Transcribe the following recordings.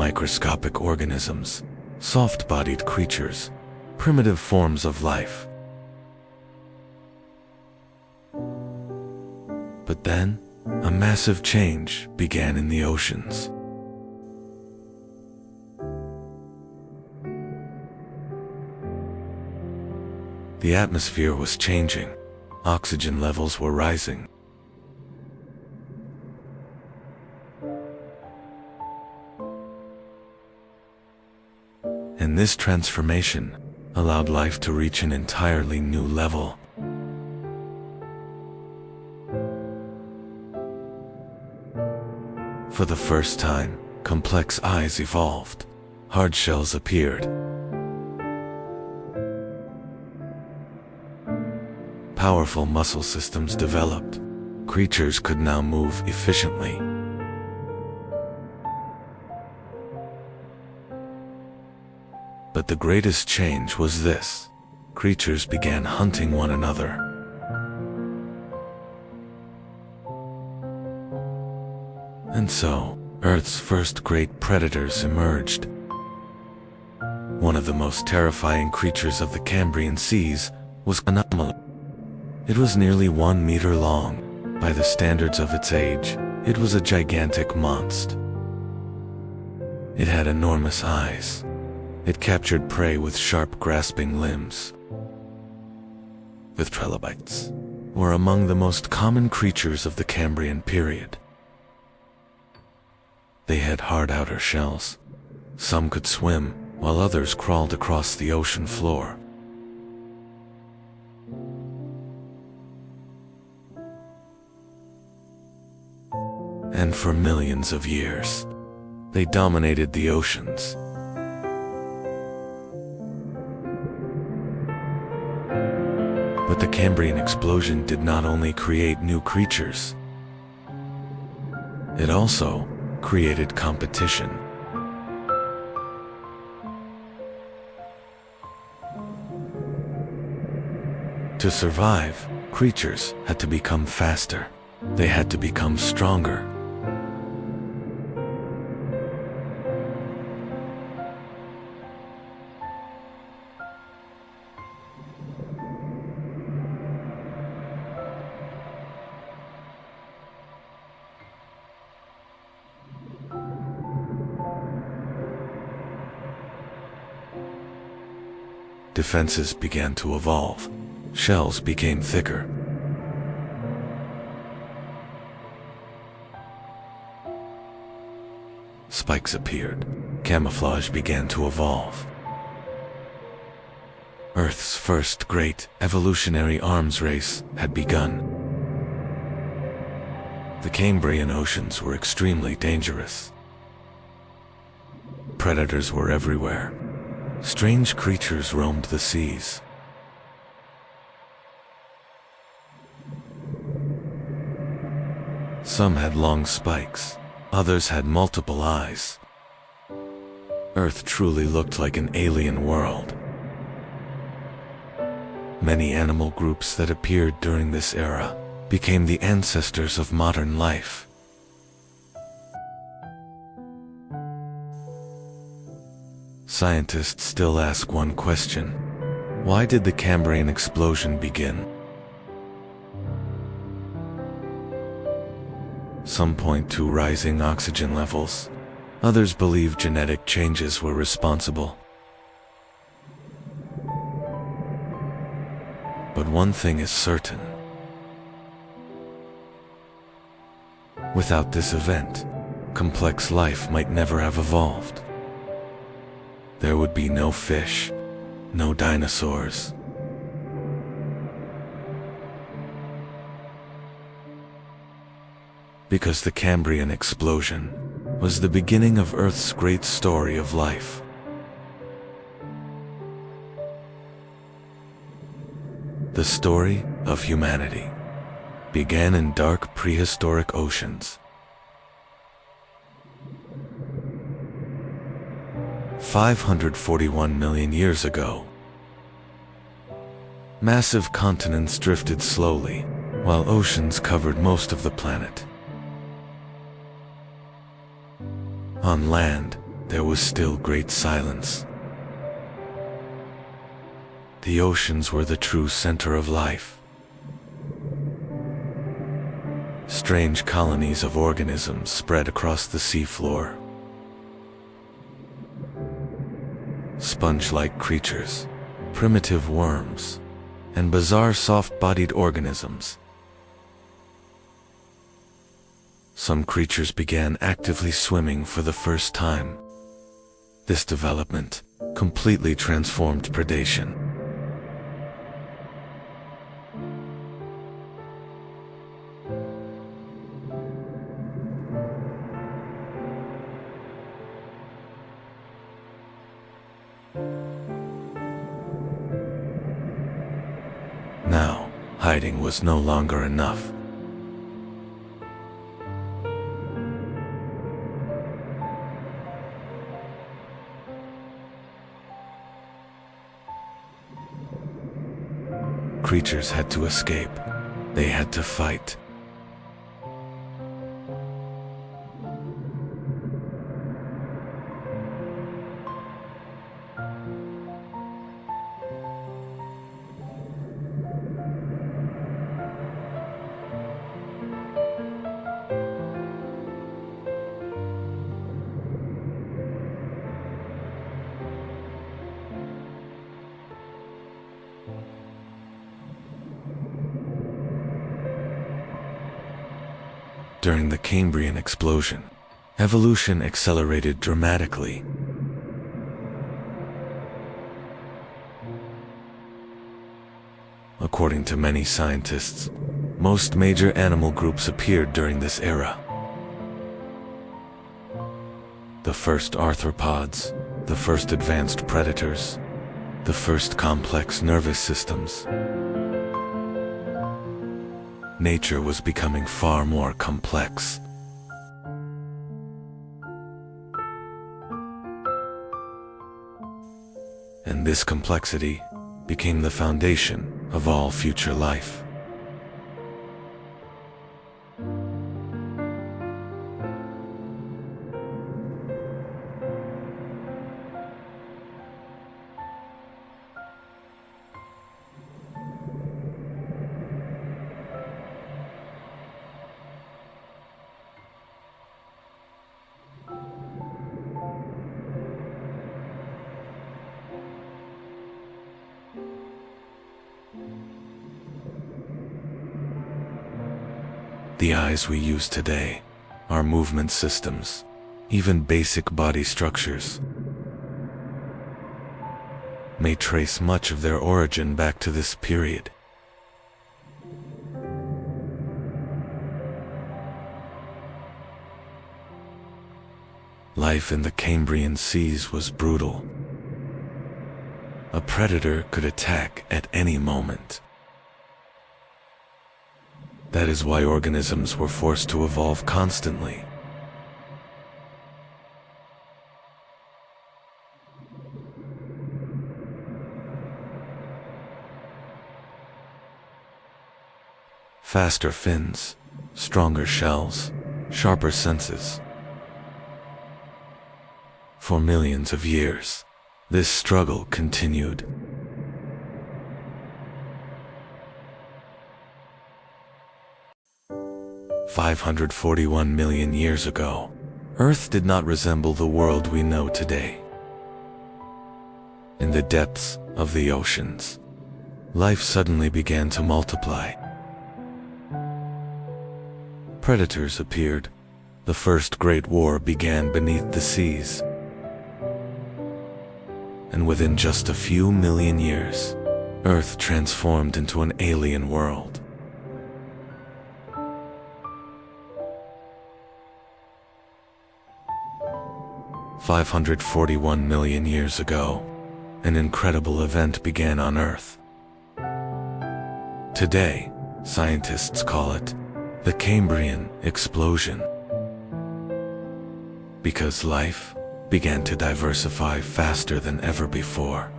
microscopic organisms, soft-bodied creatures, primitive forms of life. But then, a massive change began in the oceans. The atmosphere was changing. Oxygen levels were rising. And this transformation allowed life to reach an entirely new level. For the first time, complex eyes evolved. Hard shells appeared. Powerful muscle systems developed. Creatures could now move efficiently. But the greatest change was this: creatures began hunting one another. And so, Earth's first great predators emerged. One of the most terrifying creatures of the Cambrian seas was an anomaly. It was nearly 1 meter long. By the standards of its age, it was a gigantic monster. It had enormous eyes. It captured prey with sharp, grasping limbs. The trilobites were among the most common creatures of the Cambrian period. They had hard outer shells. Some could swim, while others crawled across the ocean floor. And for millions of years, they dominated the oceans. But the Cambrian explosion did not only create new creatures, it also created competition. To survive, creatures had to become faster. They had to become stronger. Defenses began to evolve. Shells became thicker. Spikes appeared. Camouflage began to evolve. Earth's first great evolutionary arms race had begun. The Cambrian oceans were extremely dangerous. Predators were everywhere. Strange creatures roamed the seas. Some had long spikes, others had multiple eyes. Earth truly looked like an alien world. Many animal groups that appeared during this era became the ancestors of modern life. Scientists still ask one question: why did the Cambrian explosion begin? Some point to rising oxygen levels. Others believe genetic changes were responsible. But one thing is certain. Without this event, complex life might never have evolved. There would be no fish, no dinosaurs. Because the Cambrian explosion was the beginning of Earth's great story of life. The story of humanity began in dark prehistoric oceans. 541 million years ago. Massive continents drifted slowly, while oceans covered most of the planet. On land, there was still great silence. The oceans were the true center of life. Strange colonies of organisms spread across the seafloor. Sponge-like creatures, primitive worms, and bizarre soft-bodied organisms. Some creatures began actively swimming for the first time. This development completely transformed predation. Now, hiding was no longer enough. Creatures had to escape. They had to fight. During the Cambrian explosion, evolution accelerated dramatically. According to many scientists, most major animal groups appeared during this era. The first arthropods, the first advanced predators, the first complex nervous systems. Nature was becoming far more complex. And this complexity became the foundation of all future life. The eyes we use today, our movement systems, even basic body structures, may trace much of their origin back to this period. Life in the Cambrian seas was brutal. A predator could attack at any moment. That is why organisms were forced to evolve constantly. Faster fins, stronger shells, sharper senses. For millions of years, this struggle continued. $541 million years ago, Earth did not resemble the world we know today. In the depths of the oceans, life suddenly began to multiply. Predators appeared. The First Great War began beneath the seas. And within just a few million years, Earth transformed into an alien world. 541 million years ago, an incredible event began on Earth. Today, scientists call it the Cambrian explosion, because life began to diversify faster than ever before.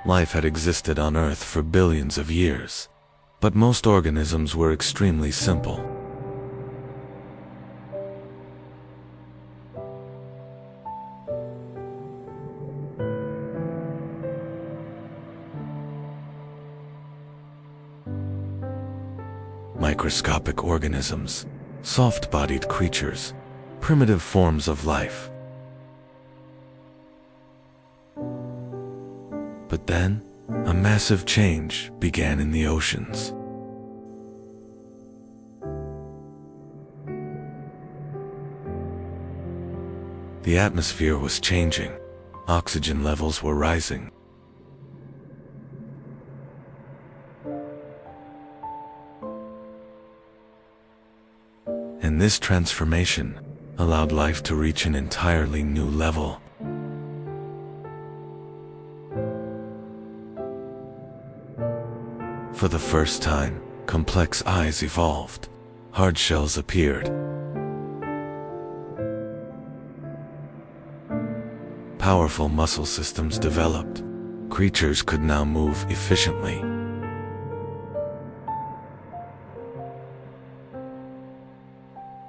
Life had existed on Earth for billions of years, but most organisms were extremely simple. Microscopic organisms, soft-bodied creatures, primitive forms of life. But then, a massive change began in the oceans. The atmosphere was changing. Oxygen levels were rising. And this transformation allowed life to reach an entirely new level. For the first time, complex eyes evolved. Hard shells appeared. Powerful muscle systems developed. Creatures could now move efficiently.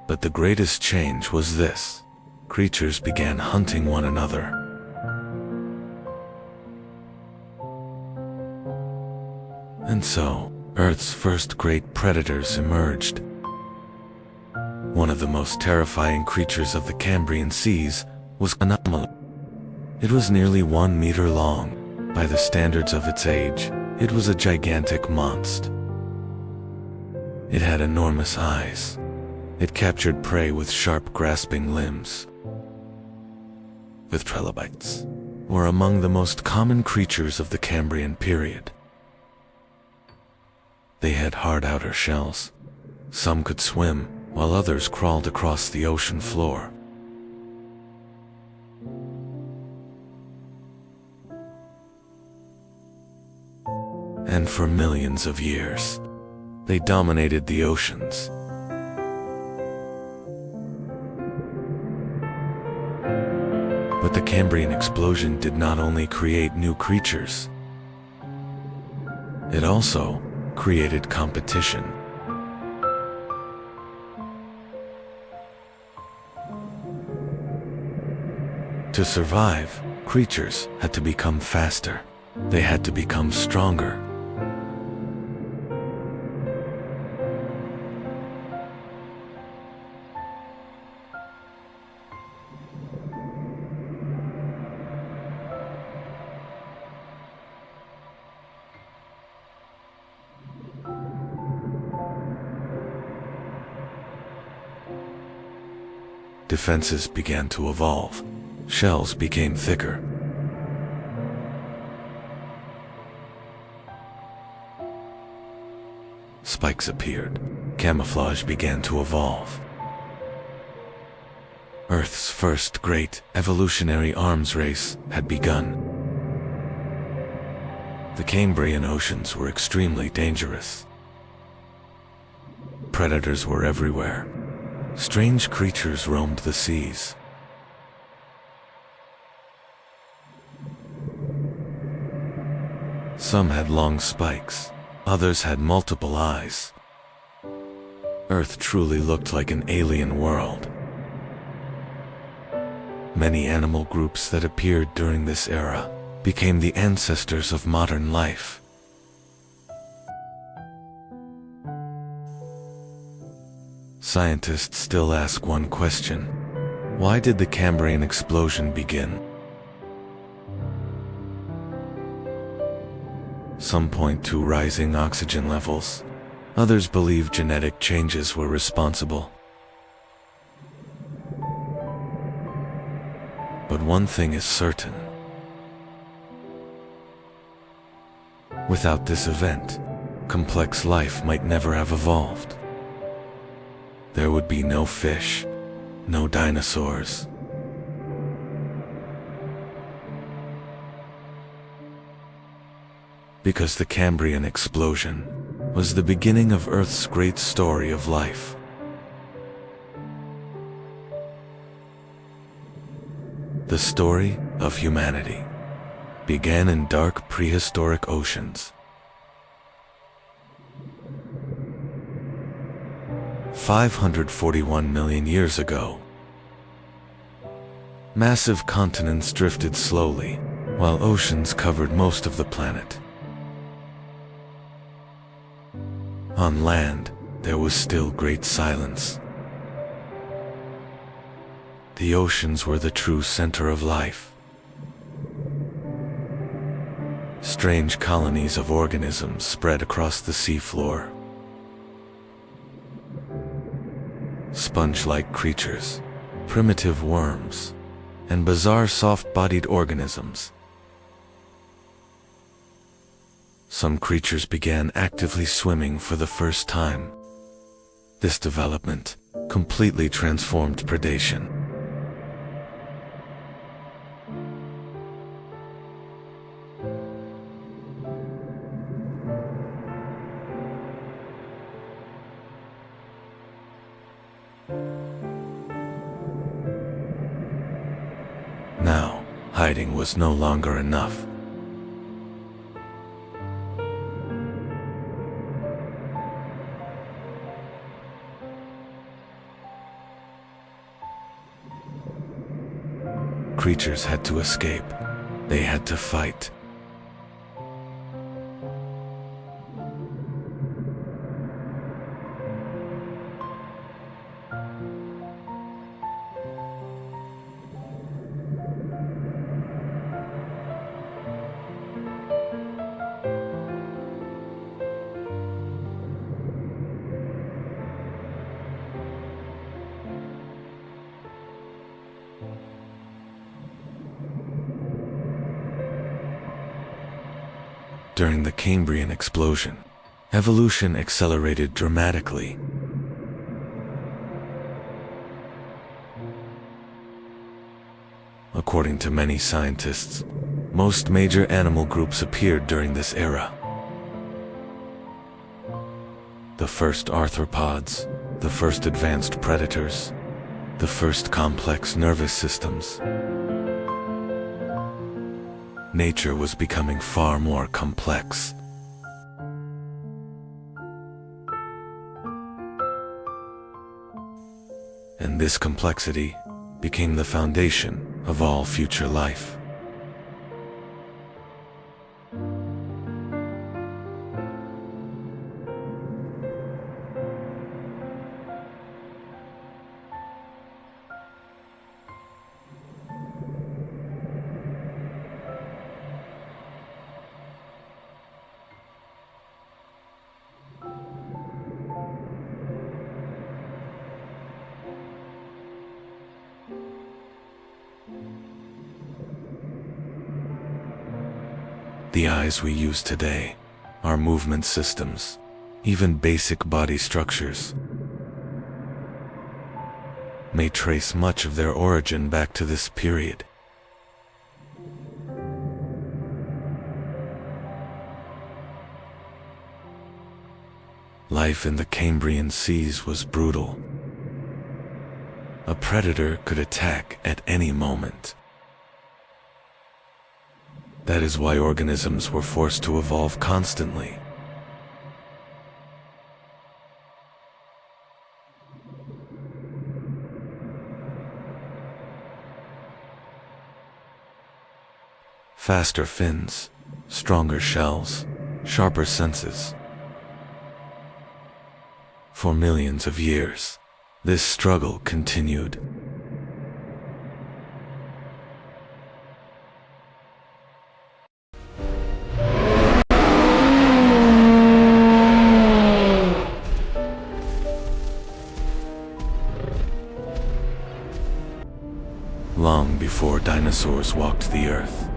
But the greatest change was this: creatures began hunting one another. And so, Earth's first great predators emerged. One of the most terrifying creatures of the Cambrian seas was an anomaly. It was nearly 1 meter long. By the standards of its age, it was a gigantic monster. It had enormous eyes. It captured prey with sharp, grasping limbs. The trilobites were among the most common creatures of the Cambrian period. They had hard outer shells. Some could swim, while others crawled across the ocean floor. And for millions of years, they dominated the oceans. But the Cambrian explosion did not only create new creatures, it also created competition. To survive, creatures had to become faster. They had to become stronger. Defenses began to evolve. Shells became thicker. Spikes appeared. Camouflage began to evolve. Earth's first great evolutionary arms race had begun. The Cambrian oceans were extremely dangerous. Predators were everywhere. Strange creatures roamed the seas. Some had long spikes, others had multiple eyes. Earth truly looked like an alien world. Many animal groups that appeared during this era became the ancestors of modern life. Scientists still ask one question: why did the Cambrian explosion begin? Some point to rising oxygen levels. Others believe genetic changes were responsible. But one thing is certain. Without this event, complex life might never have evolved. There would be no fish, no dinosaurs. Because the Cambrian explosion was the beginning of Earth's great story of life. The story of humanity. began in dark prehistoric oceans. 541 million years ago, massive continents drifted slowly, while oceans covered most of the planet. On land, there was still great silence. The oceans were the true center of life. Strange colonies of organisms spread across the seafloor. Sponge-like creatures, primitive worms, and bizarre soft-bodied organisms. Some creatures began actively swimming for the first time. This development completely transformed predation. Now, hiding was no longer enough. Creatures had to escape. They had to fight. During the Cambrian explosion, evolution accelerated dramatically. According to many scientists, most major animal groups appeared during this era. The first arthropods, the first advanced predators, the first complex nervous systems. Nature was becoming far more complex. And this complexity became the foundation of all future life. The eyes we use today, our movement systems, even basic body structures, may trace much of their origin back to this period. Life in the Cambrian seas was brutal. A predator could attack at any moment. That is why organisms were forced to evolve constantly. Faster fins, stronger shells, sharper senses. For millions of years, this struggle continued. Long before dinosaurs walked the earth,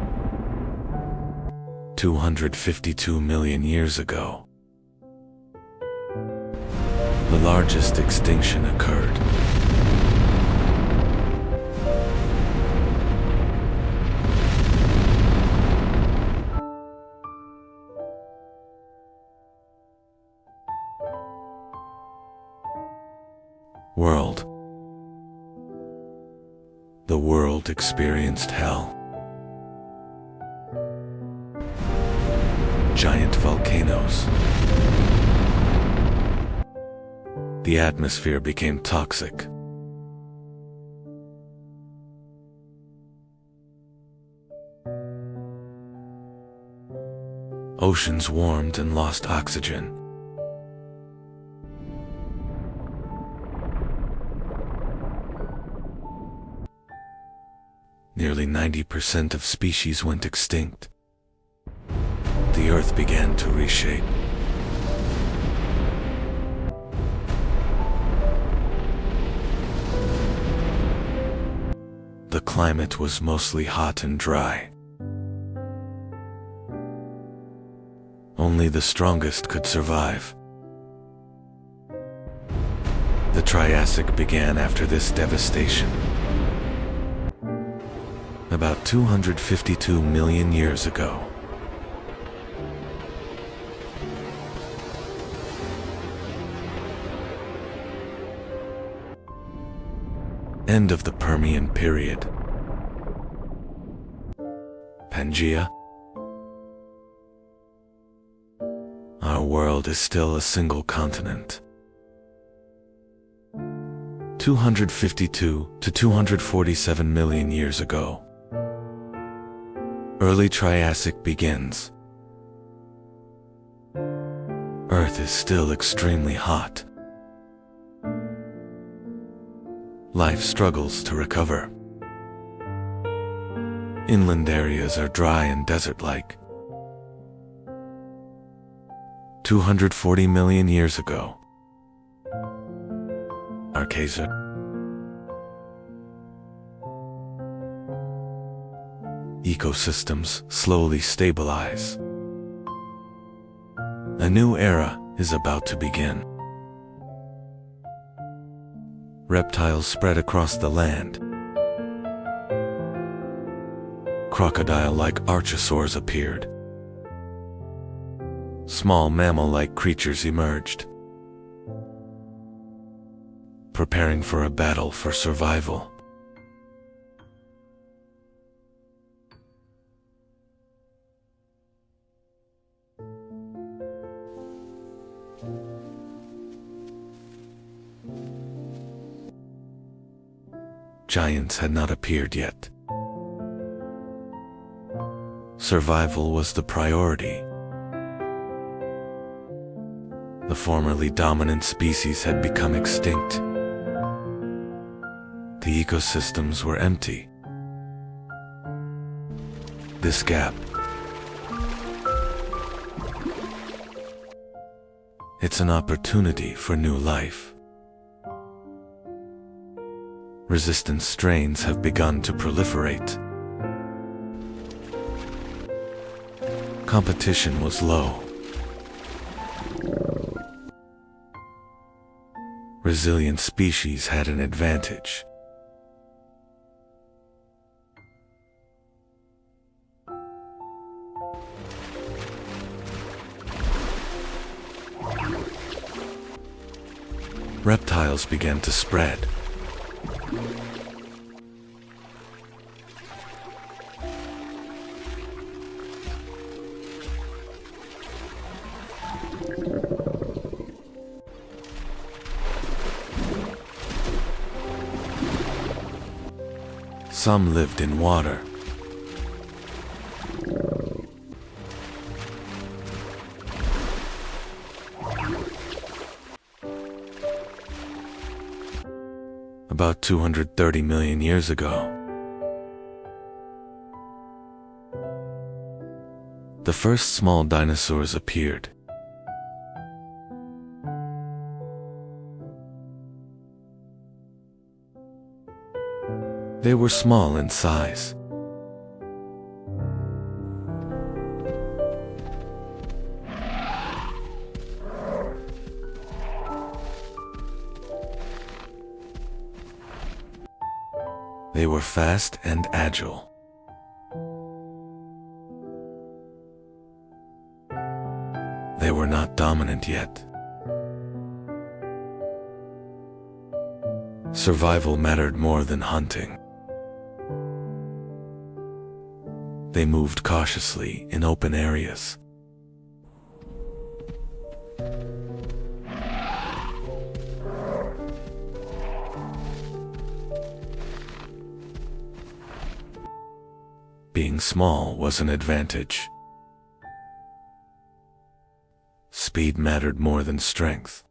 252 million years ago, the largest extinction occurred. World. The world experienced hell. giant volcanoes. The atmosphere became toxic. Oceans warmed and lost oxygen. Nearly 90% of species went extinct. The Earth began to reshape. The climate was mostly hot and dry. Only the strongest could survive. The Triassic began after this devastation. About 252 million years ago. End of the Permian period. Pangaea. Our world is still a single continent. 252 to 247 million years ago. Early Triassic begins. Earth is still extremely hot. Life struggles to recover. Inland areas are dry and desert-like. 240 million years ago. Archaea. Ecosystems slowly stabilize. A new era is about to begin. Reptiles spread across the land. Crocodile-like archosaurs appeared. Small mammal-like creatures emerged, preparing for a battle for survival. Giants had not appeared yet. Survival was the priority. The formerly dominant species had become extinct. The ecosystems were empty. This gap, it's an opportunity for new life. Resistant strains have begun to proliferate. Competition was low. Resilient species had an advantage. Reptiles began to spread. Some lived in water. About 230 million years ago, the first small dinosaurs appeared. They were small in size. They were fast and agile. They were not dominant yet. Survival mattered more than hunting. They moved cautiously in open areas. being small was an advantage. Speed mattered more than strength.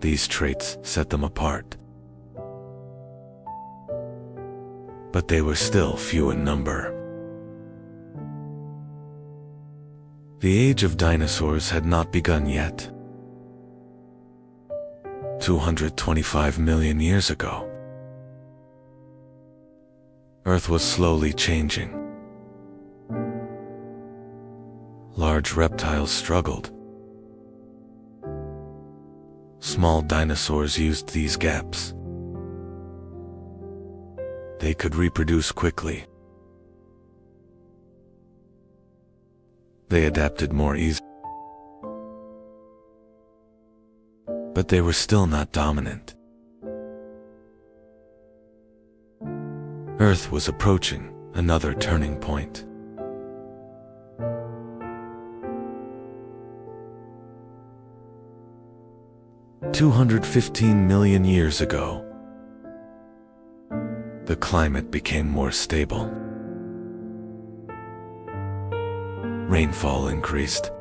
These traits set them apart. But they were still few in number. The age of dinosaurs had not begun yet. 225 million years ago, Earth was slowly changing. Large reptiles struggled. Small dinosaurs used these gaps. They could reproduce quickly. They adapted more easily. But they were still not dominant. Earth was approaching another turning point. "215 million years ago, the climate became more stable. Rainfall increased.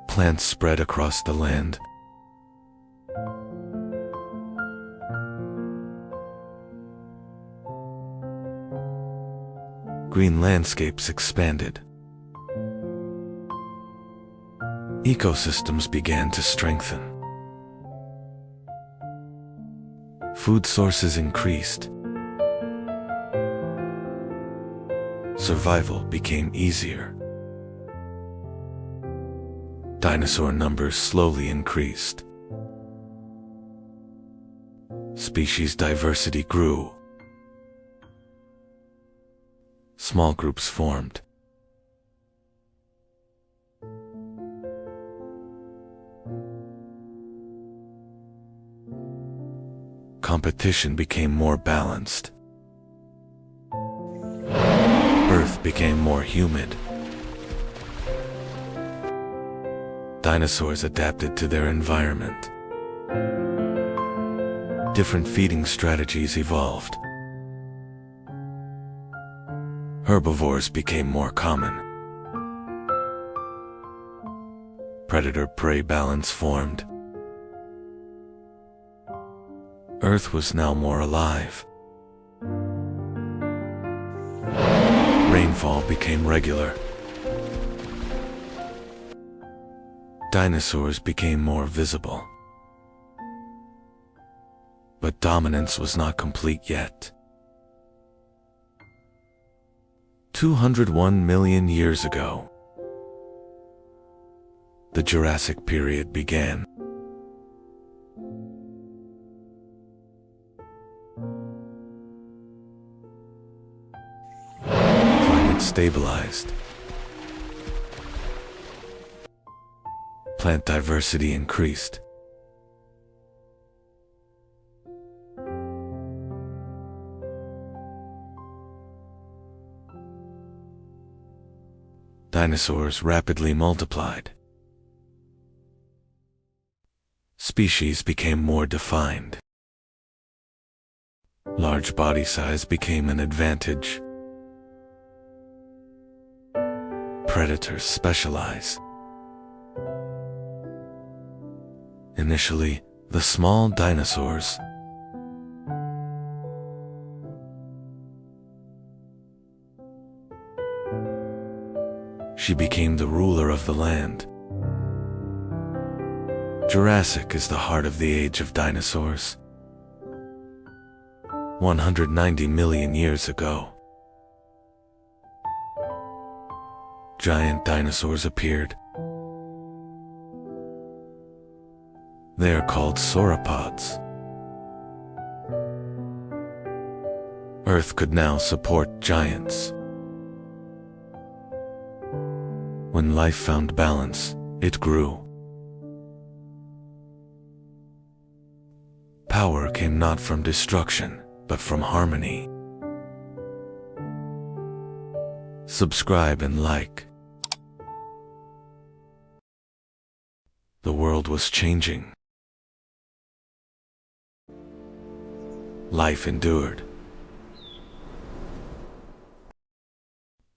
Plants spread across the land. Green landscapes expanded. Ecosystems began to strengthen. Food sources increased. Survival became easier. Dinosaur numbers slowly increased. Species diversity grew. Small groups formed. Competition became more balanced. Earth became more humid. Dinosaurs adapted to their environment. Different feeding strategies evolved. Herbivores became more common. Predator-prey balance formed. Earth was now more alive. Rainfall became regular. Dinosaurs became more visible. But dominance was not complete yet. 201 million years ago, the Jurassic period began. Climate stabilized. Plant diversity increased. Dinosaurs rapidly multiplied. Species became more defined. Large body size became an advantage. Predators specialize. Initially, the small dinosaurs she became the ruler of the land. Jurassic is the heart of the age of dinosaurs. 190 million years ago, giant dinosaurs appeared. They are called sauropods. Earth could now support giants. When life found balance, it grew. Power came not from destruction, but from harmony. Subscribe and like. The world was changing. Life endured.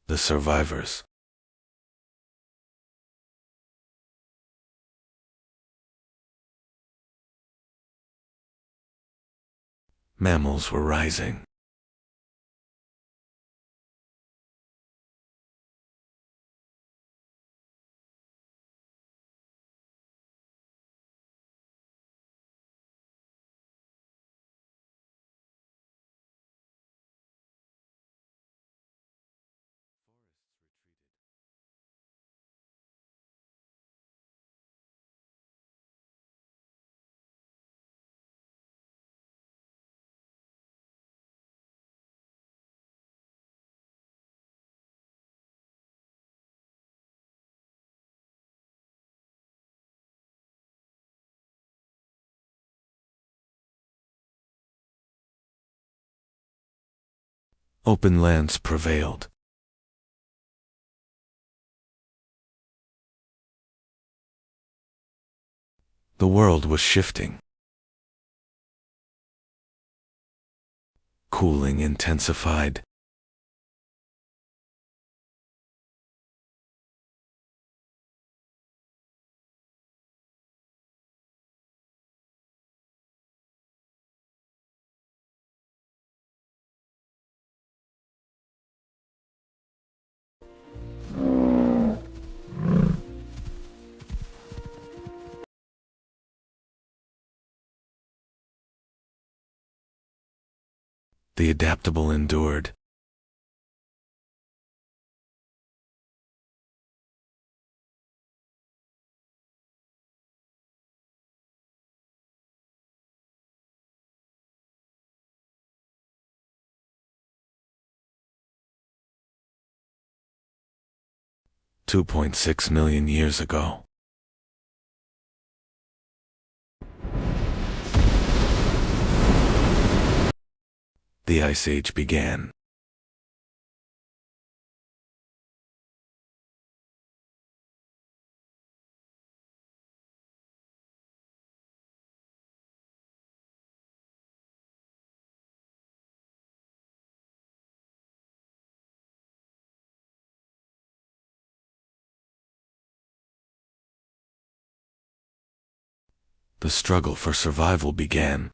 The survivors. Mammals were rising. Open lands prevailed. The world was shifting. Cooling intensified. The adaptable endured. $2.6 million years ago. The Ice Age began. The struggle for survival began.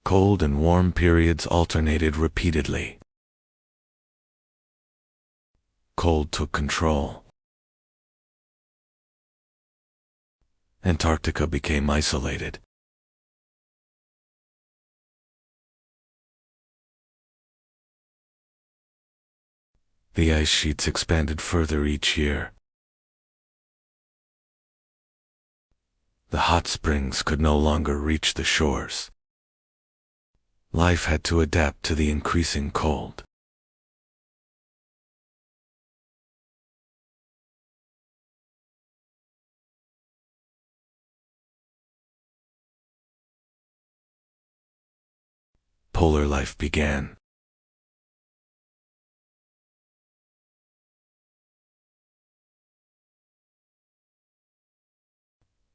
Cold and warm periods alternated repeatedly. Cold took control. Antarctica became isolated. The ice sheets expanded further each year. The hot springs could no longer reach the shores. Life had to adapt to the increasing cold. Polar life began.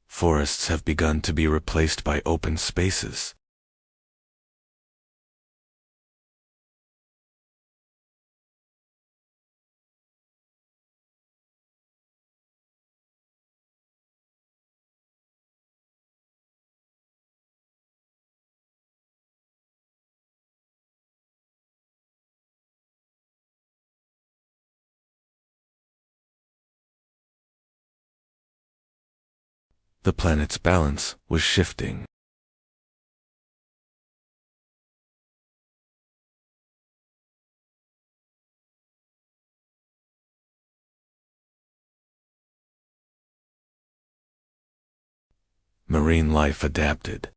Forests have begun to be replaced by open spaces. The planet's balance was shifting. Marine life adapted.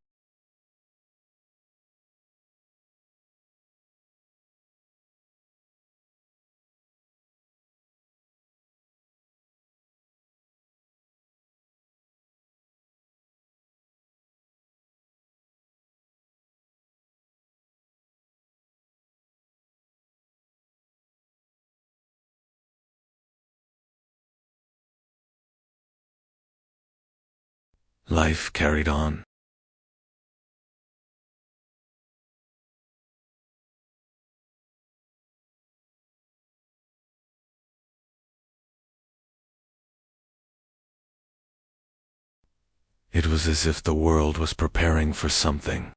Life carried on. It was as if the world was preparing for something.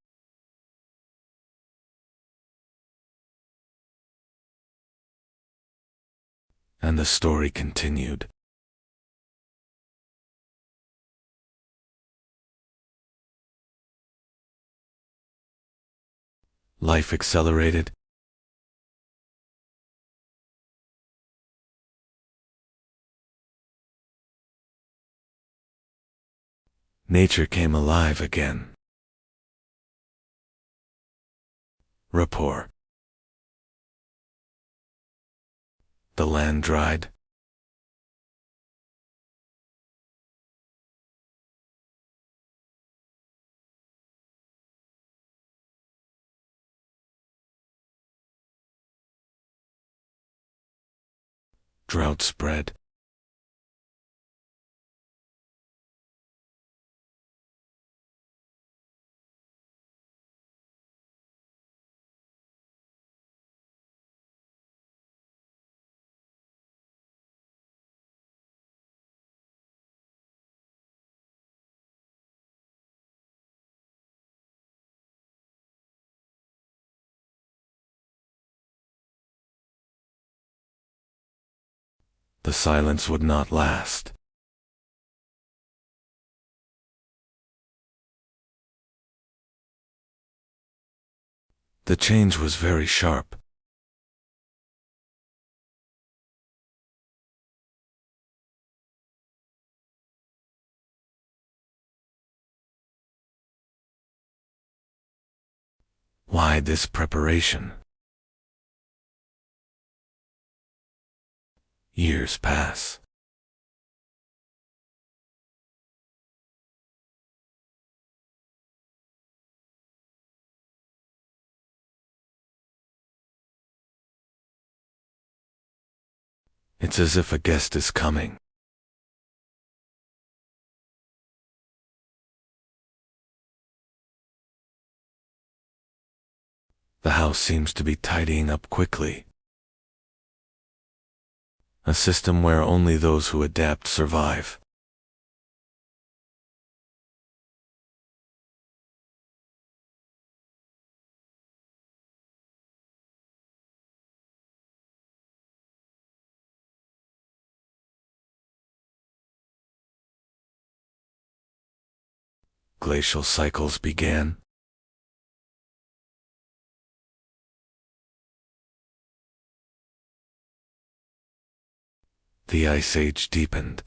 And the story continued. Life accelerated. Nature came alive again. Rapport. The land dried. Drought spread. The silence would not last. The change was very sharp. Why this preparation? Years pass. It's as if a guest is coming. The house seems to be tidying up quickly. A system where only those who adapt survive. Glacial cycles began. The Ice Age deepened.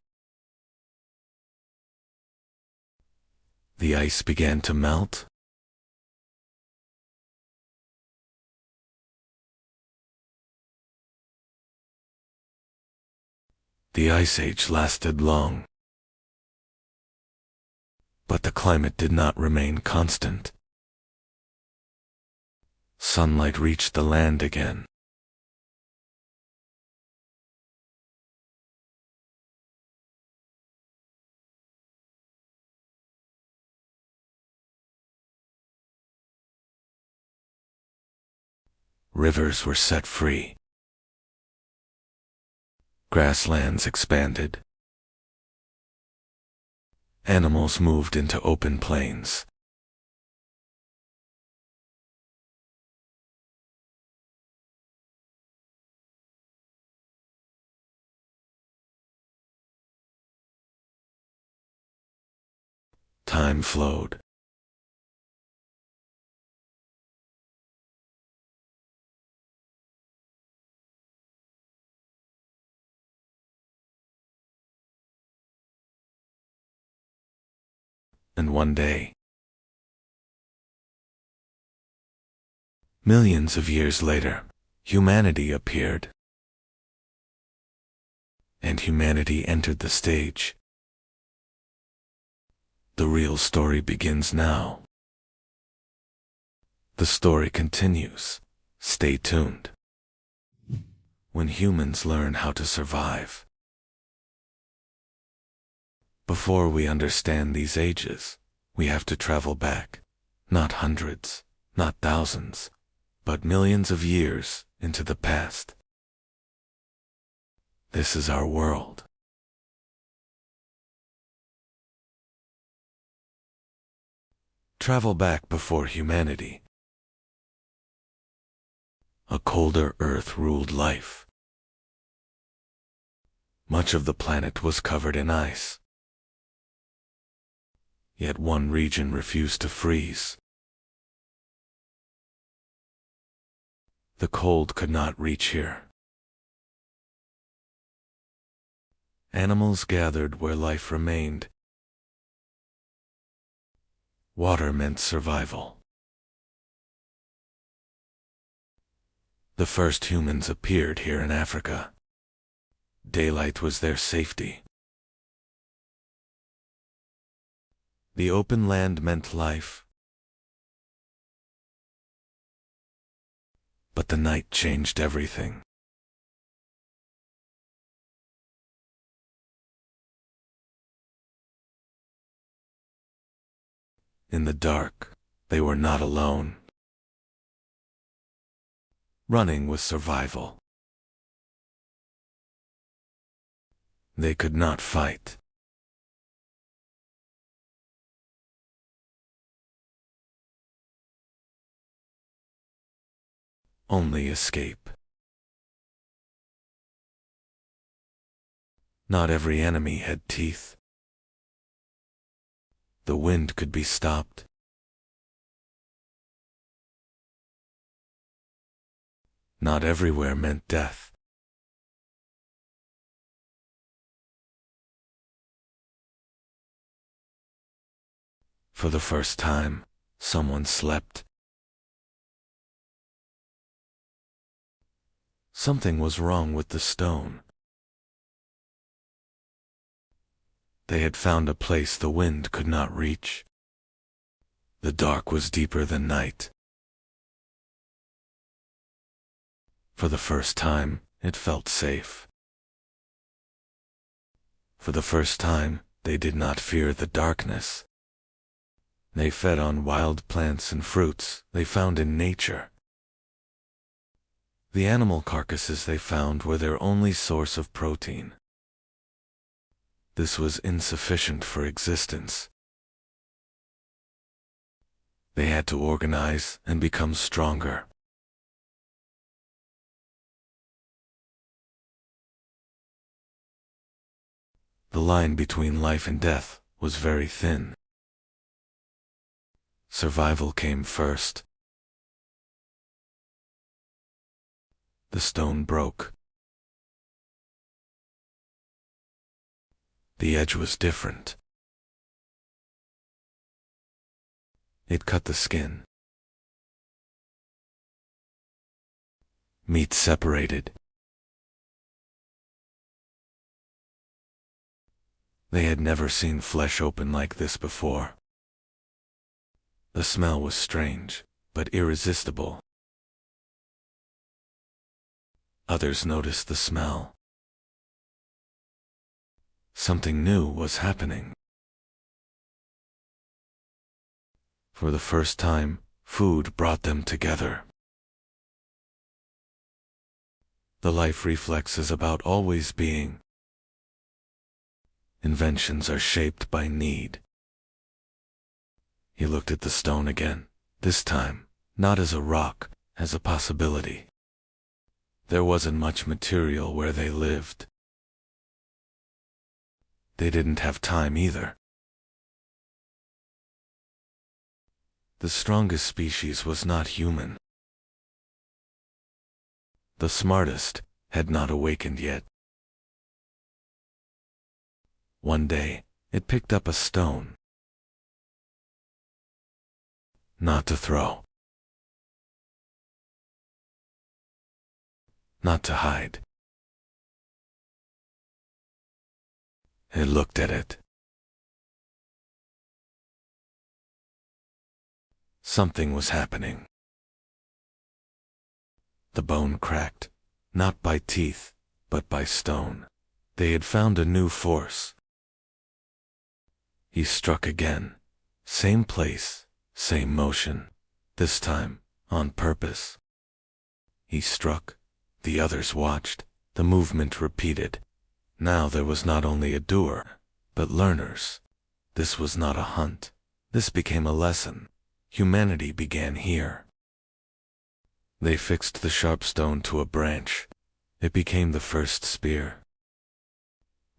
The ice began to melt. The Ice Age lasted long. But the climate did not remain constant. Sunlight reached the land again. Rivers were set free. Grasslands expanded. Animals moved into open plains. Time flowed. And one day, millions of years later, humanity appeared. And humanity entered the stage. The real story begins now. The story continues. Stay tuned. When humans learn how to survive. Before we understand these ages, we have to travel back, not hundreds, not thousands, but millions of years into the past. This is our world. Travel back before humanity. A colder Earth ruled life. Much of the planet was covered in ice. Yet one region refused to freeze. The cold could not reach here. Animals gathered where life remained. Water meant survival. The first humans appeared here in Africa. Daylight was their safety. The open land meant life. But the night changed everything. In the dark, they were not alone. Running was survival. They could not fight. Only escape. Not every enemy had teeth. The wind could be stopped. Not everywhere meant death. For the first time, someone slept. Something was wrong with the stone. They had found a place the wind could not reach. The dark was deeper than night. For the first time, it felt safe. For the first time, they did not fear the darkness. They fed on wild plants and fruits they found in nature. The animal carcasses they found were their only source of protein. This was insufficient for existence. They had to organize and become stronger. The line between life and death was very thin. Survival came first. The stone broke. The edge was different. It cut the skin. Meat separated. They had never seen flesh open like this before. The smell was strange, but irresistible. Others noticed the smell. Something new was happening. For the first time, food brought them together. The life reflex is about always being. Inventions are shaped by need. He looked at the stone again, this time, not as a rock, as a possibility. There wasn't much material where they lived. They didn't have time either. The strongest species was not human. The smartest had not awakened yet. One day, it picked up a stone. Not to throw. Not to hide. It looked at it. Something was happening. The bone cracked, not by teeth, but by stone. They had found a new force. He struck again. Same place, same motion. This time, on purpose. He struck. The others watched. The movement repeated. Now there was not only a doer, but learners. This was not a hunt. This became a lesson. Humanity began here. They fixed the sharp stone to a branch. It became the first spear.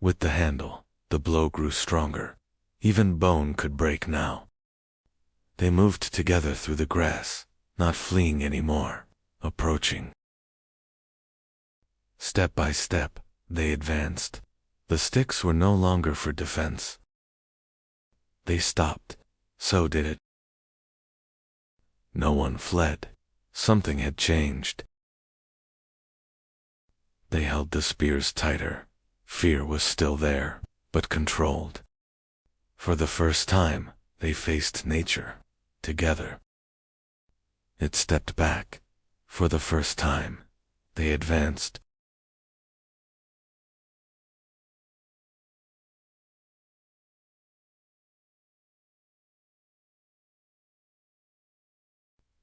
With the handle, the blow grew stronger. Even bone could break now. They moved together through the grass, not fleeing anymore, approaching. Step by step, they advanced. The sticks were no longer for defense. They stopped. So did it. No one fled. Something had changed. They held the spears tighter. Fear was still there, but controlled. For the first time, they faced nature, together. It stepped back. For the first time, they advanced.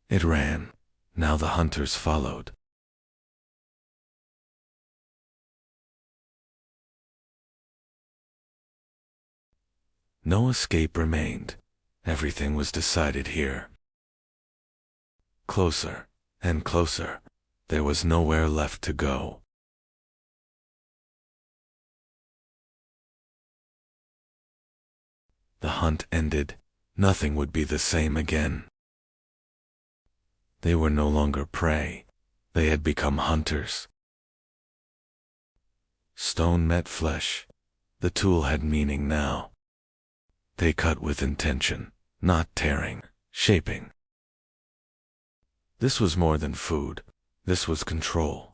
It ran. Now the hunters followed. No escape remained. Everything was decided here. Closer and closer. There was nowhere left to go. The hunt ended. Nothing would be the same again. They were no longer prey. They had become hunters. Stone met flesh. The tool had meaning now. They cut with intention, not tearing, shaping. This was more than food. This was control.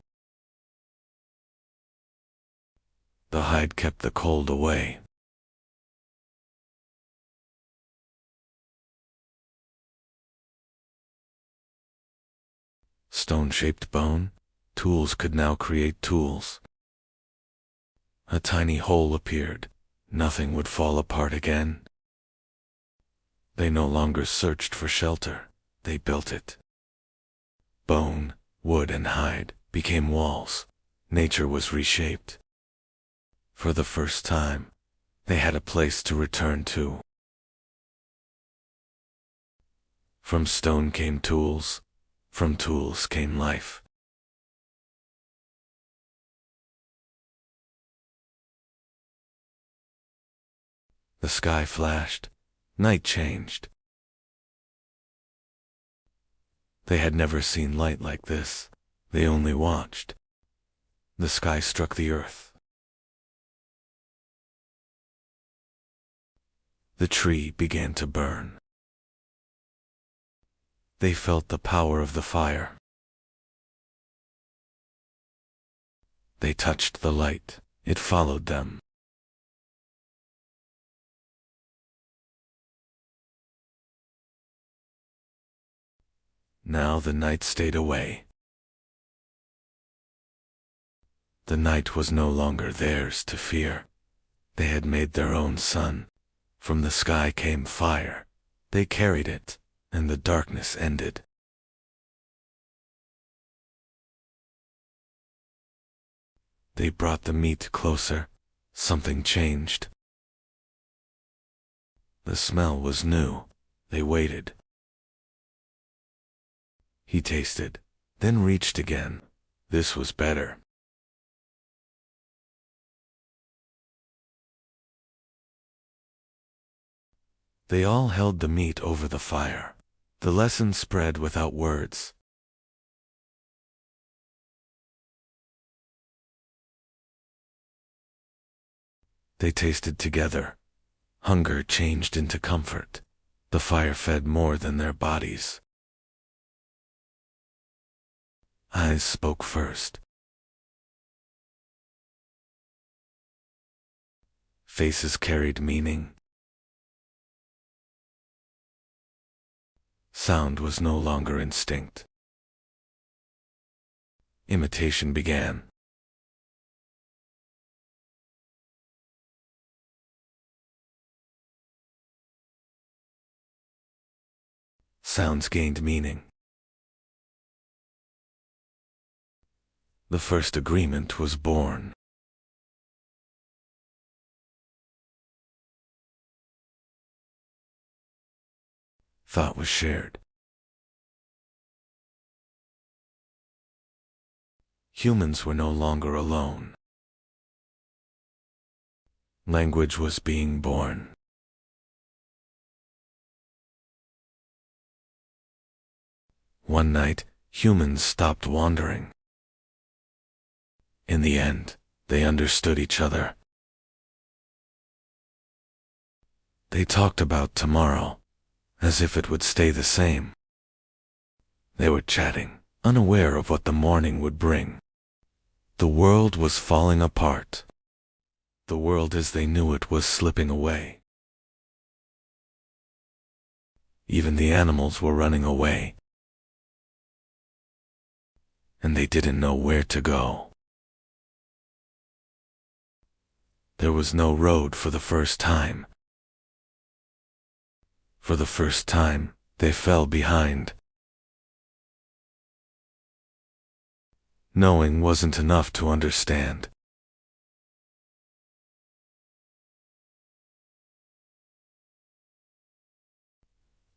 The hide kept the cold away. Stone-shaped bone, tools could now create tools. A tiny hole appeared. Nothing would fall apart again. They no longer searched for shelter. They built it. Bone, wood, and hide became walls. Nature was reshaped. For the first time, they had a place to return to. From stone came tools. From tools came life. The sky flashed. Night changed. They had never seen light like this. They only watched. The sky struck the earth. The tree began to burn. They felt the power of the fire. They touched the light. It followed them. Now the night stayed away. The night was no longer theirs to fear. They had made their own sun. From the sky came fire. They carried it, and the darkness ended. They brought the meat closer. Something changed. The smell was new. They waited. He tasted, then reached again. This was better. They all held the meat over the fire. The lesson spread without words. They tasted together. Hunger changed into comfort. The fire fed more than their bodies. Eyes spoke first. Faces carried meaning. Sound was no longer instinct. Imitation began. Sounds gained meaning. The first agreement was born. Thought was shared. Humans were no longer alone. Language was being born. One night, humans stopped wandering. In the end, they understood each other. They talked about tomorrow, as if it would stay the same. They were chatting, unaware of what the morning would bring. The world was falling apart. The world as they knew it was slipping away. Even the animals were running away. And they didn't know where to go. There was no road for the first time. For the first time, they fell behind. Knowing wasn't enough to understand.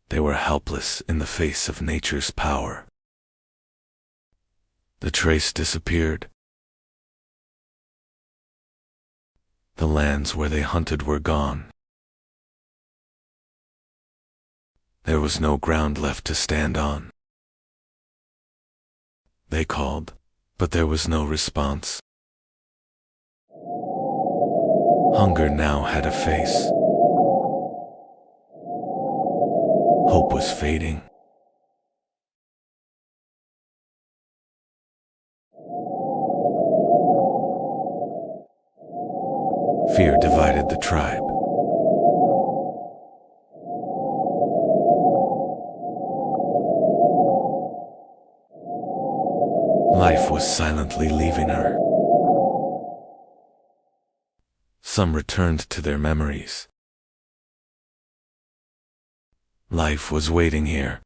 They were helpless in the face of nature's power. The trace disappeared. The lands where they hunted were gone. There was no ground left to stand on. They called, but there was no response. Hunger now had a face. Hope was fading. Fear divided the tribe. Life was silently leaving her. Some returned to their memories. Life was waiting here.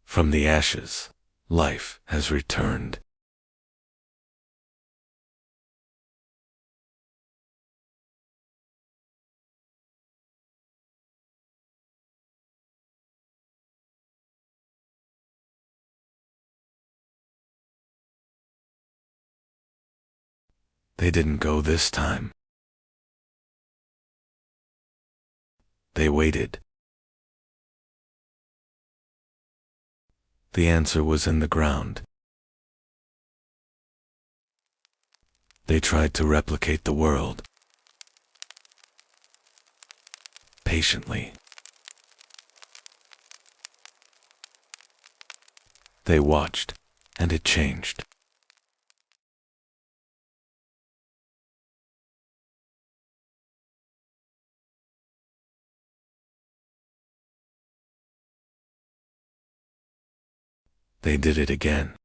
From the ashes, life has returned. They didn't go this time. They waited. The answer was in the ground. They tried to replicate the world. Patiently. They watched, and it changed. They did it again.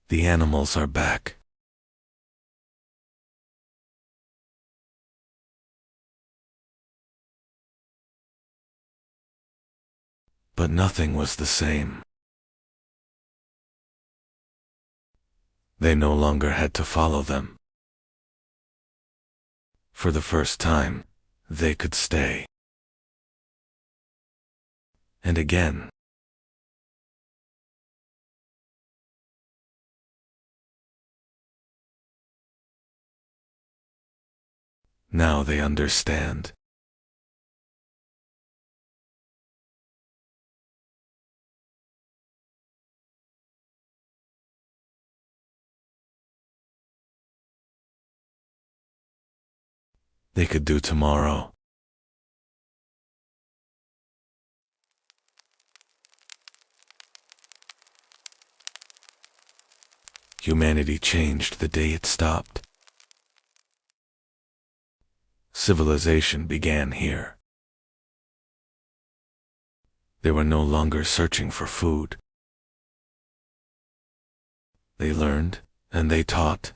The animals are back. But nothing was the same. They no longer had to follow them. For the first time, they could stay. And again. Now they understand. They could do tomorrow. Humanity changed the day it stopped. Civilization began here. They were no longer searching for food. They learned, and they taught.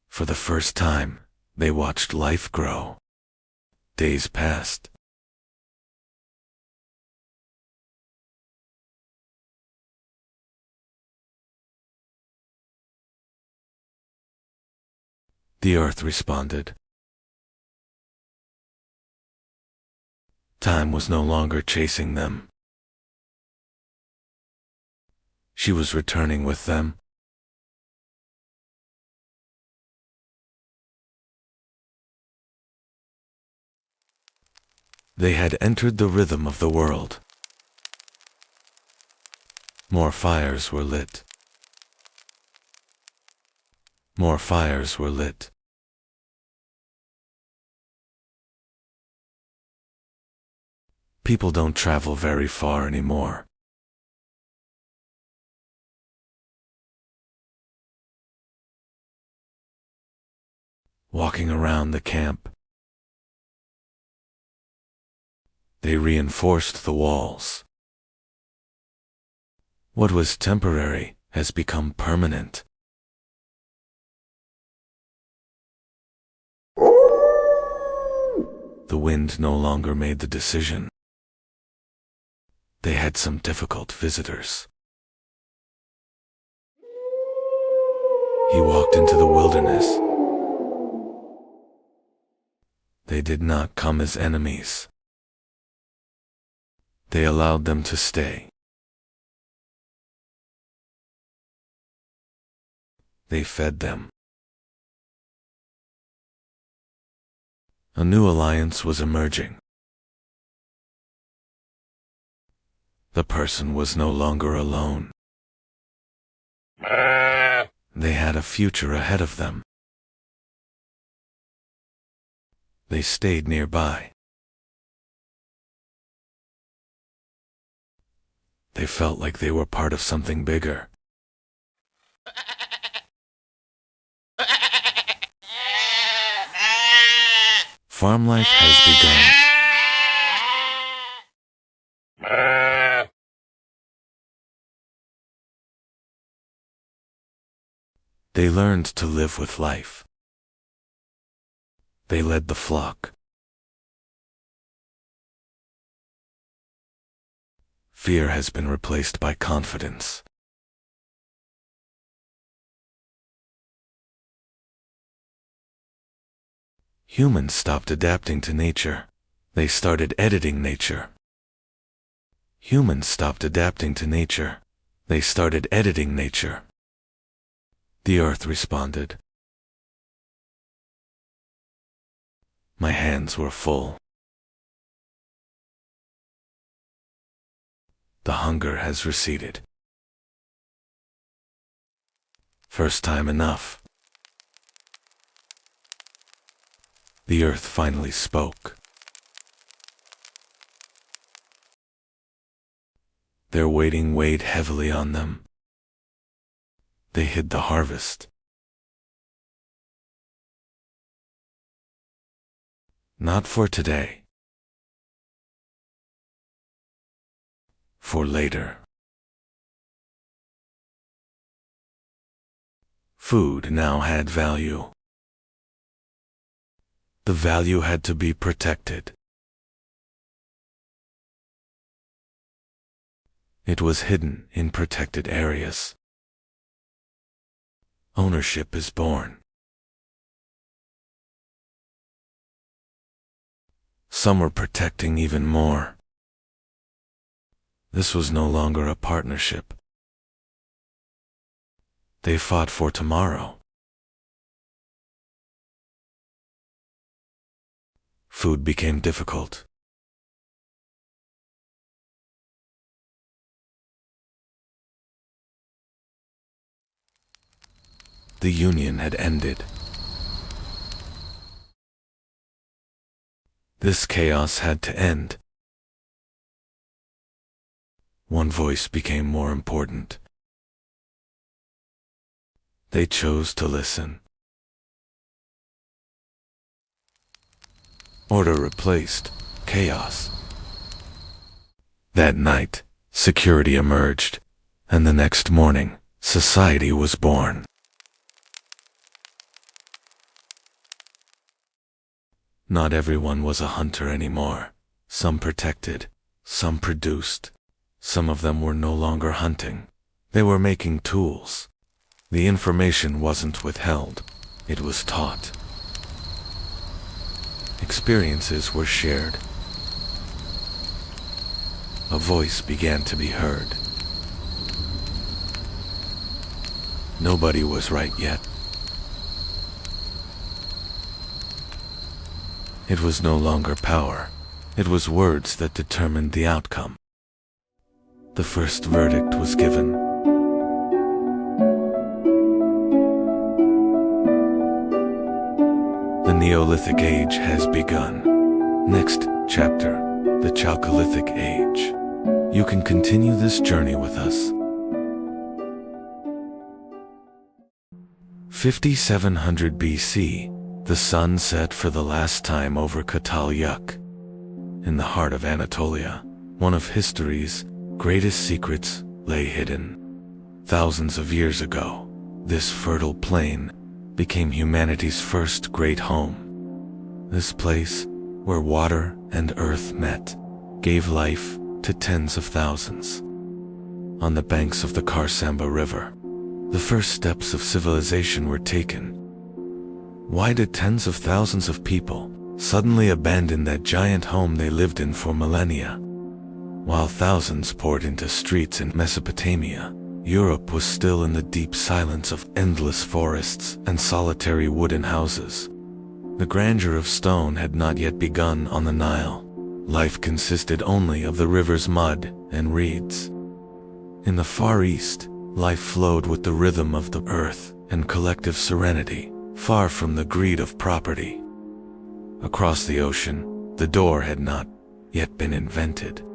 For the first time, they watched life grow. Days passed. The earth responded. Time was no longer chasing them. She was returning with them. They had entered the rhythm of the world. More fires were lit. More fires were lit. People don't travel very far anymore. Walking around the camp, they reinforced the walls. What was temporary has become permanent. The wind no longer made the decision. They had some difficult visitors. He walked into the wilderness. They did not come as enemies. They allowed them to stay. They fed them. A new alliance was emerging. The person was no longer alone. They had a future ahead of them. They stayed nearby. They felt like they were part of something bigger. Farm life has begun. They learned to live with life. They led the flock. Fear has been replaced by confidence. Humans stopped adapting to nature. They started editing nature. Humans stopped adapting to nature. They started editing nature. The earth responded. My hands were full. The hunger has receded. First time enough. The earth finally spoke. Their waiting weighed heavily on them. They hid the harvest. Not for today. For later. Food now had value. The value had to be protected. It was hidden in protected areas. Ownership is born. Some were protecting even more. This was no longer a partnership. They fought for tomorrow. Food became difficult. The union had ended. This chaos had to end. One voice became more important. They chose to listen. Order replaced chaos. That night, security emerged, and the next morning, society was born. Not everyone was a hunter anymore. Some protected, some produced. Some of them were no longer hunting. They were making tools. The information wasn't withheld. It was taught. Experiences were shared. A voice began to be heard. Nobody was right yet. It was no longer power. It was words that determined the outcome. The first verdict was given. The Neolithic Age has begun. Next chapter, the Chalcolithic Age. You can continue this journey with us. 5700 BC, the sun set for the last time over Çatalhöyük. In the heart of Anatolia, one of history's greatest secrets lay hidden. Thousands of years ago, this fertile plain became humanity's first great home. This place, where water and earth met, gave life to tens of thousands. On the banks of the Karsamba River, the first steps of civilization were taken. Why did tens of thousands of people suddenly abandon that giant home they lived in for millennia? While thousands poured into streets in Mesopotamia, Europe was still in the deep silence of endless forests and solitary wooden houses. The grandeur of stone had not yet begun on the Nile. Life consisted only of the river's mud and reeds. In the Far East, life flowed with the rhythm of the earth and collective serenity, far from the greed of property. Across the ocean, the door had not yet been invented.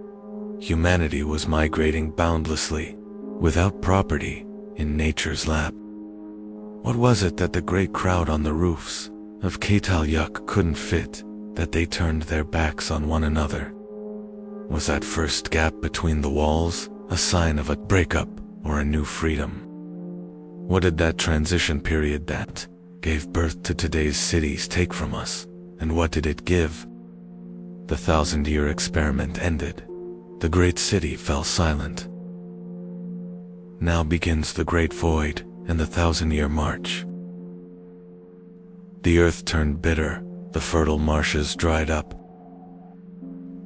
Humanity was migrating boundlessly, without property, in nature's lap. What was it that the great crowd on the roofs of Çatalhöyük couldn't fit, that they turned their backs on one another? Was that first gap between the walls a sign of a breakup or a new freedom? What did that transition period that gave birth to today's cities take from us, and what did it give? The 1,000-year experiment ended. The great city fell silent. Now begins the great void and the 1,000-year march. The earth turned bitter, the fertile marshes dried up.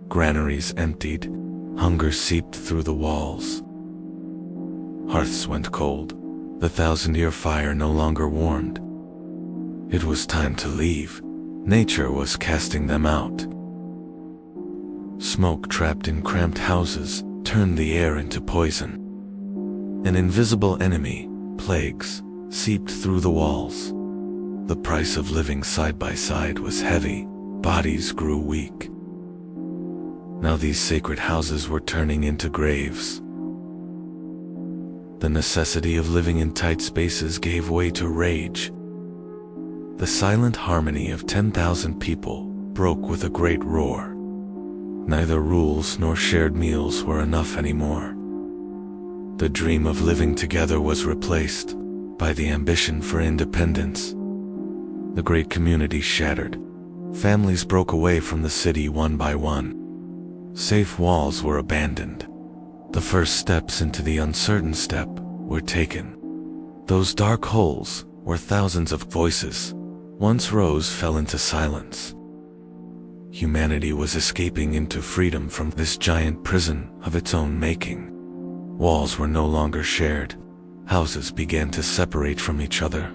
Granaries emptied, hunger seeped through the walls. Hearths went cold, the 1,000-year fire no longer warmed. It was time to leave. Nature was casting them out. Smoke trapped in cramped houses turned the air into poison. An invisible enemy, plagues, seeped through the walls. The price of living side by side was heavy, bodies grew weak. Now these sacred houses were turning into graves. The necessity of living in tight spaces gave way to rage. The silent harmony of 10,000 people broke with a great roar. Neither rules nor shared meals were enough anymore. The dream of living together was replaced by the ambition for independence. The great community shattered. Families broke away from the city one by one. Safe walls were abandoned. The first steps into the uncertain step were taken. Those dark holes where thousands of voices once rose fell into silence. Humanity was escaping into freedom from this giant prison of its own making. Walls were no longer shared. Houses began to separate from each other.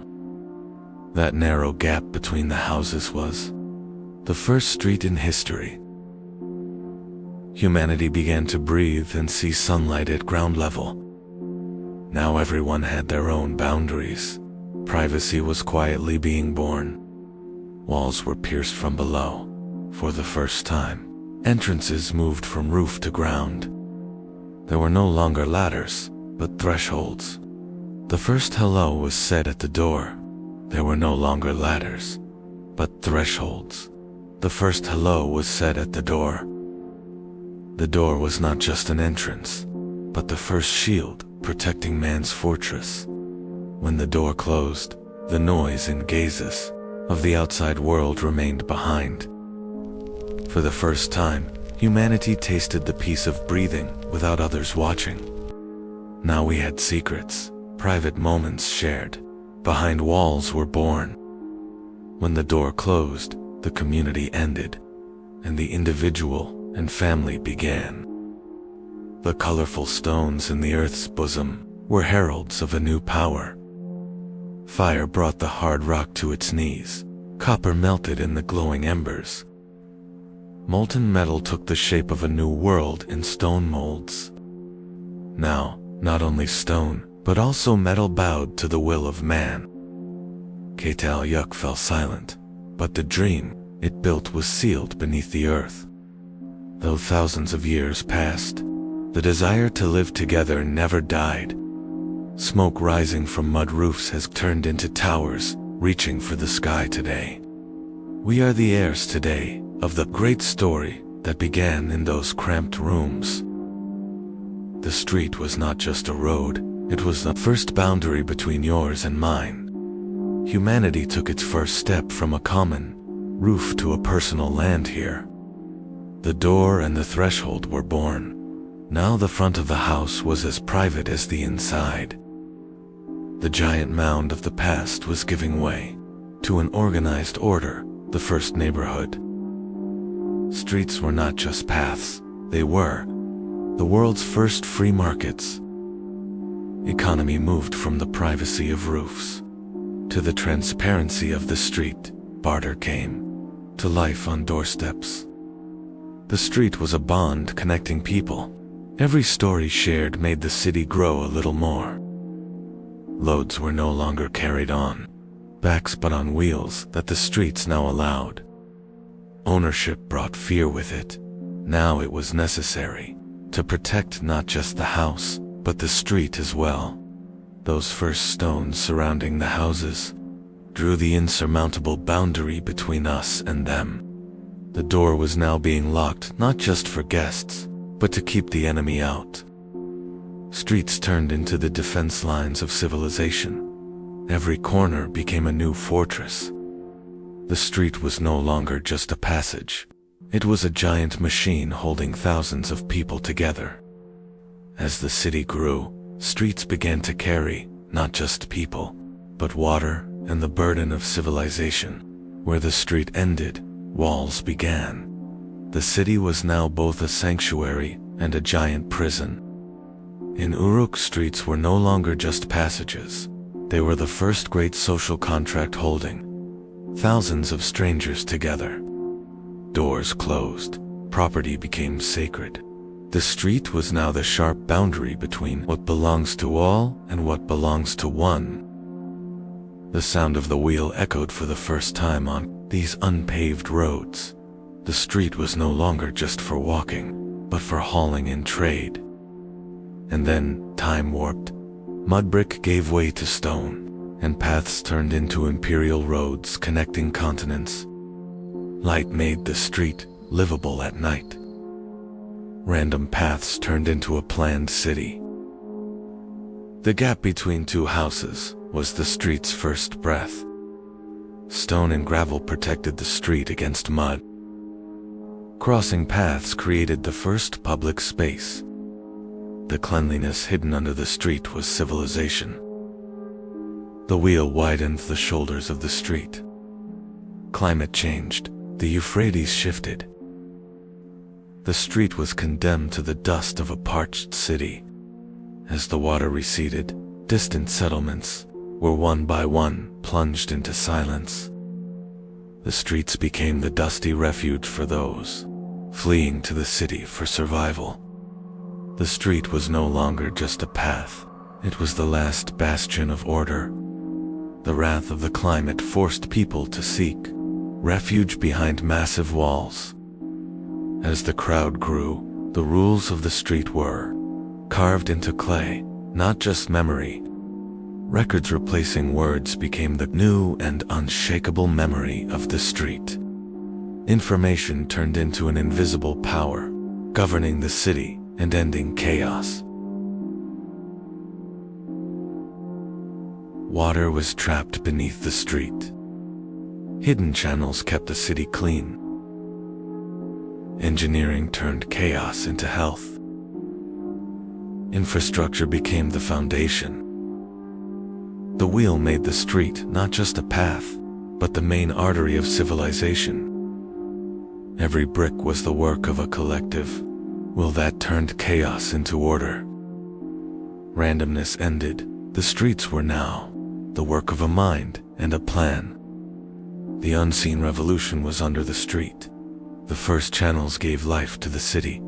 That narrow gap between the houses was the first street in history. Humanity began to breathe and see sunlight at ground level. Now everyone had their own boundaries. Privacy was quietly being born. Walls were pierced from below. For the first time, entrances moved from roof to ground. There were no longer ladders, but thresholds. The first hello was said at the door. There were no longer ladders, but thresholds. The first hello was said at the door. The door was not just an entrance, but the first shield protecting man's fortress. When the door closed, the noise and gazes of the outside world remained behind. For the first time, humanity tasted the peace of breathing without others watching. Now we had secrets, private moments shared. Behind walls were born. When the door closed, the community ended, and the individual and family began. The colorful stones in the earth's bosom were heralds of a new power. Fire brought the hard rock to its knees. Copper melted in the glowing embers. Molten metal took the shape of a new world in stone molds. Now, not only stone, but also metal bowed to the will of man. Ketalyuk fell silent, but the dream it built was sealed beneath the earth. Though thousands of years passed, the desire to live together never died. Smoke rising from mud roofs has turned into towers, reaching for the sky today. We are the heirs today of the great story that began in those cramped rooms. The street was not just a road, it was the first boundary between yours and mine. Humanity took its first step from a common roof to a personal land here. The door and the threshold were born. Now the front of the house was as private as the inside. The giant mound of the past was giving way to an organized order, the first neighborhood. Streets were not just paths, they were the world's first free markets. Economy moved from the privacy of roofs to the transparency of the street. Barter came to life on doorsteps. The street was a bond connecting people. Every story shared made the city grow a little more. Loads were no longer carried on backs but on wheels that the streets now allowed. Ownership brought fear with it. Now it was necessary to protect not just the house, but the street as well. Those first stones surrounding the houses drew the insurmountable boundary between us and them. The door was now being locked not just for guests, but to keep the enemy out. Streets turned into the defense lines of civilization. Every corner became a new fortress. The street was no longer just a passage. It was a giant machine holding thousands of people together. As the city grew, streets began to carry not just people, but water and the burden of civilization. Where the street ended, walls began. The city was now both a sanctuary and a giant prison. In Uruk, streets were no longer just passages. They were the first great social contract holding thousands of strangers together. Doors closed. Property became sacred. The street was now the sharp boundary between what belongs to all and what belongs to one. The sound of the wheel echoed for the first time on these unpaved roads. The street was no longer just for walking, but for hauling in trade. And then, time warped. Mud brick gave way to stone, and paths turned into imperial roads connecting continents. Light made the street livable at night. Random paths turned into a planned city. The gap between two houses was the street's first breath. Stone and gravel protected the street against mud. Crossing paths created the first public space. The cleanliness hidden under the street was civilization. The wheel widened the shoulders of the street. Climate changed. The Euphrates shifted. The street was condemned to the dust of a parched city. As the water receded, distant settlements were one by one plunged into silence. The streets became the dusty refuge for those fleeing to the city for survival. The street was no longer just a path. It was the last bastion of order. The wrath of the climate forced people to seek refuge behind massive walls. As the crowd grew, the rules of the street were carved into clay, not just memory. Records replacing words became the new and unshakable memory of the street. Information turned into an invisible power. governing the city and ending chaos. Water was trapped beneath the street. Hidden channels kept the city clean. Engineering turned chaos into health. Infrastructure became the foundation. The wheel made the street not just a path, but the main artery of civilization. Every brick was the work of a collective will that turned chaos into order. Randomness ended. The streets were now the work of a mind and a plan. The unseen revolution was under the street. The first channels gave life to the city.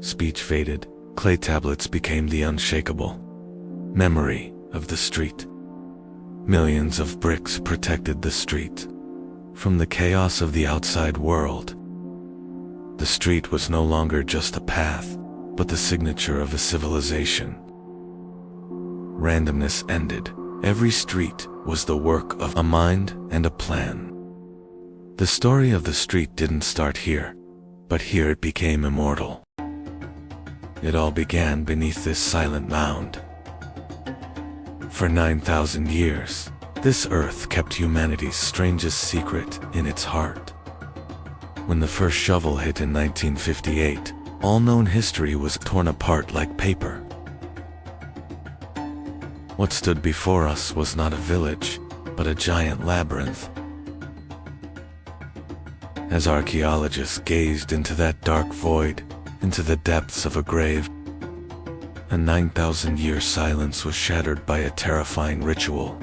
Speech faded. Clay tablets became the unshakable memory of the street. Millions of bricks protected the street from the chaos of the outside world. The street was no longer just a path, but the signature of a civilization. Randomness ended. Every street was the work of a mind and a plan. The story of the street didn't start here, but here it became immortal. It all began beneath this silent mound. For 9,000 years, this earth kept humanity's strangest secret in its heart. When the first shovel hit in 1958, all known history was torn apart like paper. What stood before us was not a village, but a giant labyrinth. As archaeologists gazed into that dark void, into the depths of a grave, a 9,000-year silence was shattered by a terrifying ritual.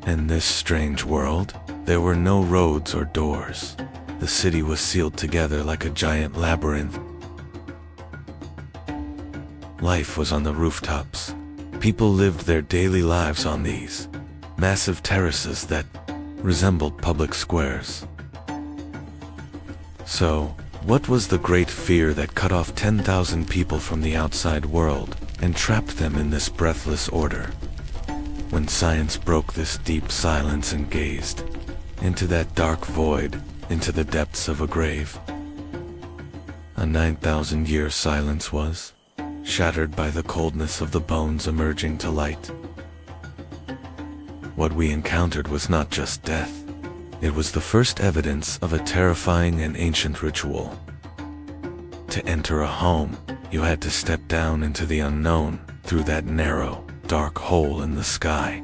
In this strange world, there were no roads or doors. The city was sealed together like a giant labyrinth. Life was on the rooftops. People lived their daily lives on these massive terraces that resembled public squares. So, what was the great fear that cut off 10,000 people from the outside world and trapped them in this breathless order? When science broke this deep silence and gazed into that dark void, into the depths of a grave, a 9,000-year silence was shattered by the coldness of the bones emerging to light. What we encountered was not just death. It was the first evidence of a terrifying and ancient ritual. To enter a home, you had to step down into the unknown through that narrow, dark hole in the sky.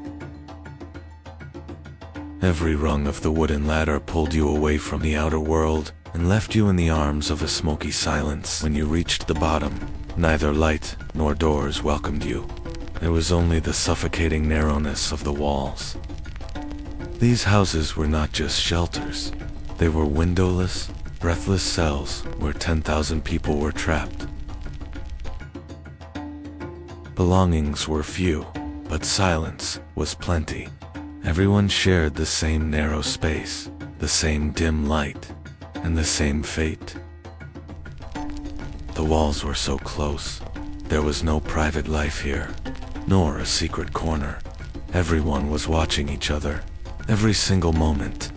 Every rung of the wooden ladder pulled you away from the outer world and left you in the arms of a smoky silence. When you reached the bottom, neither light nor doors welcomed you. There was only the suffocating narrowness of the walls. These houses were not just shelters. They were windowless, breathless cells where 10,000 people were trapped. Belongings were few, but silence was plenty. Everyone shared the same narrow space, the same dim light, and the same fate. The walls were so close. There was no private life here, nor a secret corner. Everyone was watching each other, every single moment.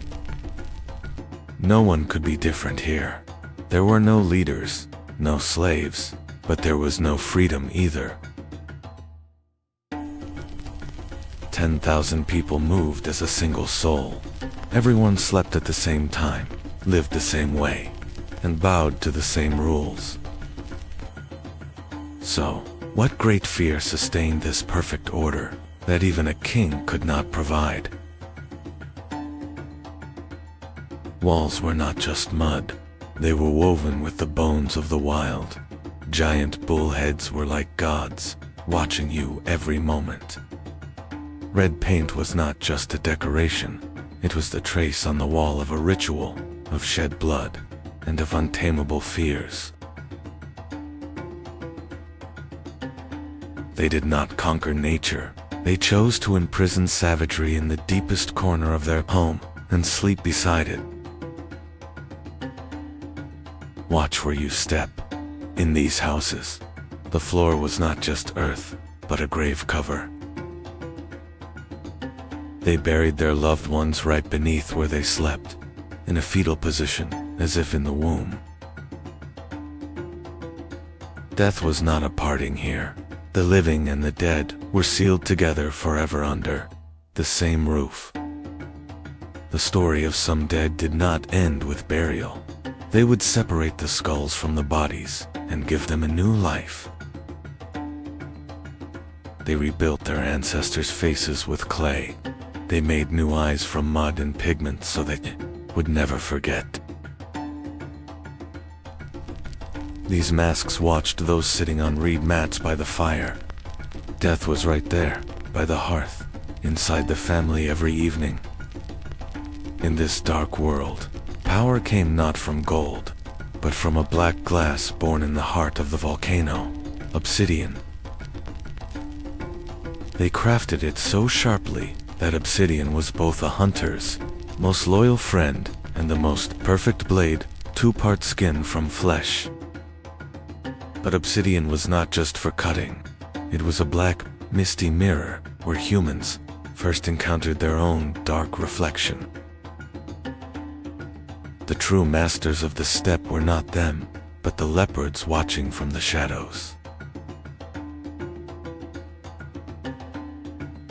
No one could be different here. There were no leaders, no slaves, but there was no freedom either. 10,000 people moved as a single soul. Everyone slept at the same time, lived the same way, and bowed to the same rules. So, what great fear sustained this perfect order that even a king could not provide? Walls were not just mud. They were woven with the bones of the wild. Giant bullheads were like gods, watching you every moment. Red paint was not just a decoration. It was the trace on the wall of a ritual, of shed blood, and of untamable fears. They did not conquer nature. They chose to imprison savagery in the deepest corner of their home and sleep beside it. Watch where you step. In these houses, the floor was not just earth, but a grave cover. They buried their loved ones right beneath where they slept, in a fetal position, as if in the womb. Death was not a parting here. The living and the dead were sealed together forever under the same roof. The story of some dead did not end with burial. They would separate the skulls from the bodies and give them a new life. They rebuilt their ancestors' faces with clay. They made new eyes from mud and pigment so they would never forget. These masks watched those sitting on reed mats by the fire. Death was right there, by the hearth, inside the family every evening. In this dark world, power came not from gold, but from a black glass born in the heart of the volcano, obsidian. They crafted it so sharply that obsidian was both a hunter's most loyal friend and the most perfect blade, two-part skin from flesh. But obsidian was not just for cutting. It was a black, misty mirror where humans first encountered their own dark reflection. The true masters of the steppe were not them, but the leopards watching from the shadows.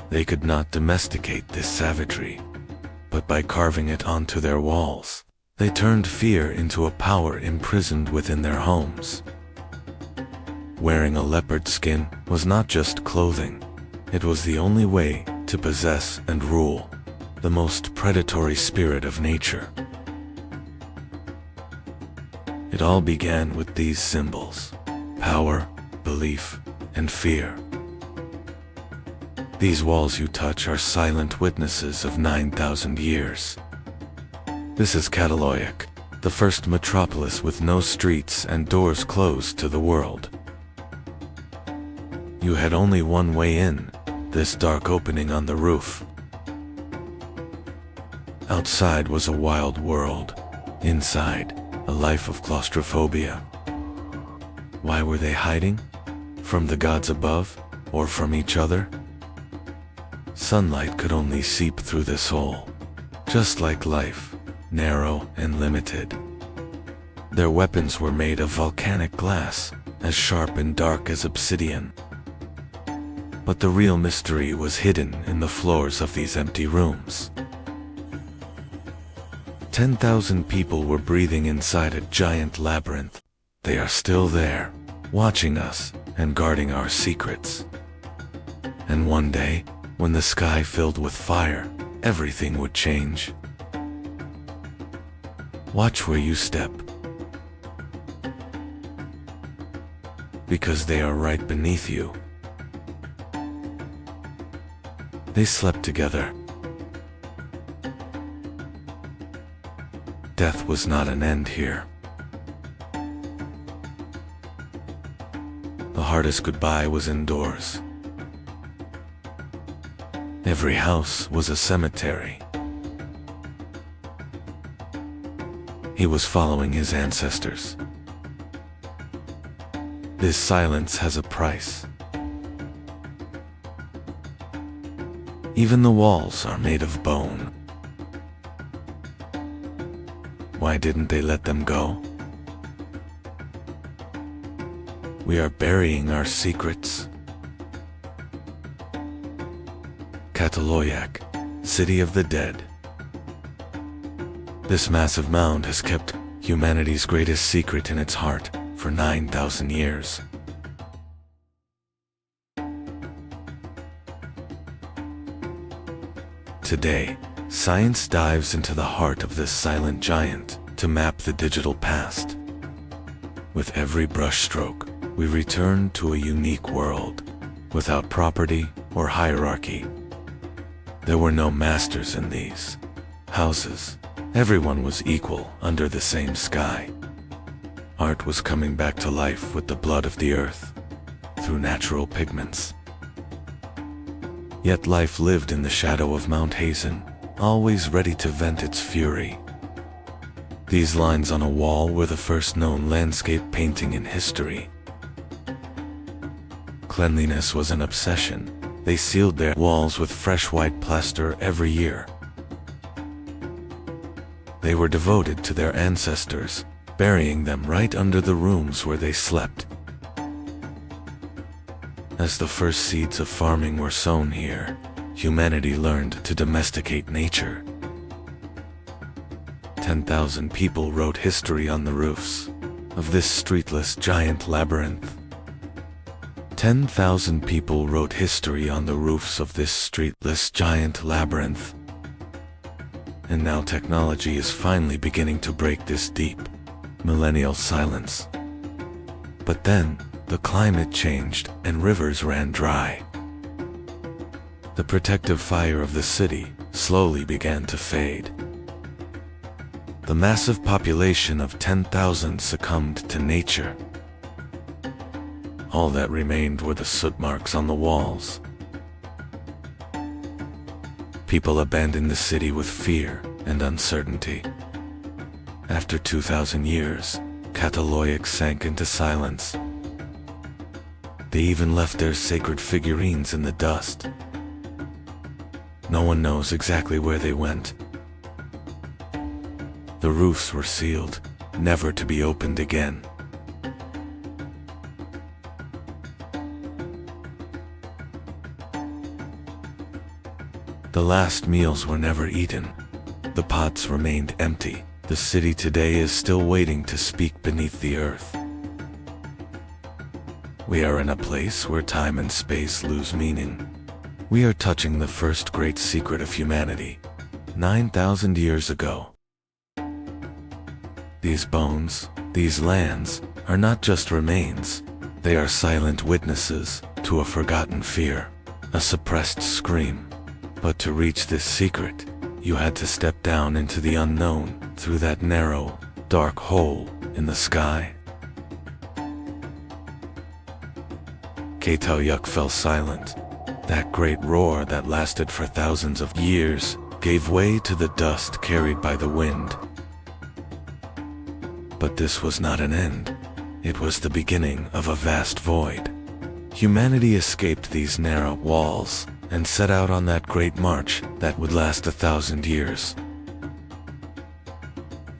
They could not domesticate this savagery, but by carving it onto their walls, they turned fear into a power imprisoned within their homes. Wearing a leopard skin was not just clothing, it was the only way to possess and rule the most predatory spirit of nature. It all began with these symbols: power, belief, and fear. These walls you touch are silent witnesses of 9,000 years. This is Chronology, the first metropolis with no streets and doors closed to the world. You had only one way in, this dark opening on the roof. Outside was a wild world. Inside, a life of claustrophobia. Why were they hiding? From the gods above, or from each other? Sunlight could only seep through this hole. Just like life, narrow and limited. Their weapons were made of volcanic glass, as sharp and dark as obsidian. But the real mystery was hidden in the floors of these empty rooms. 10,000 people were breathing inside a giant labyrinth. They are still there, watching us and guarding our secrets. And one day, when the sky filled with fire, everything would change. Watch where you step, because they are right beneath you. They slept together. Death was not an end here. The hardest goodbye was indoors. Every house was a cemetery. He was following his ancestors. This silence has a price. Even the walls are made of bone. Why didn't they let them go? We are burying our secrets. Chronology, City of the Dead. This massive mound has kept humanity's greatest secret in its heart for 9,000 years. Today, science dives into the heart of this silent giant to map the digital past. With every brushstroke, we return to a unique world, without property or hierarchy. There were no masters in these houses. Everyone was equal under the same sky. Art was coming back to life with the blood of the earth, through natural pigments. Yet life lived in the shadow of Mount Hazen, always ready to vent its fury. These lines on a wall were the first known landscape painting in history. Cleanliness was an obsession. They sealed their walls with fresh white plaster every year. They were devoted to their ancestors, burying them right under the rooms where they slept. As the first seeds of farming were sown here, humanity learned to domesticate nature. 10,000 people wrote history on the roofs of this streetless giant labyrinth. 10,000 people wrote history on the roofs of this streetless giant labyrinth. And now technology is finally beginning to break this deep, millennial silence. But then, the climate changed and rivers ran dry. The protective fire of the city slowly began to fade. The massive population of 10,000 succumbed to nature. All that remained were the soot marks on the walls. People abandoned the city with fear and uncertainty. After 2,000 years, Cataloic sank into silence. They even left their sacred figurines in the dust. No one knows exactly where they went. The roofs were sealed, never to be opened again. The last meals were never eaten. The pots remained empty. The city today is still waiting to speak beneath the earth. We are in a place where time and space lose meaning. We are touching the first great secret of humanity, 9,000 years ago. These bones, these lands, are not just remains. They are silent witnesses to a forgotten fear, a suppressed scream. But to reach this secret, you had to step down into the unknown, through that narrow, dark hole in the sky. Çatalhöyük fell silent. That great roar that lasted for thousands of years gave way to the dust carried by the wind. But this was not an end. It was the beginning of a vast void. Humanity escaped these narrow walls and set out on that great march that would last 1,000 years.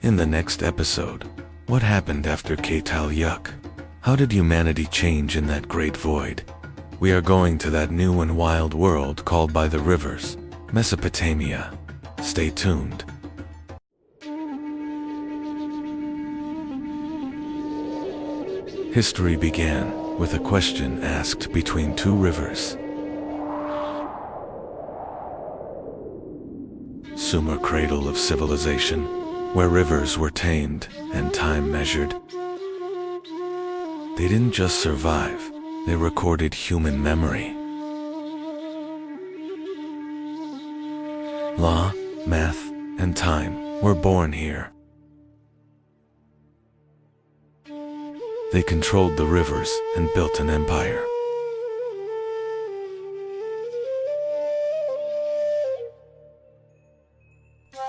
In the next episode, what happened after Çatalhöyük? How did humanity change in that great void? We are going to that new and wild world called by the rivers, Mesopotamia. Stay tuned. History began with a question asked between two rivers. Sumer cradle of civilization, where rivers were tamed and time measured. They didn't just survive, they recorded human memory. Law, math, and time were born here. They controlled the rivers and built an empire.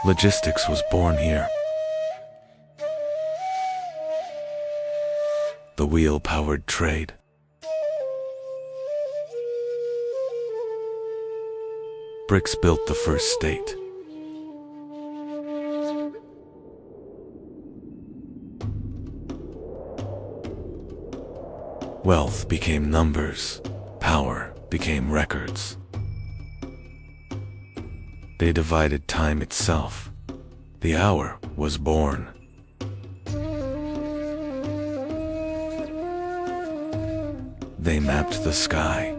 Logistics was born here. The wheel-powered trade. Bricks built the first state. Wealth became numbers. Power became records. They divided time itself. The hour was born. They mapped the sky.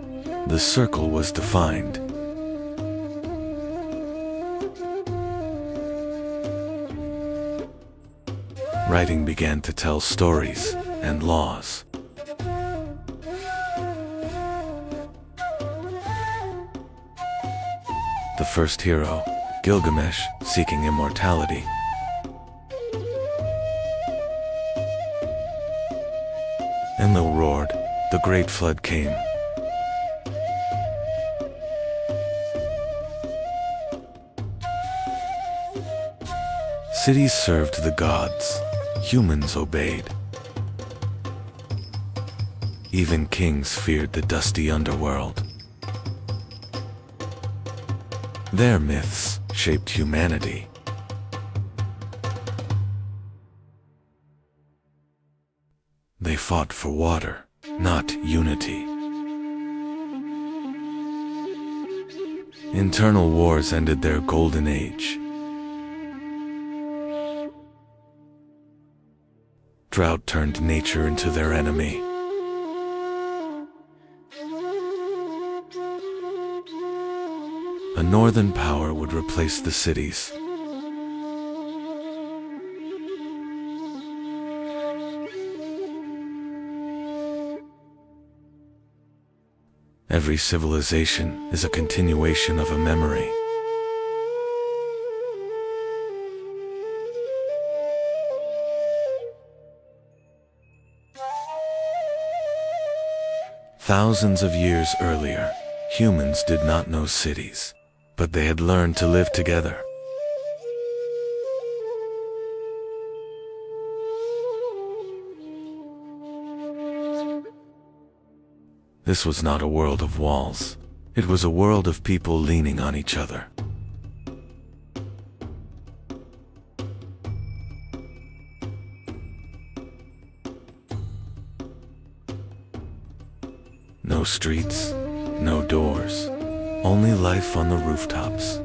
The circle was defined. Writing began to tell stories and laws. The first hero, Gilgamesh, seeking immortality. Enlil roared, the great flood came. Cities served the gods. Humans obeyed. Even kings feared the dusty underworld. Their myths shaped humanity. They fought for water, not unity. Internal wars ended their golden age. Drought turned nature into their enemy. A northern power would replace the cities. Every civilization is a continuation of a memory. Thousands of years earlier, humans did not know cities, but they had learned to live together. This was not a world of walls. It was a world of people leaning on each other. No streets, no doors, only life on the rooftops.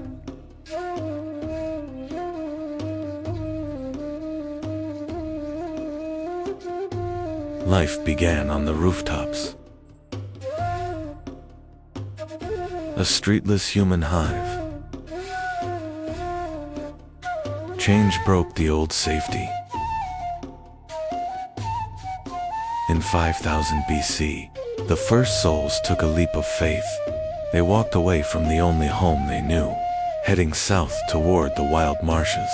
Life began on the rooftops. A streetless human hive. Change broke the old safety. In 5000 BC, the first souls took a leap of faith. They walked away from the only home they knew, heading south toward the wild marshes.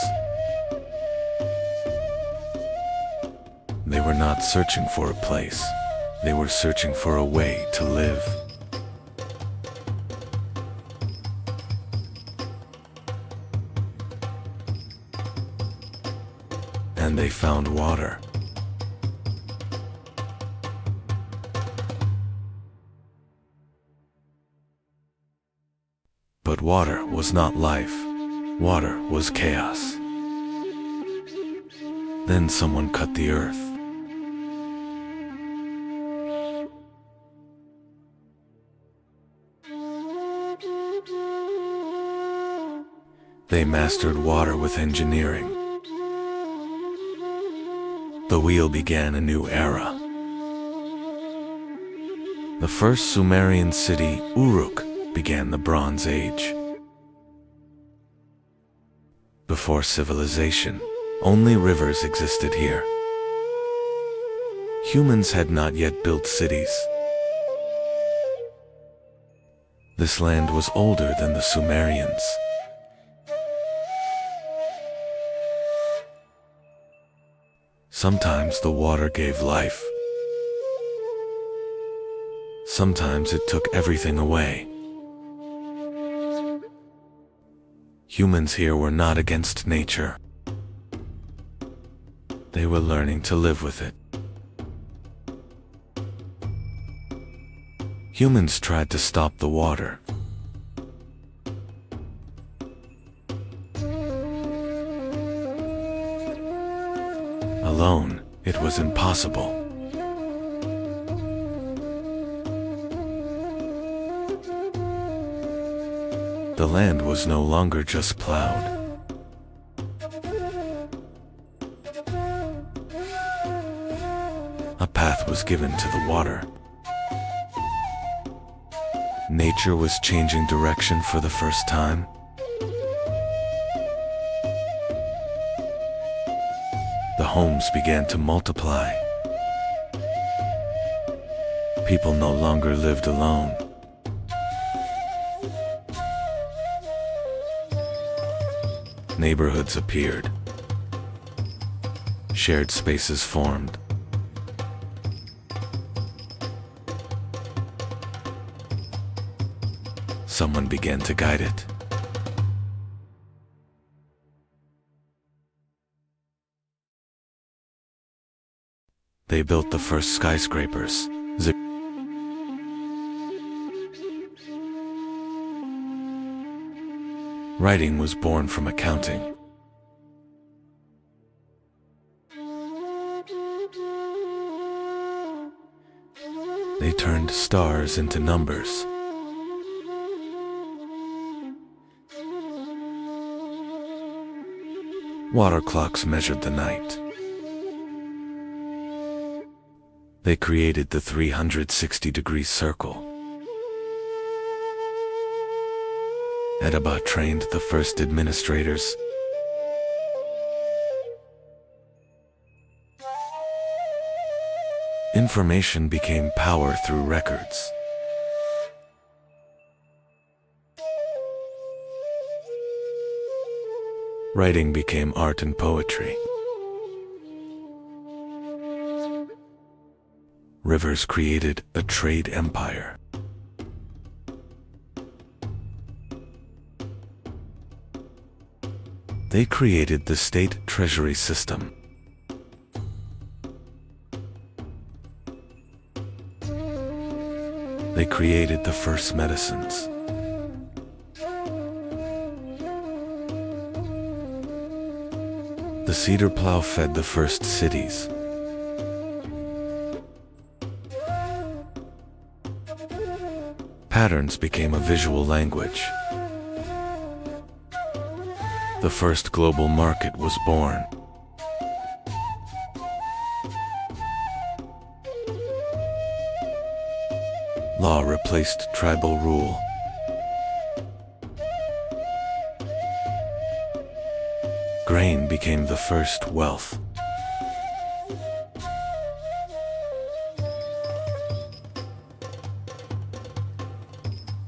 They were not searching for a place. They were searching for a way to live. And they found water. But water was not life. Water was chaos. Then someone cut the earth. They mastered water with engineering. The wheel began a new era. The first Sumerian city, Uruk, began the Bronze Age. Before civilization, only rivers existed here. Humans had not yet built cities. This land was older than the Sumerians. Sometimes the water gave life. Sometimes it took everything away. Humans here were not against nature. They were learning to live with it. Humans tried to stop the water. Alone, it was impossible. The land was no longer just plowed. A path was given to the water. Nature was changing direction for the first time. The homes began to multiply. People no longer lived alone. Neighborhoods appeared. Shared spaces formed. Someone began to guide it. They built the first skyscrapers. Writing was born from accounting. They turned stars into numbers. Water clocks measured the night. They created the 360-degree circle. Edaba trained the first administrators. Information became power through records. Writing became art and poetry. Rivers created a trade empire. They created the state treasury system. They created the first medicines. The cedar plow fed the first cities. Patterns became a visual language. The first global market was born. Law replaced tribal rule. Grain became the first wealth.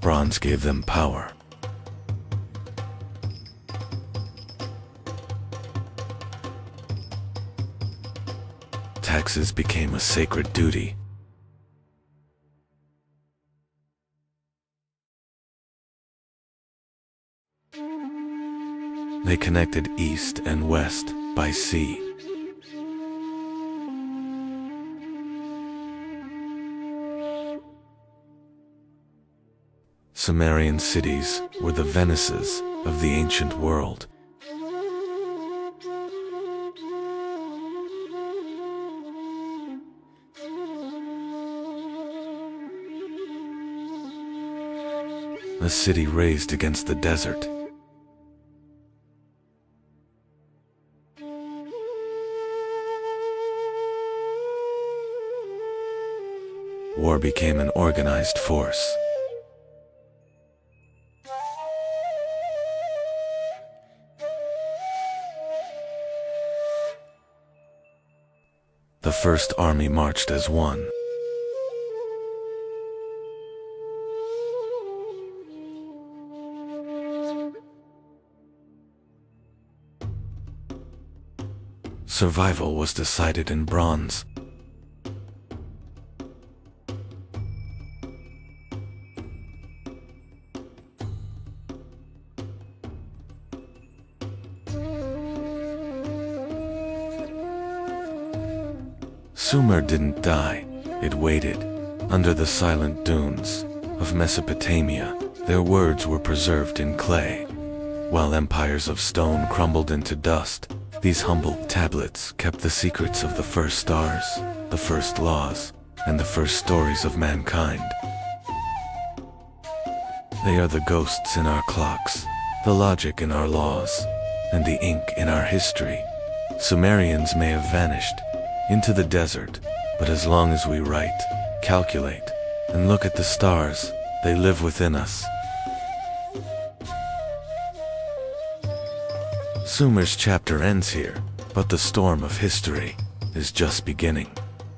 Bronze gave them power. Taxes became a sacred duty. They connected east and west by sea. Sumerian cities were the Venices of the ancient world. A city raised against the desert. War became an organized force. The first army marched as one. Survival was decided in bronze. Sumer didn't die, it waited. Under the silent dunes of Mesopotamia, their words were preserved in clay. While empires of stone crumbled into dust, these humble tablets kept the secrets of the first stars, the first laws, and the first stories of mankind. They are the ghosts in our clocks, the logic in our laws, and the ink in our history. Sumerians may have vanished into the desert, but as long as we write, calculate, and look at the stars, they live within us. Sumer's chapter ends here, but the storm of history is just beginning.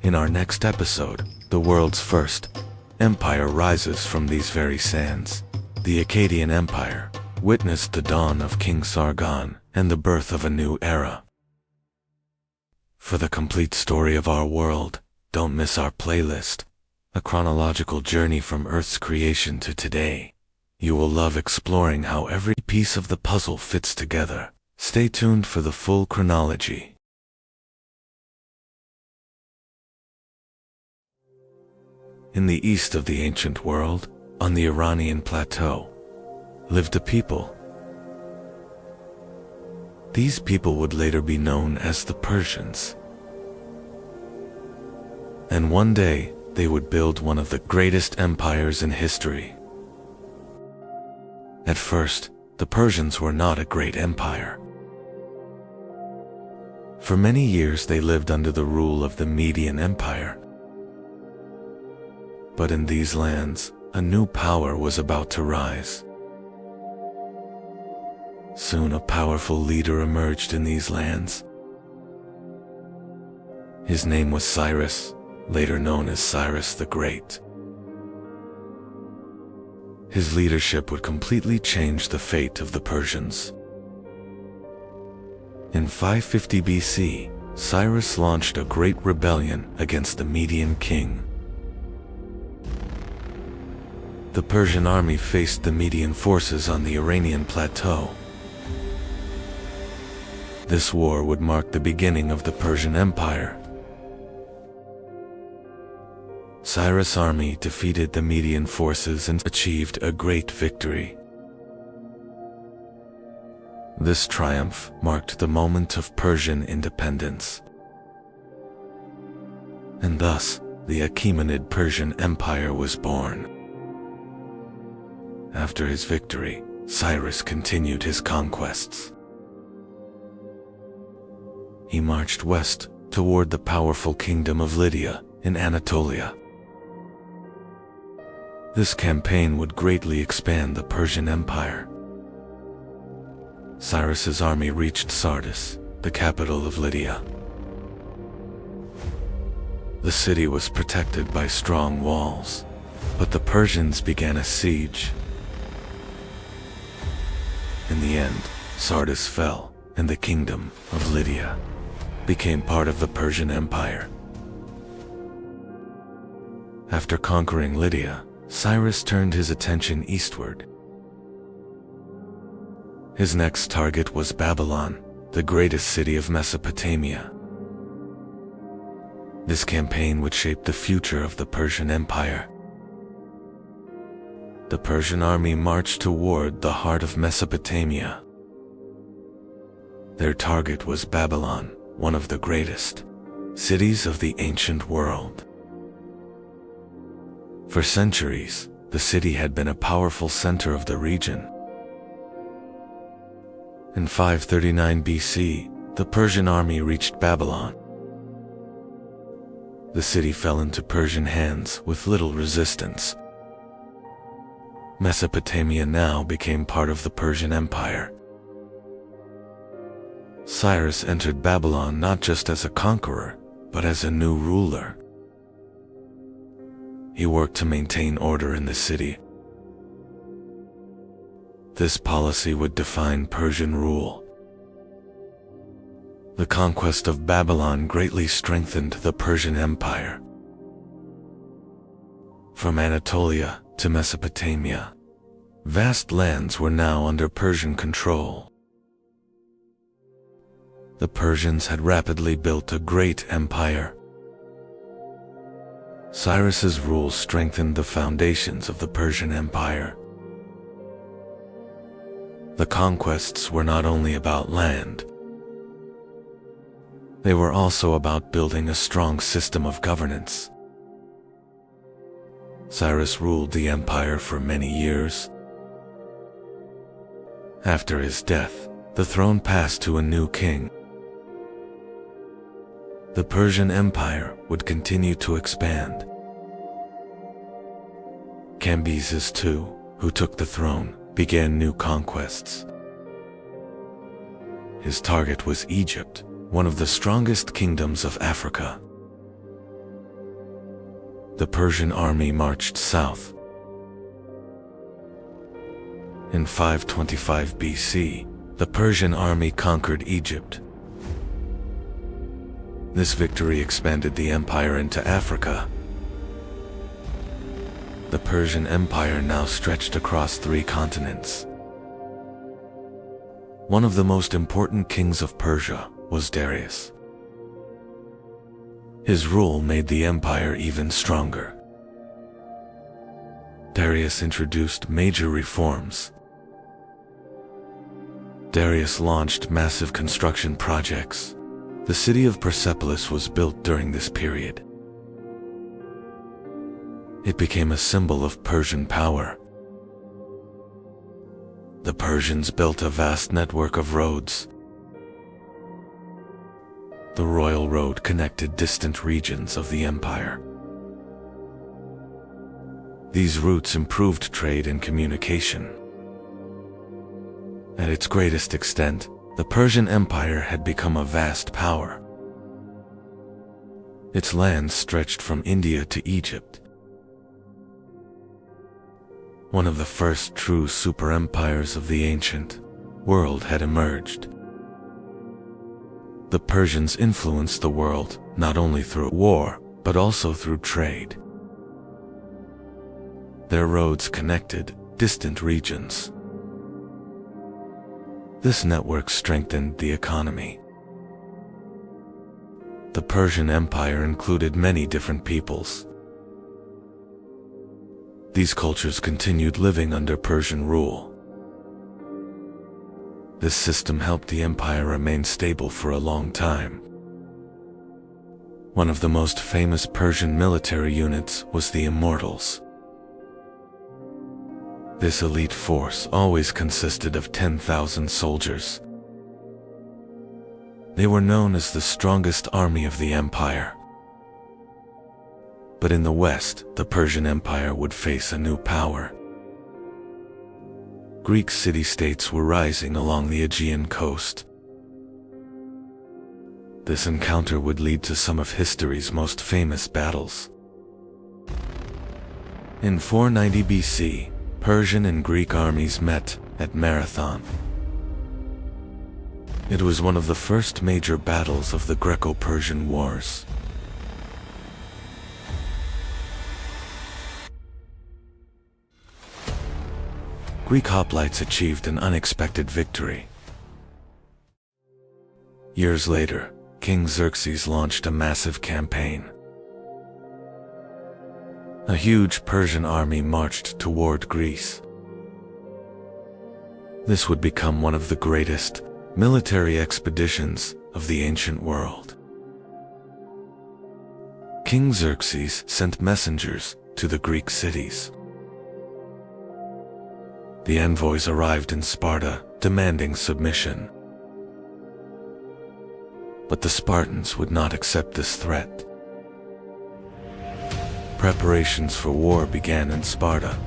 In our next episode, the world's first empire rises from these very sands. The Akkadian Empire witnessed the dawn of King Sargon and the birth of a new era. For the complete story of our world, don't miss our playlist, a chronological journey from Earth's creation to today. You will love exploring how every piece of the puzzle fits together. Stay tuned for the full chronology. In the east of the ancient world, on the Iranian plateau, lived a people. These people would later be known as the Persians. And one day, they would build one of the greatest empires in history. At first, the Persians were not a great empire. For many years they lived under the rule of the Median Empire. But in these lands, a new power was about to rise. Soon a powerful leader emerged in these lands. His name was Cyrus, later known as Cyrus the Great. His leadership would completely change the fate of the Persians. In 550 BC, Cyrus launched a great rebellion against the Median king. The Persian army faced the Median forces on the Iranian plateau. This war would mark the beginning of the Persian Empire. Cyrus' army defeated the Median forces and achieved a great victory. This triumph marked the moment of Persian independence. And thus, the Achaemenid Persian Empire was born. After his victory, Cyrus continued his conquests. He marched west toward the powerful kingdom of Lydia in Anatolia. This campaign would greatly expand the Persian Empire. Cyrus's army reached Sardis, the capital of Lydia. The city was protected by strong walls, but the Persians began a siege. In the end, Sardis fell, and the kingdom of Lydia became part of the Persian Empire. After conquering Lydia, Cyrus turned his attention eastward. His next target was Babylon, the greatest city of Mesopotamia. This campaign would shape the future of the Persian Empire. The Persian army marched toward the heart of Mesopotamia. Their target was Babylon, one of the greatest cities of the ancient world. For centuries, the city had been a powerful center of the region. In 539 BC, the Persian army reached Babylon. The city fell into Persian hands with little resistance. Mesopotamia now became part of the Persian Empire. Cyrus entered Babylon not just as a conqueror, but as a new ruler. He worked to maintain order in the city. This policy would define Persian rule. The conquest of Babylon greatly strengthened the Persian Empire. From Anatolia to Mesopotamia, vast lands were now under Persian control. The Persians had rapidly built a great empire. Cyrus's rule strengthened the foundations of the Persian Empire. The conquests were not only about land, they were also about building a strong system of governance. Cyrus ruled the empire for many years. After his death, the throne passed to a new king. The Persian Empire would continue to expand. Cambyses II, who took the throne, began new conquests. His target was Egypt, one of the strongest kingdoms of Africa. The Persian army marched south. In 525 BC, the Persian army conquered Egypt. This victory expanded the empire into Africa. The Persian Empire now stretched across 3 continents. One of the most important kings of Persia was Darius. His rule made the empire even stronger. Darius introduced major reforms. Darius launched massive construction projects. The city of Persepolis was built during this period. It became a symbol of Persian power. The Persians built a vast network of roads. The royal road connected distant regions of the empire. These routes improved trade and communication. At its greatest extent, the Persian Empire had become a vast power. Its lands stretched from India to Egypt. One of the first true super-empires of the ancient world had emerged. The Persians influenced the world not only through war, but also through trade. Their roads connected distant regions. This network strengthened the economy. The Persian Empire included many different peoples. These cultures continued living under Persian rule. This system helped the empire remain stable for a long time. One of the most famous Persian military units was the Immortals. This elite force always consisted of 10,000 soldiers. They were known as the strongest army of the empire. But in the West, the Persian Empire would face a new power. Greek city-states were rising along the Aegean coast. This encounter would lead to some of history's most famous battles. In 490 BC, Persian and Greek armies met at Marathon. It was one of the first major battles of the Greco-Persian Wars. Greek hoplites achieved an unexpected victory. Years later, King Xerxes launched a massive campaign. A huge Persian army marched toward Greece. This would become one of the greatest military expeditions of the ancient world. King Xerxes sent messengers to the Greek cities. The envoys arrived in Sparta, demanding submission. But the Spartans would not accept this threat. Preparations for war began in Sparta.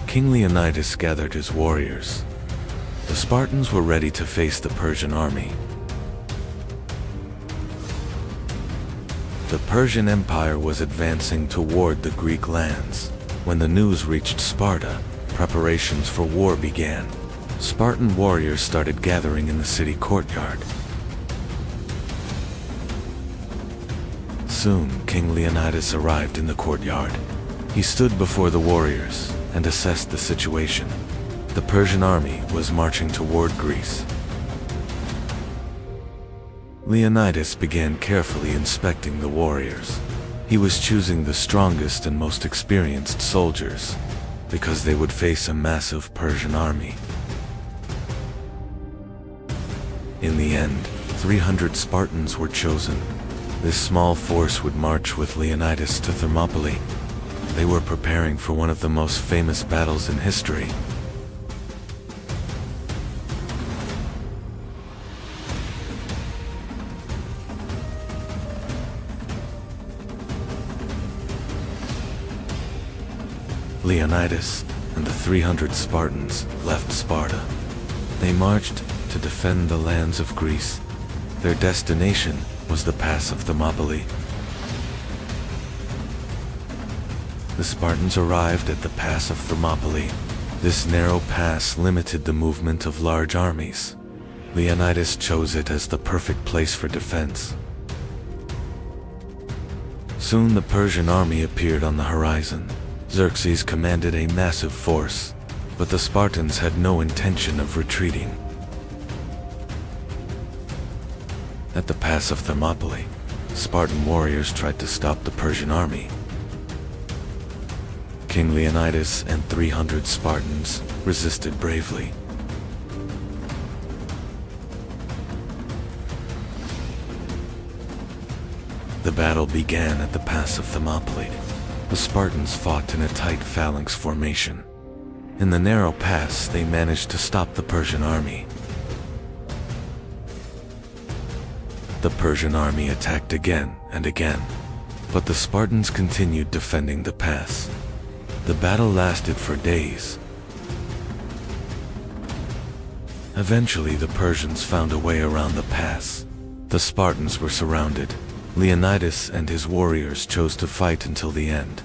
King Leonidas gathered his warriors. The Spartans were ready to face the Persian army. The Persian Empire was advancing toward the Greek lands. When the news reached Sparta, preparations for war began. Spartan warriors started gathering in the city courtyard. Soon, King Leonidas arrived in the courtyard. He stood before the warriors and assessed the situation. The Persian army was marching toward Greece. Leonidas began carefully inspecting the warriors. He was choosing the strongest and most experienced soldiers, because they would face a massive Persian army. In the end, 300 Spartans were chosen. This small force would march with Leonidas to Thermopylae. They were preparing for one of the most famous battles in history. Leonidas and the 300 Spartans left Sparta. They marched to defend the lands of Greece. Their destination was the pass of Thermopylae. The Spartans arrived at the pass of Thermopylae. This narrow pass limited the movement of large armies. Leonidas chose it as the perfect place for defense. Soon the Persian army appeared on the horizon. Xerxes commanded a massive force, but the Spartans had no intention of retreating. At the pass of Thermopylae, Spartan warriors tried to stop the Persian army. King Leonidas and 300 Spartans resisted bravely. The battle began at the pass of Thermopylae. The Spartans fought in a tight phalanx formation. In the narrow pass, they managed to stop the Persian army. The Persian army attacked again and again, but the Spartans continued defending the pass. The battle lasted for days. Eventually, the Persians found a way around the pass. The Spartans were surrounded. Leonidas and his warriors chose to fight until the end.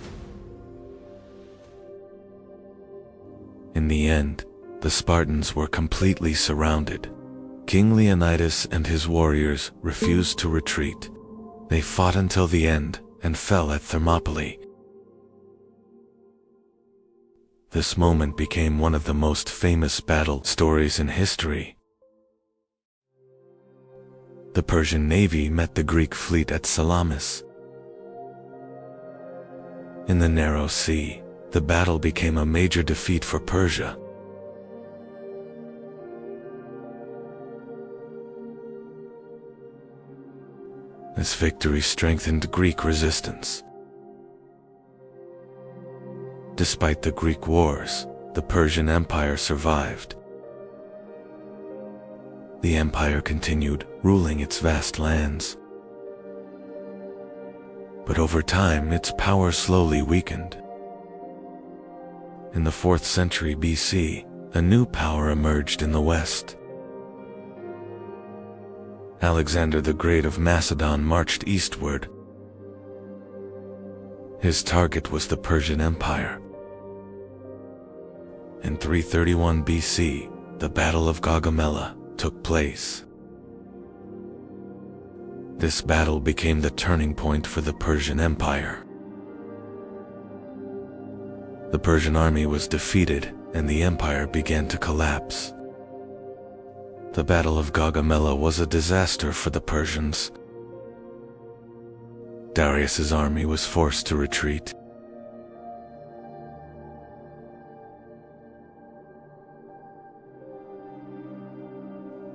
In the end, the Spartans were completely surrounded. King Leonidas and his warriors refused to retreat. They fought until the end and fell at Thermopylae. This moment became one of the most famous battle stories in history. The Persian navy met the Greek fleet at Salamis. In the narrow sea, the battle became a major defeat for Persia. This victory strengthened Greek resistance. Despite the Greek wars, the Persian Empire survived. The empire continued ruling its vast lands. But over time, its power slowly weakened. In the 4th century BC, a new power emerged in the west. Alexander the Great of Macedon marched eastward. His target was the Persian Empire. In 331 BC, the Battle of Gaugamela took place. This battle became the turning point for the Persian Empire. The Persian army was defeated and the empire began to collapse. The Battle of Gaugamela was a disaster for the Persians. Darius's army was forced to retreat.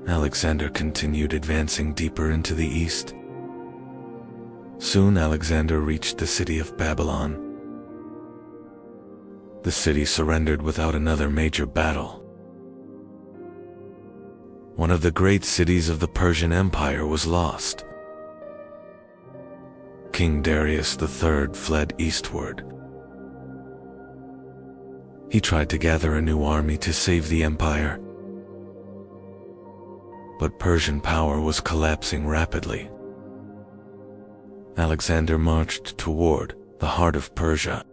Alexander continued advancing deeper into the east. Soon Alexander reached the city of Babylon. The city surrendered without another major battle. One of the great cities of the Persian Empire was lost. King Darius III fled eastward. He tried to gather a new army to save the empire. But Persian power was collapsing rapidly. Alexander marched toward the heart of Persia.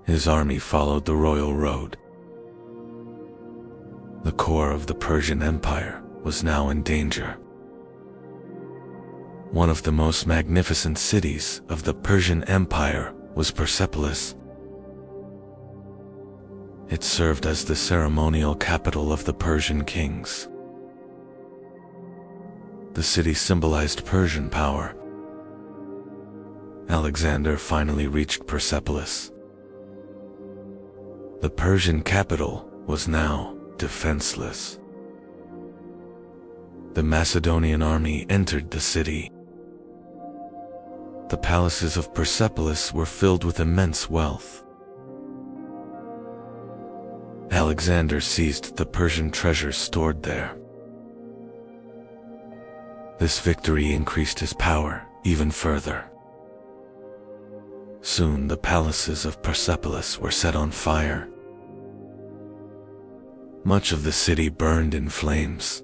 His army followed the royal road. The core of the Persian Empire was now in danger. One of the most magnificent cities of the Persian Empire was Persepolis. It served as the ceremonial capital of the Persian kings. The city symbolized Persian power. Alexander finally reached Persepolis. The Persian capital was now defenseless. The Macedonian army entered the city. The palaces of Persepolis were filled with immense wealth. Alexander seized the Persian treasures stored there. This victory increased his power even further. Soon the palaces of Persepolis were set on fire. Much of the city burned in flames.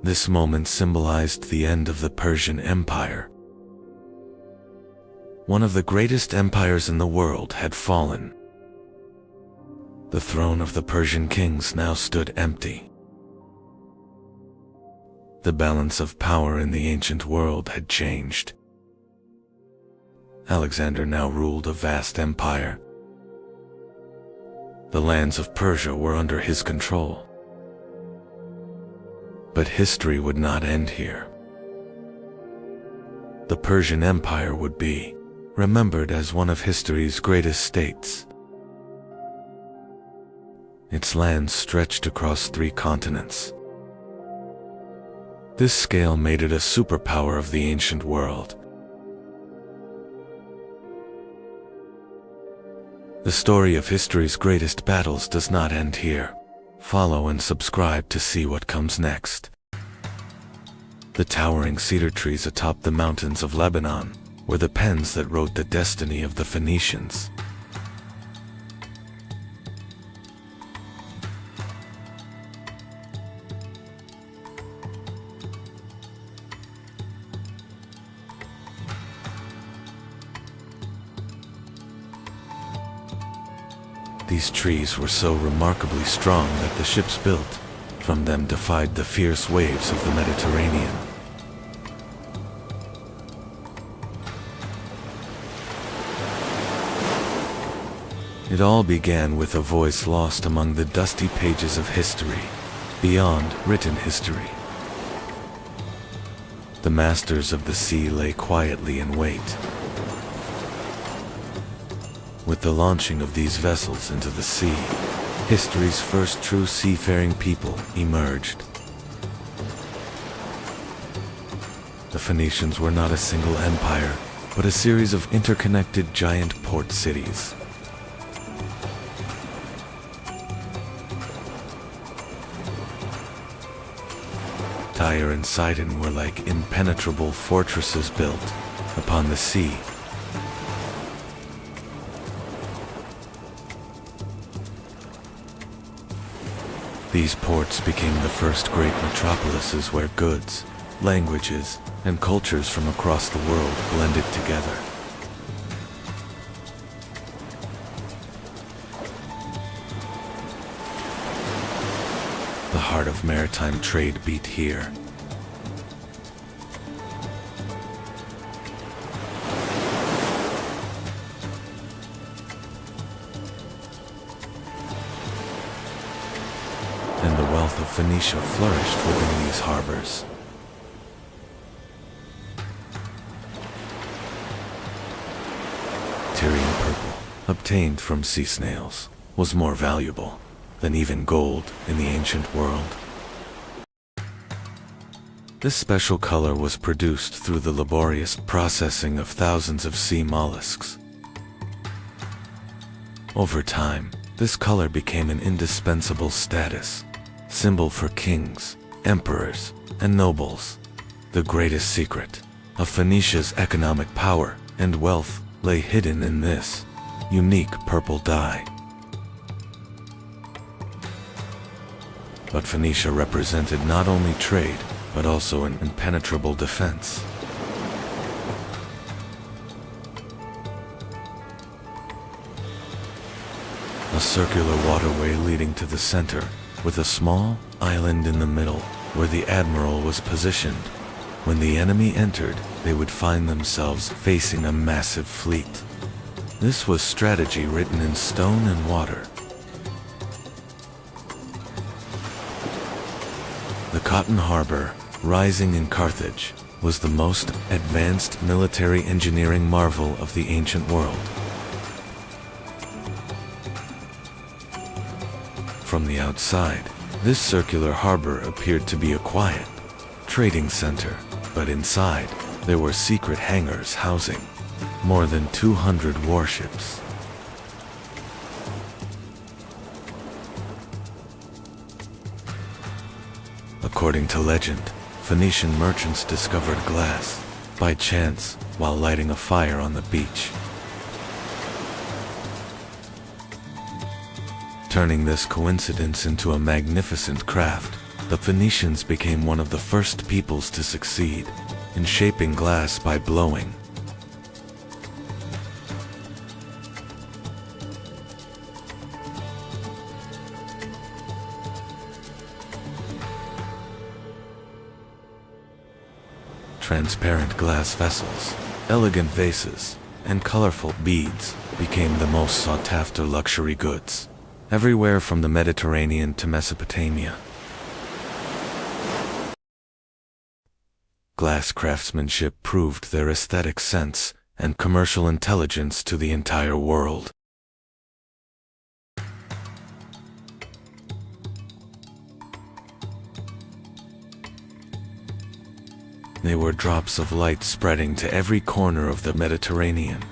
This moment symbolized the end of the Persian Empire. One of the greatest empires in the world had fallen. The throne of the Persian kings now stood empty. The balance of power in the ancient world had changed. Alexander now ruled a vast empire. The lands of Persia were under his control. But history would not end here. The Persian Empire would be remembered as one of history's greatest states. Its lands stretched across 3 continents. This scale made it a superpower of the ancient world. The story of history's greatest battles does not end here. Follow and subscribe to see what comes next. The towering cedar trees atop the mountains of Lebanon were the pens that wrote the destiny of the Phoenicians. These trees were so remarkably strong that the ships built from them defied the fierce waves of the Mediterranean. It all began with a voice lost among the dusty pages of history, beyond written history. The masters of the sea lay quietly in wait. With the launching of these vessels into the sea, history's first true seafaring people emerged. The Phoenicians were not a single empire, but a series of interconnected giant port cities. Tyre and Sidon were like impenetrable fortresses built upon the sea. These ports became the first great metropolises where goods, languages, and cultures from across the world blended together. The heart of maritime trade beat here. And the wealth of Phoenicia flourished within these harbors. Tyrian purple, obtained from sea snails, was more valuable than even gold in the ancient world. This special color was produced through the laborious processing of thousands of sea mollusks. Over time, this color became an indispensable status symbol for kings, emperors, and nobles. The greatest secret of Phoenicia's economic power and wealth lay hidden in this unique purple dye. But Phoenicia represented not only trade, but also an impenetrable defense. A circular waterway leading to the center, with a small island in the middle, where the admiral was positioned. When the enemy entered, they would find themselves facing a massive fleet. This was strategy written in stone and water. The Cotton Harbor, rising in Carthage, was the most advanced military engineering marvel of the ancient world. From the outside, this circular harbor appeared to be a quiet trading center, but inside, there were secret hangars housing more than 200 warships. According to legend, Phoenician merchants discovered glass by chance while lighting a fire on the beach. Turning this coincidence into a magnificent craft, the Phoenicians became one of the first peoples to succeed in shaping glass by blowing. Transparent glass vessels, elegant vases, and colorful beads became the most sought-after luxury goods, everywhere from the Mediterranean to Mesopotamia. Glass craftsmanship proved their aesthetic sense and commercial intelligence to the entire world. They were drops of light spreading to every corner of the Mediterranean.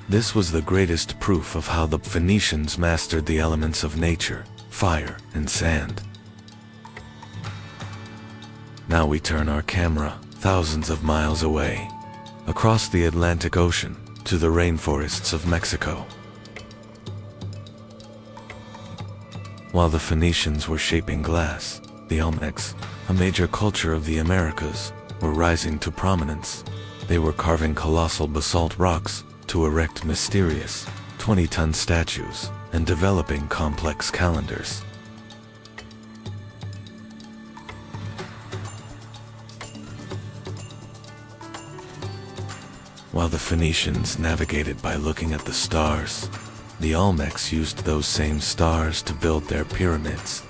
This was the greatest proof of how the Phoenicians mastered the elements of nature, fire, and sand. Now we turn our camera thousands of miles away, across the Atlantic Ocean, to the rainforests of Mexico. While the Phoenicians were shaping glass, the Olmecs, a major culture of the Americas, were rising to prominence. They were carving colossal basalt rocks to erect mysterious 20-ton statues and developing complex calendars. While the Phoenicians navigated by looking at the stars, the Olmecs used those same stars to build their pyramids.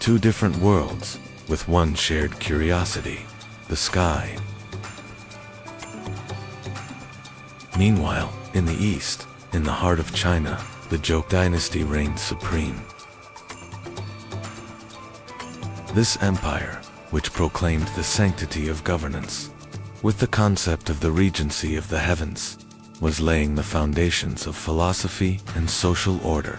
Two different worlds, with one shared curiosity: the sky. Meanwhile, in the east, in the heart of China, the Zhou dynasty reigned supreme. This empire, which proclaimed the sanctity of governance, with the concept of the regency of the heavens, was laying the foundations of philosophy and social order.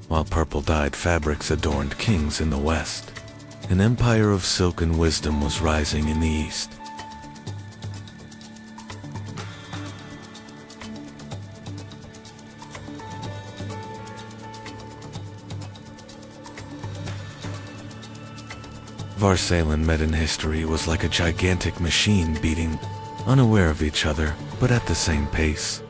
While purple-dyed fabrics adorned kings in the west, an empire of silk and wisdom was rising in the east. Varsalan met in history was like a gigantic machine beating, unaware of each other, but at the same pace.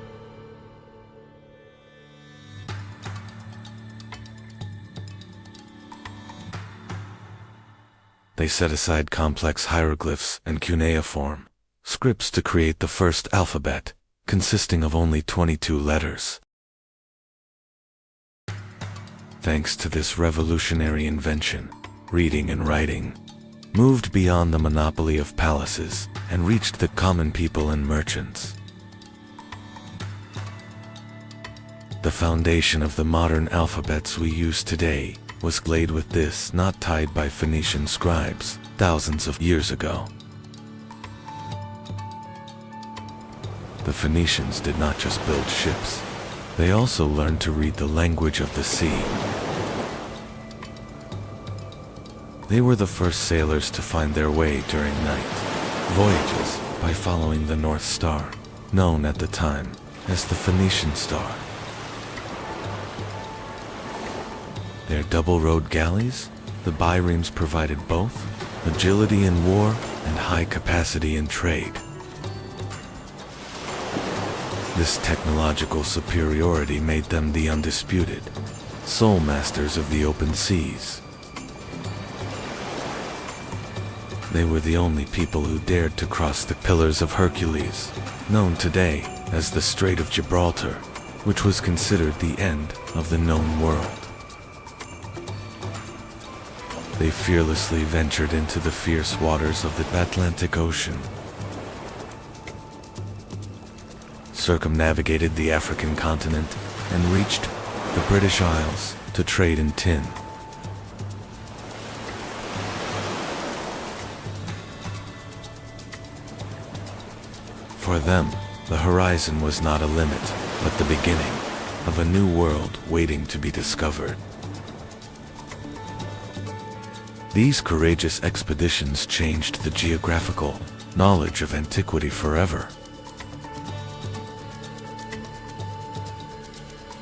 They set aside complex hieroglyphs and cuneiform scripts to create the first alphabet, consisting of only 22 letters. Thanks to this revolutionary invention, reading and writing moved beyond the monopoly of palaces and reached the common people and merchants. The foundation of the modern alphabets we use today was laid with this knot tied by Phoenician scribes thousands of years ago. The Phoenicians did not just build ships, they also learned to read the language of the sea. They were the first sailors to find their way during night voyages by following the North Star, known at the time as the Phoenician Star. Their double-rowed galleys, the biremes, provided both agility in war and high capacity in trade. This technological superiority made them the undisputed sole masters of the open seas. They were the only people who dared to cross the Pillars of Hercules, known today as the Strait of Gibraltar, which was considered the end of the known world. They fearlessly ventured into the fierce waters of the Atlantic Ocean, circumnavigated the African continent, and reached the British Isles to trade in tin. For them, the horizon was not a limit, but the beginning of a new world waiting to be discovered. These courageous expeditions changed the geographical knowledge of antiquity forever.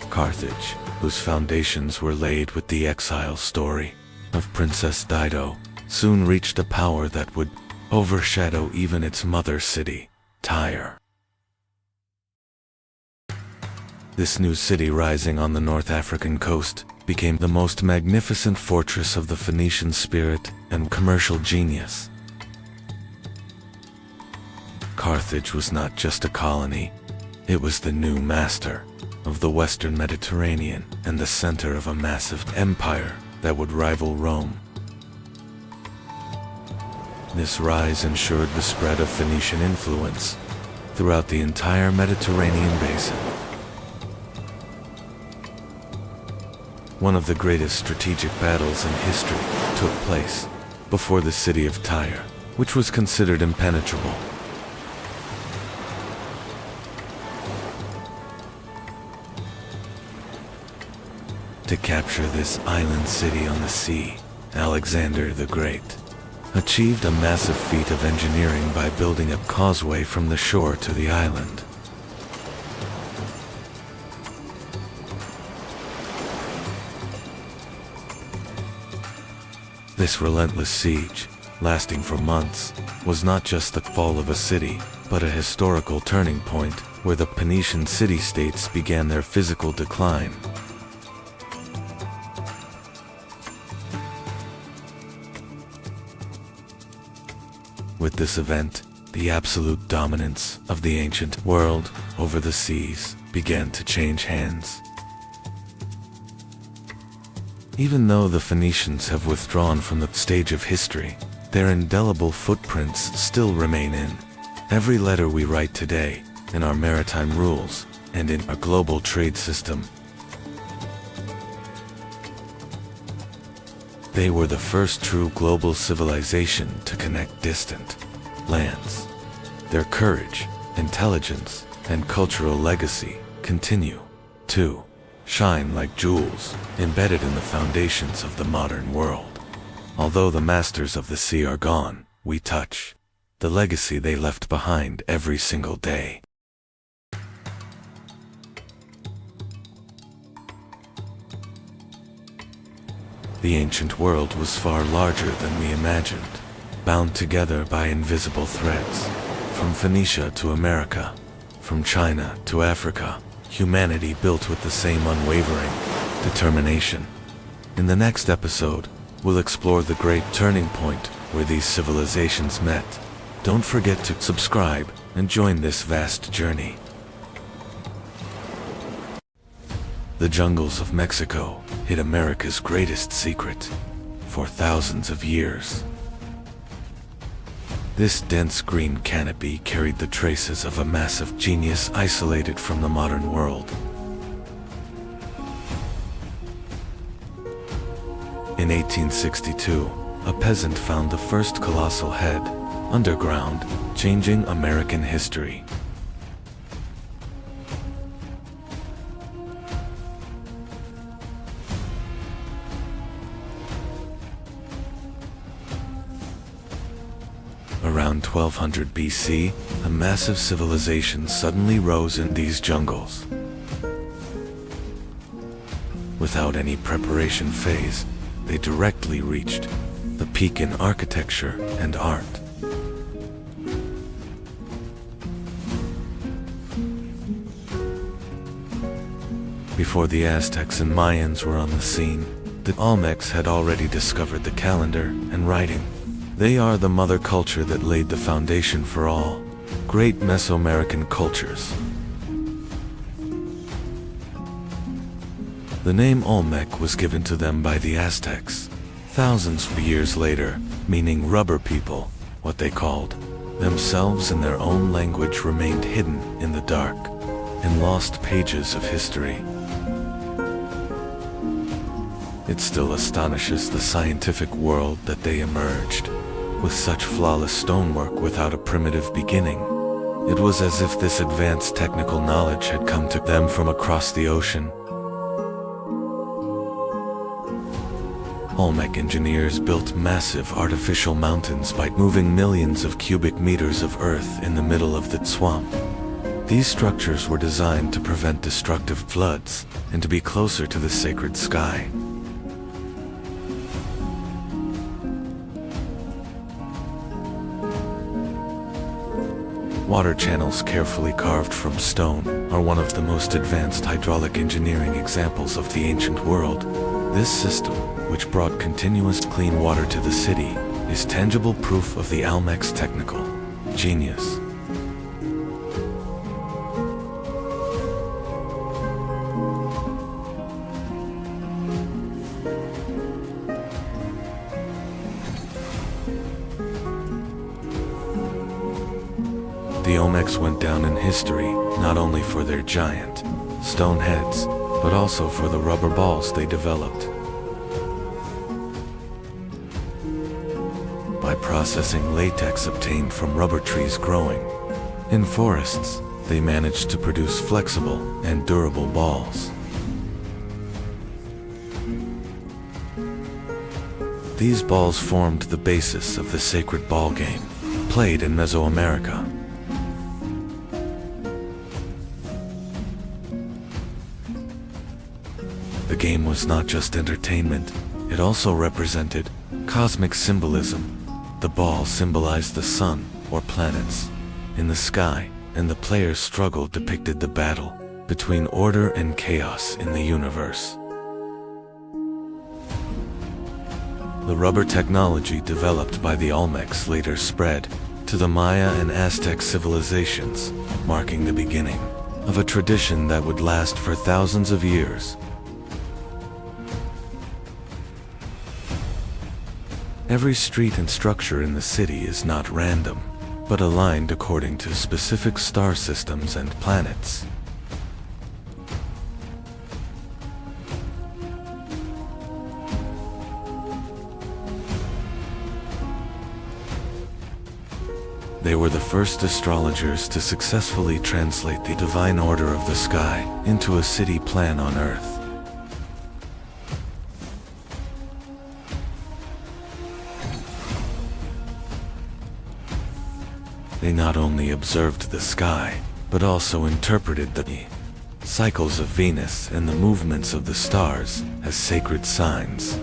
Carthage, whose foundations were laid with the exile story of Princess Dido, soon reached a power that would overshadow even its mother city, Tyre. This new city rising on the North African coast became the most magnificent fortress of the Phoenician spirit and commercial genius. Carthage was not just a colony, it was the new master of the Western Mediterranean and the center of a massive empire that would rival Rome. This rise ensured the spread of Phoenician influence throughout the entire Mediterranean basin. One of the greatest strategic battles in history took place before the city of Tyre, which was considered impenetrable To capture this island city on the sea, Alexander the Great achieved a massive feat of engineering by building a causeway from the shore to the island. This relentless siege, lasting for months, was not just the fall of a city, but a historical turning point where the Phoenician city-states began their physical decline. With this event, the absolute dominance of the ancient world over the seas began to change hands. Even though the Phoenicians have withdrawn from the stage of history, their indelible footprints still remain in every letter we write today, in our maritime rules, and in our global trade system. They were the first true global civilization to connect distant lands. Their courage, intelligence, and cultural legacy continue to shine like jewels embedded in the foundations of the modern world. Although the masters of the sea are gone, we touch the legacy they left behind every single day. The ancient world was far larger than we imagined, bound together by invisible threads. From Phoenicia to America, from China to Africa, humanity built with the same unwavering determination. In the next episode, we'll explore the great turning point where these civilizations met. Don't forget to subscribe and join this vast journey. The jungles of Mexico hid America's greatest secret for thousands of years. This dense green canopy carried the traces of a massive genius isolated from the modern world. In 1862, a peasant found the first colossal head underground, changing American history. Around 1200 BC, a massive civilization suddenly rose in these jungles. Without any preparation phase, they directly reached the peak in architecture and art. Before the Aztecs and Mayans were on the scene, the Olmecs had already discovered the calendar and writing. They are the mother culture that laid the foundation for all great Mesoamerican cultures. The name Olmec was given to them by the Aztecs thousands of years later, meaning rubber people. What they called themselves in their own language remained hidden in the dark and lost pages of history. It still astonishes the scientific world that they emerged with such flawless stonework without a primitive beginning. It was as if this advanced technical knowledge had come to them from across the ocean. Olmec engineers built massive artificial mountains by moving millions of cubic meters of earth in the middle of the swamp. These structures were designed to prevent destructive floods and to be closer to the sacred sky. Water channels carefully carved from stone are one of the most advanced hydraulic engineering examples of the ancient world. This system, which brought continuous clean water to the city, is tangible proof of the Olmec's technical genius. The Olmecs went down in history not only for their giant stone heads, but also for the rubber balls they developed. By processing latex obtained from rubber trees growing in forests, they managed to produce flexible and durable balls. These balls formed the basis of the sacred ball game, played in Mesoamerica. The game was not just entertainment, it also represented cosmic symbolism. The ball symbolized the sun, or planets, in the sky, and the player's struggle depicted the battle between order and chaos in the universe. The rubber technology developed by the Olmecs later spread to the Maya and Aztec civilizations, marking the beginning of a tradition that would last for thousands of years. Every street and structure in the city is not random, but aligned according to specific star systems and planets. They were the first astrologers to successfully translate the divine order of the sky into a city plan on Earth. They not only observed the sky, but also interpreted the cycles of Venus and the movements of the stars as sacred signs.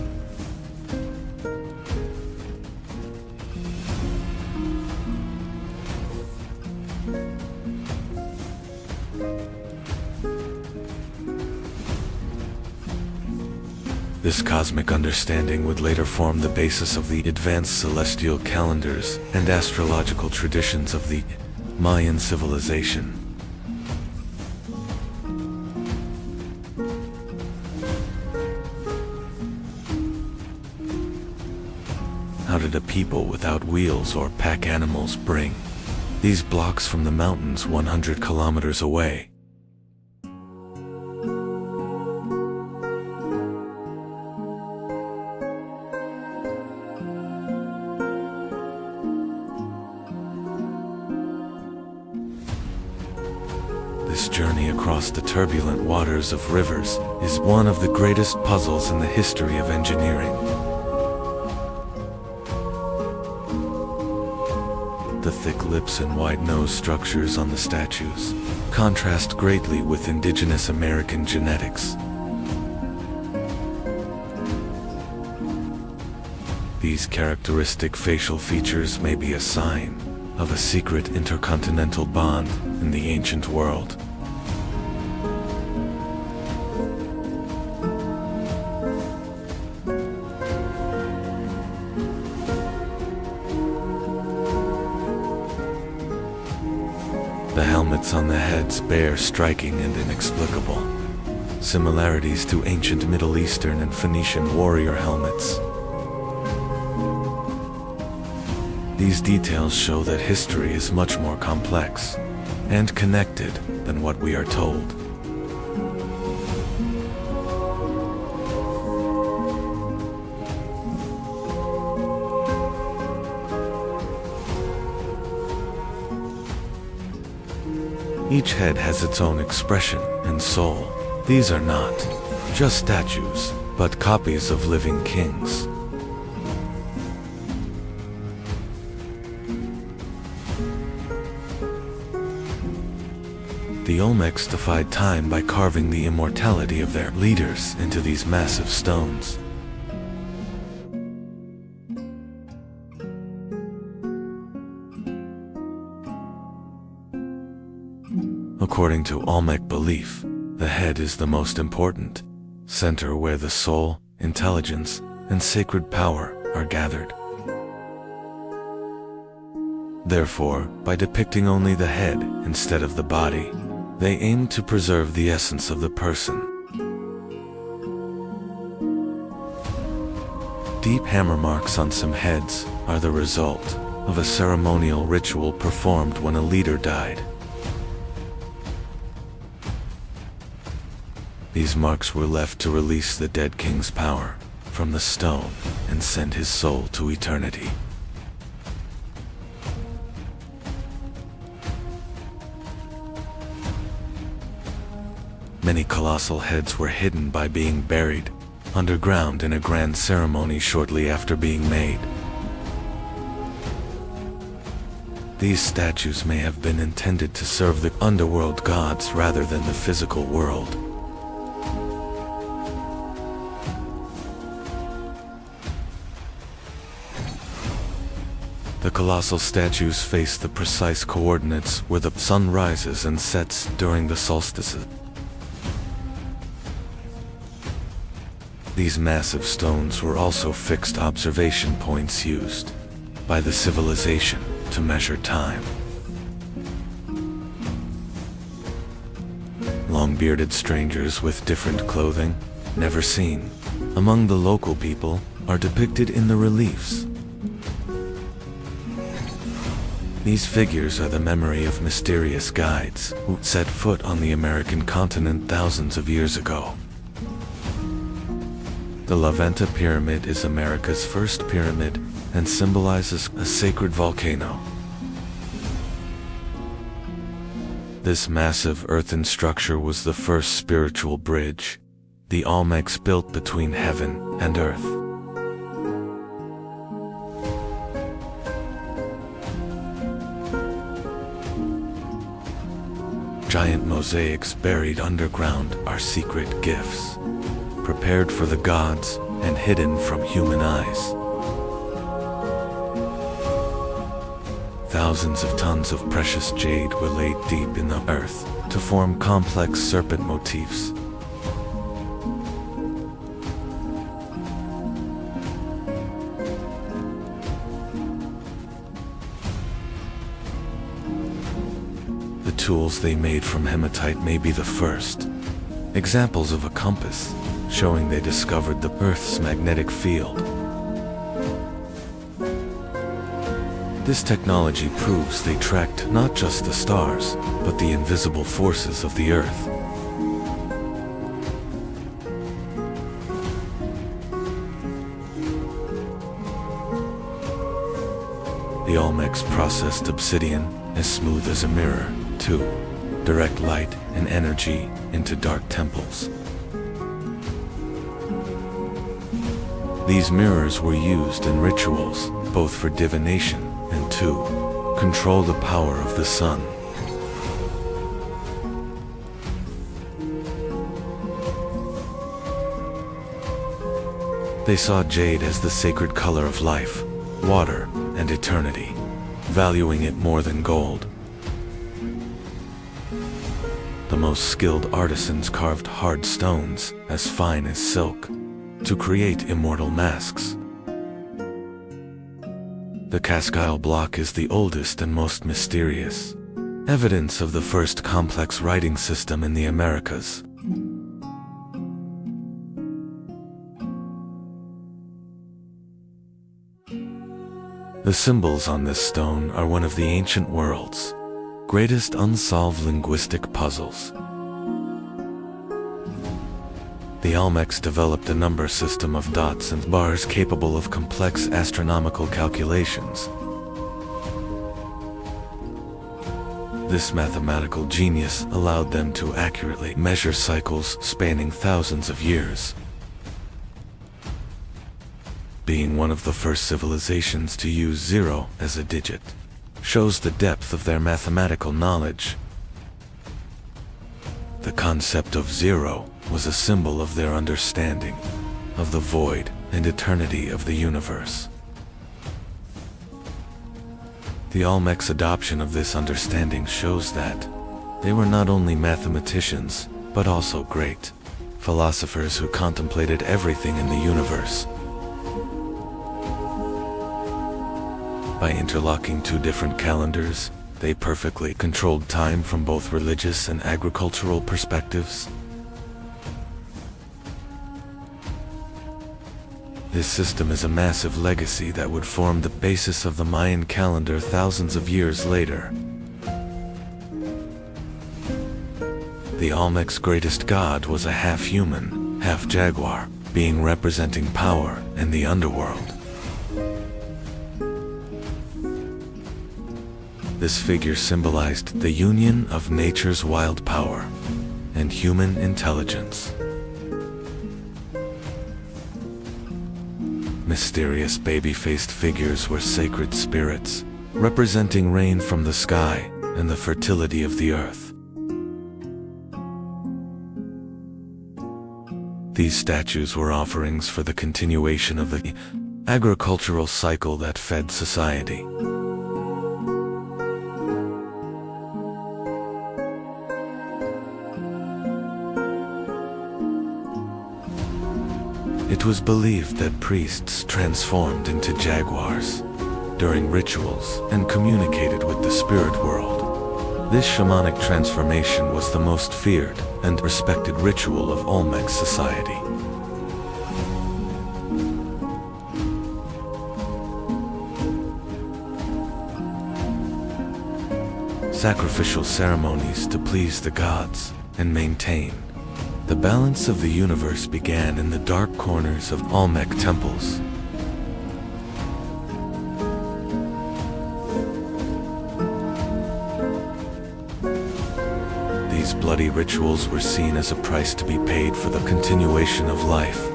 This cosmic understanding would later form the basis of the advanced celestial calendars and astrological traditions of the Mayan civilization. How did a people without wheels or pack animals bring these blocks from the mountains 100 kilometers away? This journey across the turbulent waters of rivers is one of the greatest puzzles in the history of engineering. The thick lips and wide nose structures on the statues contrast greatly with indigenous American genetics. These characteristic facial features may be a sign of a secret intercontinental bond in the ancient world. The helmets on the heads bear striking and inexplicable similarities to ancient Middle Eastern and Phoenician warrior helmets. These details show that history is much more complex and connected than what we are told. Each head has its own expression and soul. These are not just statues, but copies of living kings. The Olmecs defied time by carving the immortality of their leaders into these massive stones. According to Olmec belief, the head is the most important center where the soul, intelligence, and sacred power are gathered. Therefore, by depicting only the head instead of the body, they aim to preserve the essence of the person. Deep hammer marks on some heads are the result of a ceremonial ritual performed when a leader died. These marks were left to release the dead king's power from the stone and send his soul to eternity. Many colossal heads were hidden by being buried underground in a grand ceremony shortly after being made. These statues may have been intended to serve the underworld gods rather than the physical world. The colossal statues face the precise coordinates where the sun rises and sets during the solstices. These massive stones were also fixed observation points used by the civilization to measure time. Long-bearded strangers with different clothing, never seen among the local people, are depicted in the reliefs. These figures are the memory of mysterious guides who set foot on the American continent thousands of years ago. The La Venta Pyramid is America's first pyramid and symbolizes a sacred volcano. This massive earthen structure was the first spiritual bridge the Olmecs built between heaven and earth. Giant mosaics buried underground are secret gifts, prepared for the gods and hidden from human eyes. Thousands of tons of precious jade were laid deep in the earth to form complex serpent motifs. The tools they made from hematite may be the first examples of a compass, showing they discovered the Earth's magnetic field. This technology proves they tracked not just the stars, but the invisible forces of the Earth. The Olmecs processed obsidian as smooth as a mirror to direct light and energy into dark temples. These mirrors were used in rituals, both for divination and to control the power of the sun. They saw jade as the sacred color of life, water, and eternity, valuing it more than gold. The most skilled artisans carved hard stones as fine as silk to create immortal masks. The Cascile block is the oldest and most mysterious, evidence of the first complex writing system in the Americas. The symbols on this stone are one of the ancient world's greatest unsolved linguistic puzzles. The Olmecs developed a number system of dots and bars capable of complex astronomical calculations. This mathematical genius allowed them to accurately measure cycles spanning thousands of years. Being one of the first civilizations to use zero as a digit shows the depth of their mathematical knowledge. The concept of zero was a symbol of their understanding of the void and eternity of the universe. The Olmecs' adoption of this understanding shows that they were not only mathematicians, but also great philosophers who contemplated everything in the universe. By interlocking two different calendars, they perfectly controlled time from both religious and agricultural perspectives. This system is a massive legacy that would form the basis of the Mayan calendar thousands of years later. The Olmecs' greatest god was a half-human, half-jaguar, being representing power and the underworld. This figure symbolized the union of nature's wild power and human intelligence. Mysterious baby-faced figures were sacred spirits, representing rain from the sky and the fertility of the earth. These statues were offerings for the continuation of the agricultural cycle that fed society. It was believed that priests transformed into jaguars during rituals and communicated with the spirit world. This shamanic transformation was the most feared and respected ritual of Olmec society. Sacrificial ceremonies to please the gods and maintain the balance of the universe began in the dark corners of Olmec temples. These bloody rituals were seen as a price to be paid for the continuation of life.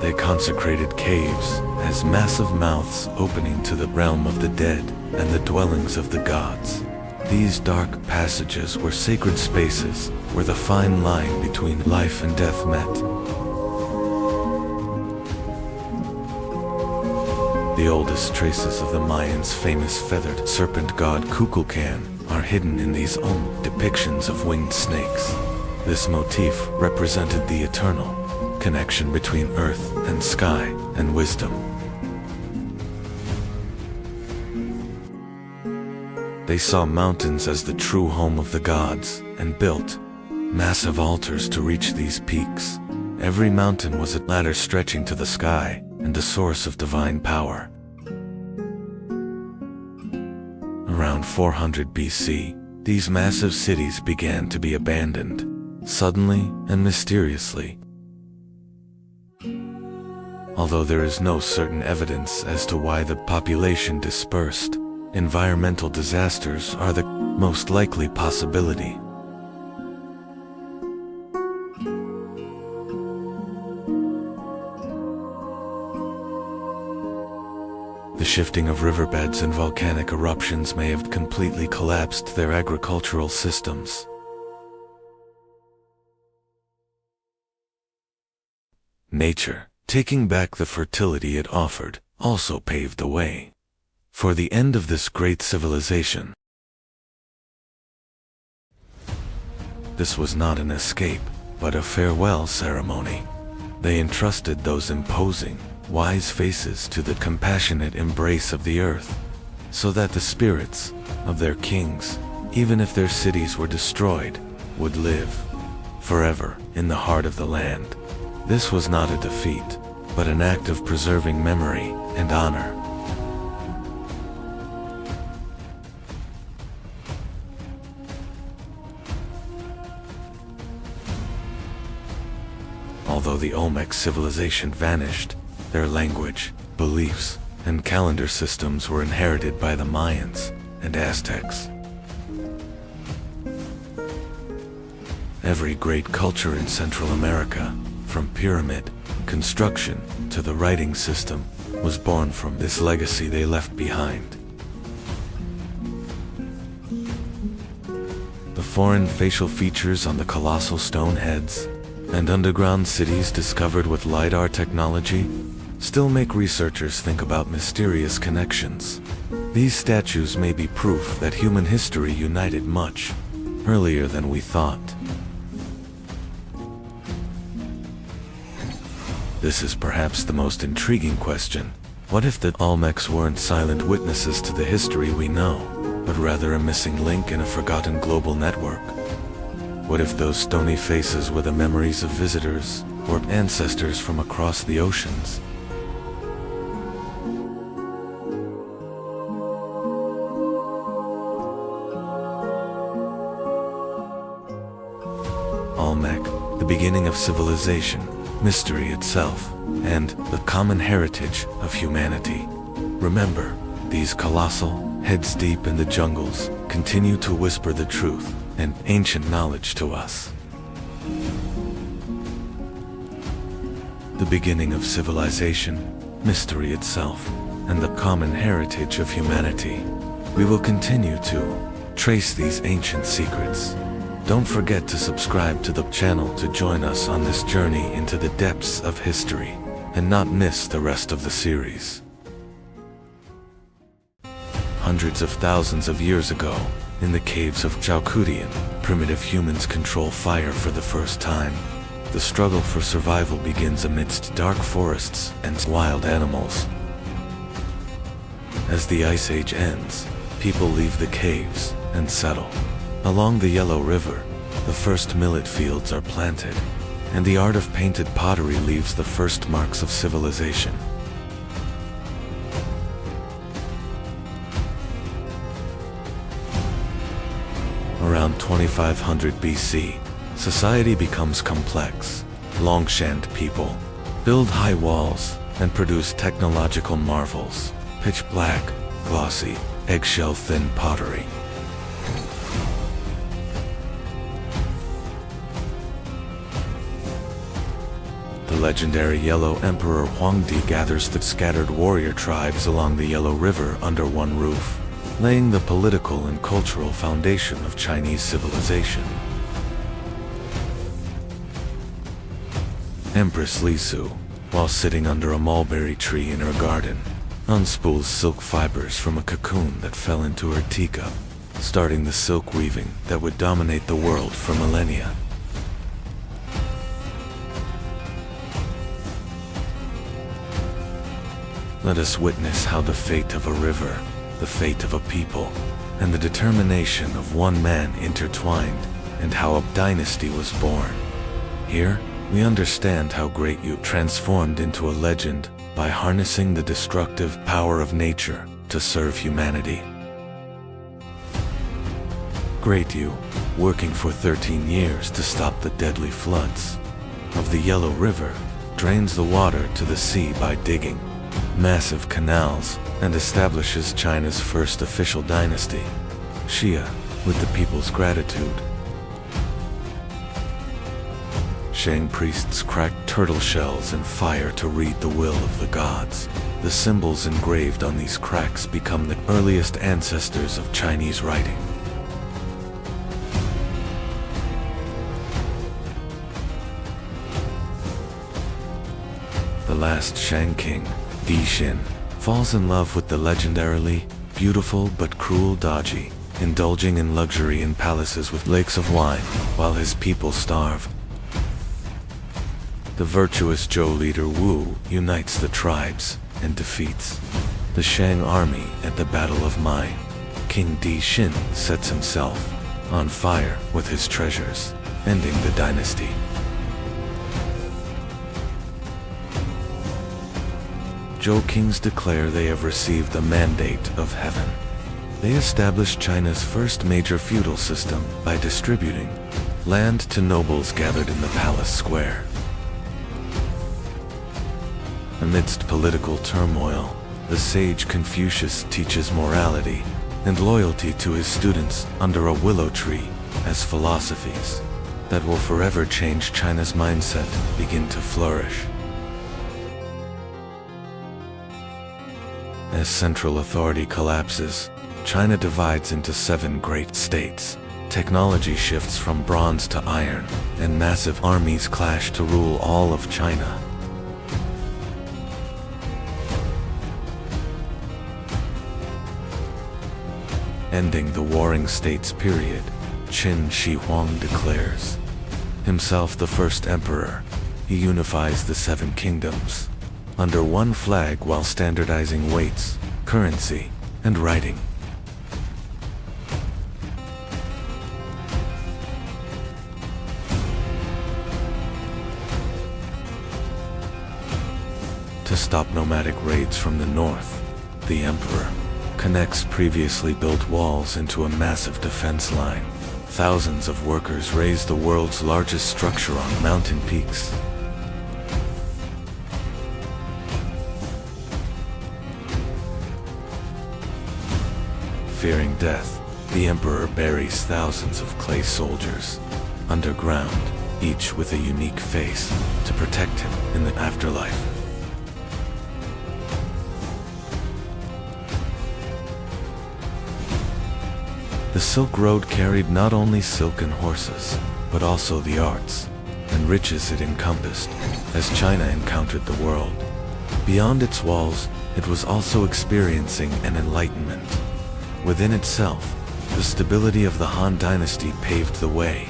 They consecrated caves as massive mouths opening to the realm of the dead and the dwellings of the gods. These dark passages were sacred spaces where the fine line between life and death met. The oldest traces of the Mayans' famous feathered serpent god Kukulkan are hidden in these depictions of winged snakes. This motif represented the eternal connection between earth and sky and wisdom. They saw mountains as the true home of the gods and built massive altars to reach these peaks. Every mountain was a ladder stretching to the sky and a source of divine power. Around 400 BC, these massive cities began to be abandoned, suddenly and mysteriously. Although there is no certain evidence as to why the population dispersed, environmental disasters are the most likely possibility. The shifting of riverbeds and volcanic eruptions may have completely collapsed their agricultural systems. Nature, taking back the fertility it offered, also paved the way for the end of this great civilization. This was not an escape, but a farewell ceremony. They entrusted those imposing, wise faces to the compassionate embrace of the earth, so that the spirits of their kings, even if their cities were destroyed, would live forever in the heart of the land. This was not a defeat, but an act of preserving memory and honor. Although the Olmec civilization vanished, their language, beliefs, and calendar systems were inherited by the Mayans and Aztecs. Every great culture in Central America, from pyramid construction to the writing system, was born from this legacy they left behind. The foreign facial features on the colossal stone heads and underground cities discovered with LiDAR technology still make researchers think about mysterious connections. These statues may be proof that human history united much earlier than we thought. This is perhaps the most intriguing question. What if the Olmecs weren't silent witnesses to the history we know, but rather a missing link in a forgotten global network? What if those stony faces were the memories of visitors or ancestors from across the oceans? Olmec, the beginning of civilization, mystery itself, and the common heritage of humanity. Remember, these colossal, heads deep in the jungles, continue to whisper the truth and ancient knowledge to us. The beginning of civilization, mystery itself, and the common heritage of humanity. We will continue to trace these ancient secrets. Don't forget to subscribe to the channel to join us on this journey into the depths of history and not miss the rest of the series. Hundreds of thousands of years ago, in the caves of Zhaokutian, primitive humans control fire for the first time. The struggle for survival begins amidst dark forests and wild animals. As the Ice Age ends, people leave the caves and settle. Along the Yellow River, the first millet fields are planted, and the art of painted pottery leaves the first marks of civilization. Around 2500 BC, society becomes complex. Longshaned people build high walls and produce technological marvels: pitch black, glossy, eggshell-thin pottery. The legendary Yellow Emperor Huangdi gathers the scattered warrior tribes along the Yellow River under one roof, laying the political and cultural foundation of Chinese civilization. Empress Li Su, while sitting under a mulberry tree in her garden, unspools silk fibers from a cocoon that fell into her teacup, starting the silk weaving that would dominate the world for millennia. Let us witness how the fate of a river, the fate of a people, and the determination of one man intertwined, and how a dynasty was born. Here, we understand how Great Yu transformed into a legend by harnessing the destructive power of nature to serve humanity. Great Yu, working for 13 years to stop the deadly floods of the Yellow River, drains the water to the sea by digging massive canals and establishes China's first official dynasty, Xia, with the people's gratitude. Shang priests cracked turtle shells in fire to read the will of the gods. The symbols engraved on these cracks become the earliest ancestors of Chinese writing. The last Shang king, Di Xin, falls in love with the legendarily beautiful but cruel Daji, indulging in luxury in palaces with lakes of wine while his people starve. The virtuous Zhou leader Wu unites the tribes and defeats the Shang army at the Battle of Mai. King Di Xin sets himself on fire with his treasures, ending the dynasty. Zhou kings declare they have received a mandate of heaven. They established China's first major feudal system by distributing land to nobles gathered in the palace square. Amidst political turmoil, the sage Confucius teaches morality and loyalty to his students under a willow tree as philosophies that will forever change China's mindset begin to flourish. As central authority collapses, China divides into 7 great states. Technology shifts from bronze to iron, and massive armies clash to rule all of China. Ending the warring states period, Qin Shi Huang declares himself the first emperor. He unifies the 7 kingdoms under one flag while standardizing weights, currency, and writing. To stop nomadic raids from the north, the emperor connects previously built walls into a massive defense line. Thousands of workers raise the world's largest structure on mountain peaks. Fearing death, the emperor buries thousands of clay soldiers underground, each with a unique face, to protect him in the afterlife. The Silk Road carried not only silken horses, but also the arts and riches it encompassed. As China encountered the world beyond its walls, it was also experiencing an enlightenment within itself. The stability of the Han Dynasty paved the way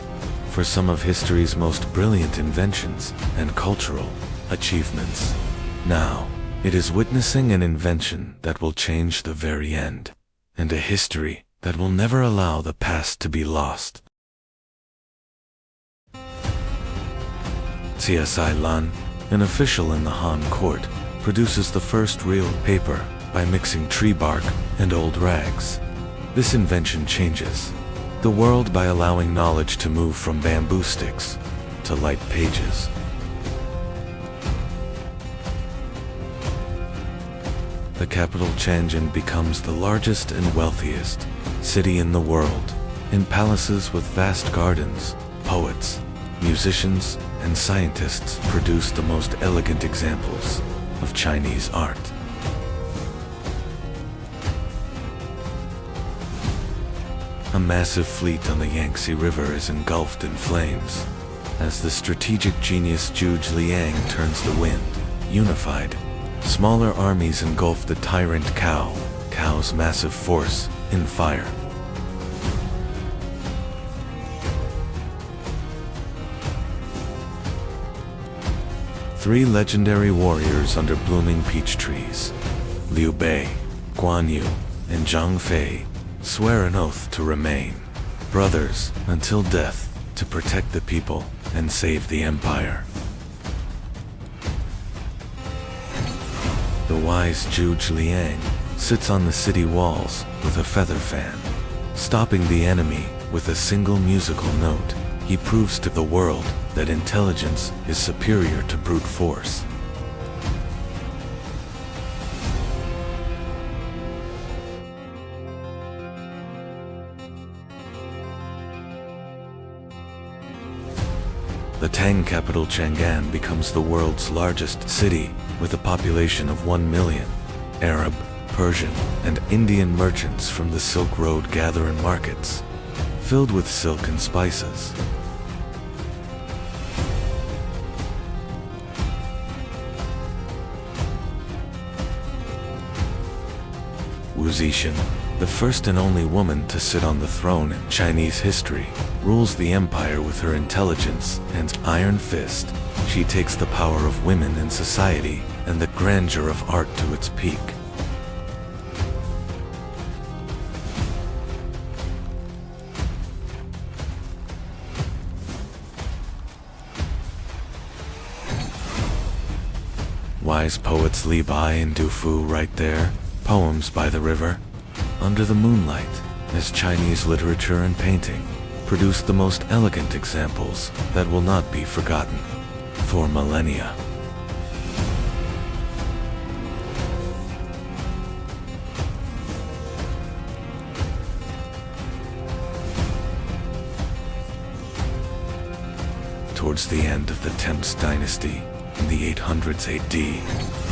for some of history's most brilliant inventions and cultural achievements. Now, it is witnessing an invention that will change the very end, and a history that will never allow the past to be lost. CSI Lan, an official in the Han court, produces the first real paper by mixing tree bark and old rags. This invention changes the world by allowing knowledge to move from bamboo sticks to light pages. The capital Tianjin becomes the largest and wealthiest city in the world. In palaces with vast gardens, poets, musicians, and scientists produce the most elegant examples of Chinese art. A massive fleet on the Yangtze River is engulfed in flames as the strategic genius Zhuge Liang turns the wind. Unified, smaller armies engulf the tyrant Cao's massive force in fire. Three legendary warriors under blooming peach trees, Liu Bei, Guan Yu, and Zhang Fei, swear an oath to remain brothers until death, to protect the people and save the empire. The wise Zhuge Liang sits on the city walls with a feather fan. Stopping the enemy with a single musical note, he proves to the world that intelligence is superior to brute force. The Tang capital Chang'an becomes the world's largest city with a population of 1 million. Arab, Persian, and Indian merchants from the Silk Road gather in markets filled with silk and spices. Wu Zixin, the first and only woman to sit on the throne in Chinese history, rules the empire with her intelligence and iron fist. She takes the power of women in society and the grandeur of art to its peak. Wise poets Li Bai and Du Fu write their poems by the river, under the moonlight, as Chinese literature and painting produce the most elegant examples that will not be forgotten for millennia. Towards the end of the Temps dynasty, in the 800s AD,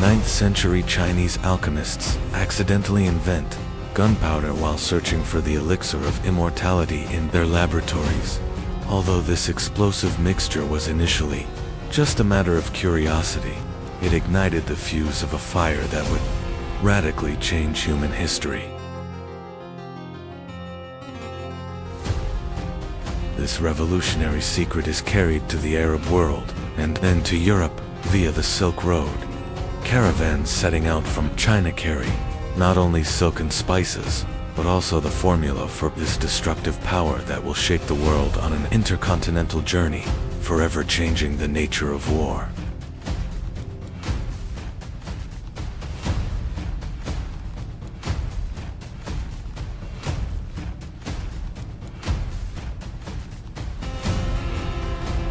9th century Chinese alchemists accidentally invent gunpowder while searching for the elixir of immortality in their laboratories. Although this explosive mixture was initially just a matter of curiosity, it ignited the fuse of a fire that would radically change human history. This revolutionary secret is carried to the Arab world and then to Europe via the Silk Road. Caravans setting out from China carry not only silk and spices, but also the formula for this destructive power that will shake the world on an intercontinental journey, forever changing the nature of war.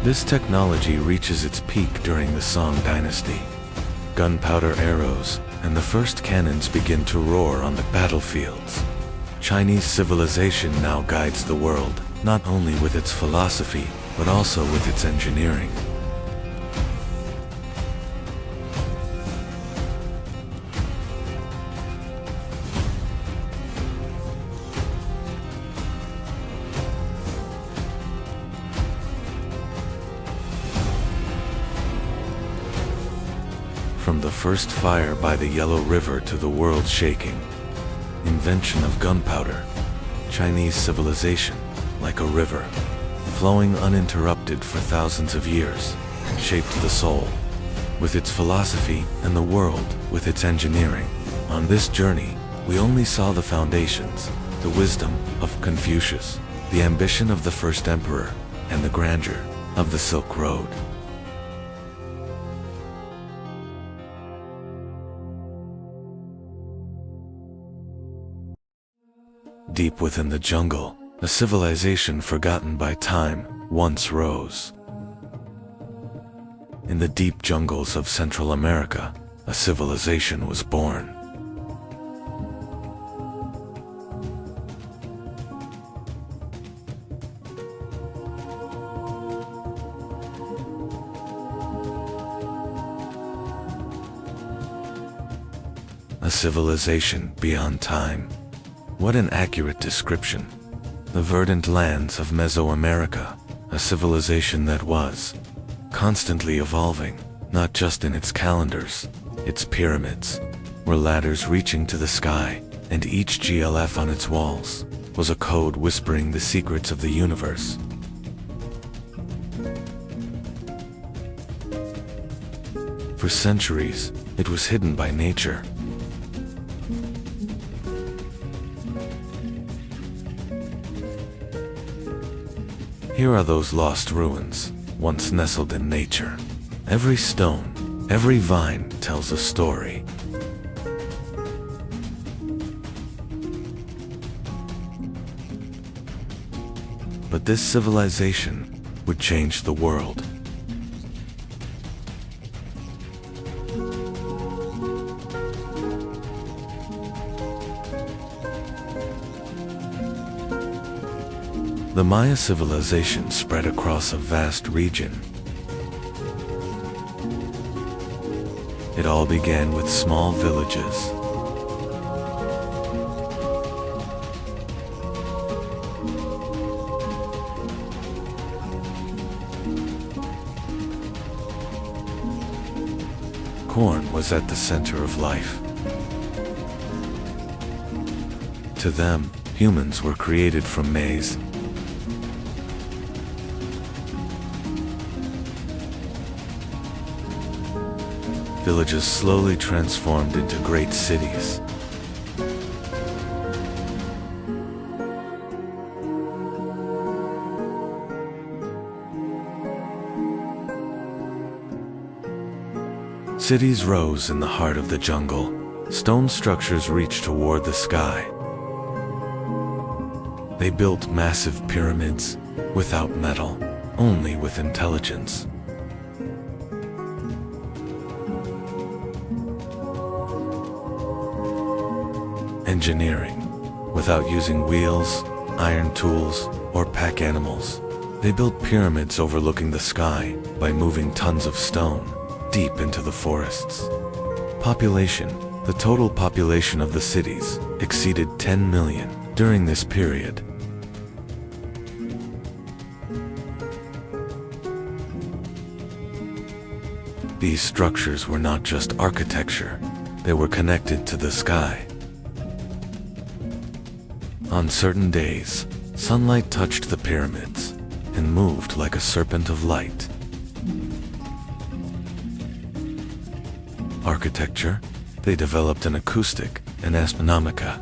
This technology reaches its peak during the Song dynasty. Gunpowder arrows and the first cannons begin to roar on the battlefields. Chinese civilization now guides the world, not only with its philosophy, but also with its engineering. From the first fire by the Yellow River to the world shaking invention of gunpowder, Chinese civilization, like a river, flowing uninterrupted for thousands of years, shaped the soul with its philosophy and the world with its engineering. On this journey, we only saw the foundations, the wisdom of Confucius, the ambition of the first emperor, and the grandeur of the Silk Road. Deep within the jungle, a civilization forgotten by time once rose. In the deep jungles of Central America, a civilization was born. A civilization beyond time. What an accurate description. The verdant lands of Mesoamerica, a civilization that was constantly evolving, not just in its calendars. Its pyramids were ladders reaching to the sky, and each GLF on its walls was a code whispering the secrets of the universe. For centuries, it was hidden by nature. Here are those lost ruins, once nestled in nature. Every stone, every vine tells a story. But this civilization would change the world. The Maya civilization spread across a vast region. It all began with small villages. Corn was at the center of life. To them, humans were created from maize. Villages slowly transformed into great cities. Cities rose in the heart of the jungle. Stone structures reached toward the sky. They built massive pyramids without metal, only with intelligence. Engineering, without using wheels, iron tools, or pack animals. They built pyramids overlooking the sky by moving tons of stone deep into the forests. Population, the total population of the cities, exceeded 10 million during this period. These structures were not just architecture, they were connected to the sky. On certain days, sunlight touched the pyramids and moved like a serpent of light. Architecture, they developed an acoustic and astronomica.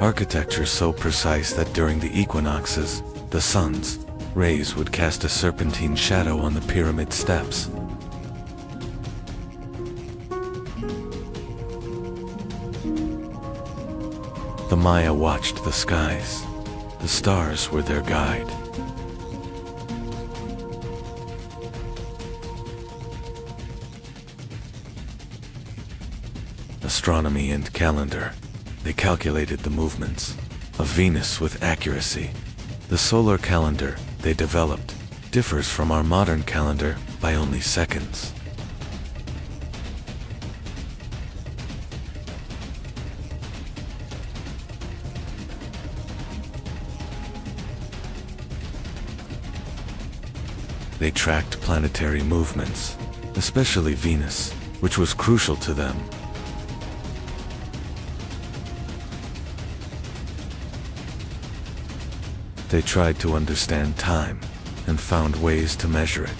Architecture so precise that during the equinoxes, the sun's rays would cast a serpentine shadow on the pyramid steps. The Maya watched the skies. The stars were their guide. Astronomy and calendar, they calculated the movements of Venus with accuracy. The solar calendar they developed differs from our modern calendar by only seconds. They tracked planetary movements, especially Venus, which was crucial to them. They tried to understand time and found ways to measure it.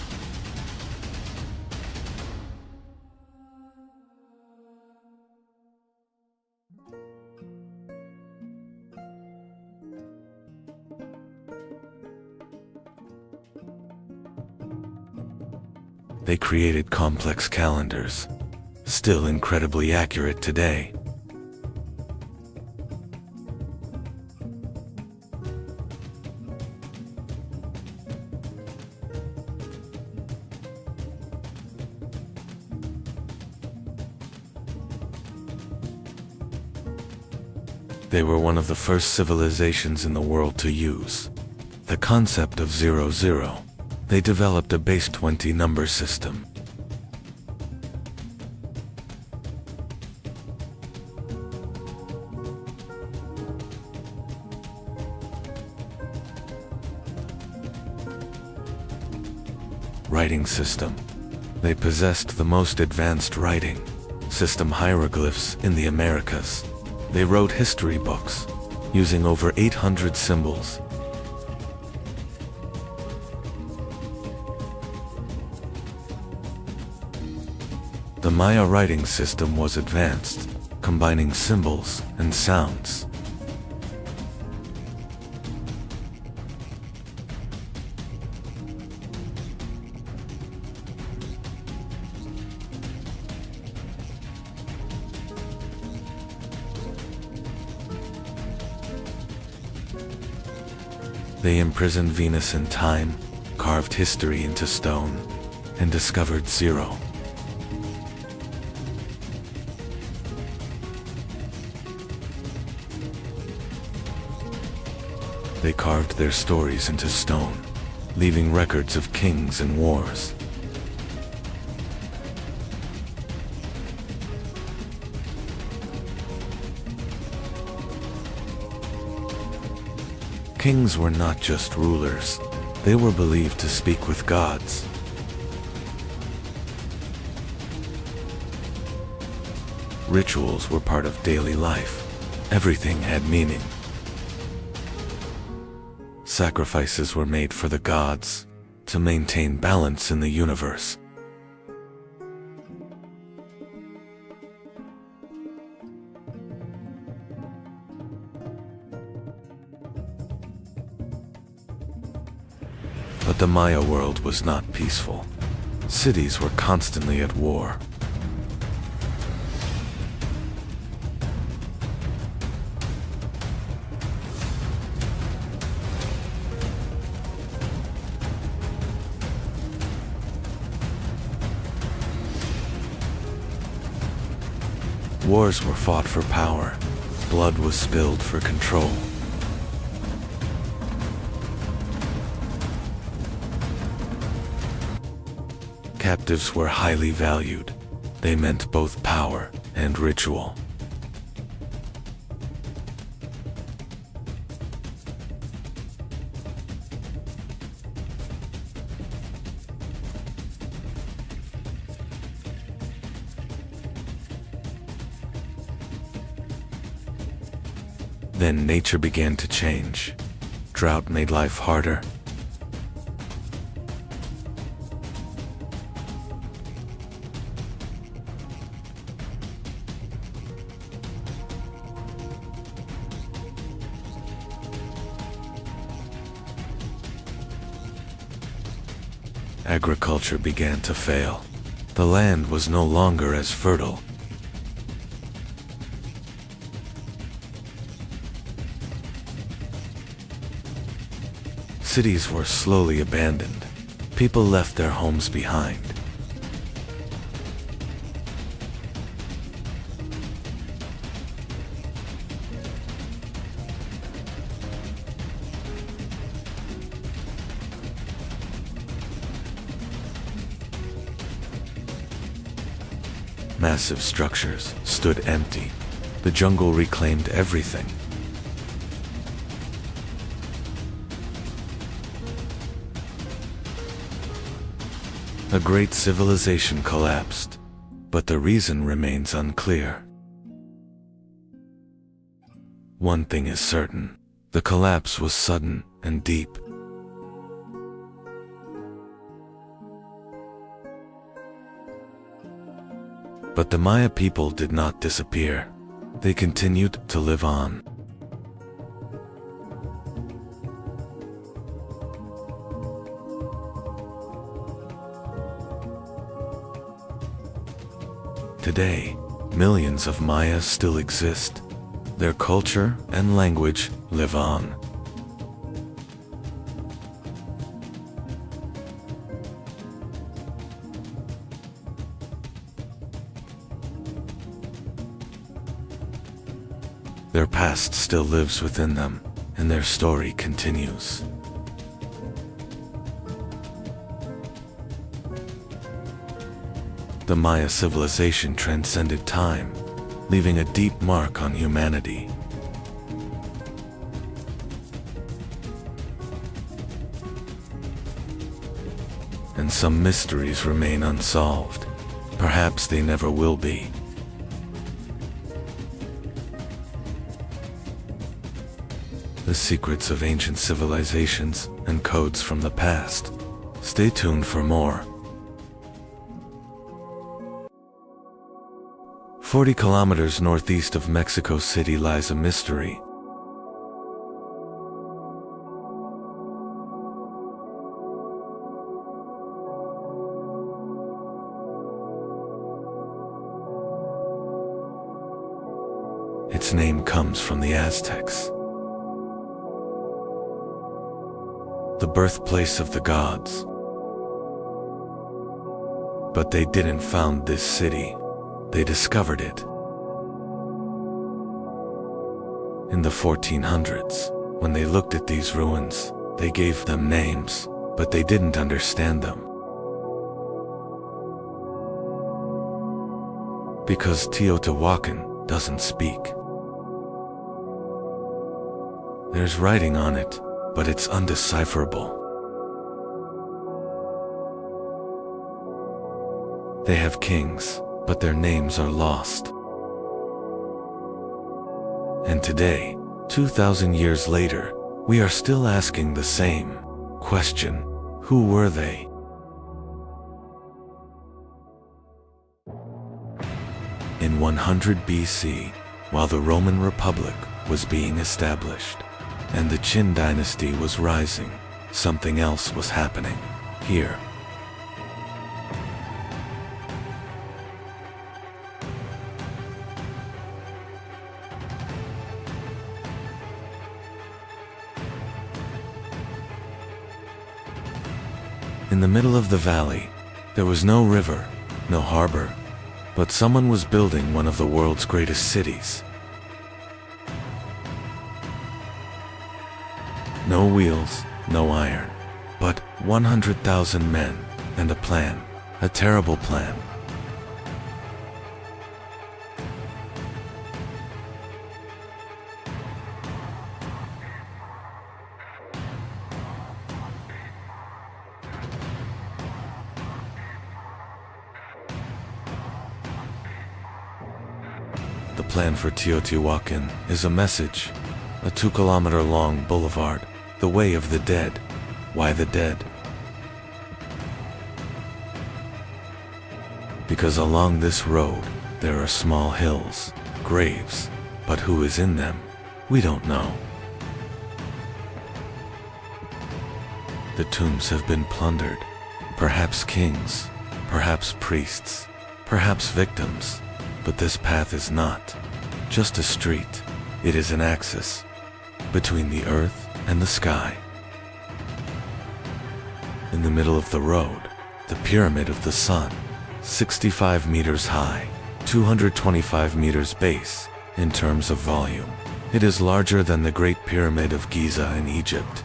They created complex calendars, still incredibly accurate today. They were one of the first civilizations in the world to use the concept of 00. They developed a base 20 number system. Writing system. They possessed the most advanced writing system hieroglyphs in the Americas. They wrote history books using over 800 symbols. The Maya writing system was advanced, combining symbols and sounds. They imprisoned Venus in time, carved history into stone, and discovered zero. They carved their stories into stone, leaving records of kings and wars. Kings were not just rulers, they were believed to speak with gods. Rituals were part of daily life. Everything had meaning. Sacrifices were made for the gods to maintain balance in the universe. But the Maya world was not peaceful. Cities were constantly at war. Wars were fought for power. Blood was spilled for control. Captives were highly valued. They meant both power and ritual. Then nature began to change. Drought made life harder. Agriculture began to fail. The land was no longer as fertile. Cities were slowly abandoned. People left their homes behind. Massive structures stood empty. The jungle reclaimed everything. A great civilization collapsed, but the reason remains unclear. One thing is certain: the collapse was sudden and deep. But the Maya people did not disappear. They continued to live on. Today, millions of Mayas still exist. Their culture and language live on. Their past still lives within them, and their story continues. The Maya civilization transcended time, leaving a deep mark on humanity. And some mysteries remain unsolved. Perhaps they never will be. The secrets of ancient civilizations and codes from the past. Stay tuned for more. 40 kilometers northeast of Mexico City lies a mystery. Its name comes from the Aztecs, the birthplace of the gods. But they didn't found this city. They discovered it. In the 1400s, when they looked at these ruins, they gave them names, but they didn't understand them. Because Teotihuacan doesn't speak. There's writing on it, but it's undecipherable. They have kings, but their names are lost. And today, 2,000 years later, we are still asking the same question: who were they? In 100 BC, while the Roman Republic was being established, and the Qin dynasty was rising, something else was happening here. In the middle of the valley, there was no river, no harbor, but someone was building one of the world's greatest cities. No wheels, no iron, but 100,000 men and a plan, a terrible plan. The plan for Teotihuacan is a message, a 2-kilometer-long boulevard, the way of the dead. Why the dead? Because along this road, there are small hills, graves, but who is in them? We don't know. The tombs have been plundered, perhaps kings, perhaps priests, perhaps victims. But this path is not just a street. It is an axis between the earth and the sky. In the middle of the road, the Pyramid of the Sun, 65 meters high, 225 meters base. In terms of volume, it is larger than the Great Pyramid of Giza in Egypt.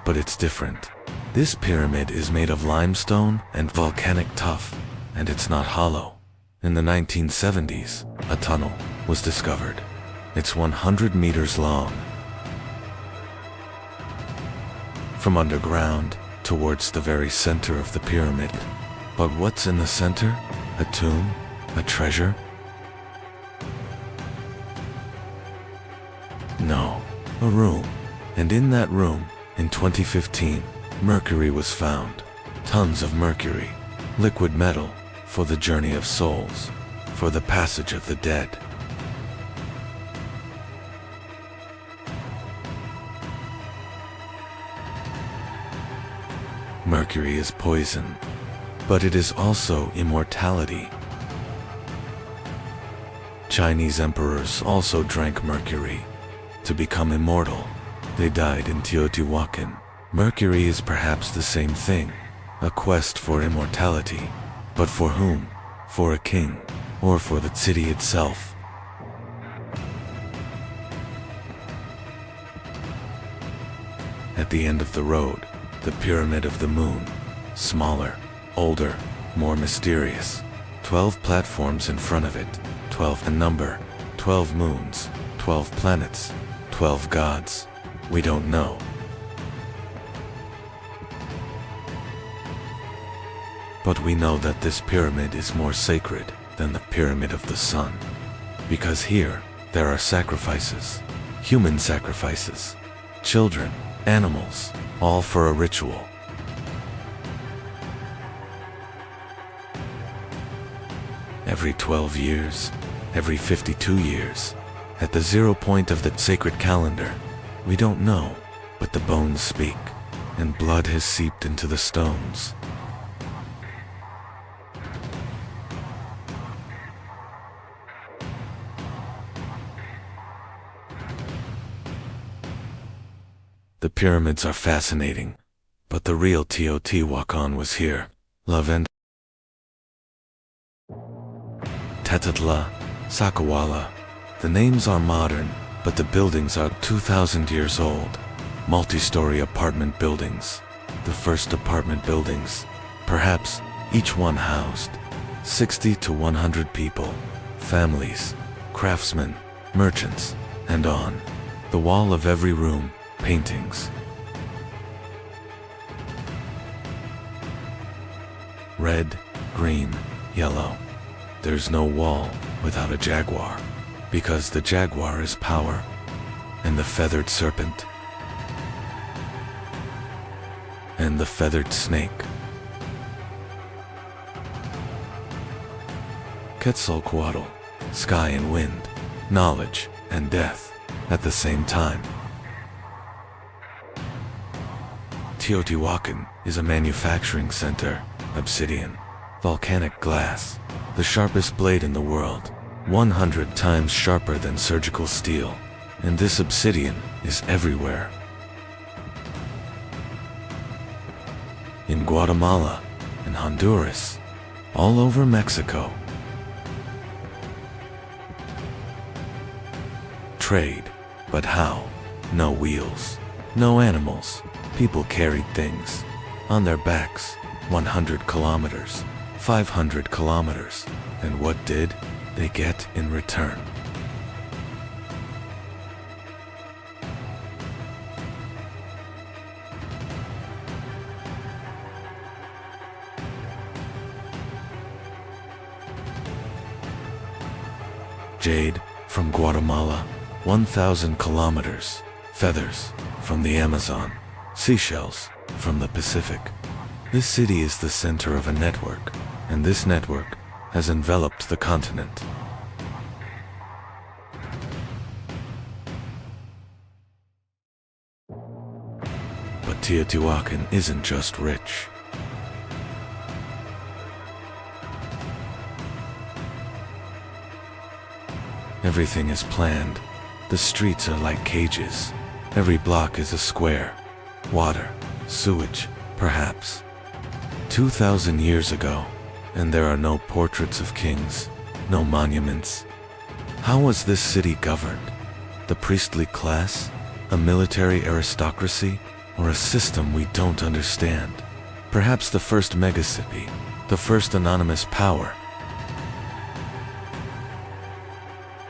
But it's different. This pyramid is made of limestone and volcanic tuff, and it's not hollow. In the 1970s, a tunnel was discovered. It's 100 meters long. From underground towards the very center of the pyramid. But what's in the center? A tomb? A treasure? No, a room. And in that room, in 2015, mercury was found. Tons of mercury, liquid metal, for the journey of souls, for the passage of the dead. Mercury is poison, but it is also immortality. Chinese emperors also drank mercury to become immortal. They died in Teotihuacan. Mercury is perhaps the same thing, a quest for immortality. But for whom? For a king, or for the city itself? At the end of the road, the Pyramid of the Moon, smaller, older, more mysterious. 12 platforms in front of it, 12 a number, 12 moons, 12 planets, 12 gods. We don't know. But we know that this pyramid is more sacred than the Pyramid of the Sun. Because here, there are sacrifices, human sacrifices, children, animals, all for a ritual. Every 12 years, every 52 years, at the 0 point of the sacred calendar, we don't know, but the bones speak, and blood has seeped into the stones. The pyramids are fascinating, but the real Teotihuacan was here. Lavend, Tetatla, Sakawala. The names are modern, but the buildings are 2,000 years old. Multi-story apartment buildings. The first apartment buildings. Perhaps each one housed 60 to 100 people, families, craftsmen, merchants, and on. The wall of every room, paintings. Red, green, yellow. There's no wall without a jaguar, because the jaguar is power, and the feathered serpent, and the feathered snake. Quetzalcoatl, sky and wind, knowledge and death at the same time. Teotihuacan is a manufacturing center, obsidian, volcanic glass, the sharpest blade in the world, 100 times sharper than surgical steel, and this obsidian is everywhere. In Guatemala, in Honduras, all over Mexico. Trade, but how? No wheels, no animals. People carried things on their backs, 100 kilometers, 500 kilometers, and what did they get in return? Jade from Guatemala, 1,000 kilometers, feathers from the Amazon, seashells from the Pacific. This city is the center of a network, and this network has enveloped the continent. But Teotihuacan isn't just rich. Everything is planned. The streets are like cages. Every block is a square. Water, sewage, perhaps. 2,000 years ago, and there are no portraits of kings, no monuments. How was this city governed? The priestly class? A military aristocracy? or a system we don't understand. Perhaps the first megacity, the first anonymous power.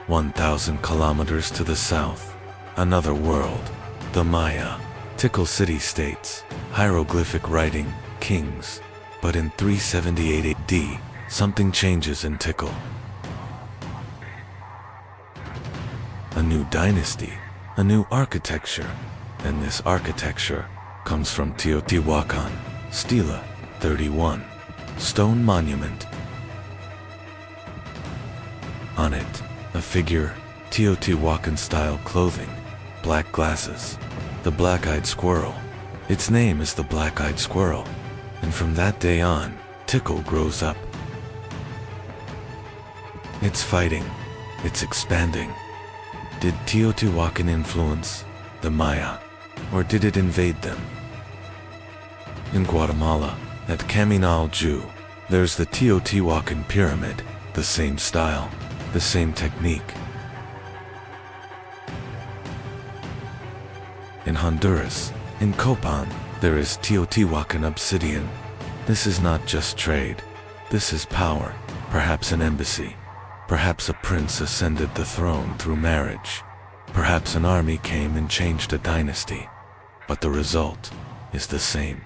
1,000 kilometers to the south, another world, the Maya. Tikal city-states, hieroglyphic writing, kings. But in 378 AD, something changes in Tikal. A new dynasty, a new architecture, and this architecture comes from Teotihuacan, Stela 31, stone monument. On it, a figure, Teotihuacan-style clothing, black glasses, the black-eyed squirrel. Its name is the black-eyed squirrel, and from that day on, Tikal grows up. It's fighting, it's expanding. Did Teotihuacan influence the Maya, or did it invade them? In Guatemala, at Caminal-Ju, there's the Teotihuacan pyramid, the same style, the same technique. In Honduras, in Copan, there is Teotihuacan obsidian. This is not just trade. This is power, perhaps an embassy. Perhaps a prince ascended the throne through marriage. Perhaps an army came and changed a dynasty. But the result is the same.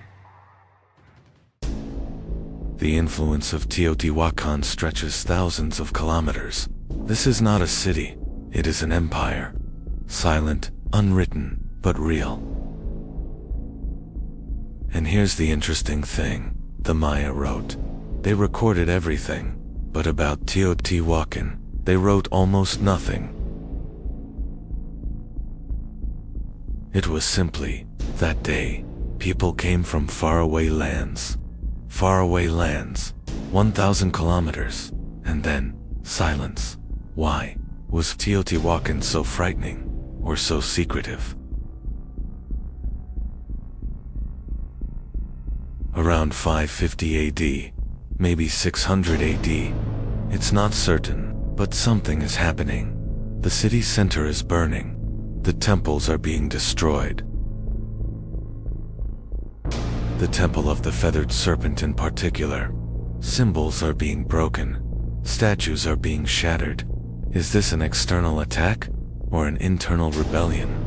The influence of Teotihuacan stretches thousands of kilometers. This is not a city, it is an empire. Silent, unwritten, but real. And here's the interesting thing, the Maya wrote. They recorded everything, but about Teotihuacan, they wrote almost nothing. It was simply, that day, people came from faraway lands. Faraway lands, 1,000 kilometers, and then, silence. Why was Teotihuacan so frightening, or so secretive? Around 550 AD, maybe 600 AD. It's not certain, but something is happening. The city center is burning. The temples are being destroyed. The temple of the feathered serpent in particular. Symbols are being broken. Statues are being shattered. Is this an external attack, or an internal rebellion?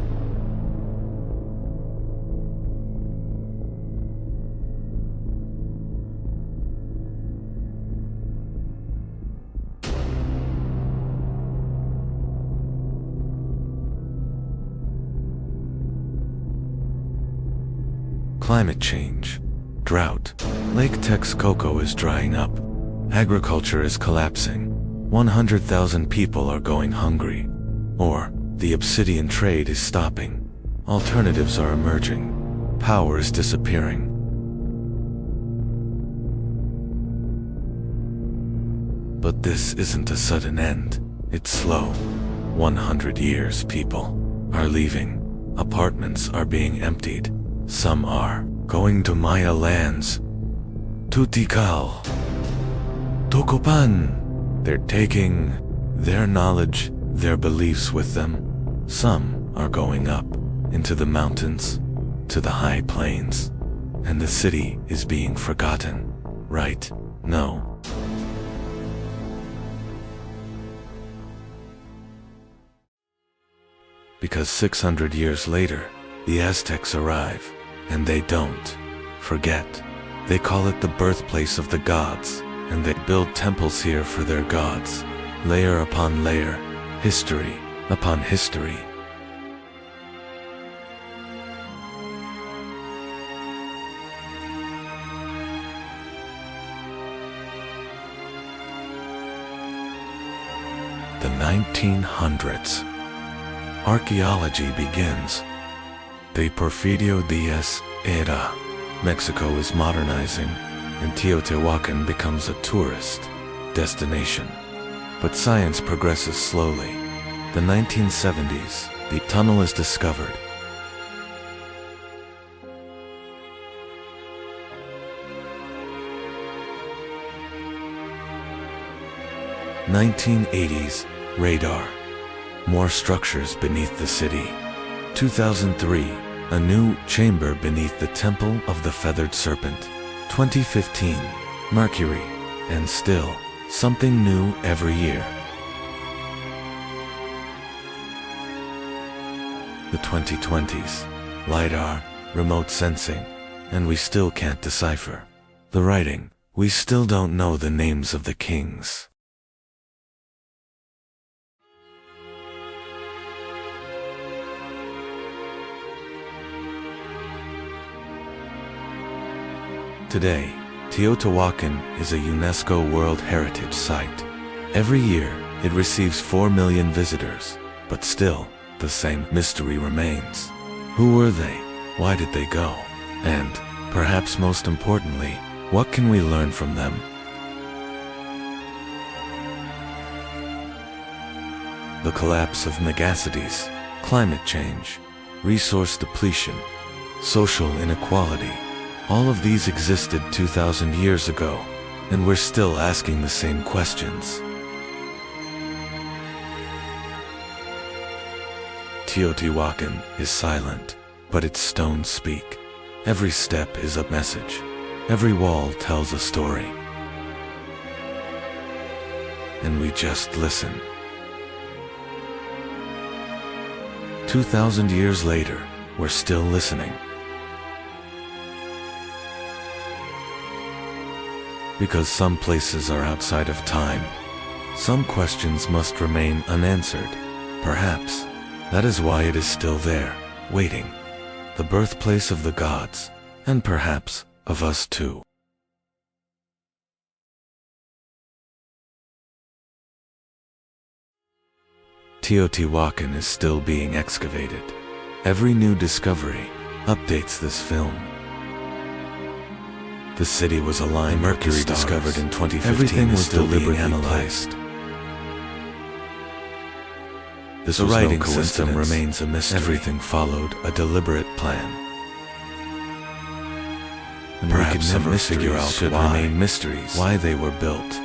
Climate change, drought, Lake Texcoco is drying up, agriculture is collapsing, 100,000 people are going hungry, or the obsidian trade is stopping, alternatives are emerging, power is disappearing. But this isn't a sudden end, it's slow. 100 years people are leaving, apartments are being emptied. Some are going to Maya lands, to Tikal, to Copan. They're taking their knowledge, their beliefs with them. Some are going up into the mountains, to the high plains, and the city is being forgotten. Right? No. Because 600 years later, the Aztecs arrive. And they don't forget. They call it the birthplace of the gods, and they build temples here for their gods, layer upon layer, history upon history. The 1900s. Archaeology begins. The Porfirio Diaz era. Mexico is modernizing, and Teotihuacan becomes a tourist destination. But science progresses slowly. The 1970s, the tunnel is discovered. 1980s, radar. More structures beneath the city. 2003, A new chamber beneath the Temple of the Feathered Serpent. 2015. Mercury. And still, something new every year. The 2020s. LiDAR, remote sensing, and we still can't decipher the writing. We still don't know the names of the kings. Today, Teotihuacan is a UNESCO World Heritage Site. Every year, it receives 4 million visitors, but still, the same mystery remains. Who were they? Why did they go? And, perhaps most importantly, what can we learn from them? The collapse of megacities, climate change, resource depletion, social inequality. All of these existed 2,000 years ago, and we're still asking the same questions. Teotihuacan is silent, but its stones speak. Every step is a message. Every wall tells a story. And we just listen. 2,000 years later, we're still listening. Because some places are outside of time. Some questions must remain unanswered. Perhaps that is why it is still there, waiting. The birthplace of the gods, and perhaps of us too. Teotihuacan is still being excavated. Every new discovery updates this film. The city was aligned. Mercury discovered in 2015. Everything was deliberately analyzed. The writing system remains a mystery. Everything followed a deliberate plan. And perhaps we could never figure out should remain mysteries why they were built.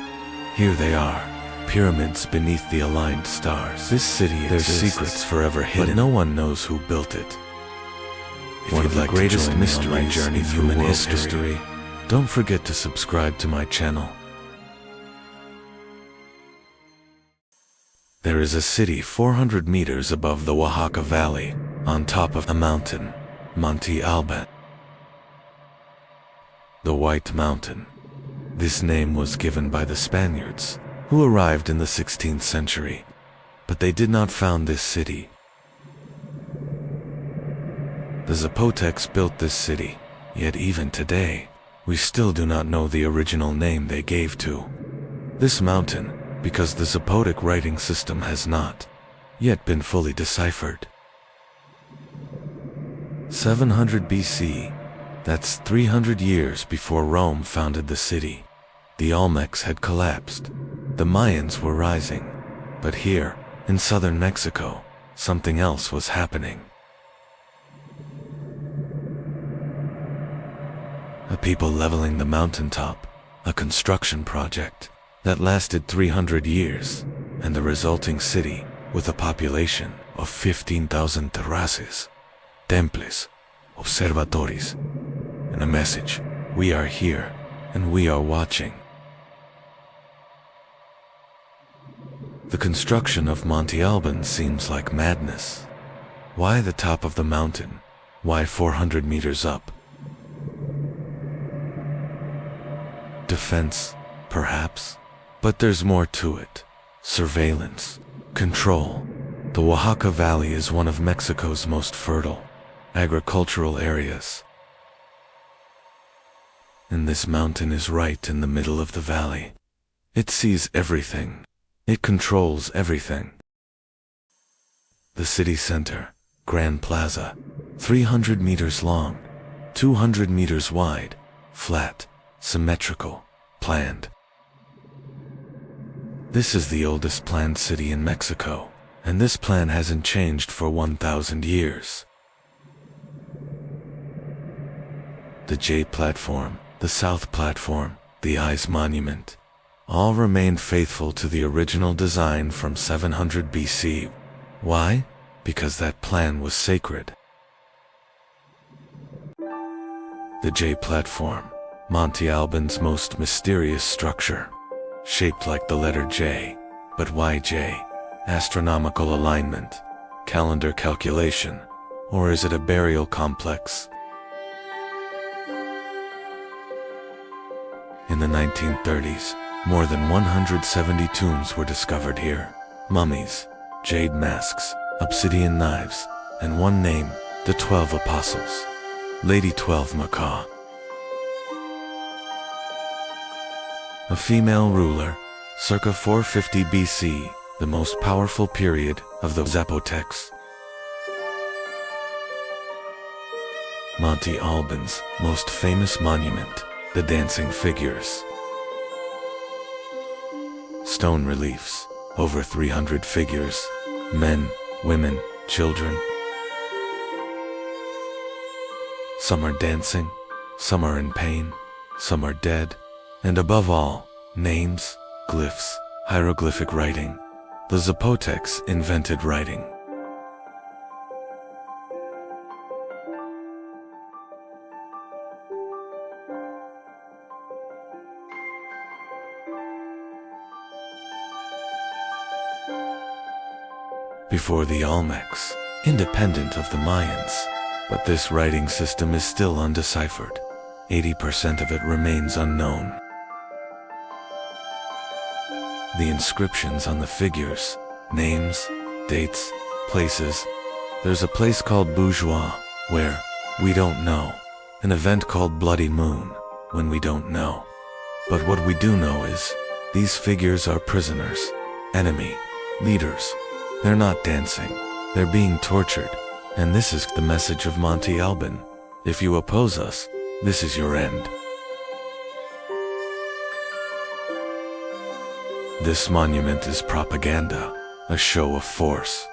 Here they are, pyramids beneath the aligned stars. This city exists. There's secrets forever hidden, but no one knows who built it. One of the greatest mysteries in human history. Don't forget to subscribe to my channel. There is a city 400 meters above the Oaxaca Valley, on top of a mountain, Monte Alban. The White Mountain. This name was given by the Spaniards, who arrived in the 16th century, but they did not found this city. The Zapotecs built this city, yet even today, we still do not know the original name they gave to this mountain, because the Zapotec writing system has not yet been fully deciphered. 700 BC, that's 300 years before Rome founded the city. The Olmecs had collapsed. The Mayans were rising. But here, in southern Mexico, something else was happening. A people leveling the mountaintop, a construction project that lasted 300 years, and the resulting city with a population of 15,000 terraces, temples, observatories, and a message: we are here and we are watching. The construction of Monte Alban seems like madness. Why the top of the mountain? Why 400 meters up? Defense, perhaps? But there's more to it. Surveillance, control. The Oaxaca Valley is one of Mexico's most fertile agricultural areas. And this mountain is right in the middle of the valley. It sees everything. It controls everything. The city center, Grand Plaza, 300 meters long, 200 meters wide, flat, symmetrical, planned. This is the oldest planned city in Mexico, and this plan hasn't changed for 1,000 years. The J platform, the South platform, the Eyes Monument, all remained faithful to the original design from 700 BC. Why? Because that plan was sacred. The J platform, Monte Alban's most mysterious structure. Shaped like the letter J, but why J? Astronomical alignment, calendar calculation, or is it a burial complex? In the 1930s, more than 170 tombs were discovered here. Mummies, jade masks, obsidian knives, and one name, the 12 Apostles. Lady 12 Macaw. A female ruler, circa 450 BC, the most powerful period of the Zapotecs. Monte Alban's most famous monument, the dancing figures. Stone reliefs, over 300 figures, men, women, children. Some are dancing, some are in pain, some are dead, and above all, names, glyphs, hieroglyphic writing. The Zapotecs invented writing. Before the Olmecs, independent of the Mayans, but this writing system is still undeciphered. 80% of it remains unknown. The inscriptions on the figures, names, dates, places. There's a place called Bourgeois, where we don't know. An event called Bloody Moon, when we don't know. But what we do know is, these figures are prisoners, enemy, leaders. They're not dancing, they're being tortured. And this is the message of Monte Alban. If you oppose us, this is your end. This monument is propaganda, a show of force.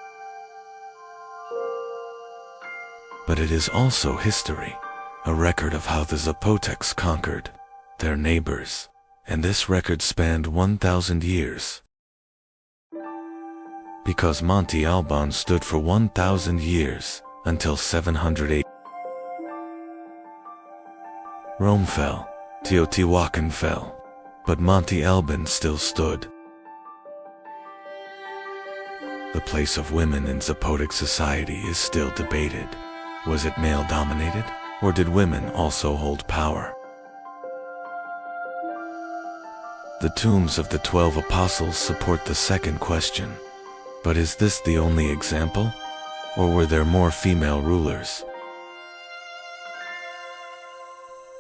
But it is also history, a record of how the Zapotecs conquered their neighbors, and this record spanned 1,000 years. Because Monte Alban stood for 1,000 years, until 708. Rome fell, Teotihuacan fell, but Monte Alban still stood. The place of women in Zapotec society is still debated. Was it male-dominated, or did women also hold power? The tombs of the 12 Apostles support the second question. But is this the only example? Or were there more female rulers?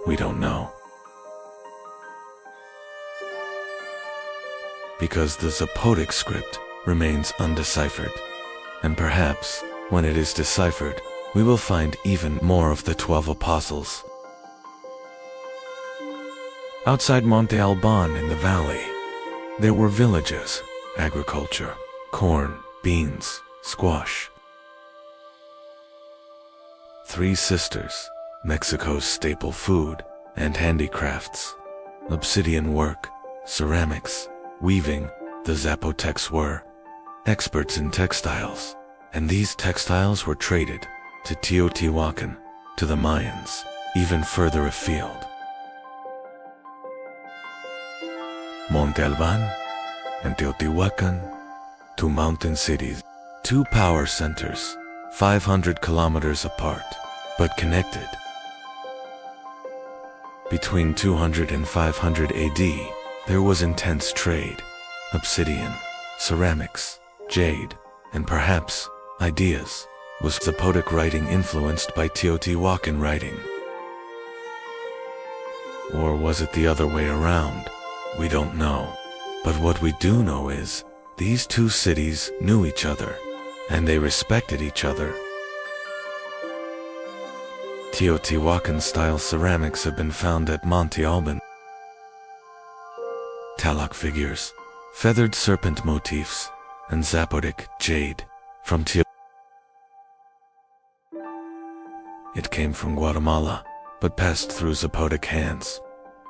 We don't know. Because the Zapotec script remains undeciphered. And perhaps, when it is deciphered, we will find even more of the 12 Apostles. Outside Monte Alban in the valley, there were villages, agriculture, corn, beans, squash. 3 sisters, Mexico's staple food, and handicrafts. Obsidian work, ceramics, weaving. The Zapotecs were experts in textiles, and these textiles were traded to Teotihuacan, to the Mayans, even further afield. Monte Alban and Teotihuacan, 2 mountain cities, 2 power centers, 500 kilometers apart, but connected. Between 200 and 500 AD, there was intense trade. Obsidian, ceramics, jade, and perhaps ideas. Was Zapotec writing influenced by Teotihuacan writing? Or was it the other way around? We don't know. But what we do know is, these 2 cities knew each other, and they respected each other. Teotihuacan-style ceramics have been found at Monte Alban. Talak figures, feathered serpent motifs, and Zapotec jade from Teotihuacan. It came from Guatemala, but passed through Zapotec hands.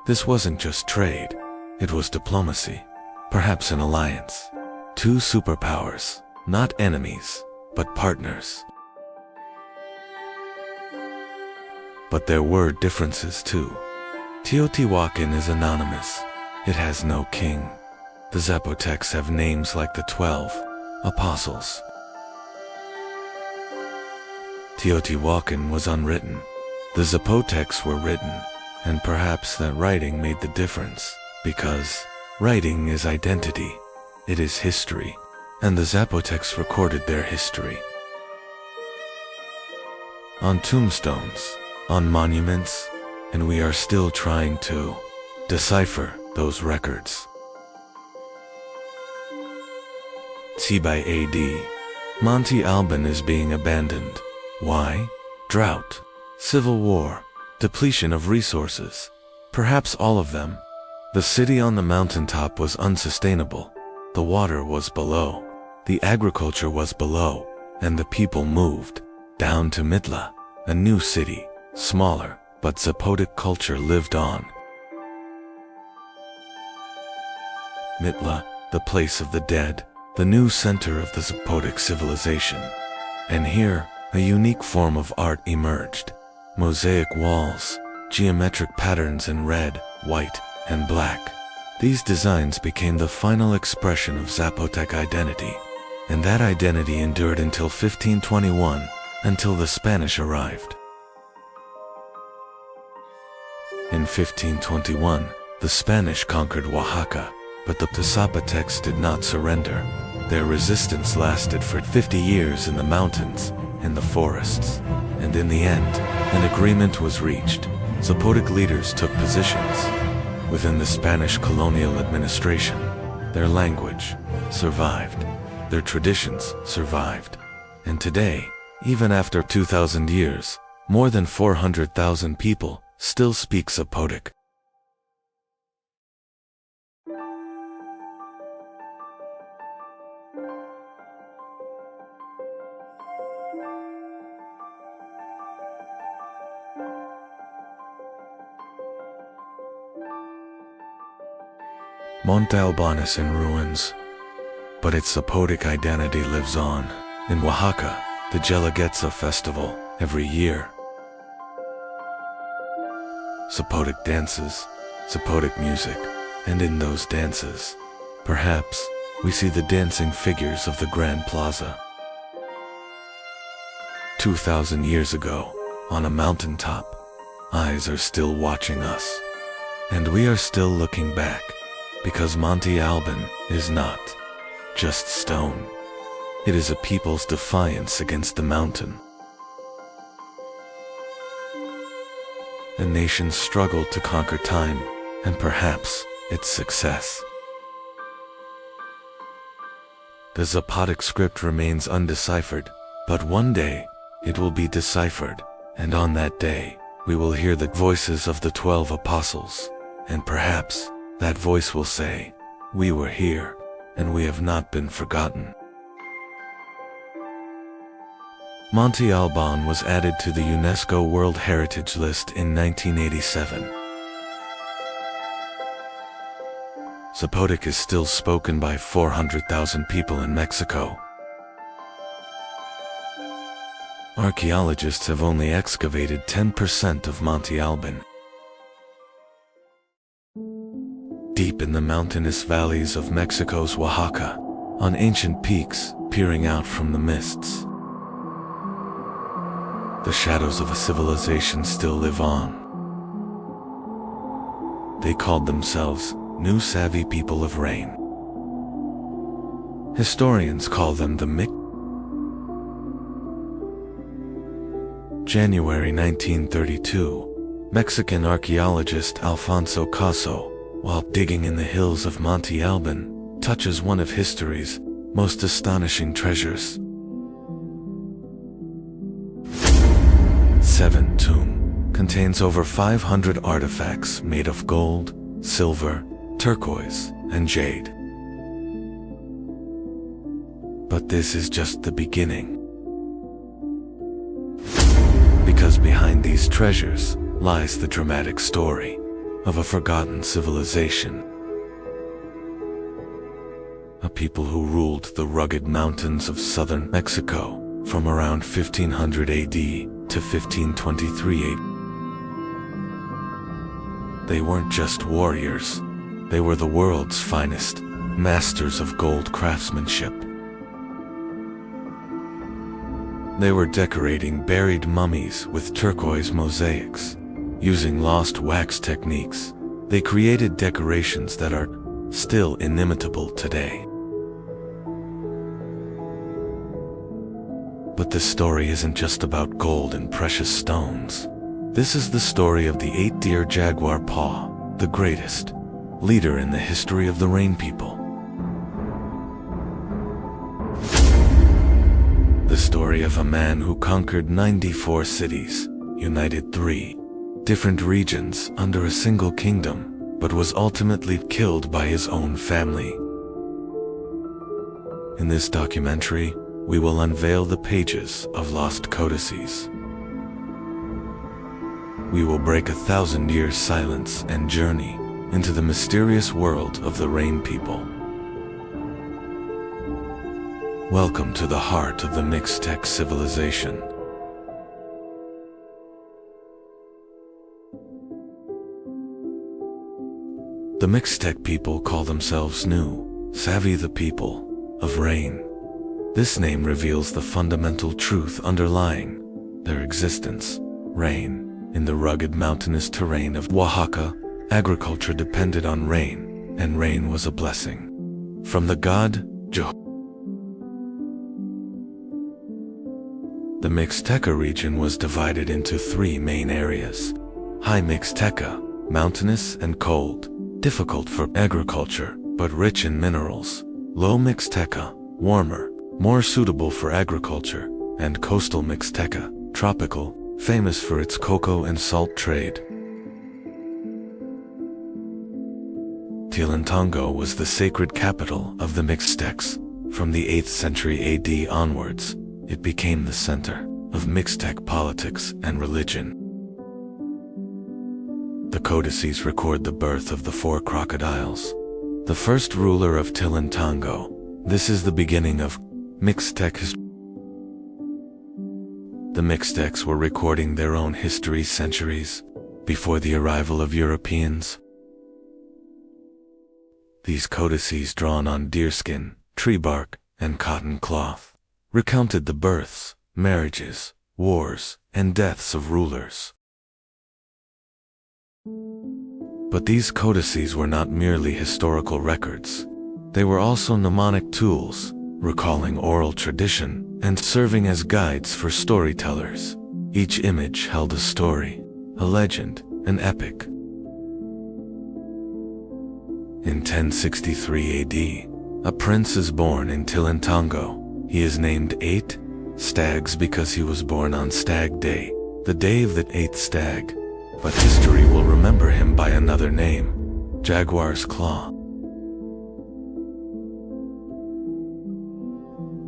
This wasn't just trade, it was diplomacy, perhaps an alliance. 2 superpowers, not enemies, but partners. but there were differences too. Teotihuacan is anonymous. It has no king. The Zapotecs have names like the 12 apostles. Teotihuacan was unwritten. The Zapotecs were written, and perhaps that writing made the difference, because writing is identity. It is history, and the Zapotecs recorded their history. On tombstones, on monuments, and we are still trying to decipher those records. By AD, Monte Alban is being abandoned. Why? Drought, civil war, depletion of resources, perhaps all of them. The city on the mountaintop was unsustainable. The water was below, the agriculture was below, and the people moved down to Mitla, a new city, smaller, but Zapotec culture lived on. Mitla, the place of the dead, the new center of the Zapotec civilization. And here, a unique form of art emerged. Mosaic walls, geometric patterns in red, white, and black. These designs became the final expression of Zapotec identity, and that identity endured until 1521, until the Spanish arrived. In 1521, the Spanish conquered Oaxaca, but the Zapotecs did not surrender. Their resistance lasted for 50 years in the mountains, in the forests, and in the end, an agreement was reached. Zapotec leaders took positions within the Spanish colonial administration. Their language survived, their traditions survived, and today, even after 2,000 years, more than 400,000 people still speak Zapotec. Monte Alban is in ruins, but its Zapotec identity lives on. In Oaxaca, the Guelaguetza festival every year. Zapotec dances, Zapotec music, and in those dances, perhaps, we see the dancing figures of the Grand Plaza. 2,000 years ago, on a mountaintop, eyes are still watching us, and we are still looking back. Because Monte Alban is not just stone. It is a people's defiance against the mountain. A nation's struggle to conquer time, and perhaps its success. The Zapotec script remains undeciphered, but one day it will be deciphered, and on that day we will hear the voices of the 12 apostles, and perhaps that voice will say, "We were here, and we have not been forgotten." Monte Alban was added to the UNESCO World Heritage List in 1987. Zapotec is still spoken by 400,000 people in Mexico. Archaeologists have only excavated 10% of Monte Alban. Deep in the mountainous valleys of Mexico's Oaxaca, on ancient peaks peering out from the mists, the shadows of a civilization still live on. They called themselves New Savvy People of Rain. Historians call them the Mic. January 1932, Mexican archaeologist Alfonso Caso, while digging in the hills of Monte Alban, touches one of history's most astonishing treasures. 7 Tomb contains over 500 artifacts made of gold, silver, turquoise, and jade. But this is just the beginning. Because behind these treasures lies the dramatic story of a forgotten civilization. A people who ruled the rugged mountains of southern Mexico from around 1500 AD to 1523 AD. They weren't just warriors. They were the world's finest, masters of gold craftsmanship. They were decorating buried mummies with turquoise mosaics. Using lost wax techniques, they created decorations that are still inimitable today. But this story isn't just about gold and precious stones. This is the story of the eight-deer jaguar paw, the greatest leader in the history of the Rain People. The story of a man who conquered 94 cities, united 3 different regions under a single kingdom, but was ultimately killed by his own family. In this documentary, we will unveil the pages of lost codices. We will break 1,000 years' silence and journey into the mysterious world of the Rain People. Welcome to the heart of the Mixtec civilization. The Mixtec people call themselves Nu, Savvy, the people of rain. This name reveals the fundamental truth underlying their existence. Rain. In the rugged mountainous terrain of Oaxaca, agriculture depended on rain, and rain was a blessing from the god Jehovah. The Mixteca region was divided into 3 main areas. High Mixteca, mountainous and cold, difficult for agriculture, but rich in minerals. Low Mixteca, warmer, more suitable for agriculture, and coastal Mixteca, tropical, famous for its cocoa and salt trade. Tilantongo was the sacred capital of the Mixtecs. From the 8th century AD onwards, it became the center of Mixtec politics and religion. The codices record the birth of the 4 crocodiles, the first ruler of Tilantongo. This is the beginning of Mixtec history. The Mixtecs were recording their own history centuries before the arrival of Europeans. These codices, drawn on deerskin, tree bark, and cotton cloth, recounted the births, marriages, wars, and deaths of rulers. But these codices were not merely historical records. They were also mnemonic tools, recalling oral tradition and serving as guides for storytellers. Each image held a story, a legend, an epic. In 1063 AD, a prince is born in Tilantongo. He is named 8 Stags because he was born on Stag Day, the day of the 8th stag. But history will remember him by another name, Jaguar's Claw.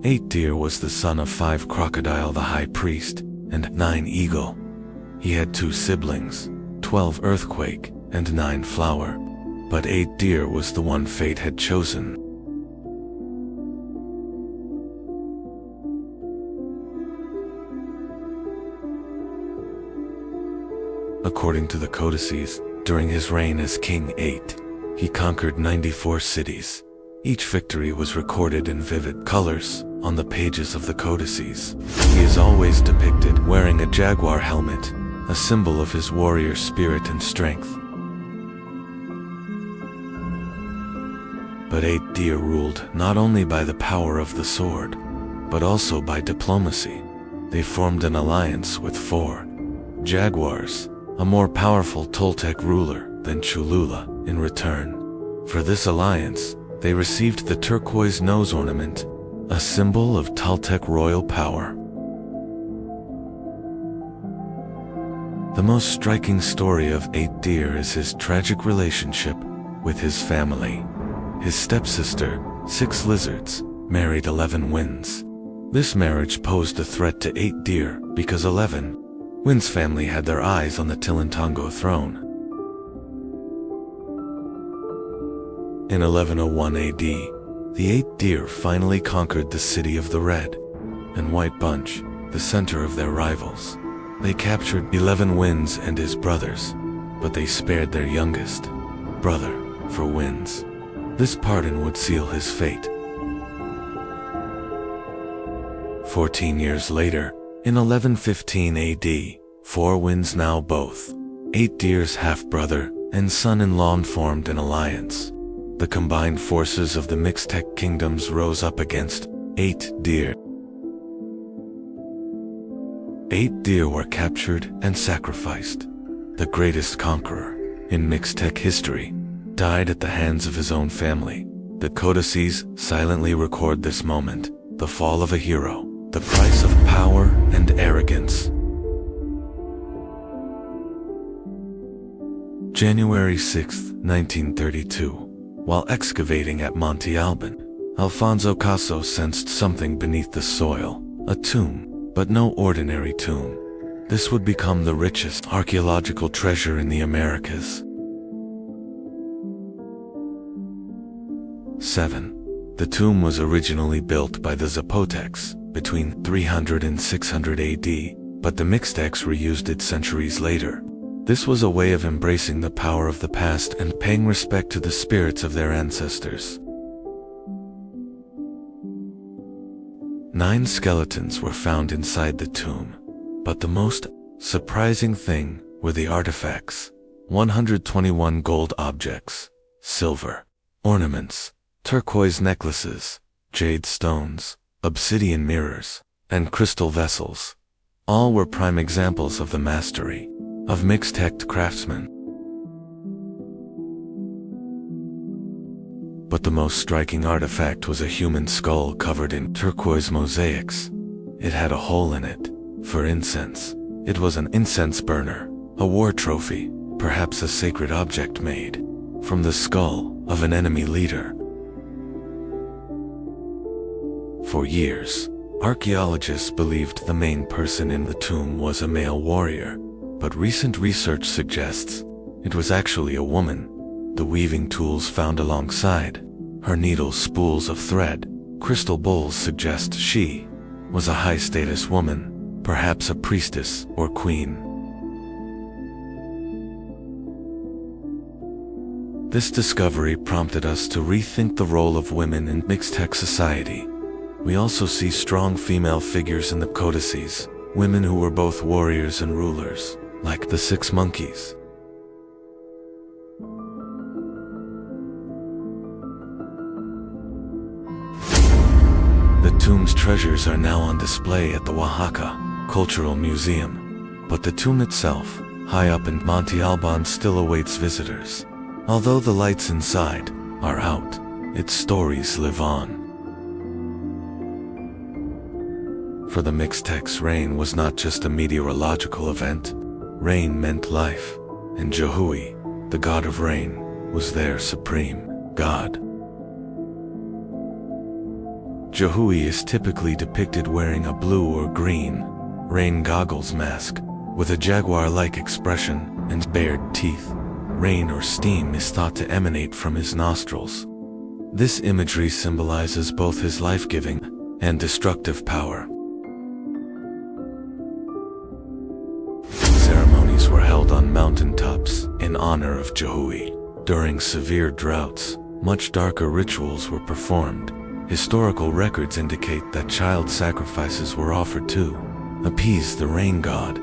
8-Deer was the son of 5 Crocodile the High Priest, and 9 Eagle. He had 2 siblings, 12 Earthquake, and 9 Flower. But 8-Deer was the one fate had chosen. According to the codices, during his reign as King 8, he conquered 94 cities. Each victory was recorded in vivid colors on the pages of the codices. He is always depicted wearing a jaguar helmet, a symbol of his warrior spirit and strength. But 8-Deer ruled not only by the power of the sword, but also by diplomacy. They formed an alliance with 4 Jaguars, a more powerful Toltec ruler than Cholula. In return for this alliance, they received the turquoise nose ornament, a symbol of Toltec royal power. The most striking story of 8-Deer is his tragic relationship with his family. His stepsister, 6 Lizards, married 11 Winds. This marriage posed a threat to 8-Deer because 11 Wind's family had their eyes on the Tilantongo throne. In 1101 AD, the 8-Deer finally conquered the city of the Red and White Bunch, the center of their rivals. They captured 11 Winds and his brothers, but they spared their youngest brother for winds. This pardon would seal his fate. 14 years later, in 1115 AD, four winds, now both Eight Deer's half-brother and son-in-law, formed an alliance. The combined forces of the Mixtec kingdoms rose up against Eight Deer. Eight Deer were captured and sacrificed. The greatest conqueror in Mixtec history died at the hands of his own family. The codices silently record this moment, the fall of a hero, the price of power and arrogance. January 6, 1932. While excavating at Monte Alban, Alfonso Caso sensed something beneath the soil, a tomb, but no ordinary tomb. This would become the richest archaeological treasure in the Americas. 7. The tomb was originally built by the Zapotecs between 300 and 600 AD, but the Mixtecs reused it centuries later. This was a way of embracing the power of the past and paying respect to the spirits of their ancestors. 9 skeletons were found inside the tomb, but the most surprising thing were the artifacts. 121 gold objects, silver ornaments, turquoise necklaces, jade stones, obsidian mirrors, and crystal vessels. All were prime examples of the mastery of Mixtec craftsmen. But the most striking artifact was a human skull covered in turquoise mosaics. It had a hole in it for incense. It was an incense burner, a war trophy, perhaps a sacred object made from the skull of an enemy leader. For years, archaeologists believed the main person in the tomb was a male warrior, but recent research suggests it was actually a woman. The weaving tools found alongside her needles, spools of thread, crystal bowls suggest she was a high-status woman, perhaps a priestess or queen. This discovery prompted us to rethink the role of women in Mixtec society. We also see strong female figures in the codices, women who were both warriors and rulers, like the 6 monkeys. The tomb's treasures are now on display at the Oaxaca Cultural Museum, but the tomb itself, high up in Monte Alban, still awaits visitors. Although the lights inside are out, its stories live on. For the Mixtecs, rain was not just a meteorological event. Rain meant life, and Jehui, the god of rain, was their supreme god. Jehui is typically depicted wearing a blue or green rain goggles mask with a jaguar-like expression and bared teeth. Rain or steam is thought to emanate from his nostrils. This imagery symbolizes both his life-giving and destructive power. Ceremonies were held on mountaintops in honor of Jehui. During severe droughts, much darker rituals were performed. Historical records indicate that child sacrifices were offered to appease the rain god.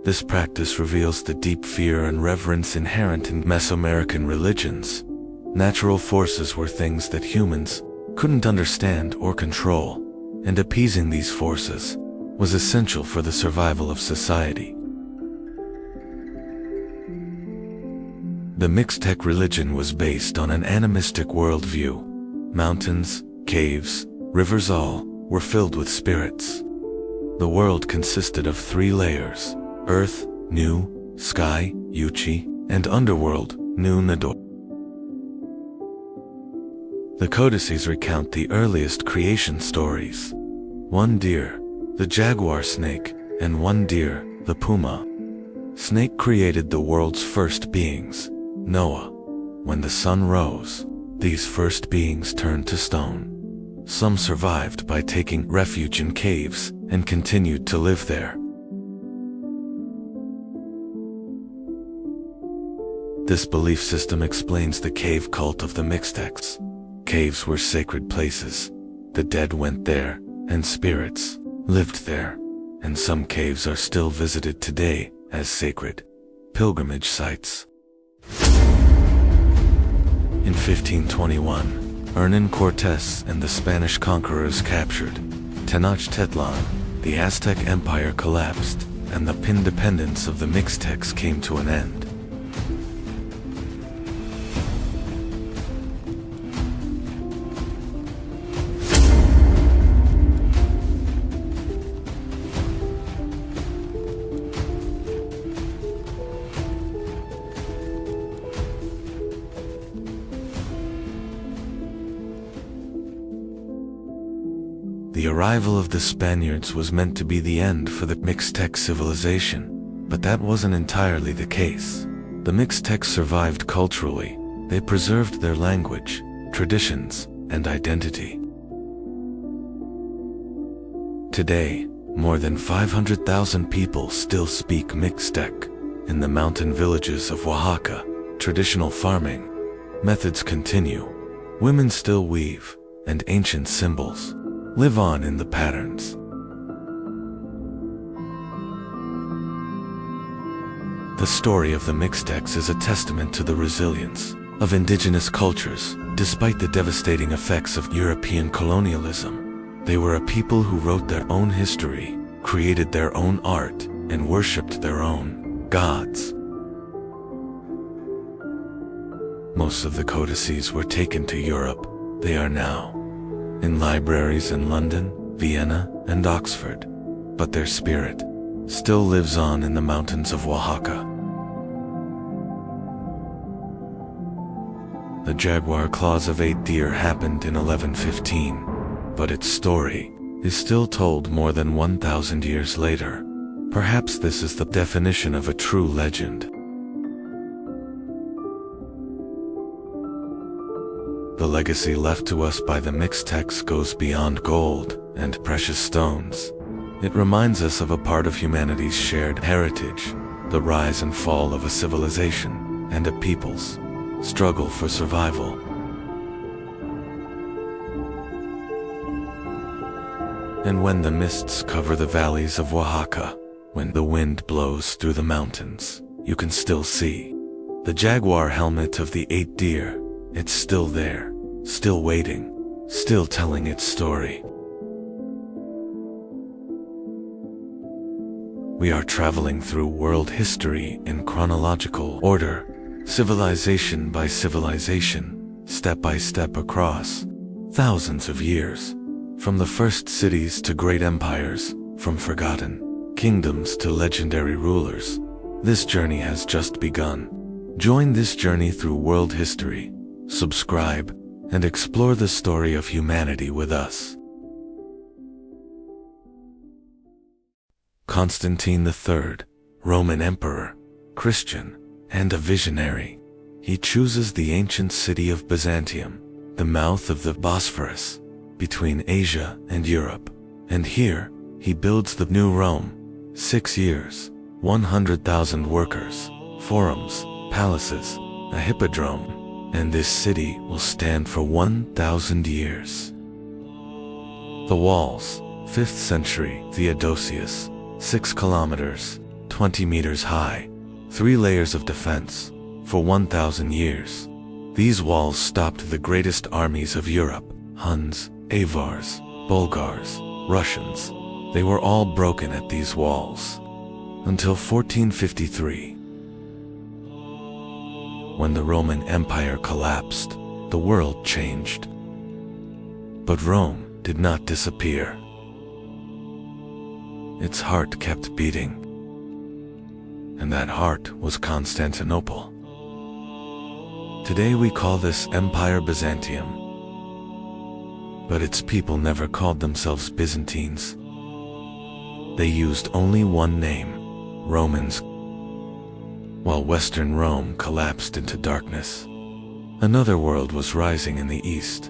This practice reveals the deep fear and reverence inherent in Mesoamerican religions. Natural forces were things that humans couldn't understand or control, and appeasing these forces was essential for the survival of society. The Mixtec religion was based on an animistic worldview. Mountains, caves, rivers, all were filled with spirits. The world consisted of 3 layers: Earth, Nu, Sky, Yuchi, and Underworld, Nu Nador. The codices recount the earliest creation stories. 1 deer, the jaguar snake, and 1 deer, the puma. Snake created the world's first beings, Noah, When the sun rose, these first beings turned to stone. Some survived by taking refuge in caves and continued to live there. This belief system explains the cave cult of the Mixtecs. Caves were sacred places. The dead went there, and spirits lived there, and some caves are still visited today as sacred pilgrimage sites. In 1521, Hernán Cortés and the Spanish conquerors captured Tenochtitlan. The Aztec Empire collapsed, and the independence of the Mixtecs came to an end. The arrival of the Spaniards was meant to be the end for the Mixtec civilization, but that wasn't entirely the case. The Mixtecs survived culturally. They preserved their language, traditions, and identity. Today, more than 500,000 people still speak Mixtec. In the mountain villages of Oaxaca, traditional farming methods continue. Women still weave, and ancient symbols live on in the patterns. The story of the Mixtecs is a testament to the resilience of indigenous cultures. Despite the devastating effects of European colonialism, they were a people who wrote their own history, created their own art, and worshipped their own gods. Most of the codices were taken to Europe. They are now in libraries in London, Vienna, and Oxford, but their spirit still lives on in the mountains of Oaxaca. The jaguar claws of 8 deer happened in 1115, but its story is still told more than 1,000 years later. Perhaps this is the definition of a true legend. The legacy left to us by the Mixtecs goes beyond gold and precious stones. It reminds us of a part of humanity's shared heritage, the rise and fall of a civilization and a people's struggle for survival. And when the mists cover the valleys of Oaxaca, when the wind blows through the mountains, you can still see the jaguar helmet of the 8 deer. It's still there, still waiting, still telling its story. We are traveling through world history in chronological order, civilization by civilization, step by step across thousands of years, from the first cities to great empires, from forgotten kingdoms to legendary rulers. This journey has just begun. Join this journey through world history. Subscribe and explore the story of humanity with us. Constantine III, Roman Emperor, Christian, and a visionary. He chooses the ancient city of Byzantium, the mouth of the Bosphorus, between Asia and Europe. And here, he builds the new Rome. 6 years, 100,000 workers, forums, palaces, a hippodrome, and this city will stand for 1,000 years. The walls, 5th century Theodosius, 6 kilometers, 20 meters high, 3 layers of defense, for 1,000 years. These walls stopped the greatest armies of Europe, Huns, Avars, Bulgars, Russians. They were all broken at these walls, until 1453. When the Roman Empire collapsed, the world changed. But Rome did not disappear. Its heart kept beating, and that heart was Constantinople. Today we call this Empire Byzantium, but its people never called themselves Byzantines. They used only one name, Romans. While Western Rome collapsed into darkness, Another world was rising in the east.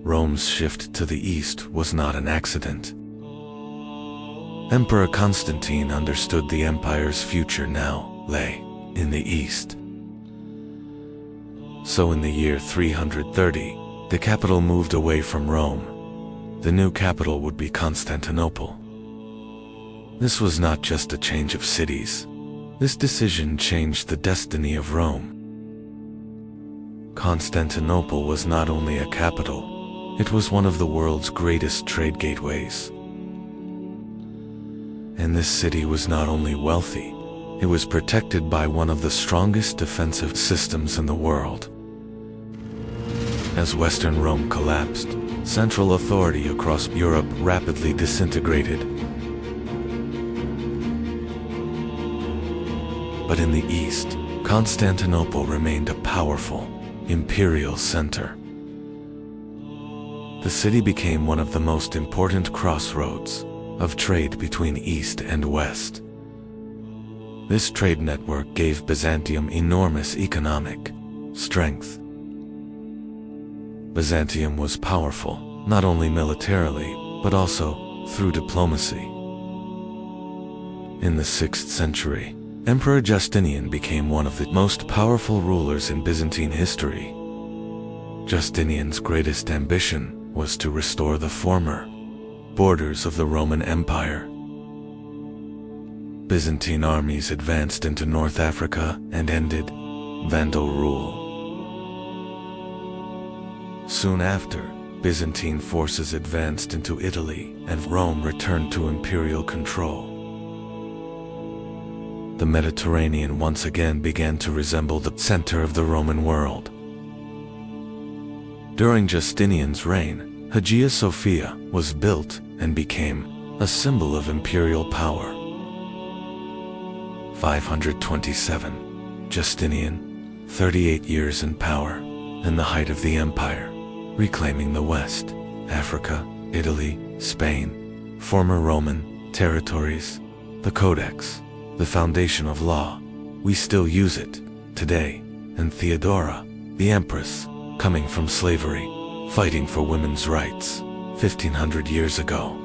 Rome's shift to the east was not an accident. Emperor Constantine understood the empire's future now lay in the east. So in the year 330, the capital moved away from Rome. The new capital would be Constantinople. This was not just a change of cities. This decision changed the destiny of Rome. Constantinople was not only a capital, it was one of the world's greatest trade gateways. And this city was not only wealthy, it was protected by one of the strongest defensive systems in the world. As Western Rome collapsed, central authority across Europe rapidly disintegrated. But in the east, Constantinople remained a powerful, imperial center. The city became one of the most important crossroads of trade between East and West. This trade network gave Byzantium enormous economic strength. Byzantium was powerful, not only militarily, but also through diplomacy. In the 6th century, Emperor Justinian became one of the most powerful rulers in Byzantine history. Justinian's greatest ambition was to restore the former borders of the Roman Empire. Byzantine armies advanced into North Africa and ended Vandal rule. Soon after, Byzantine forces advanced into Italy, and Rome returned to imperial control. The Mediterranean once again began to resemble the center of the Roman world. During Justinian's reign, Hagia Sophia was built and became a symbol of imperial power. 527. Justinian, 38 years in power, in the height of the empire, reclaiming the West, Africa, Italy, Spain, former Roman territories, the Codex, the foundation of law. We still use it today. And Theodora, the Empress, coming from slavery, fighting for women's rights, 1500 years ago.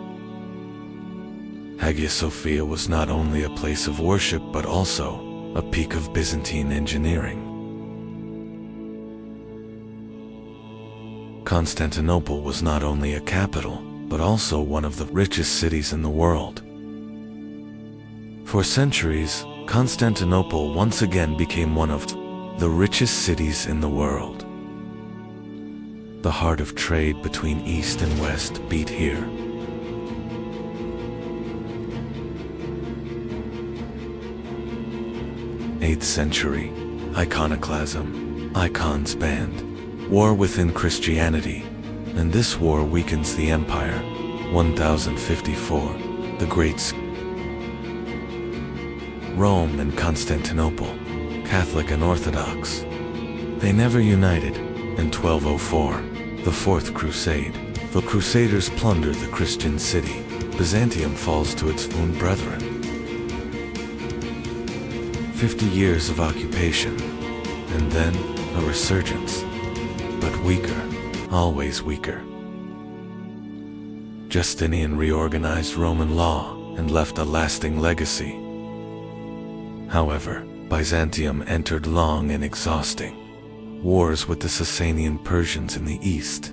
Hagia Sophia was not only a place of worship but also a peak of Byzantine engineering. Constantinople was not only a capital, but also one of the richest cities in the world. For centuries, Constantinople once again became one of the richest cities in the world. The heart of trade between East and West beat here. Eighth century, iconoclasm, icons banned, war within Christianity, and this war weakens the empire. 1054, the Great Rome and Constantinople, Catholic and Orthodox. They never united. In 1204, the Fourth Crusade, the Crusaders plunder the Christian city. Byzantium falls to its own brethren. 50 years of occupation, and then a resurgence. But weaker, always weaker. Justinian reorganized Roman law and left a lasting legacy. However, Byzantium entered long and exhausting wars with the Sasanian Persians in the east.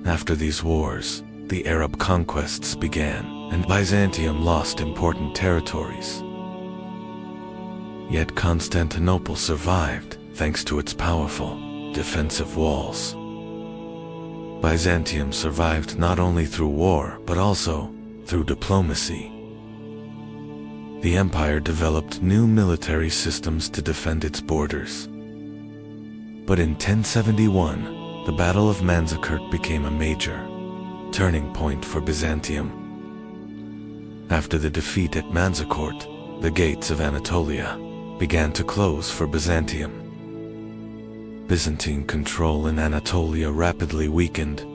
After these wars, the Arab conquests began, and Byzantium lost important territories. Yet Constantinople survived thanks to its powerful defensive walls. Byzantium survived not only through war, but also through diplomacy. The empire developed new military systems to defend its borders. But in 1071, the Battle of Manzikert became a major turning point for Byzantium. After the defeat at Manzikert, the gates of Anatolia began to close for Byzantium. Byzantine control in Anatolia rapidly weakened.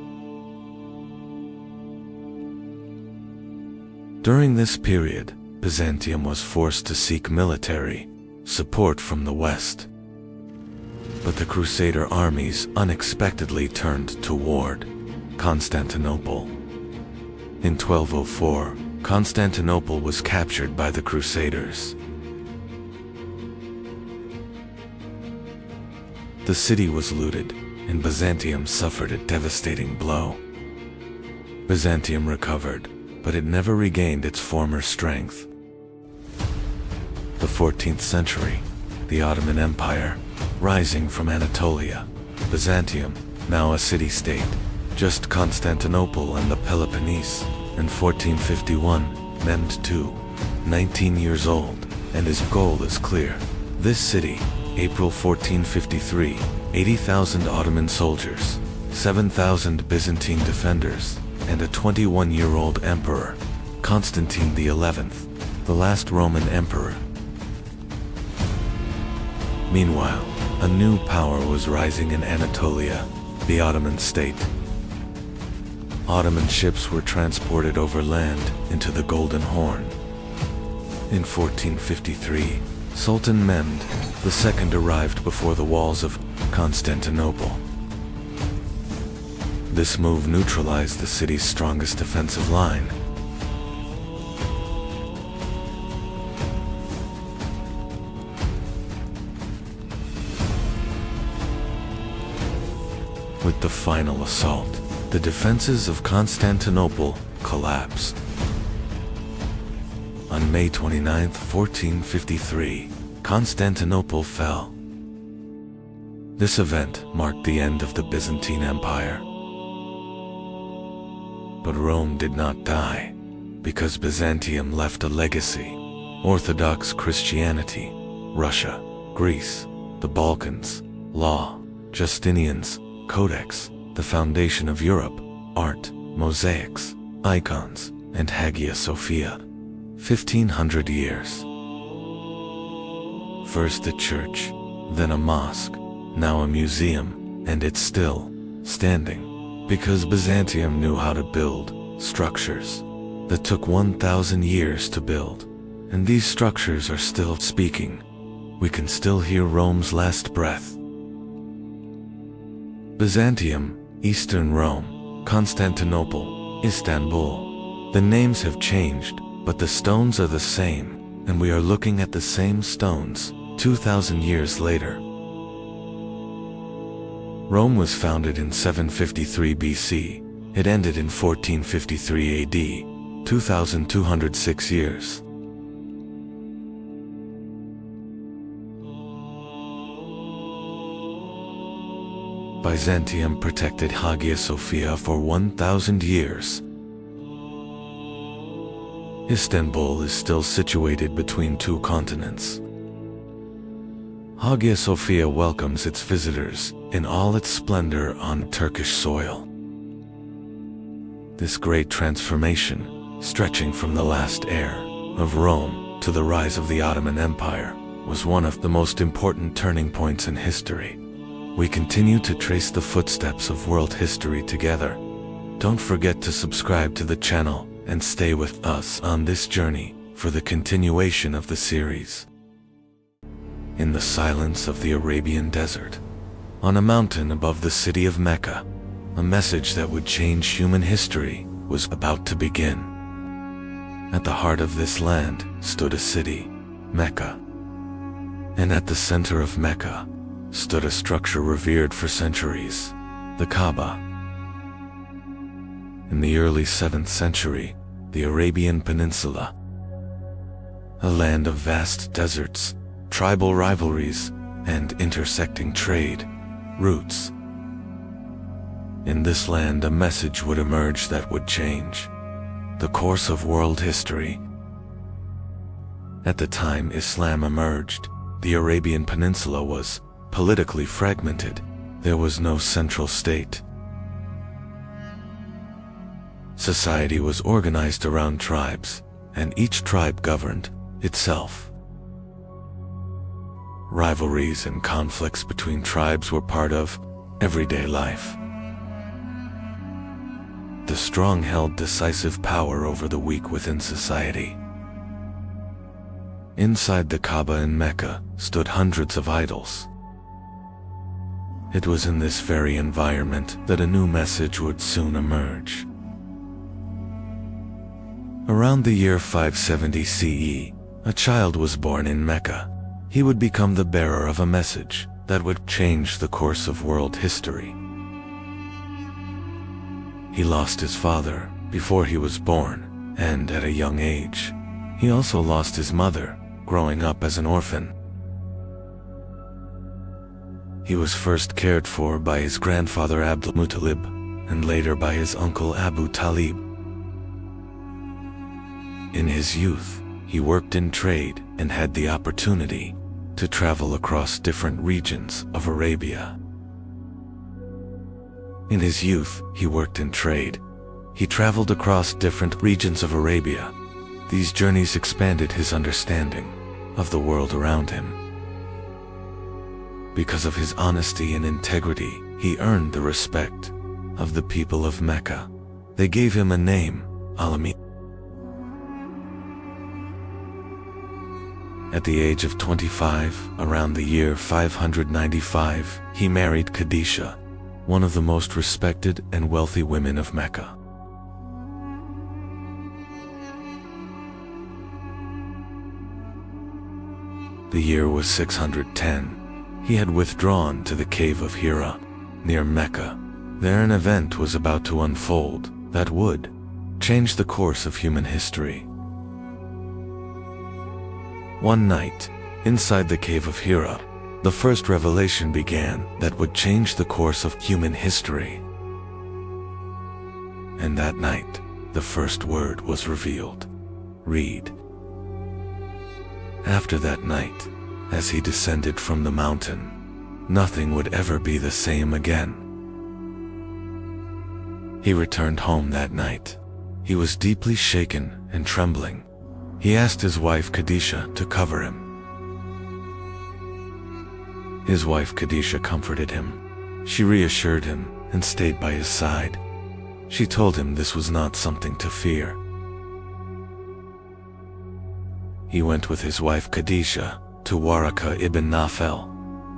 During this period, Byzantium was forced to seek military support from the West. but the Crusader armies unexpectedly turned toward Constantinople. In 1204, Constantinople was captured by the Crusaders. The city was looted, and Byzantium suffered a devastating blow. Byzantium recovered, but it never regained its former strength. The 14th century, the Ottoman Empire, rising from Anatolia, Byzantium, now a city-state, just Constantinople and the Peloponnese, in 1451, Mehmed II, 19 years old, and his goal is clear. This city, April 1453, 80,000 Ottoman soldiers, 7,000 Byzantine defenders, and a 21-year-old emperor, Constantine XI, the last Roman emperor. Meanwhile, a new power was rising in Anatolia, the Ottoman state. Ottoman ships were transported over land into the Golden Horn. In 1453, Sultan Mehmed II arrived before the walls of Constantinople. This move neutralized the city's strongest defensive line. With the final assault, the defenses of Constantinople collapsed. On May 29, 1453, Constantinople fell. This event marked the end of the Byzantine Empire. But Rome did not die, because Byzantium left a legacy: Orthodox Christianity, Russia, Greece, the Balkans, law, Justinian's Codex, the foundation of Europe, art, mosaics, icons, and Hagia Sophia. 1500 years. First a church, then a mosque, now a museum, and it's still standing, because Byzantium knew how to build structures that took 1,000 years to build, and these structures are still speaking. We can still hear Rome's last breath. Byzantium, Eastern Rome, Constantinople, Istanbul. The names have changed, but the stones are the same, and we are looking at the same stones, 2,000 years later. Rome was founded in 753 BC. It ended in 1453 AD, 2,206 years. Byzantium protected Hagia Sophia for 1,000 years. Istanbul is still situated between two continents. Hagia Sophia welcomes its visitors in all its splendor on Turkish soil. This great transformation, stretching from the last heir of Rome to the rise of the Ottoman Empire, was one of the most important turning points in history. We continue to trace the footsteps of world history together. Don't forget to subscribe to the channel and stay with us on this journey for the continuation of the series. In the silence of the Arabian desert, on a mountain above the city of Mecca, a message that would change human history was about to begin. At the heart of this land stood a city, Mecca. And at the center of Mecca stood a structure revered for centuries, the Kaaba. In the early 7th century, the Arabian Peninsula, a land of vast deserts, tribal rivalries, and intersecting trade routes. In this land, a message would emerge that would change the course of world history. At the time Islam emerged, the Arabian Peninsula was politically fragmented. There was no central state. Society was organized around tribes, and each tribe governed itself. Rivalries and conflicts between tribes were part of everyday life. The strong held decisive power over the weak within society. Inside the Kaaba in Mecca stood hundreds of idols. It was in this very environment that a new message would soon emerge. Around the year 570 CE, a child was born in Mecca. He would become the bearer of a message that would change the course of world history. He lost his father before he was born, and at a young age. He also lost his mother, growing up as an orphan. He was first cared for by his grandfather Abdul Muttalib, and later by his uncle Abu Talib. In his youth, he worked in trade and had the opportunity to travel across different regions of Arabia. In his youth, he worked in trade. He traveled across different regions of Arabia. These journeys expanded his understanding of the world around him. Because of his honesty and integrity, he earned the respect of the people of Mecca. They gave him a name, Al-Amin. At the age of 25, around the year 595, he married Khadijah, one of the most respected and wealthy women of Mecca. The year was 610. He had withdrawn to the cave of Hira, near Mecca. There an event was about to unfold that would change the course of human history. One night, inside the cave of Hira, the first revelation began that would change the course of human history. And that night, the first word was revealed. Read. After that night, as he descended from the mountain, nothing would ever be the same again. He returned home that night. He was deeply shaken and trembling. He asked his wife Khadijah to cover him. His wife Khadijah comforted him. She reassured him and stayed by his side. She told him this was not something to fear. He went with his wife Khadijah to Waraka ibn Nawfal.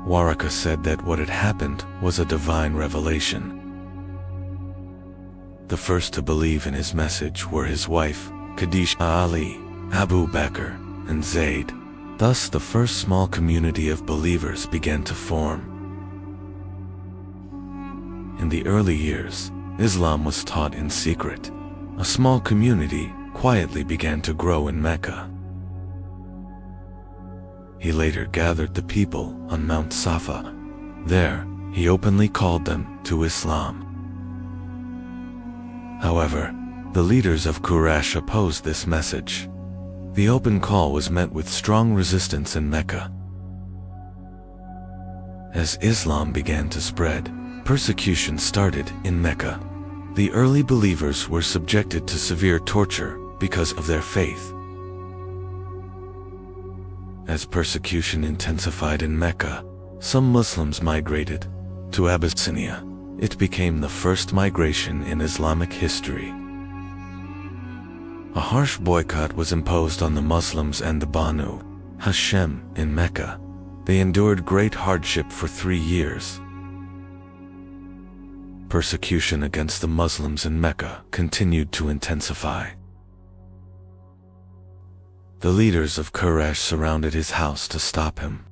Waraka said that what had happened was a divine revelation. The first to believe in his message were his wife, Khadijah, Ali, Abu Bakr, and Zayd. Thus the first small community of believers began to form. In the early years, Islam was taught in secret. A small community quietly began to grow in Mecca. He later gathered the people on Mount Safa. There, he openly called them to Islam. However, the leaders of Quraysh opposed this message. The open call was met with strong resistance in Mecca. As Islam began to spread, persecution started in Mecca. The early believers were subjected to severe torture because of their faith. As persecution intensified in Mecca, some Muslims migrated to Abyssinia. It became the first migration in Islamic history. A harsh boycott was imposed on the Muslims and the Banu Hashem in Mecca. They endured great hardship for 3 years. Persecution against the Muslims in Mecca continued to intensify. The leaders of Quraysh surrounded his house to stop him.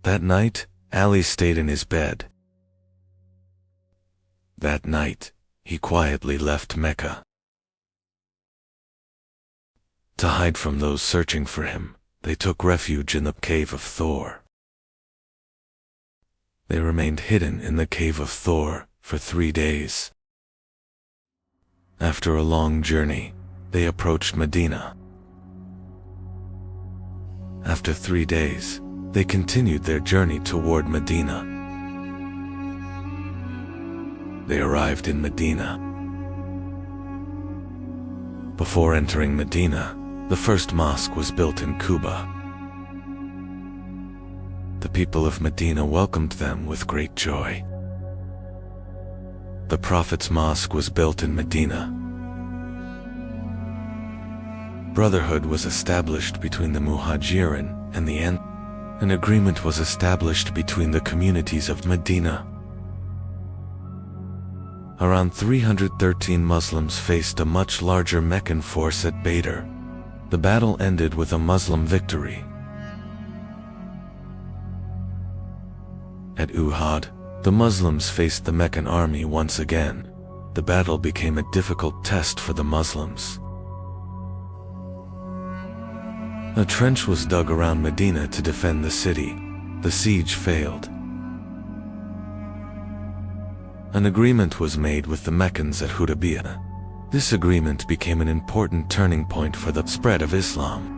That night, Ali stayed in his bed. That night, he quietly left Mecca. To hide from those searching for him, they took refuge in the cave of Thor. They remained hidden in the cave of Thor for 3 days. After a long journey, they approached Medina. After 3 days, they continued their journey toward Medina. They arrived in Medina. Before entering Medina, the first mosque was built in Quba. The people of Medina welcomed them with great joy. The Prophet's mosque was built in Medina. Brotherhood was established between the Muhajirin and the Ansar. an agreement was established between the communities of Medina. Around 313 Muslims faced a much larger Meccan force at Badr. The battle ended with a Muslim victory. At Uhud, the Muslims faced the Meccan army once again. The battle became a difficult test for the Muslims. A trench was dug around Medina to defend the city. The siege failed. An agreement was made with the Meccans at Hudaybiyah. This agreement became an important turning point for the spread of Islam.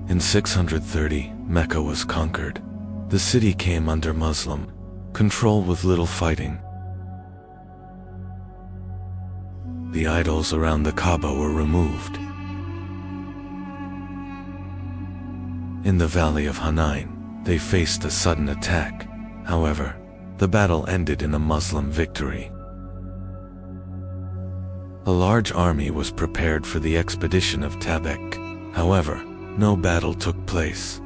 In 630, Mecca was conquered. The city came under Muslim control with little fighting. The idols around the Kaaba were removed. In the valley of Hunain, they faced a sudden attack. However, the battle ended in a Muslim victory. A large army was prepared for the expedition of Tabuk. However, no battle took place.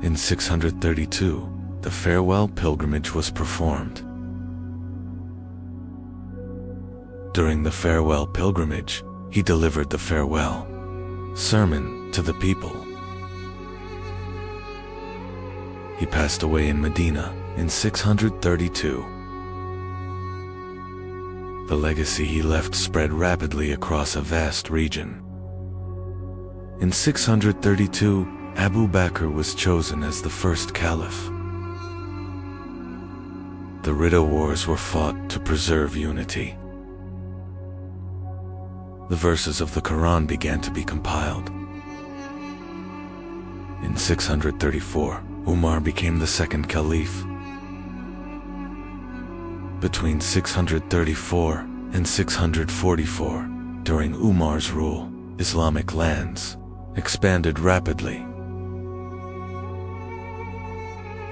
In 632, the farewell pilgrimage was performed. During the farewell pilgrimage, he delivered the farewell sermon to the people. He passed away in Medina in 632. The legacy he left spread rapidly across a vast region. In 632, Abu Bakr was chosen as the first caliph. The Ridda Wars were fought to preserve unity. The verses of the Quran began to be compiled. In 634, Umar became the second caliph. Between 634 and 644, during Umar's rule, Islamic lands expanded rapidly.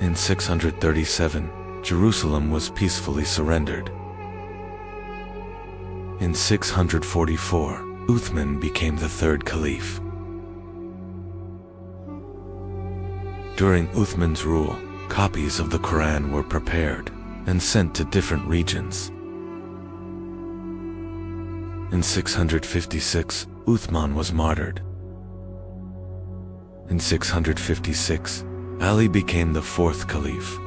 In 637, Jerusalem was peacefully surrendered. In 644, Uthman became the third caliph. During Uthman's rule, copies of the Quran were prepared and sent to different regions. In 656, Uthman was martyred. In 656, Ali became the fourth caliph.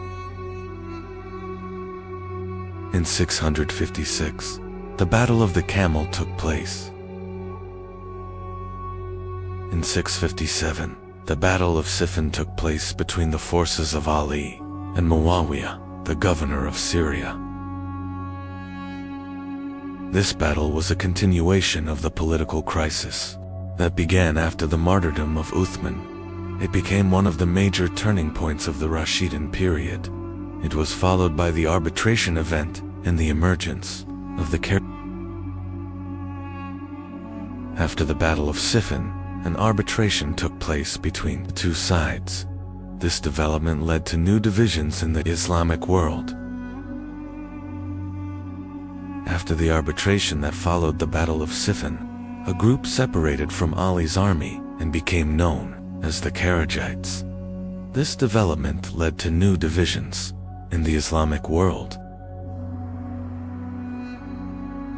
In 656, the Battle of the Camel took place. In 657, the Battle of Siffin took place between the forces of Ali and Muawiyah, the governor of Syria. This battle was a continuation of the political crisis that began after the martyrdom of Uthman. It became one of the major turning points of the Rashidun period. It was followed by the arbitration event and the emergence of the After the Battle of Siffin, an arbitration took place between the two sides. This development led to new divisions in the Islamic world. After the arbitration that followed the Battle of Siffin, a group separated from Ali's army and became known as the Kharijites. This development led to new divisions in the Islamic world.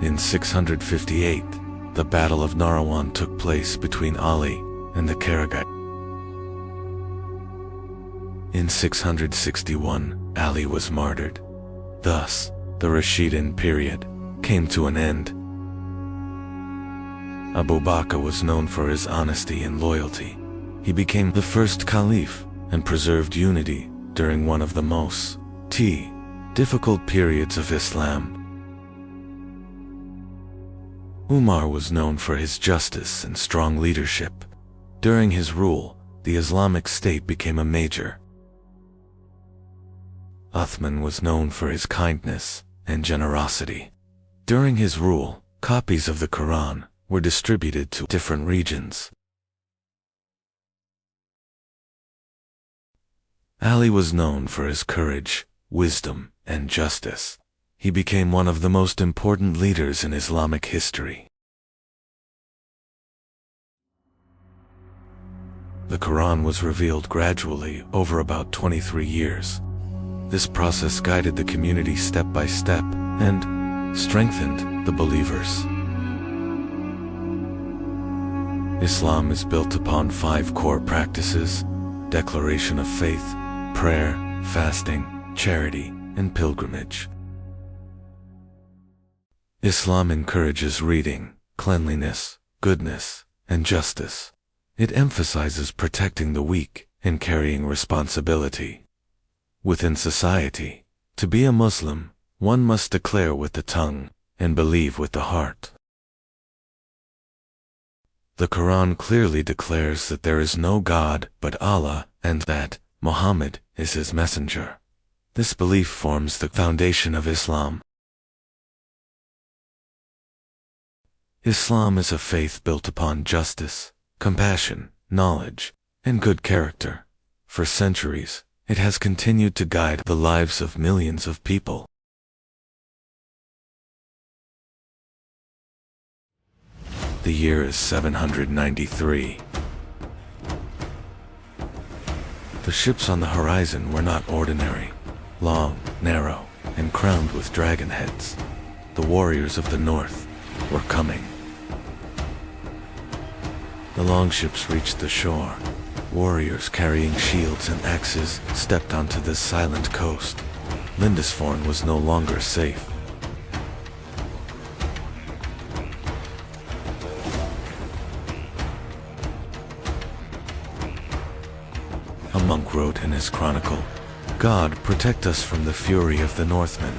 In 658, the Battle of Nahrawan took place between Ali and the Kharijites. In 661, Ali was martyred. Thus, the Rashidun period came to an end. Abu Bakr was known for his honesty and loyalty. He became the first caliph and preserved unity during one of the most difficult periods of Islam. Umar was known for his justice and strong leadership. During his rule, the Islamic State became a major. Uthman was known for his kindness and generosity. During his rule, copies of the Quran were distributed to different regions. Ali was known for his courage, wisdom, and justice. He became one of the most important leaders in Islamic history. The Quran was revealed gradually over about 23 years. This process guided the community step by step and strengthened the believers. Islam is built upon 5 core practices: declaration of faith, prayer, fasting, charity, and pilgrimage. Islam encourages reading, cleanliness, goodness, and justice. It emphasizes protecting the weak and carrying responsibility. Within society, to be a Muslim, one must declare with the tongue and believe with the heart. The Quran clearly declares that there is no God but Allah and that Muhammad is his messenger. This belief forms the foundation of Islam. Islam is a faith built upon justice, compassion, knowledge, and good character. For centuries, it has continued to guide the lives of millions of people. The year is 793. The ships on the horizon were not ordinary. Long, narrow, and crowned with dragon heads. The warriors of the north were coming. The longships reached the shore. Warriors carrying shields and axes stepped onto this silent coast. Lindisfarne was no longer safe. A monk wrote in his chronicle, "God protect us from the fury of the Northmen."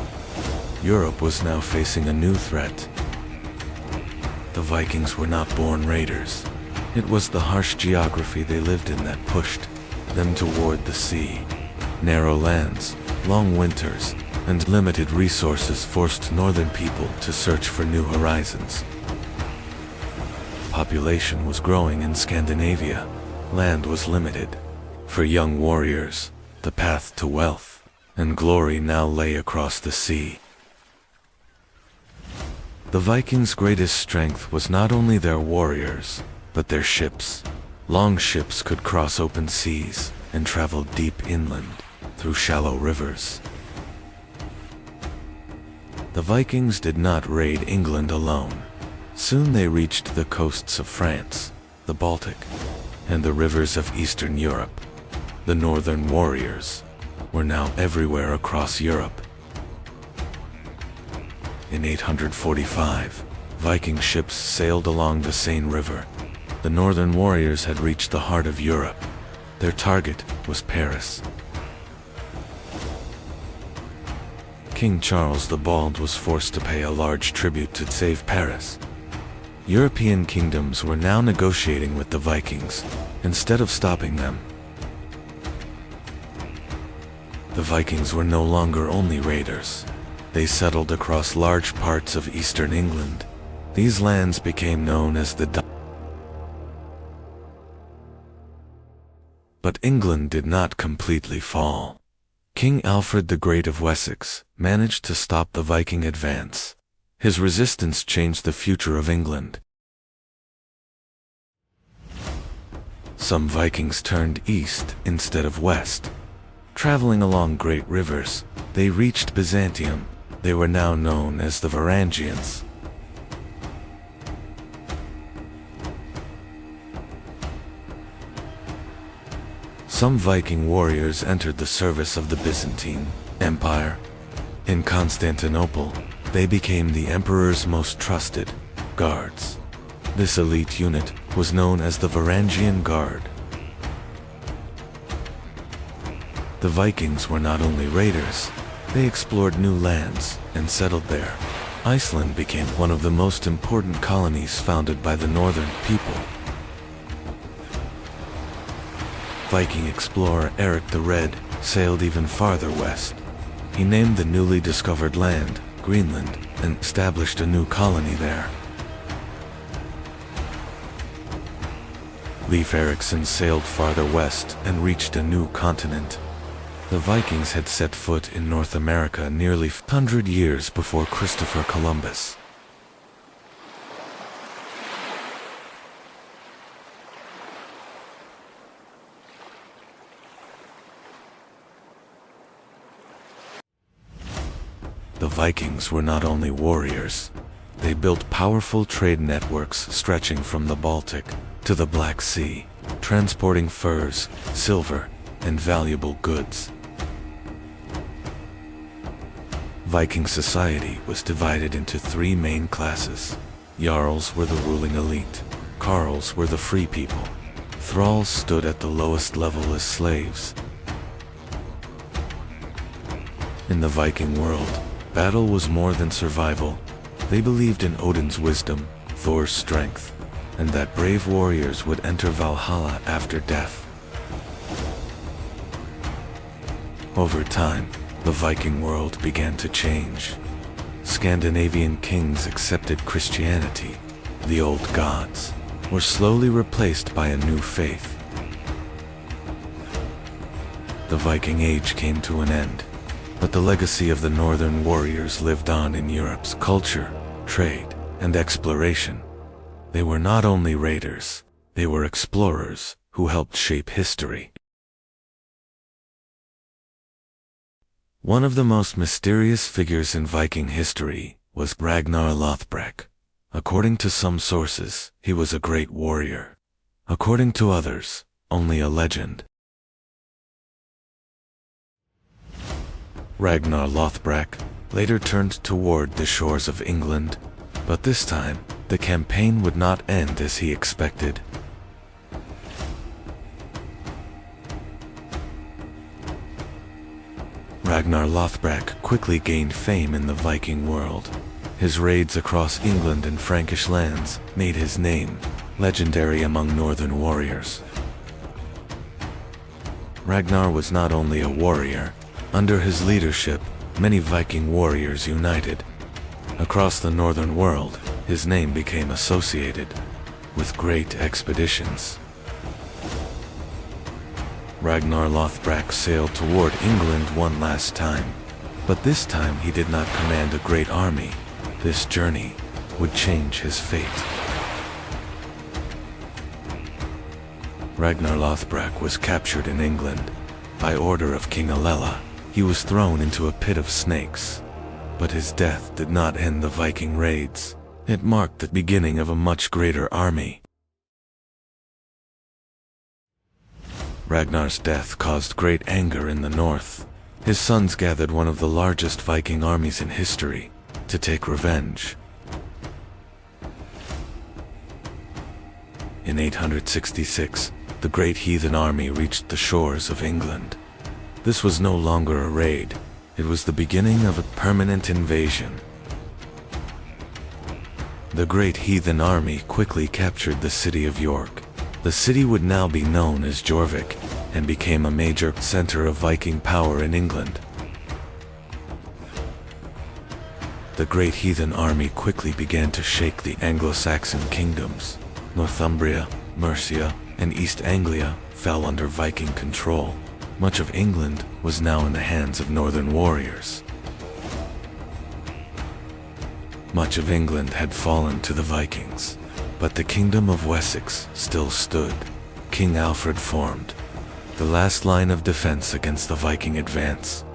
Europe was now facing a new threat. The Vikings were not born raiders. It was the harsh geography they lived in that pushed them toward the sea. Narrow lands, long winters, and limited resources forced northern people to search for new horizons. Population was growing in Scandinavia. Land was limited. For young warriors, the path to wealth and glory now lay across the sea. The Vikings' greatest strength was not only their warriors, but their ships. Long ships could cross open seas and travel deep inland through shallow rivers. The Vikings did not raid England alone. Soon they reached the coasts of France, the Baltic, and the rivers of Eastern Europe. The northern warriors were now everywhere across Europe. In 845, Viking ships sailed along the Seine River. The northern warriors had reached the heart of Europe. Their target was Paris. King Charles the Bald was forced to pay a large tribute to save Paris. European kingdoms were now negotiating with the Vikings, instead of stopping them. The Vikings were no longer only raiders. They settled across large parts of eastern England. These lands became known as the But England did not completely fall. King Alfred the Great of Wessex managed to stop the Viking advance. His resistance changed the future of England. Some Vikings turned east instead of west. Traveling along great rivers, they reached Byzantium. They were now known as the Varangians. Some Viking warriors entered the service of the Byzantine Empire. In Constantinople, they became the emperor's most trusted guards. This elite unit was known as the Varangian Guard. The Vikings were not only raiders, they explored new lands and settled there. Iceland became one of the most important colonies founded by the northern people. Viking explorer Eric the Red sailed even farther west. He named the newly discovered land Greenland and established a new colony there. Leif Erikson sailed farther west and reached a new continent. The Vikings had set foot in North America nearly 100 years before Christopher Columbus. The Vikings were not only warriors, they built powerful trade networks stretching from the Baltic to the Black Sea, transporting furs, silver, and valuable goods. Viking society was divided into three main classes. Jarls were the ruling elite. Carls were the free people. Thralls stood at the lowest level as slaves. In the Viking world, battle was more than survival. They believed in Odin's wisdom, Thor's strength, and that brave warriors would enter Valhalla after death. Over time, the Viking world began to change. Scandinavian kings accepted Christianity. The old gods were slowly replaced by a new faith. The Viking Age came to an end, but the legacy of the northern warriors lived on in Europe's culture, trade, and exploration. They were not only raiders, they were explorers who helped shape history. One of the most mysterious figures in Viking history was Ragnar Lothbrok. According to some sources, he was a great warrior. According to others, only a legend. Ragnar Lothbrok later turned toward the shores of England, but this time, the campaign would not end as he expected. Ragnar Lothbrok quickly gained fame in the Viking world. His raids across England and Frankish lands made his name legendary among northern warriors. Ragnar was not only a warrior. Under his leadership, many Viking warriors united. Across the northern world, his name became associated with great expeditions. Ragnar Lothbrok sailed toward England one last time, but this time he did not command a great army. This journey would change his fate. Ragnar Lothbrok was captured in England. By order of King Alella, he was thrown into a pit of snakes. But his death did not end the Viking raids. It marked the beginning of a much greater army. Ragnar's death caused great anger in the north. His sons gathered one of the largest Viking armies in history to take revenge. In 866, the great heathen army reached the shores of England. This was no longer a raid. It was the beginning of a permanent invasion. The great heathen army quickly captured the city of York. The city would now be known as Jorvik and became a major center of Viking power in England. The great heathen army quickly began to shake the Anglo-Saxon kingdoms. Northumbria, Mercia, and East Anglia fell under Viking control. Much of England was now in the hands of northern warriors. Much of England had fallen to the Vikings, but the kingdom of Wessex still stood. King Alfred formed the last line of defense against the Viking advance.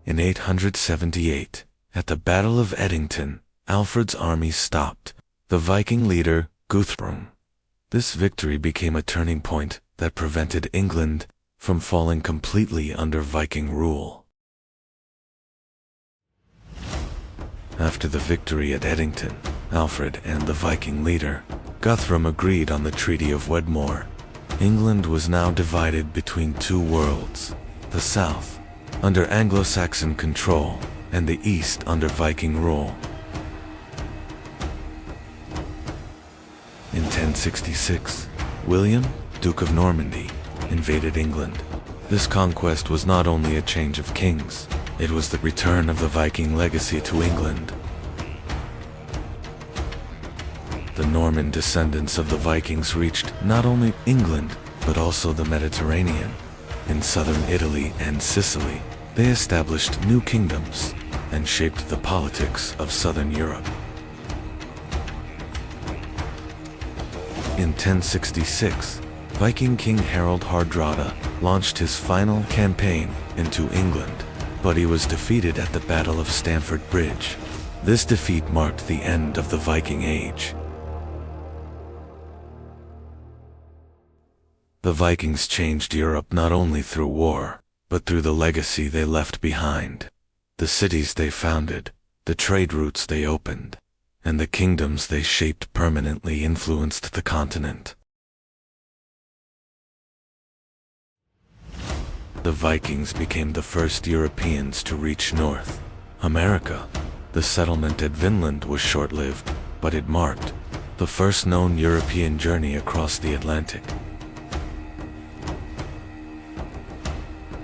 In 878, at the Battle of Edington, Alfred's army stopped the Viking leader Guthrum. This victory became a turning point that prevented England from falling completely under Viking rule. After the victory at Edington, Alfred and the Viking leader Guthrum agreed on the Treaty of Wedmore. England was now divided between two worlds, the south, under Anglo-Saxon control, and the east under Viking rule. In 1066, William, Duke of Normandy, invaded England. This conquest was not only a change of kings, it was the return of the Viking legacy to England. The Norman descendants of the Vikings reached not only England, but also the Mediterranean. In southern Italy and Sicily, they established new kingdoms and shaped the politics of southern Europe. In 1066, Viking King Harald Hardrada launched his final campaign into England. but he was defeated at the Battle of Stamford Bridge. This defeat marked the end of the Viking Age. The Vikings changed Europe not only through war, but through the legacy they left behind. The cities they founded, the trade routes they opened, and the kingdoms they shaped permanently influenced the continent. The Vikings became the first Europeans to reach North America. The settlement at Vinland was short-lived, but it marked the first known European journey across the Atlantic.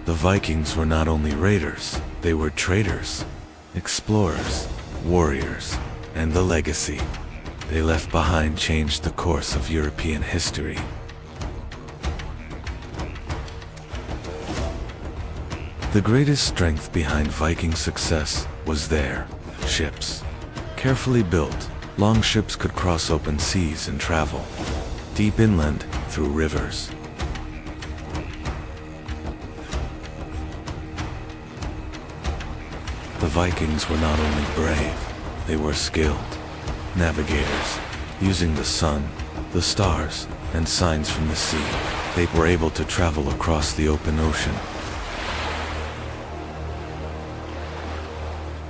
The Vikings were not only raiders, they were traders, explorers, warriors, and the legacy they left behind changed the course of European history. The greatest strength behind Viking success was their ships. Carefully built, long ships could cross open seas and travel deep inland through rivers. The Vikings were not only brave, they were skilled navigators. Using the sun, the stars, and signs from the sea, they were able to travel across the open ocean.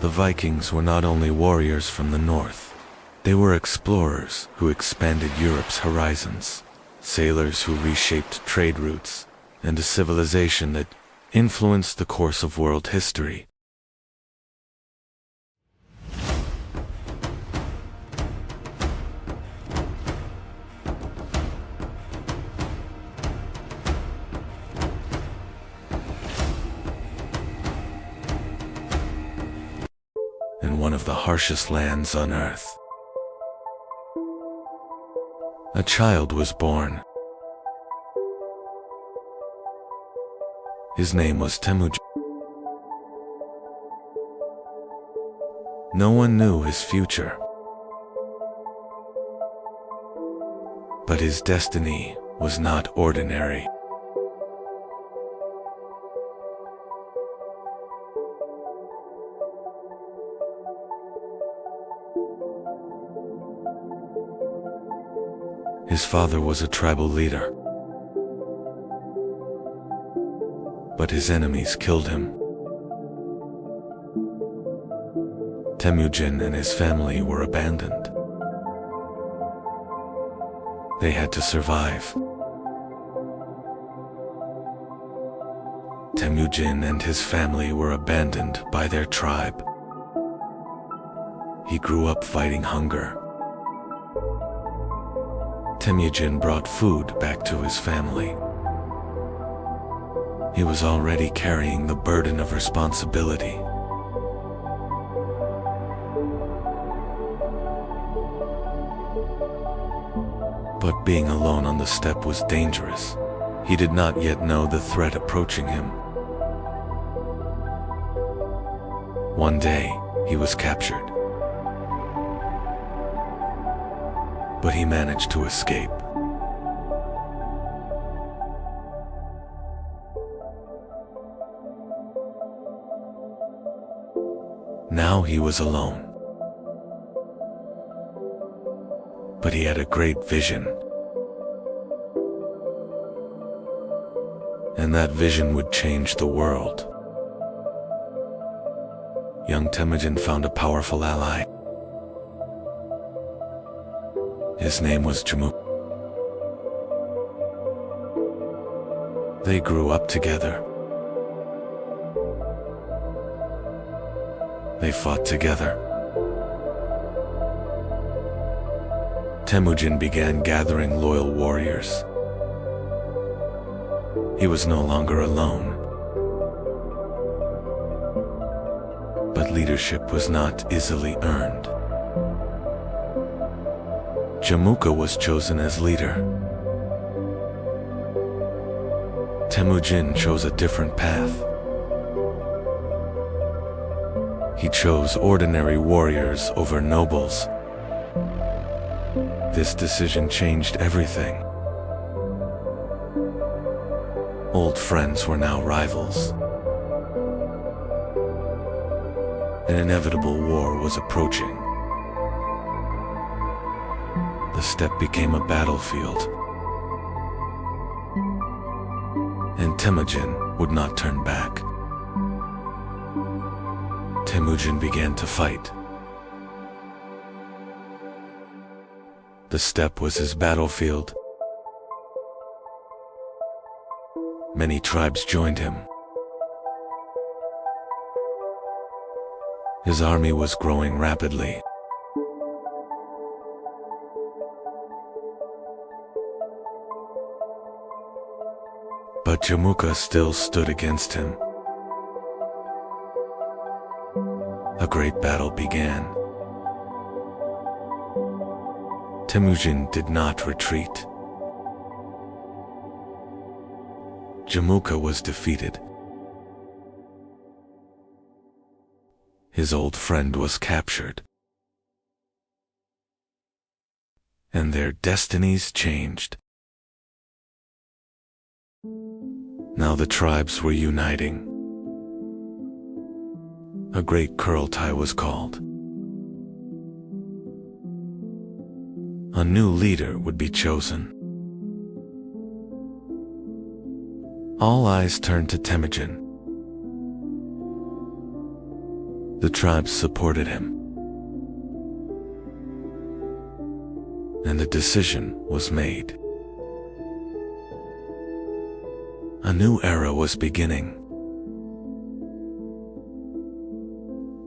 The Vikings were not only warriors from the north, they were explorers who expanded Europe's horizons, sailors who reshaped trade routes, and a civilization that influenced the course of world history. In one of the harshest lands on earth, a child was born. His name was Temujin. No one knew his future, but his destiny was not ordinary. His father was a tribal leader, but his enemies killed him. Temujin and his family were abandoned. They had to survive. Temujin and his family were abandoned by their tribe. He grew up fighting hunger. Temujin brought food back to his family. He was already carrying the burden of responsibility. But being alone on the steppe was dangerous. He did not yet know the threat approaching him. One day, he was captured. But he managed to escape. Now he was alone. But he had a great vision. And that vision would change the world. Young Temujin found a powerful ally. His name was Jamuk. They grew up together. They fought together. Temujin began gathering loyal warriors. He was no longer alone. But leadership was not easily earned. Jamuka was chosen as leader. Temujin chose a different path. He chose ordinary warriors over nobles. This decision changed everything. Old friends were now rivals. An inevitable war was approaching. The steppe became a battlefield, and Temujin would not turn back. Temujin began to fight. The steppe was his battlefield. Many tribes joined him. His army was growing rapidly. But Jamuka still stood against him. A great battle began. Temujin did not retreat. Jamuka was defeated. His old friend was captured. And their destinies changed. Now the tribes were uniting. A great Kurultai was called. A new leader would be chosen. All eyes turned to Temujin. The tribes supported him. And a decision was made. A new era was beginning.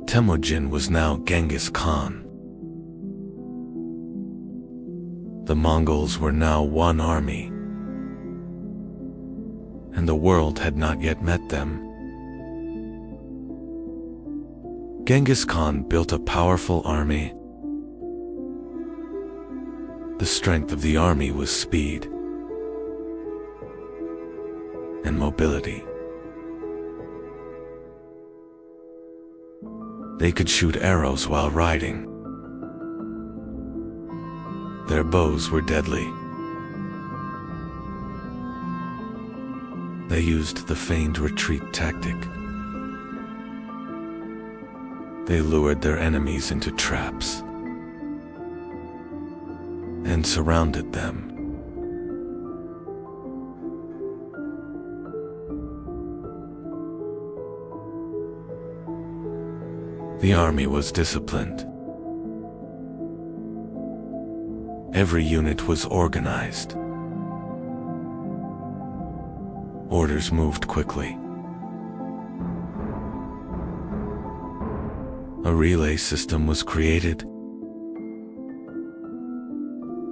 Temujin was now Genghis Khan. The Mongols were now one army, and the world had not yet met them. Genghis Khan built a powerful army. The strength of the army was speed and mobility. They could shoot arrows while riding. Their bows were deadly. They used the feigned retreat tactic. They lured their enemies into traps and surrounded them. The army was disciplined. Every unit was organized. Orders moved quickly. A relay system was created.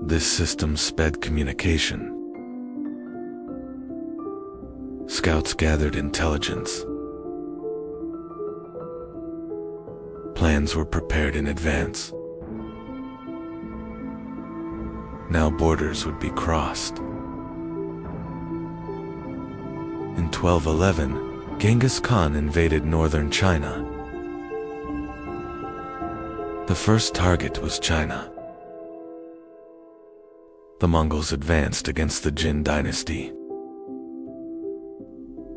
This system sped communication. Scouts gathered intelligence. Plans were prepared in advance. Now borders would be crossed. In 1211, Genghis Khan invaded northern China. The first target was China. The Mongols advanced against the Jin dynasty.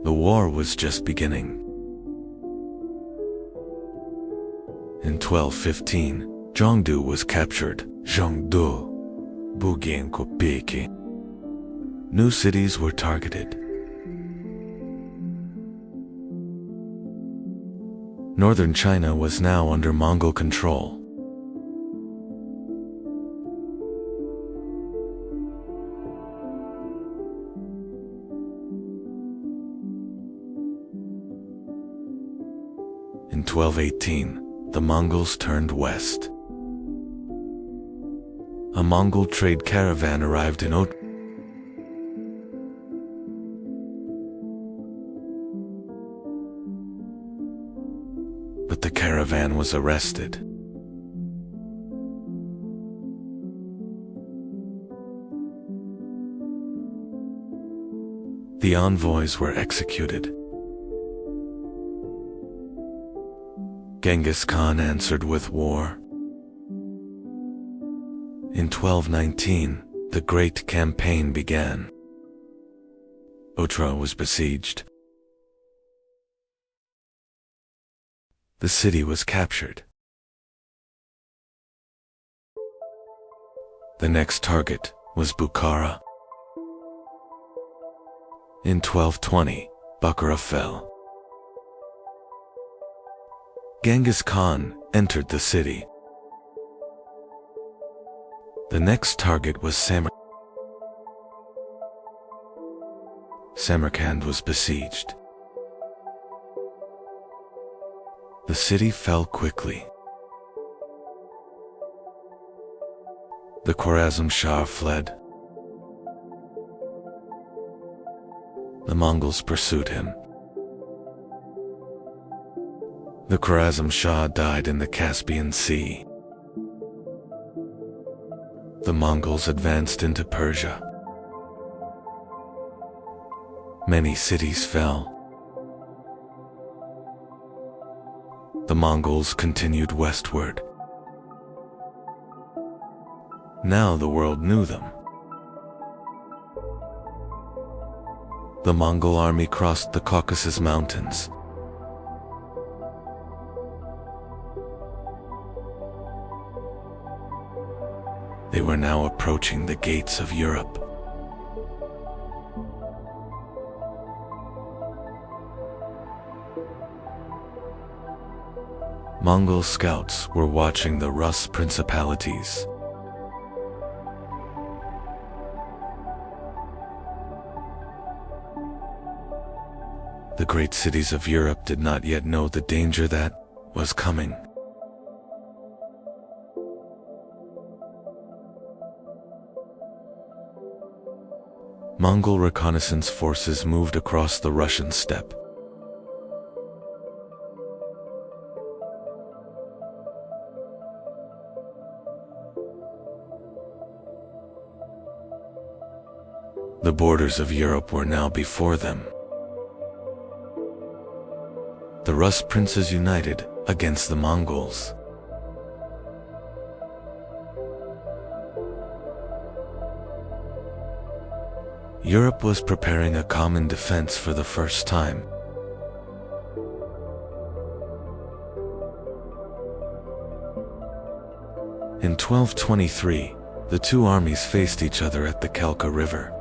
The war was just beginning. In 1215, Zhongdu was captured. Zhongdu, Bugien Kopeki. New cities were targeted. Northern China was now under Mongol control. In 1218, the Mongols turned west. A Mongol trade caravan arrived in Ottoman. But the caravan was arrested. The envoys were executed. Genghis Khan answered with war. In 1219, the Great Campaign began. Ottra was besieged. The city was captured. The next target was Bukhara. In 1220, Bukhara fell. Genghis Khan entered the city. The next target was Samarkand. Samarkand was besieged. The city fell quickly. The Khwarezm Shah fled. The Mongols pursued him. The Khwarezm Shah died in the Caspian Sea. The Mongols advanced into Persia. Many cities fell. The Mongols continued westward. Now the world knew them. The Mongol army crossed the Caucasus Mountains. They were now approaching the gates of Europe. Mongol scouts were watching the Rus principalities. The great cities of Europe did not yet know the danger that was coming. Mongol reconnaissance forces moved across the Russian steppe. The borders of Europe were now before them. The Rus princes united against the Mongols. Europe was preparing a common defense for the first time. In 1223, the two armies faced each other at the Kelka River.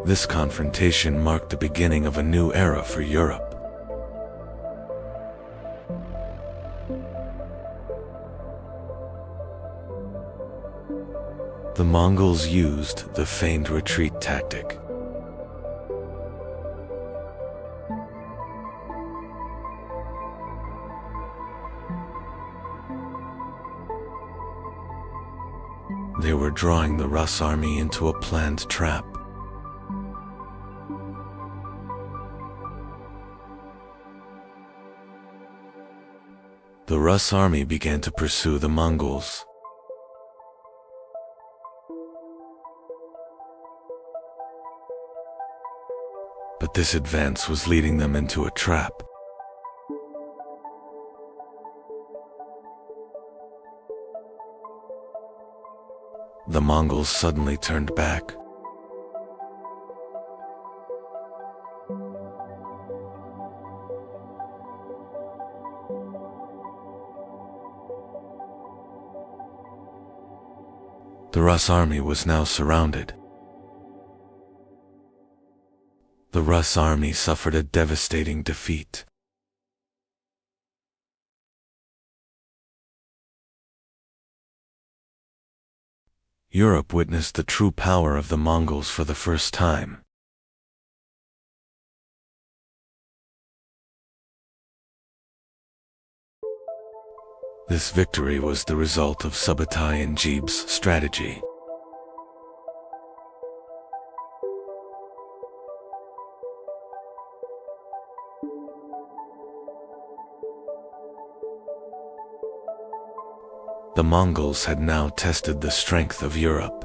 This confrontation marked the beginning of a new era for Europe. The Mongols used the feigned retreat tactic. They were drawing the Rus army into a planned trap. The Rus army began to pursue the Mongols. But this advance was leading them into a trap. The Mongols suddenly turned back. The Rus army was now surrounded. The Rus army suffered a devastating defeat. Europe witnessed the true power of the Mongols for the first time. This victory was the result of Subutai and Jeeb's strategy. The Mongols had now tested the strength of Europe.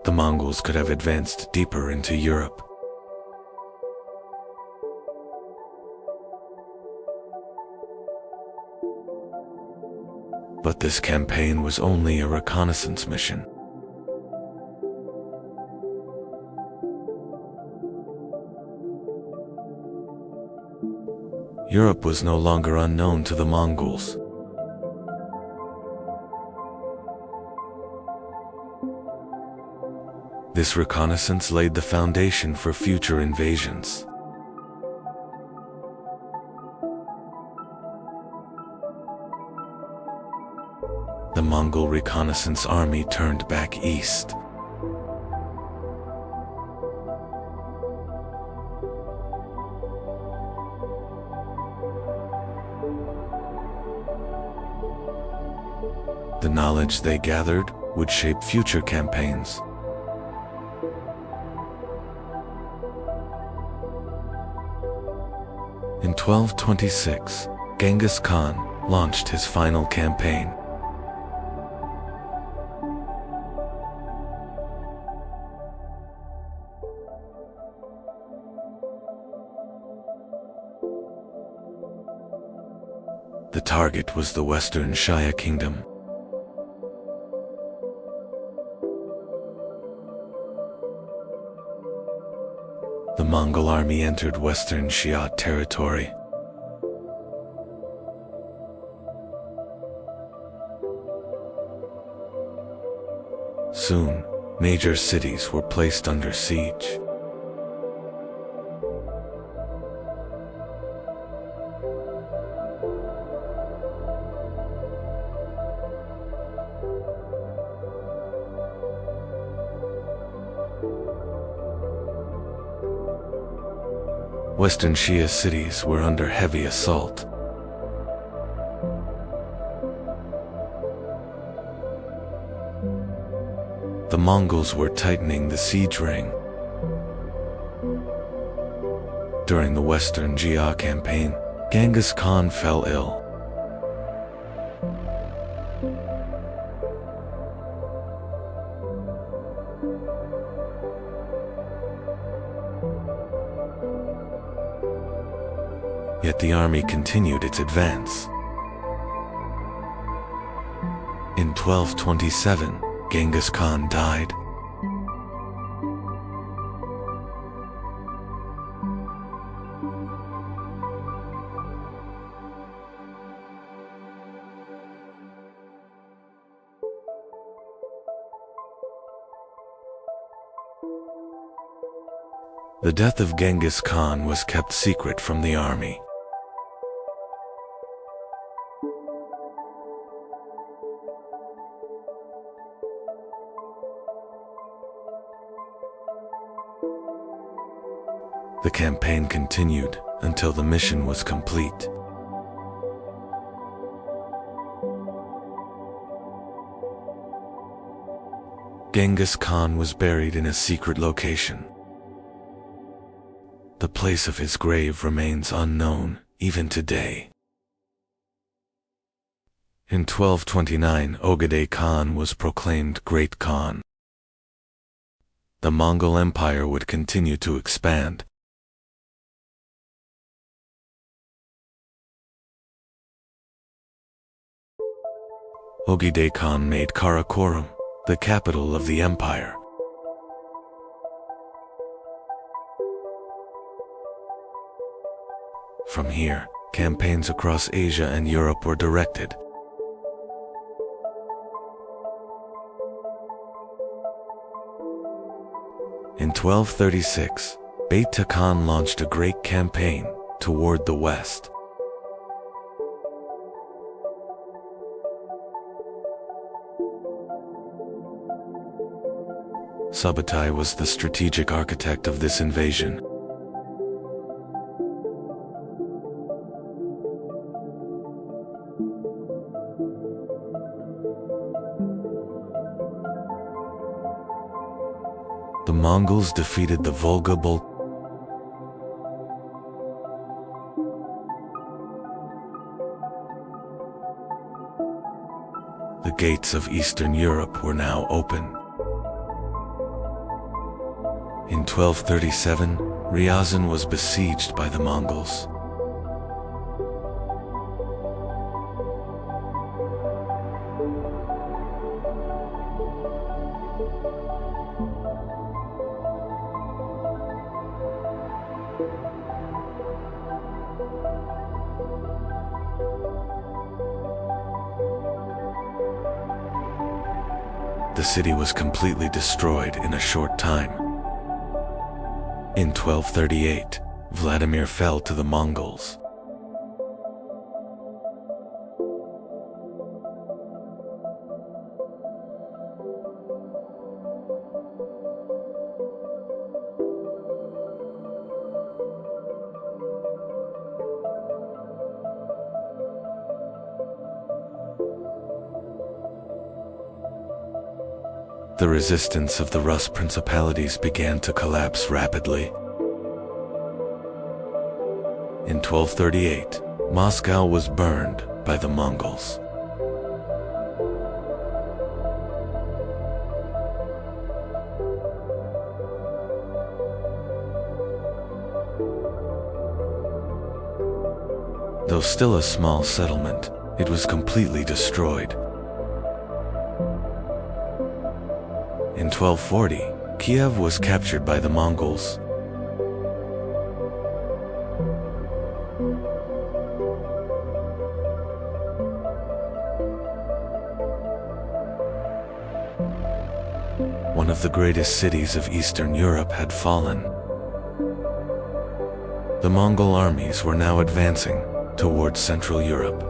The Mongols could have advanced deeper into Europe. But this campaign was only a reconnaissance mission. Europe was no longer unknown to the Mongols. This reconnaissance laid the foundation for future invasions. The Mongol reconnaissance army turned back east. The knowledge they gathered would shape future campaigns. In 1226, Genghis Khan launched his final campaign. The target was the Western Shia Kingdom. The Mongol army entered Western Shia territory. Soon, major cities were placed under siege. Western Shia cities were under heavy assault. The Mongols were tightening the siege ring. During the Western Jia campaign, Genghis Khan fell ill. Yet the army continued its advance. In 1227, Genghis Khan died. The death of Genghis Khan was kept secret from the army. The campaign continued until the mission was complete. Genghis Khan was buried in a secret location. The place of his grave remains unknown even today. In 1229, Ogedei Khan was proclaimed Great Khan. The Mongol Empire would continue to expand. Ogedei Khan made Karakoram the capital of the empire. From here, campaigns across Asia and Europe were directed. In 1236, Beta Khan launched a great campaign toward the west. Subutai was the strategic architect of this invasion. The Mongols defeated the Volga Bulgar. The gates of Eastern Europe were now open. In 1237, Ryazan was besieged by the Mongols. The city was completely destroyed in a short time. In 1238, Vladimir fell to the Mongols. The resistance of the Rus principalities began to collapse rapidly. In 1238, Moscow was burned by the Mongols. Though still a small settlement, it was completely destroyed. In 1240, Kiev was captured by the Mongols. One of the greatest cities of Eastern Europe had fallen. The Mongol armies were now advancing towards Central Europe.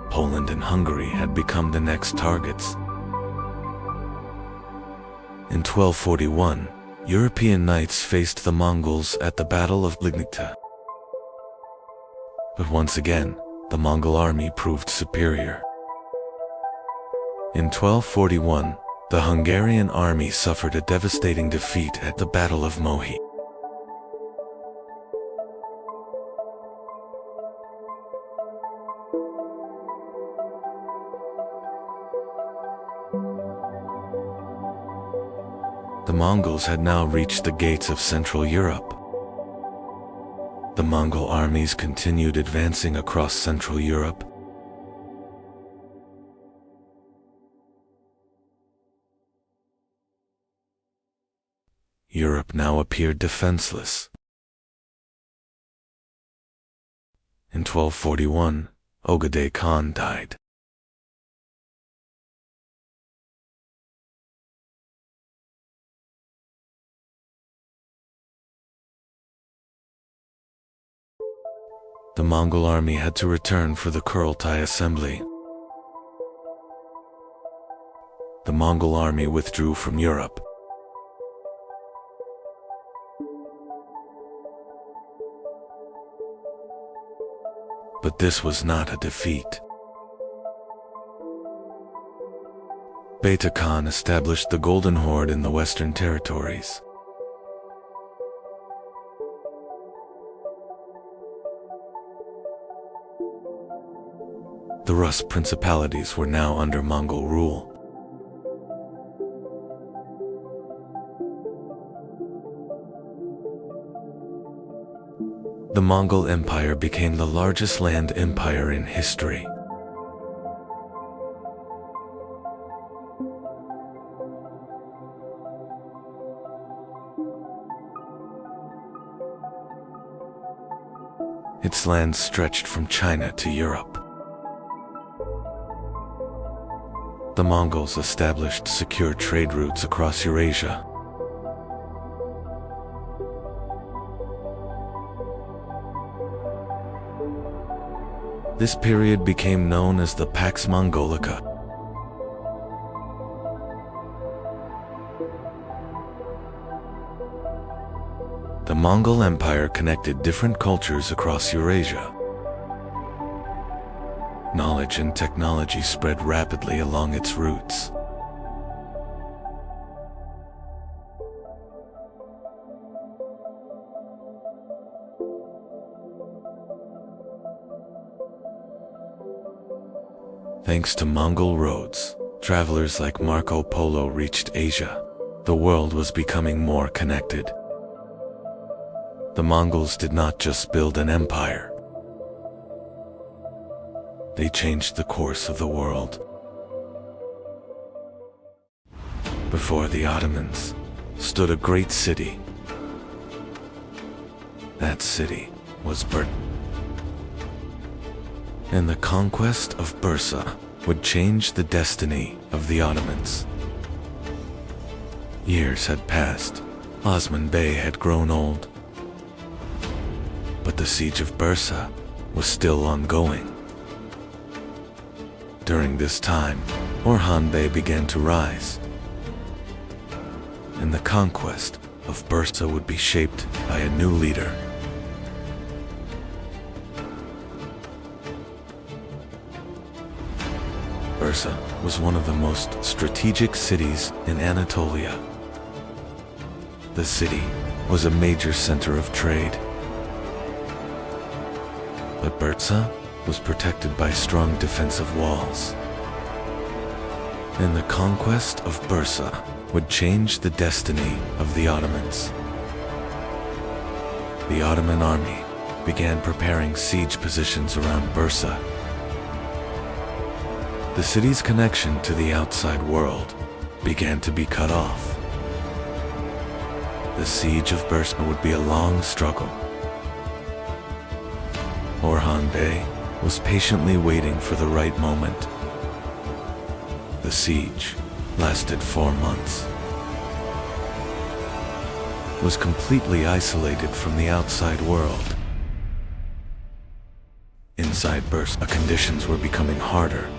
Poland and Hungary had become the next targets. In 1241, European knights faced the Mongols at the Battle of Lignita. But once again, the Mongol army proved superior. In 1241, the Hungarian army suffered a devastating defeat at the Battle of Mohi. The Mongols had now reached the gates of Central Europe. The Mongol armies continued advancing across Central Europe. Europe now appeared defenseless. In 1241, Ogedei Khan died. The Mongol army had to return for the Kurultai assembly. The Mongol army withdrew from Europe. But this was not a defeat. Beta Khan established the Golden Horde in the Western Territories. The Rus principalities were now under Mongol rule. The Mongol Empire became the largest land empire in history. Its land stretched from China to Europe. The Mongols established secure trade routes across Eurasia. This period became known as the Pax Mongolica. The Mongol Empire connected different cultures across Eurasia. Knowledge and technology spread rapidly along its routes. Thanks to Mongol roads, travelers like Marco Polo reached Asia. The world was becoming more connected. The Mongols did not just build an empire. they changed the course of the world. Before the Ottomans stood a great city. That city was Bursa. And the conquest of Bursa would change the destiny of the Ottomans. Years had passed. Osman Bey had grown old. But the siege of Bursa was still ongoing. During this time, Orhan Bey began to rise, and the conquest of Bursa would be shaped by a new leader. Bursa was one of the most strategic cities in Anatolia. The city was a major center of trade. But Bursa was protected by strong defensive walls. And the conquest of Bursa would change the destiny of the Ottomans. The Ottoman army began preparing siege positions around Bursa. The city's connection to the outside world began to be cut off. The siege of Bursa would be a long struggle. Orhan Bey was patiently waiting for the right moment. The siege lasted 4 months. Was completely isolated from the outside world. Inside Bursa, conditions were becoming harder.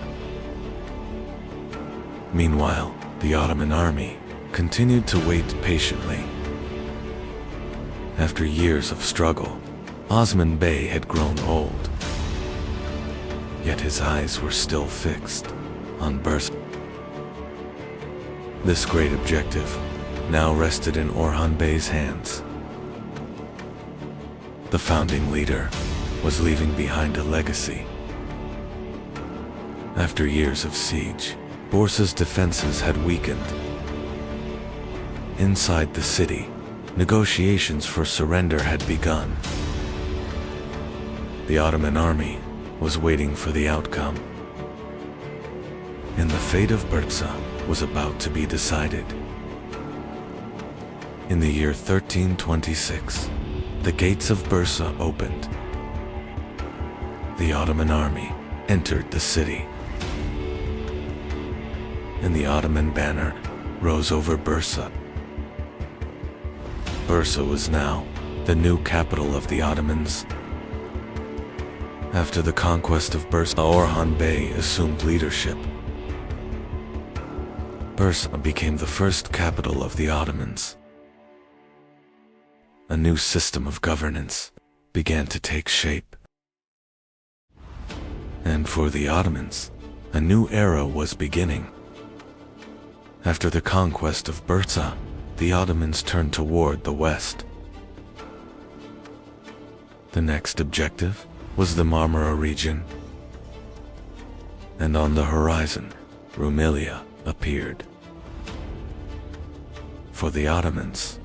Meanwhile, the Ottoman army continued to wait patiently. After years of struggle, Osman Bey had grown old. Yet his eyes were still fixed on Bursa. This great objective now rested in Orhan Bey's hands. The founding leader was leaving behind a legacy. After years of siege, Bursa's defenses had weakened. Inside the city, negotiations for surrender had begun. The Ottoman army was waiting for the outcome. And the fate of Bursa was about to be decided. In the year 1326, the gates of Bursa opened. The Ottoman army entered the city. And the Ottoman banner rose over Bursa. Bursa was now the new capital of the Ottomans. After the conquest of Bursa, Orhan Bey assumed leadership. Bursa became the first capital of the Ottomans. A new system of governance began to take shape. And for the Ottomans, a new era was beginning. After the conquest of Bursa, the Ottomans turned toward the west. The next objective was the Marmara region. And on the horizon, Rumelia appeared. For the Ottomans,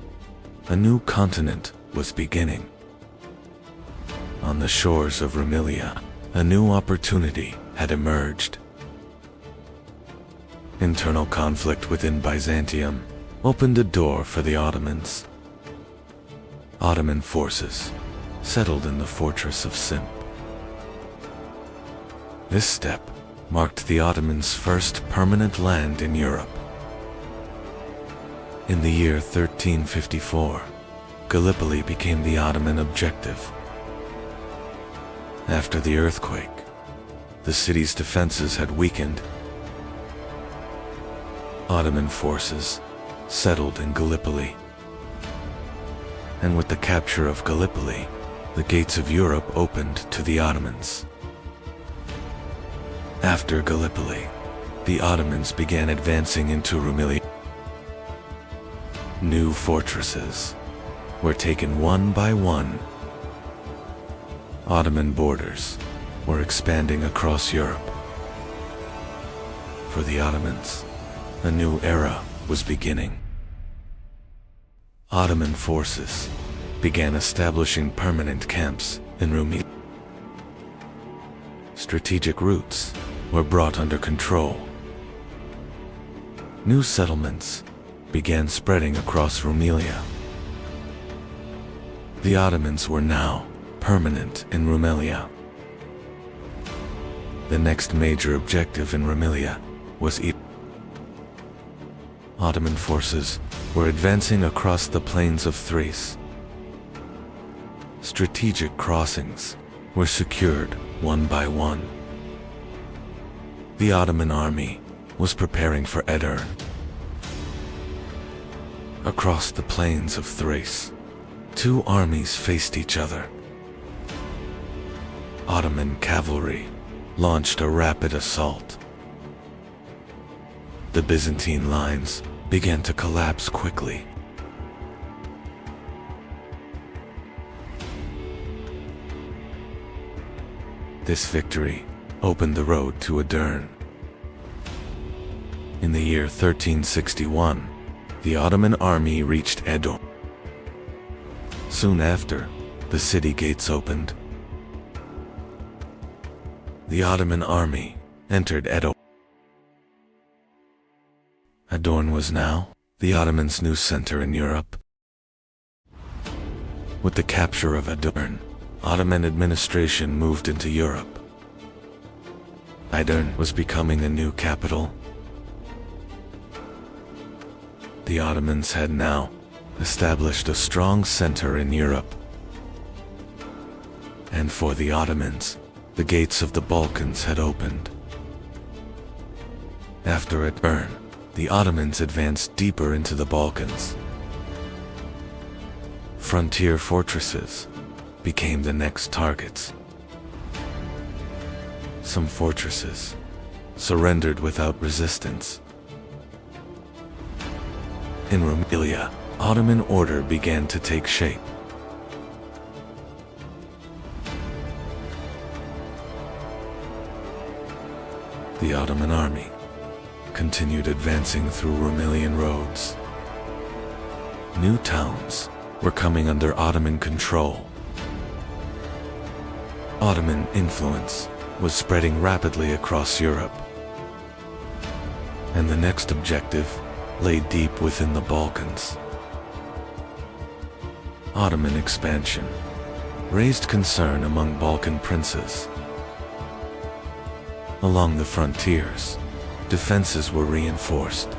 a new continent was beginning. On the shores of Rumelia, a new opportunity had emerged. Internal conflict within Byzantium opened a door for the Ottomans. Ottoman forces settled in the fortress of Simp. This step marked the Ottomans' first permanent land in Europe. In the year 1354, Gallipoli became the Ottoman objective. After the earthquake, the city's defenses had weakened. Ottoman forces settled in Gallipoli. And with the capture of Gallipoli, the gates of Europe opened to the Ottomans. After Gallipoli, the Ottomans began advancing into Rumelia. New fortresses were taken one by one. Ottoman borders were expanding across Europe. For the Ottomans, a new era was beginning. Ottoman forces began establishing permanent camps in Rumelia. strategic routes were brought under control. New settlements began spreading across Rumelia. The Ottomans were now permanent in Rumelia. The next major objective in Rumelia was Ottoman forces were advancing across the plains of Thrace. Strategic crossings were secured one by one. The Ottoman army was preparing for Edirne. Across the plains of Thrace, two armies faced each other. Ottoman cavalry launched a rapid assault. The Byzantine lines began to collapse quickly. This victory opened the road to Edirne. In the year 1361, the Ottoman army reached Edirne. Soon after, the city gates opened. The Ottoman army entered Edirne. Edirne was now the Ottomans' new center in Europe. With the capture of Edirne, Ottoman administration moved into Europe. Edirne was becoming a new capital. The Ottomans had now established a strong center in Europe. And for the Ottomans, the gates of the Balkans had opened. After Edirne, the Ottomans advanced deeper into the Balkans. Frontier fortresses became the next targets. Some fortresses surrendered without resistance. In Rumelia, Ottoman order began to take shape. The Ottoman army continued advancing through Rumelian roads. New towns were coming under Ottoman control. Ottoman influence was spreading rapidly across Europe. And the next objective lay deep within the Balkans. Ottoman expansion raised concern among Balkan princes. Along the frontiers, defenses were reinforced.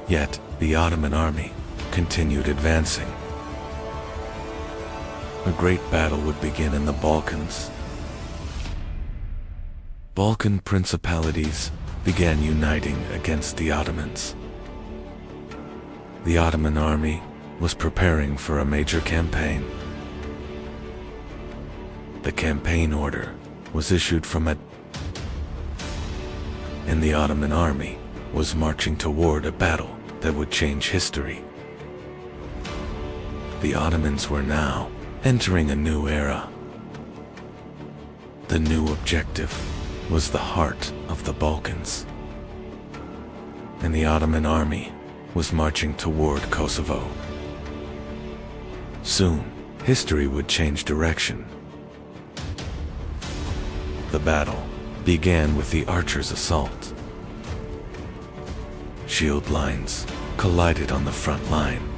Yet, the Ottoman army continued advancing. A great battle would begin in the Balkans. Balkan principalities began uniting against the Ottomans. The Ottoman army was preparing for a major campaign. The campaign order was issued from Edirne, and the Ottoman army was marching toward a battle that would change history. The Ottomans were now entering a new era. The new objective was the heart of the Balkans, and the Ottoman army was marching toward Kosovo. Soon, history would change direction. The battle began with the archers' assault. Shield lines collided on the front line.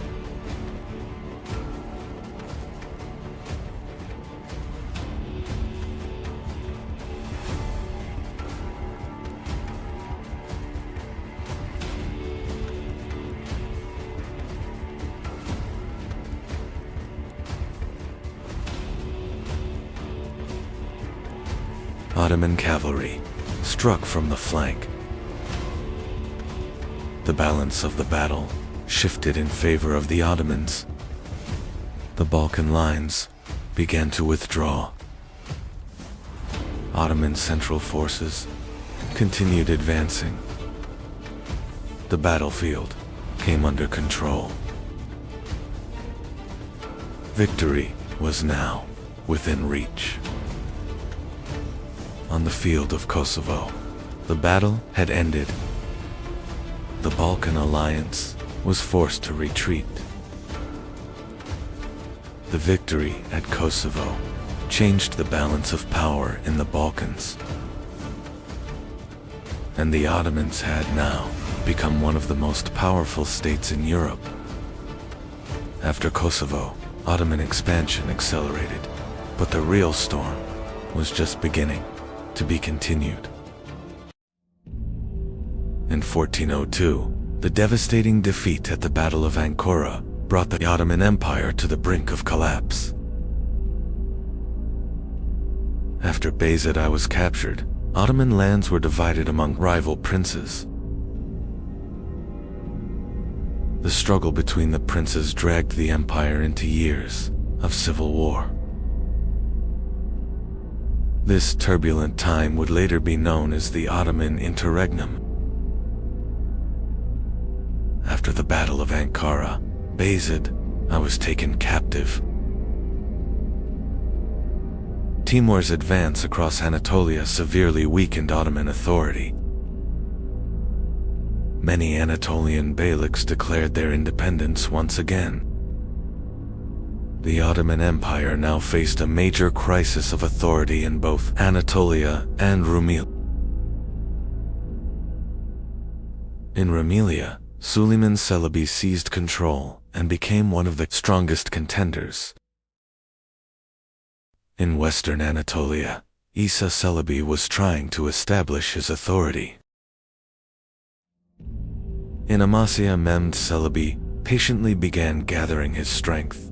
Ottoman cavalry struck from the flank. The balance of the battle shifted in favor of the Ottomans. The Balkan lines began to withdraw. Ottoman central forces continued advancing. The battlefield came under control. Victory was now within reach. On the field of Kosovo, the battle had ended. The Balkan alliance was forced to retreat. The victory at Kosovo changed the balance of power in the Balkans. And the Ottomans had now become one of the most powerful states in Europe. After Kosovo, Ottoman expansion accelerated, but the real storm was just beginning to be continued. In 1402, the devastating defeat at the Battle of Ankara brought the Ottoman Empire to the brink of collapse. After Bayezid was captured, Ottoman lands were divided among rival princes. The struggle between the princes dragged the empire into years of civil war. This turbulent time would later be known as the Ottoman Interregnum. After the Battle of Ankara, Bayezid was taken captive. Timur's advance across Anatolia severely weakened Ottoman authority. Many Anatolian beyliks declared their independence once again. The Ottoman Empire now faced a major crisis of authority in both Anatolia and Rumelia. In Rumelia, Suleiman Çelebi seized control and became one of the strongest contenders. In western Anatolia, Isa Çelebi was trying to establish his authority. In Amasya, Mehmed Çelebi patiently began gathering his strength.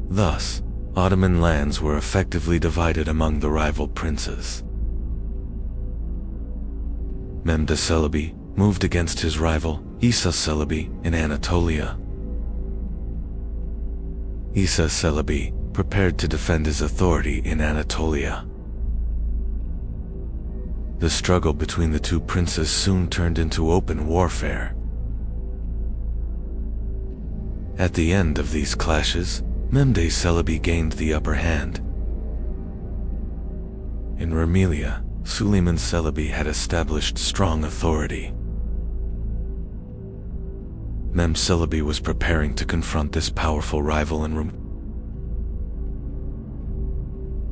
Thus, Ottoman lands were effectively divided among the rival princes. Mehmed Çelebi moved against his rival, Isa Çelebi, in Anatolia. Isa Çelebi prepared to defend his authority in Anatolia. The struggle between the two princes soon turned into open warfare. At the end of these clashes, Mehmed Çelebi gained the upper hand. In Rumelia, Suleiman Çelebi had established strong authority. Mehmed Çelebi was preparing to confront this powerful rival in Rumelia.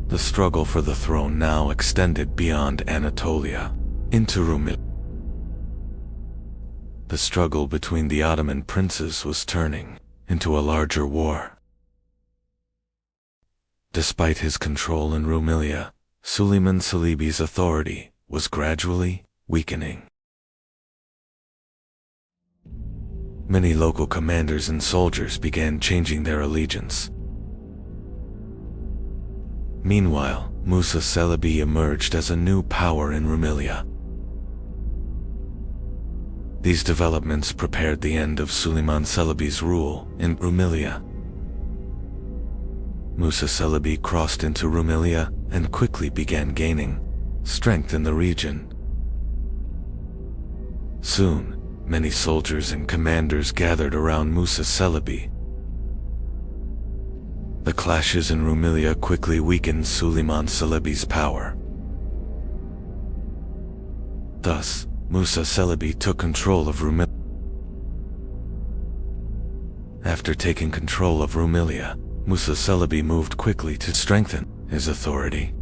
The struggle for the throne now extended beyond Anatolia, into Rumelia. The struggle between the Ottoman princes was turning into a larger war. Despite his control in Rumelia, Suleiman Çelebi's authority was gradually weakening. Many local commanders and soldiers began changing their allegiance. Meanwhile, Musa Çelebi emerged as a new power in Rumelia. These developments prepared the end of Suleiman Çelebi's rule in Rumelia. Musa Çelebi crossed into Rumelia and quickly began gaining strength in the region. Soon, many soldiers and commanders gathered around Musa Çelebi. The clashes in Rumelia quickly weakened Suleiman Çelebi's power. Thus, Musa Çelebi took control of Rumelia. After taking control of Rumelia, Musa Çelebi moved quickly to strengthen his authority.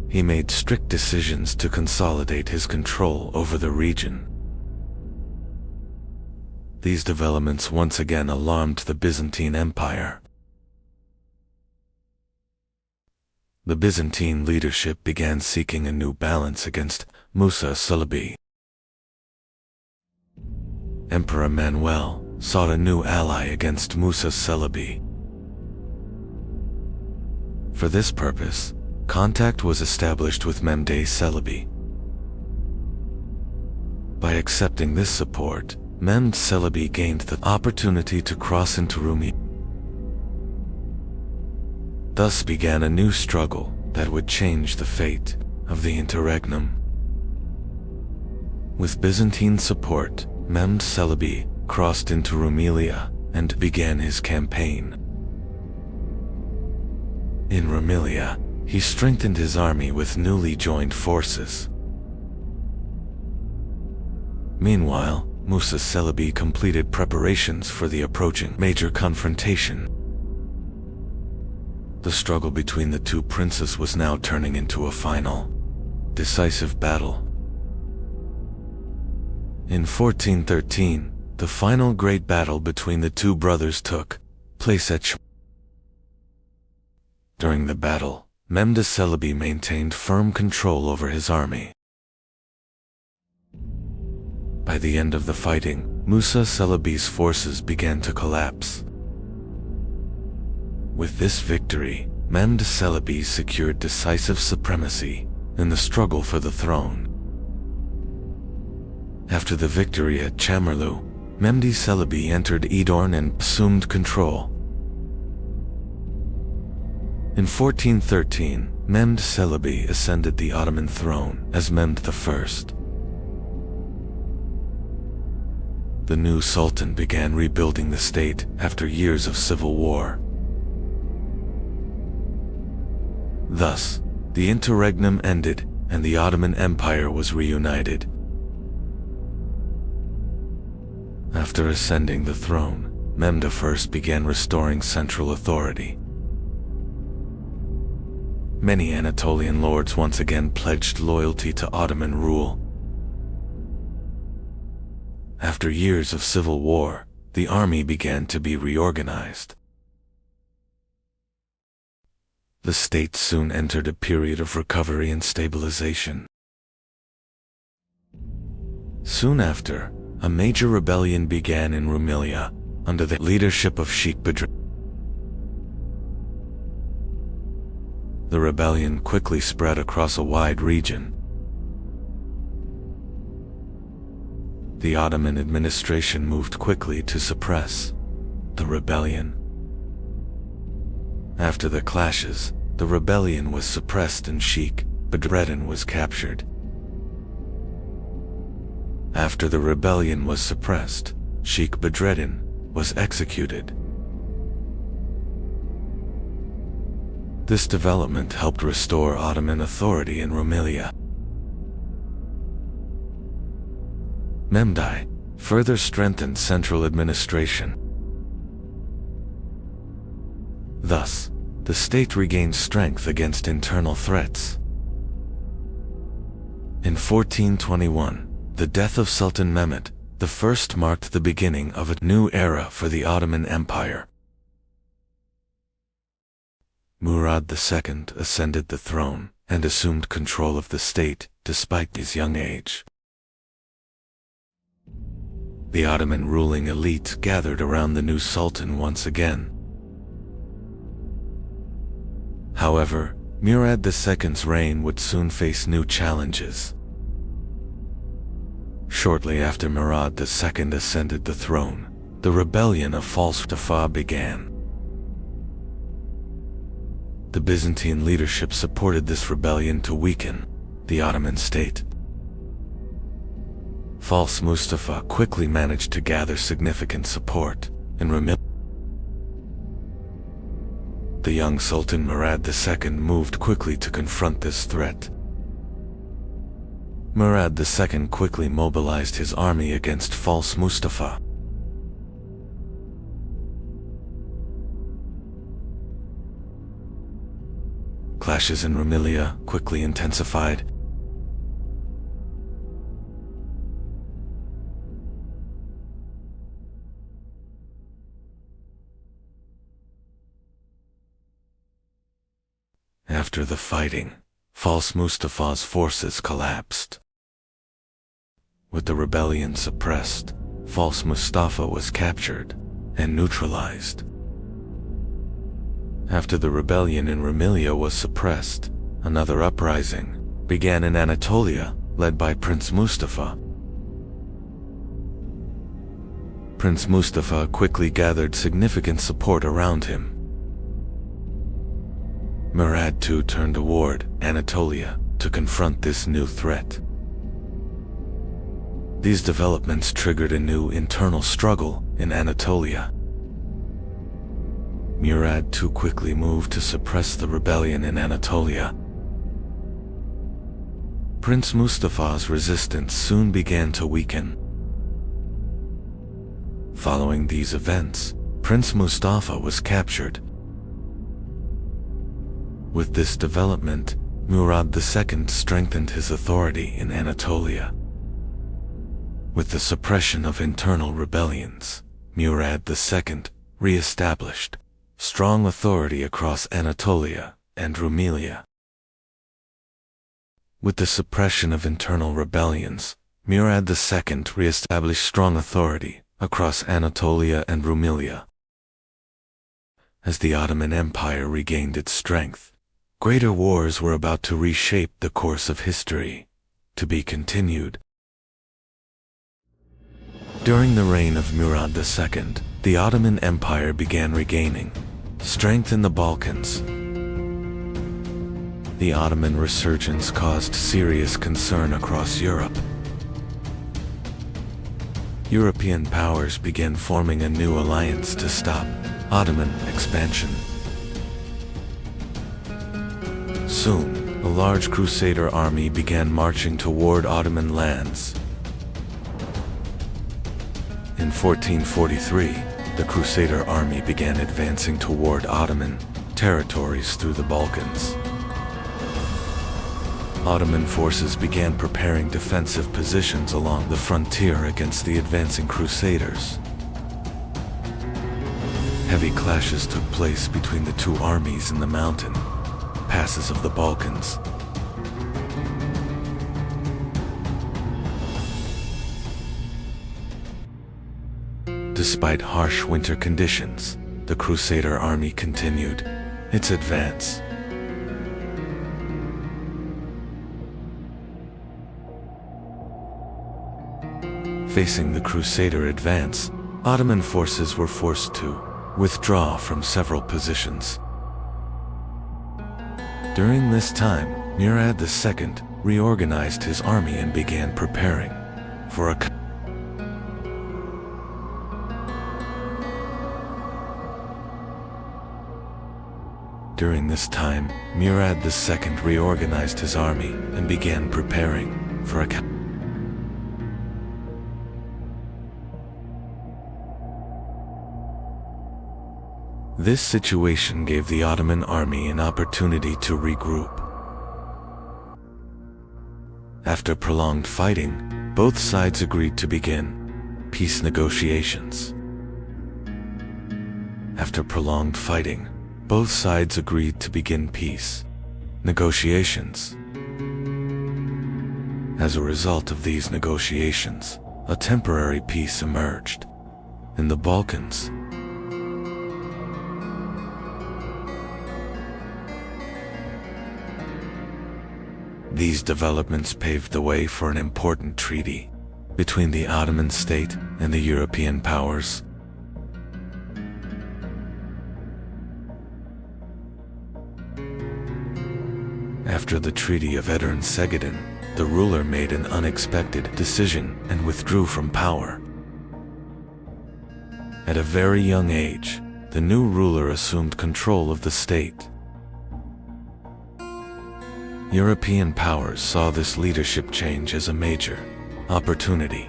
He made strict decisions to consolidate his control over the region. These developments once again alarmed the Byzantine Empire. The Byzantine leadership began seeking a new balance against Musa Çelebi. Emperor Manuel sought a new ally against Musa Çelebi. For this purpose, contact was established with Mehmed Çelebi. By accepting this support, Mehmed Çelebi gained the opportunity to cross into Rumelia. Thus began a new struggle that would change the fate of the interregnum. With Byzantine support, Mehmed Çelebi crossed into Rumelia and began his campaign. In Rumelia, he strengthened his army with newly joined forces. Meanwhile, Musa Çelebi completed preparations for the approaching major confrontation. The struggle between the two princes was now turning into a final, decisive battle. In 1413, the final great battle between the two brothers took place at During the battle, Mehmed Celebi maintained firm control over his army. By the end of the fighting, Musa Celebi's forces began to collapse. With this victory, Mehmed Celebi secured decisive supremacy in the struggle for the throne. After the victory at Çamurlu, Mehmed Celebi entered Edirne and assumed control. In 1413, Mehmed Celebi ascended the Ottoman throne as Mehmed I. The new sultan began rebuilding the state after years of civil war. Thus, the interregnum ended and the Ottoman Empire was reunited. After ascending the throne, Mehmed I began restoring central authority. Many Anatolian lords once again pledged loyalty to Ottoman rule. After years of civil war, the army began to be reorganized. The state soon entered a period of recovery and stabilization. Soon after, a major rebellion began in Rumelia under the leadership of Sheikh Bedrettin. The rebellion quickly spread across a wide region. The Ottoman administration moved quickly to suppress the rebellion. After the clashes, the rebellion was suppressed and Sheikh Bedrettin was captured. After the rebellion was suppressed, Sheikh Bedrettin was executed. This development helped restore Ottoman authority in Rumelia. Mehmed I further strengthened central administration. Thus, the state regained strength against internal threats. In 1421, the death of Sultan Mehmed I marked the beginning of a new era for the Ottoman Empire. Murad II ascended the throne and assumed control of the state despite his young age. The Ottoman ruling elite gathered around the new sultan once again. However, Murad II's reign would soon face new challenges. Shortly after Murad II ascended the throne, the rebellion of False Mustafa began. The Byzantine leadership supported this rebellion to weaken the Ottoman state. False Mustafa quickly managed to gather significant support in Rumelia. The young Sultan Murad II moved quickly to confront this threat. Murad II quickly mobilized his army against False Mustafa. Clashes in Rumelia quickly intensified. After the fighting, False Mustafa's forces collapsed. With the rebellion suppressed, False Mustafa was captured and neutralized. After the rebellion in Rumelia was suppressed, another uprising began in Anatolia, led by Prince Mustafa. Prince Mustafa quickly gathered significant support around him. Murad II turned toward Anatolia to confront this new threat. These developments triggered a new internal struggle in Anatolia. Murad II quickly moved to suppress the rebellion in Anatolia. Prince Mustafa's resistance soon began to weaken. Following these events, Prince Mustafa was captured. With this development, Murad II strengthened his authority in Anatolia. With the suppression of internal rebellions, Murad II re-established strong authority across Anatolia and Rumelia. With the suppression of internal rebellions, Murad II re-established strong authority across Anatolia and Rumelia. As the Ottoman Empire regained its strength, greater wars were about to reshape the course of history, to be continued. During the reign of Murad II, the Ottoman Empire began regaining strength in the Balkans. The Ottoman resurgence caused serious concern across Europe. European powers began forming a new alliance to stop Ottoman expansion. Soon, a large Crusader army began marching toward Ottoman lands. In 1443, the Crusader army began advancing toward Ottoman territories through the Balkans. Ottoman forces began preparing defensive positions along the frontier against the advancing Crusaders. Heavy clashes took place between the two armies in the mountain passes of the Balkans. Despite harsh winter conditions, the Crusader army continued its advance. Facing the Crusader advance, Ottoman forces were forced to withdraw from several positions. During this time, Murad II reorganized his army and began preparing for a During this time, Murad II reorganized his army and began preparing for a This situation gave the Ottoman army an opportunity to regroup. After prolonged fighting, both sides agreed to begin peace negotiations. After prolonged fighting, both sides agreed to begin peace negotiations. As a result of these negotiations, a temporary peace emerged in the Balkans. These developments paved the way for an important treaty between the Ottoman state and the European powers. After the Treaty of Edirne-Segedin, the ruler made an unexpected decision and withdrew from power. At a very young age, the new ruler assumed control of the state. European powers saw this leadership change as a major opportunity.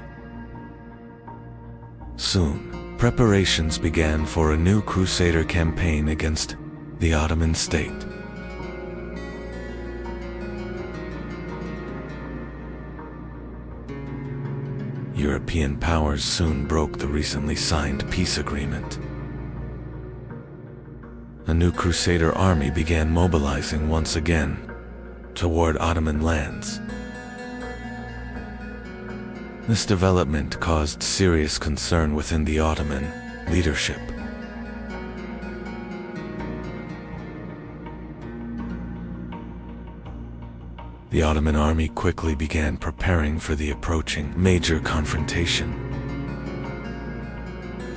Soon, preparations began for a new Crusader campaign against the Ottoman state. European powers soon broke the recently signed peace agreement. A new Crusader army began mobilizing once again toward Ottoman lands. This development caused serious concern within the Ottoman leadership. The Ottoman army quickly began preparing for the approaching major confrontation.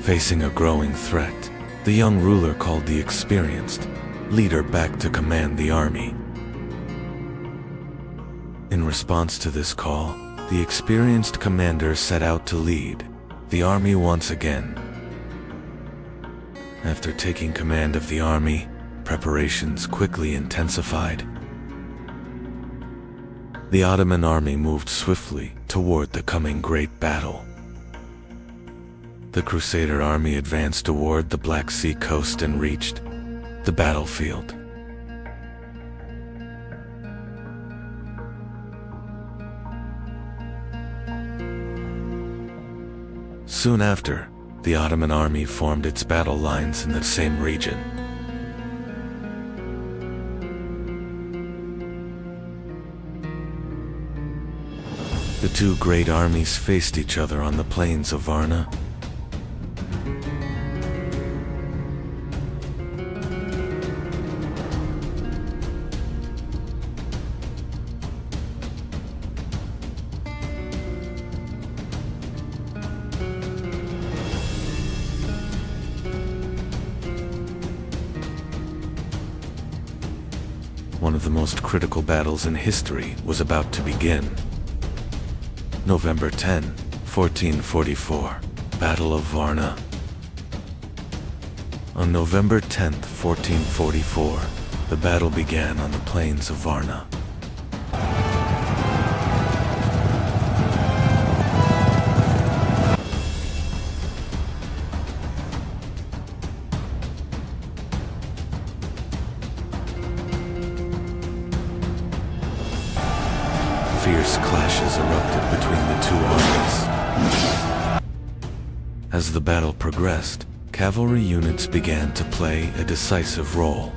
Facing a growing threat, the young ruler called the experienced leader back to command the army. In response to this call, the experienced commander set out to lead the army once again. After taking command of the army, preparations quickly intensified. The Ottoman army moved swiftly toward the coming great battle. The Crusader army advanced toward the Black Sea coast and reached the battlefield. Soon after, the Ottoman army formed its battle lines in the same region. The two great armies faced each other on the plains of Varna. One of the most critical battles in history was about to begin. November 10, 1444, Battle of Varna. On November 10, 1444, the battle began on the plains of Varna. Fierce clashes erupted between the two armies. As the battle progressed, cavalry units began to play a decisive role.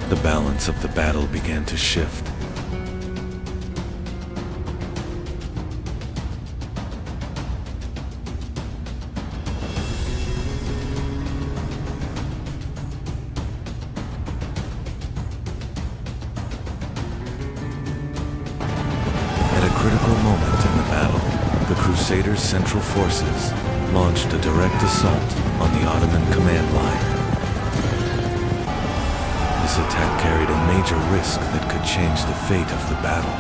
The balance of the battle began to shift. Critical moment in the battle, the Crusaders' central forces launched a direct assault on the Ottoman command line. This attack carried a major risk that could change the fate of the battle.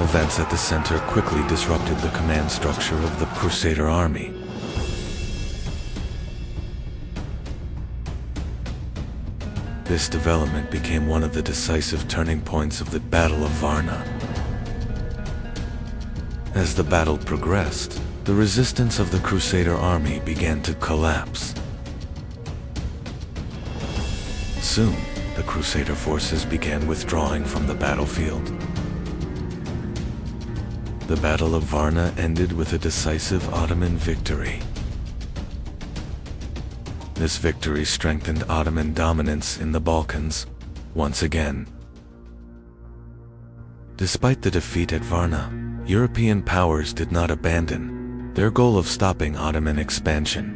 Events at the center quickly disrupted the command structure of the Crusader army. This development became one of the decisive turning points of the Battle of Varna. As the battle progressed, the resistance of the Crusader army began to collapse. Soon, the Crusader forces began withdrawing from the battlefield. The Battle of Varna ended with a decisive Ottoman victory. This victory strengthened Ottoman dominance in the Balkans once again. Despite the defeat at Varna, European powers did not abandon their goal of stopping Ottoman expansion.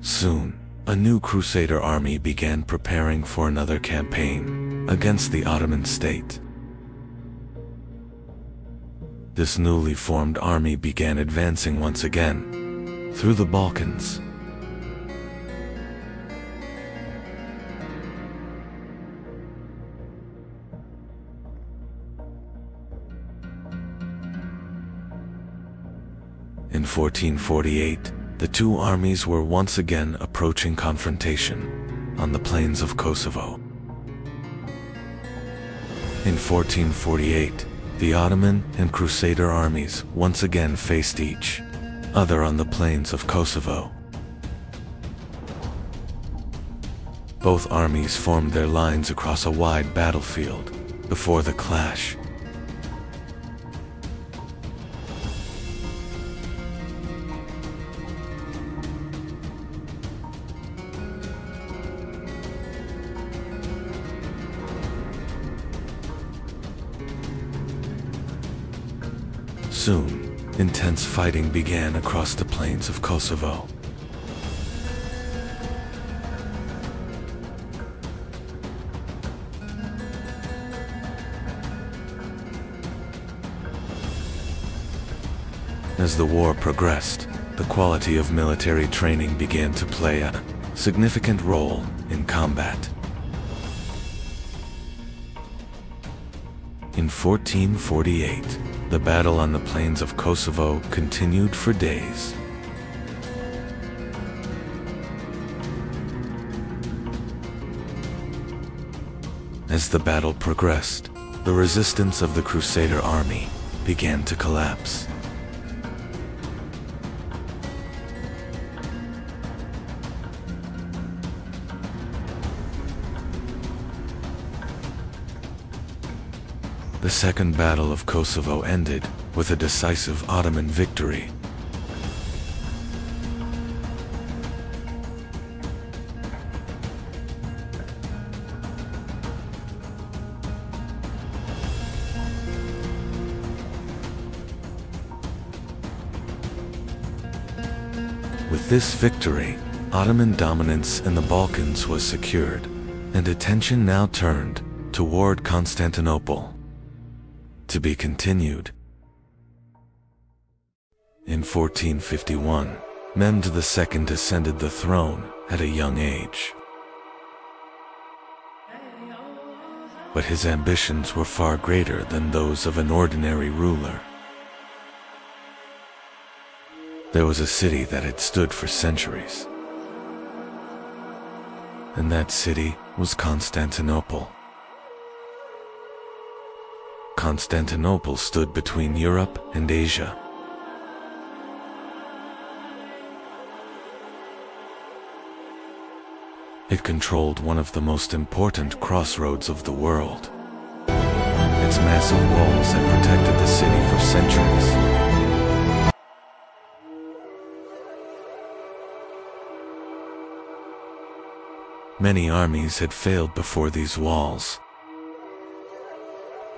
Soon, a new Crusader army began preparing for another campaign against the Ottoman state. This newly formed army began advancing once again through the Balkans. In 1448, the two armies were once again approaching confrontation on the plains of Kosovo. In 1448, the Ottoman and Crusader armies once again faced each other on the plains of Kosovo. Both armies formed their lines across a wide battlefield before the clash. Soon, intense fighting began across the plains of Kosovo. As the war progressed, the quality of military training began to play a significant role in combat. In 1448, the battle on the plains of Kosovo continued for days. As the battle progressed, the resistance of the Crusader army began to collapse. The Second Battle of Kosovo ended with a decisive Ottoman victory. With this victory, Ottoman dominance in the Balkans was secured, and attention now turned toward Constantinople. To be continued. In 1451, Mehmed II ascended the throne at a young age. But his ambitions were far greater than those of an ordinary ruler. There was a city that had stood for centuries, and that city was Constantinople. Constantinople stood between Europe and Asia. It controlled one of the most important crossroads of the world. Its massive walls had protected the city for centuries. Many armies had failed before these walls.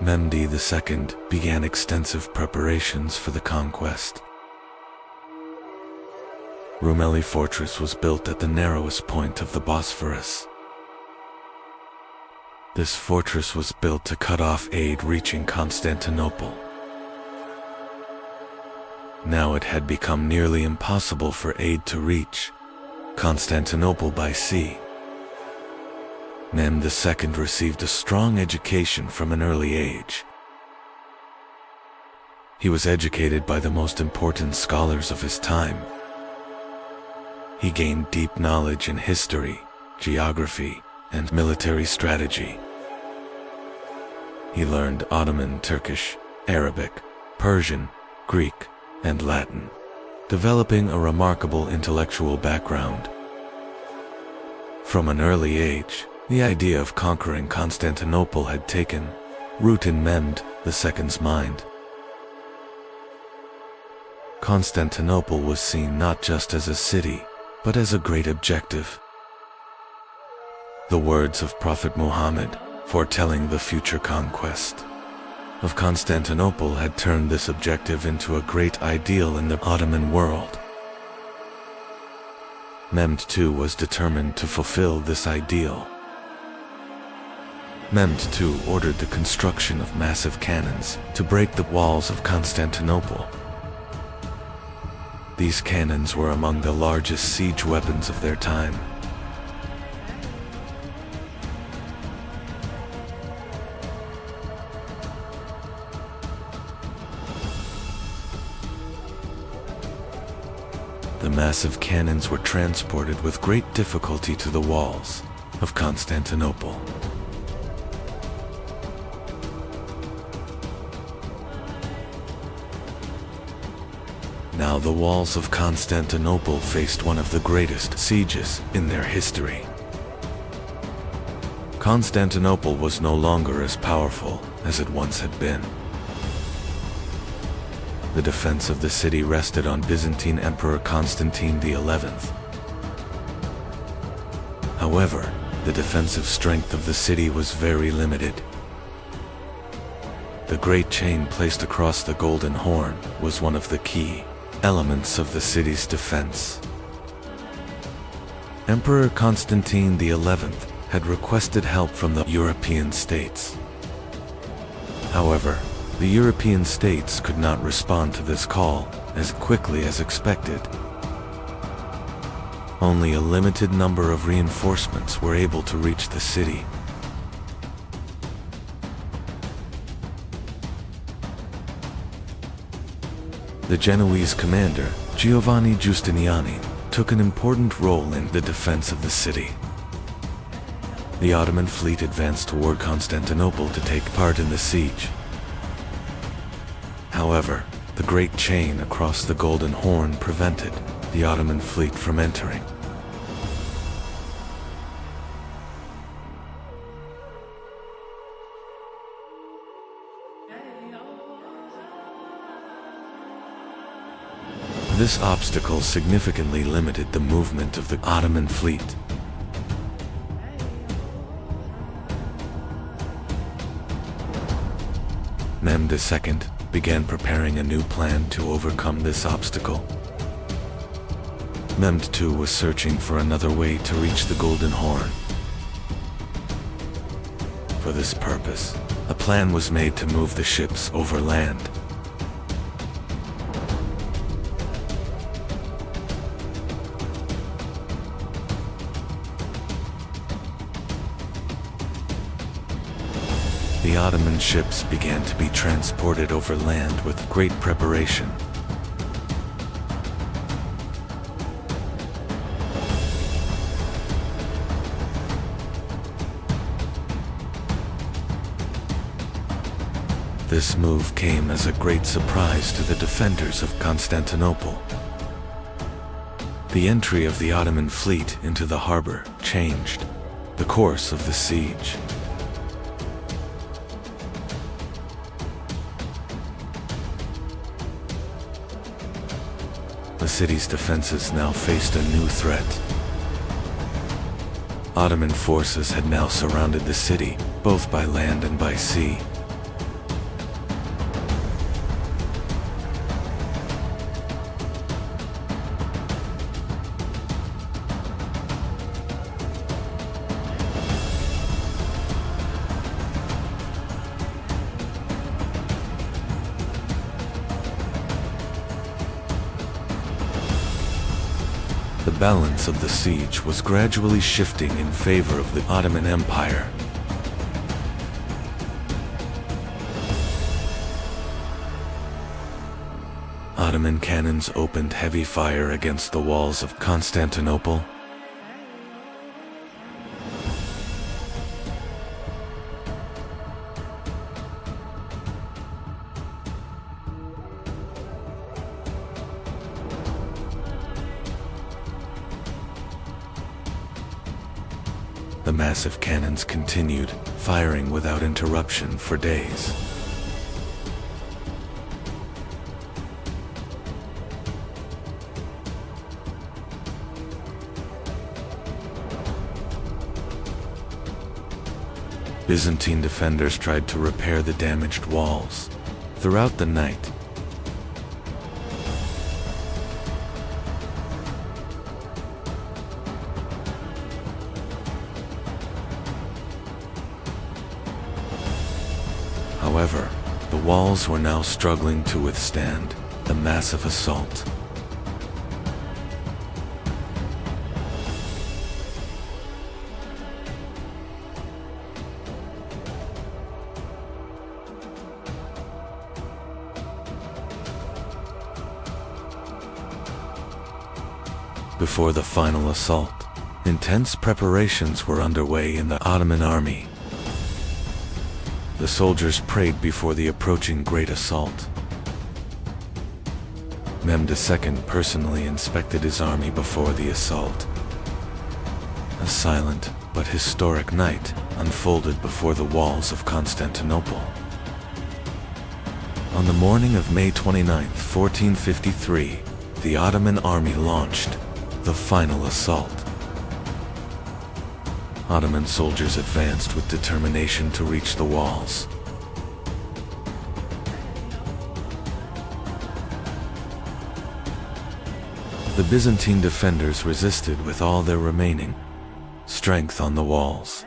Mehmed II began extensive preparations for the conquest. Rumeli Fortress was built at the narrowest point of the Bosphorus. This fortress was built to cut off aid reaching Constantinople. Now it had become nearly impossible for aid to reach Constantinople by sea. Mehmed II received a strong education from an early age. He was educated by the most important scholars of his time. He gained deep knowledge in history, geography, and military strategy. He learned Ottoman, Turkish, Arabic, Persian, Greek, and Latin, developing a remarkable intellectual background. From an early age, the idea of conquering Constantinople had taken root in Mehmed II's mind. Constantinople was seen not just as a city, but as a great objective. The words of Prophet Muhammad, foretelling the future conquest of Constantinople, had turned this objective into a great ideal in the Ottoman world. Mehmed II was determined to fulfill this ideal. Mehmed II ordered the construction of massive cannons to break the walls of Constantinople. These cannons were among the largest siege weapons of their time. The massive cannons were transported with great difficulty to the walls of Constantinople. Now the walls of Constantinople faced one of the greatest sieges in their history. Constantinople was no longer as powerful as it once had been. The defense of the city rested on Byzantine Emperor Constantine XI. However, the defensive strength of the city was very limited. The great chain placed across the Golden Horn was one of the key elements of the city's defense. Emperor Constantine XI had requested help from the European states. However, the European states could not respond to this call as quickly as expected. Only a limited number of reinforcements were able to reach the city. The Genoese commander, Giovanni Giustiniani, took an important role in the defense of the city. The Ottoman fleet advanced toward Constantinople to take part in the siege. However, the Great Chain across the Golden Horn prevented the Ottoman fleet from entering. This obstacle significantly limited the movement of the Ottoman fleet. Mehmed II began preparing a new plan to overcome this obstacle. Mehmed II was searching for another way to reach the Golden Horn. For this purpose, a plan was made to move the ships over land. The Ottoman ships began to be transported over land with great preparation. This move came as a great surprise to the defenders of Constantinople. The entry of the Ottoman fleet into the harbor changed the course of the siege. The city's defenses now faced a new threat. Ottoman forces had now surrounded the city, both by land and by sea. The balance of the siege was gradually shifting in favor of the Ottoman Empire. Ottoman cannons opened heavy fire against the walls of Constantinople. The massive cannons continued, firing without interruption for days. Byzantine defenders tried to repair the damaged walls. Throughout the night, however, the walls were now struggling to withstand the massive assault. Before the final assault, intense preparations were underway in the Ottoman army. The soldiers prayed before the approaching great assault. Mehmed II personally inspected his army before the assault. A silent but historic night unfolded before the walls of Constantinople. On the morning of May 29, 1453, the Ottoman army launched the final assault. Ottoman soldiers advanced with determination to reach the walls. The Byzantine defenders resisted with all their remaining strength on the walls.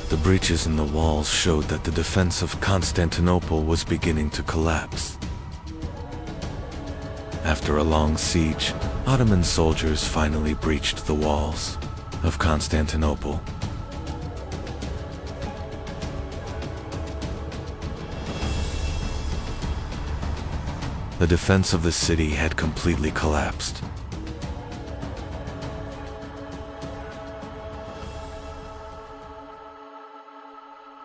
The breaches in the walls showed that the defense of Constantinople was beginning to collapse. After a long siege, Ottoman soldiers finally breached the walls of Constantinople. The defense of the city had completely collapsed.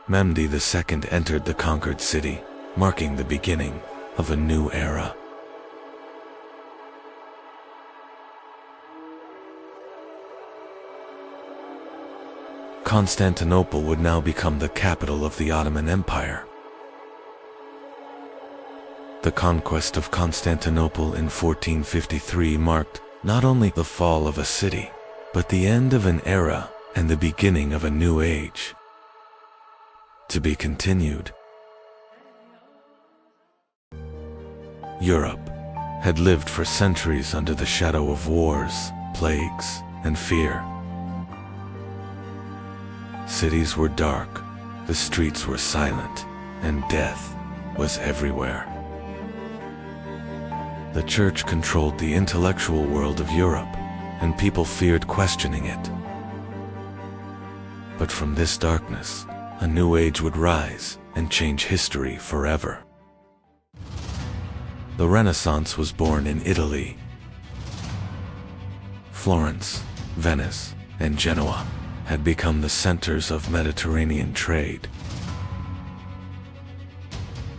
Mehmed II entered the conquered city, marking the beginning of a new era. Constantinople would now become the capital of the Ottoman Empire. The conquest of Constantinople in 1453 marked not only the fall of a city, but the end of an era and the beginning of a new age. To be continued. Europe had lived for centuries under the shadow of wars, plagues, and fear. Cities were dark, the streets were silent, and death was everywhere. The church controlled the intellectual world of Europe, and people feared questioning it. But from this darkness, a new age would rise and change history forever. The Renaissance was born in Italy. Florence, Venice, and Genoa had become the centers of Mediterranean trade.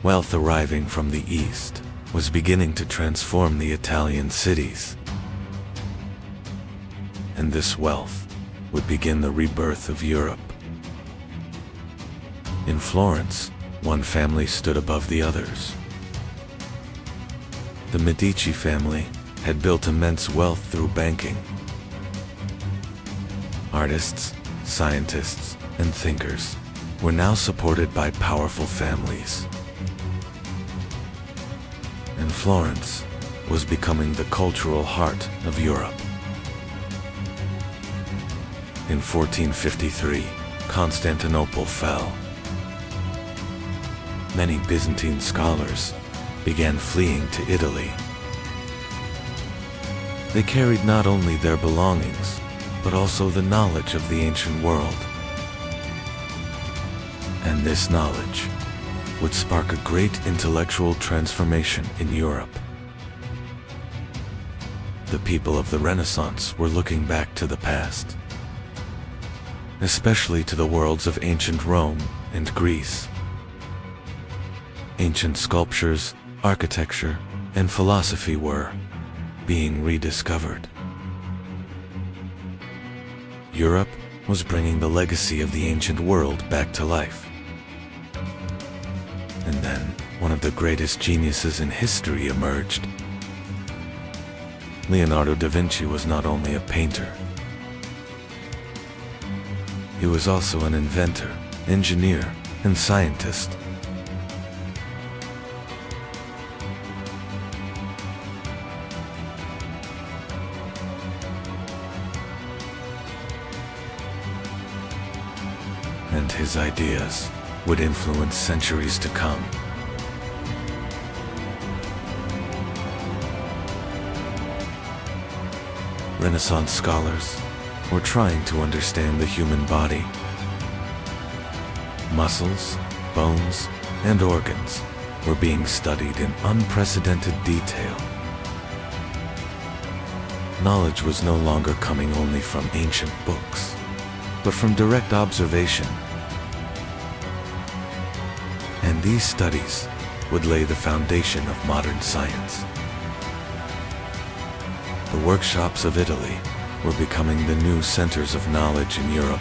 Wealth arriving from the east was beginning to transform the Italian cities. And this wealth would begin the rebirth of Europe. In Florence, one family stood above the others. The Medici family had built immense wealth through banking. Artists, scientists, and thinkers were now supported by powerful families. And Florence was becoming the cultural heart of Europe. In 1453, Constantinople fell. Many Byzantine scholars began fleeing to Italy. They carried not only their belongings, but also the knowledge of the ancient world. And this knowledge would spark a great intellectual transformation in Europe. The people of the Renaissance were looking back to the past, especially to the worlds of ancient Rome and Greece. Ancient sculptures, architecture, and philosophy were being rediscovered. Europe was bringing the legacy of the ancient world back to life. And then, one of the greatest geniuses in history emerged. Leonardo da Vinci was not only a painter, he was also an inventor, engineer, and scientist. And his ideas would influence centuries to come. Renaissance scholars were trying to understand the human body. Muscles, bones, and organs were being studied in unprecedented detail. Knowledge was no longer coming only from ancient books, but from direct observation. And these studies would lay the foundation of modern science. The workshops of Italy were becoming the new centers of knowledge in Europe.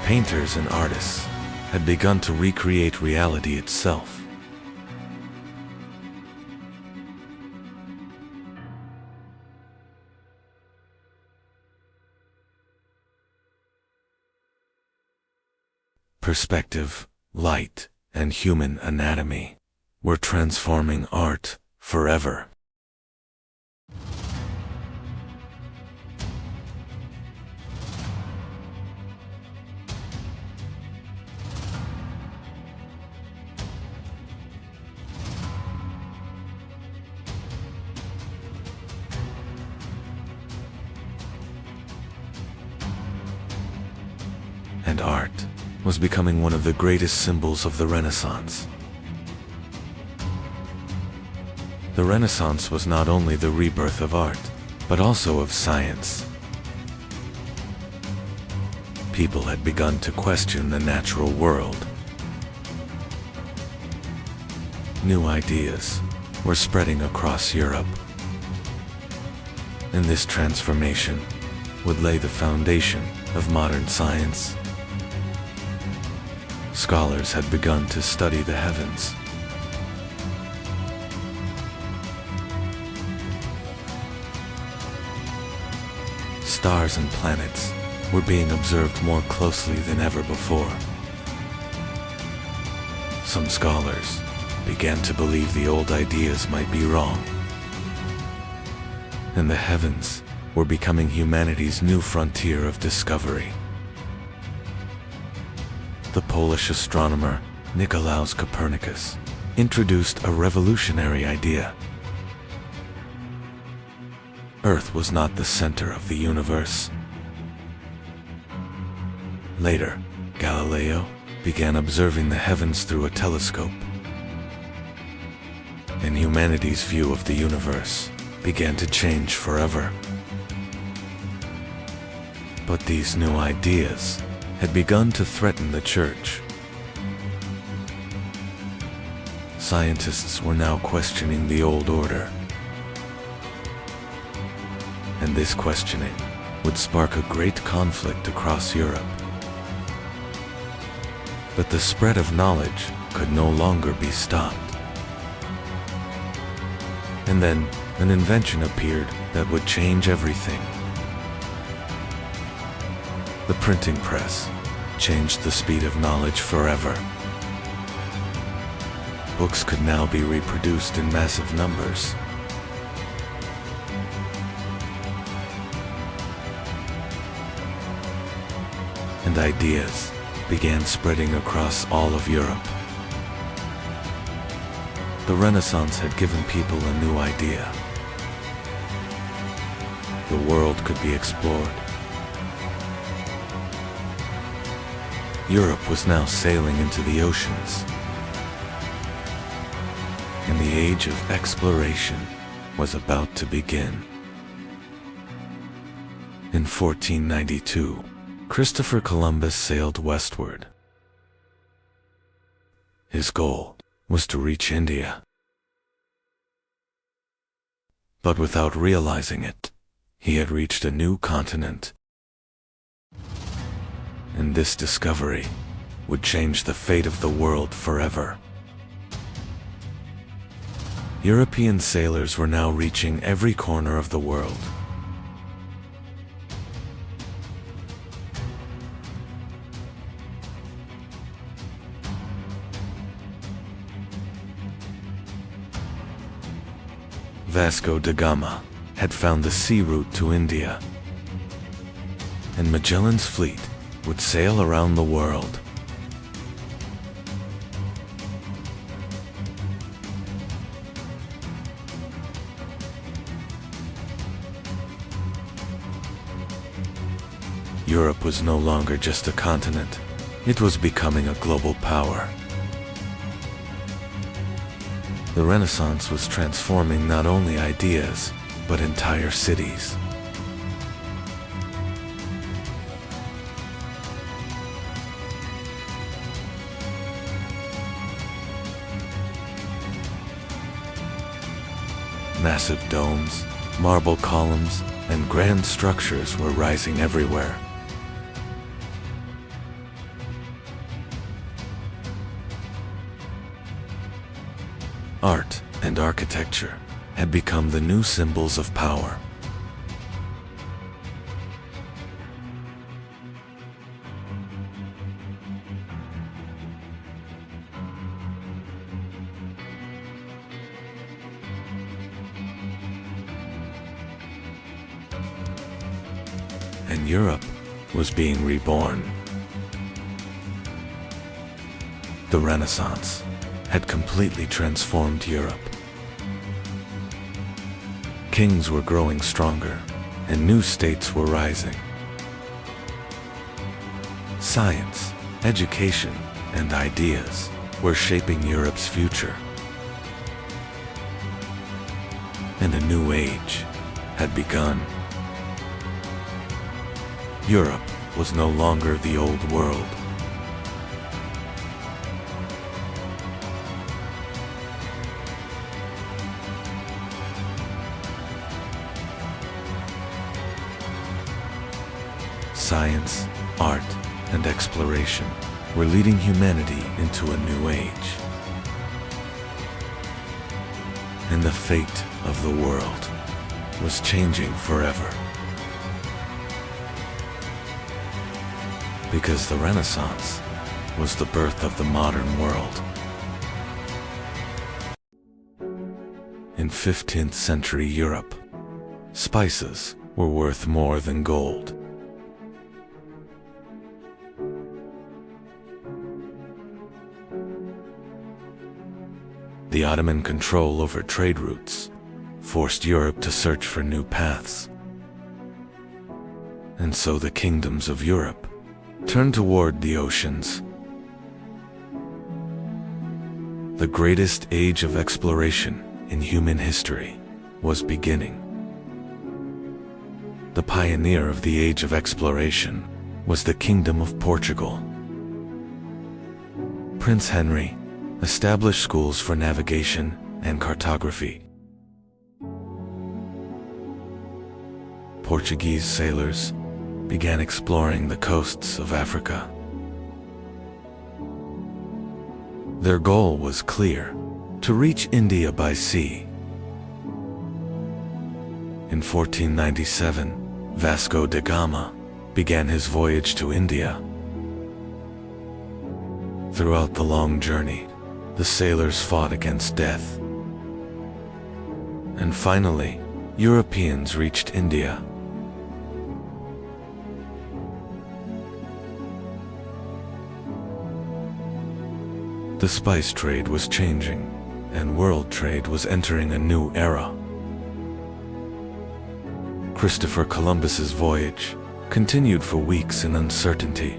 Painters and artists had begun to recreate reality itself. Perspective, light, and human anatomy were transforming art forever. and art was becoming one of the greatest symbols of the Renaissance. The Renaissance was not only the rebirth of art, but also of science. People had begun to question the natural world. New ideas were spreading across Europe, and this transformation would lay the foundation of modern science. Scholars had begun to study the heavens. Stars and planets were being observed more closely than ever before. Some scholars began to believe the old ideas might be wrong, and the heavens were becoming humanity's new frontier of discovery. The Polish astronomer Nicolaus Copernicus introduced a revolutionary idea. Earth was not the center of the universe. Later, Galileo began observing the heavens through a telescope, and humanity's view of the universe began to change forever. But these new ideas had begun to threaten the church. Scientists were now questioning the old order, and this questioning would spark a great conflict across Europe. But the spread of knowledge could no longer be stopped. And then an invention appeared that would change everything. The printing press changed the speed of knowledge forever. Books could now be reproduced in massive numbers. And ideas began spreading across all of Europe. The Renaissance had given people a new idea. The world could be explored. Europe was now sailing into the oceans, and the age of exploration was about to begin. In 1492, Christopher Columbus sailed westward. His goal was to reach India. But without realizing it, he had reached a new continent. And this discovery would change the fate of the world forever. European sailors were now reaching every corner of the world. Vasco da Gama had found the sea route to India, and Magellan's fleet would sail around the world. Europe was no longer just a continent, it was becoming a global power. The Renaissance was transforming not only ideas, but entire cities. Massive domes, marble columns, and grand structures were rising everywhere. Art and architecture had become the new symbols of power. And Europe was being reborn. The Renaissance had completely transformed Europe. Kings were growing stronger, and new states were rising. Science, education, and ideas were shaping Europe's future. And a new age had begun. Europe was no longer the old world. Science, art, and exploration were leading humanity into a new age. And the fate of the world was changing forever. Because the Renaissance was the birth of the modern world. In 15th century Europe, spices were worth more than gold. The Ottoman control over trade routes forced Europe to search for new paths. And so the kingdoms of Europe turned toward the oceans. The greatest age of exploration in human history was beginning. The pioneer of the age of exploration was the Kingdom of Portugal. Prince Henry established schools for navigation and cartography. Portuguese sailors began exploring the coasts of Africa. Their goal was clear: to reach India by sea. In 1497, Vasco da Gama began his voyage to India. Throughout the long journey, the sailors fought against death. And finally, Europeans reached India. The spice trade was changing, and world trade was entering a new era. Christopher Columbus's voyage continued for weeks in uncertainty.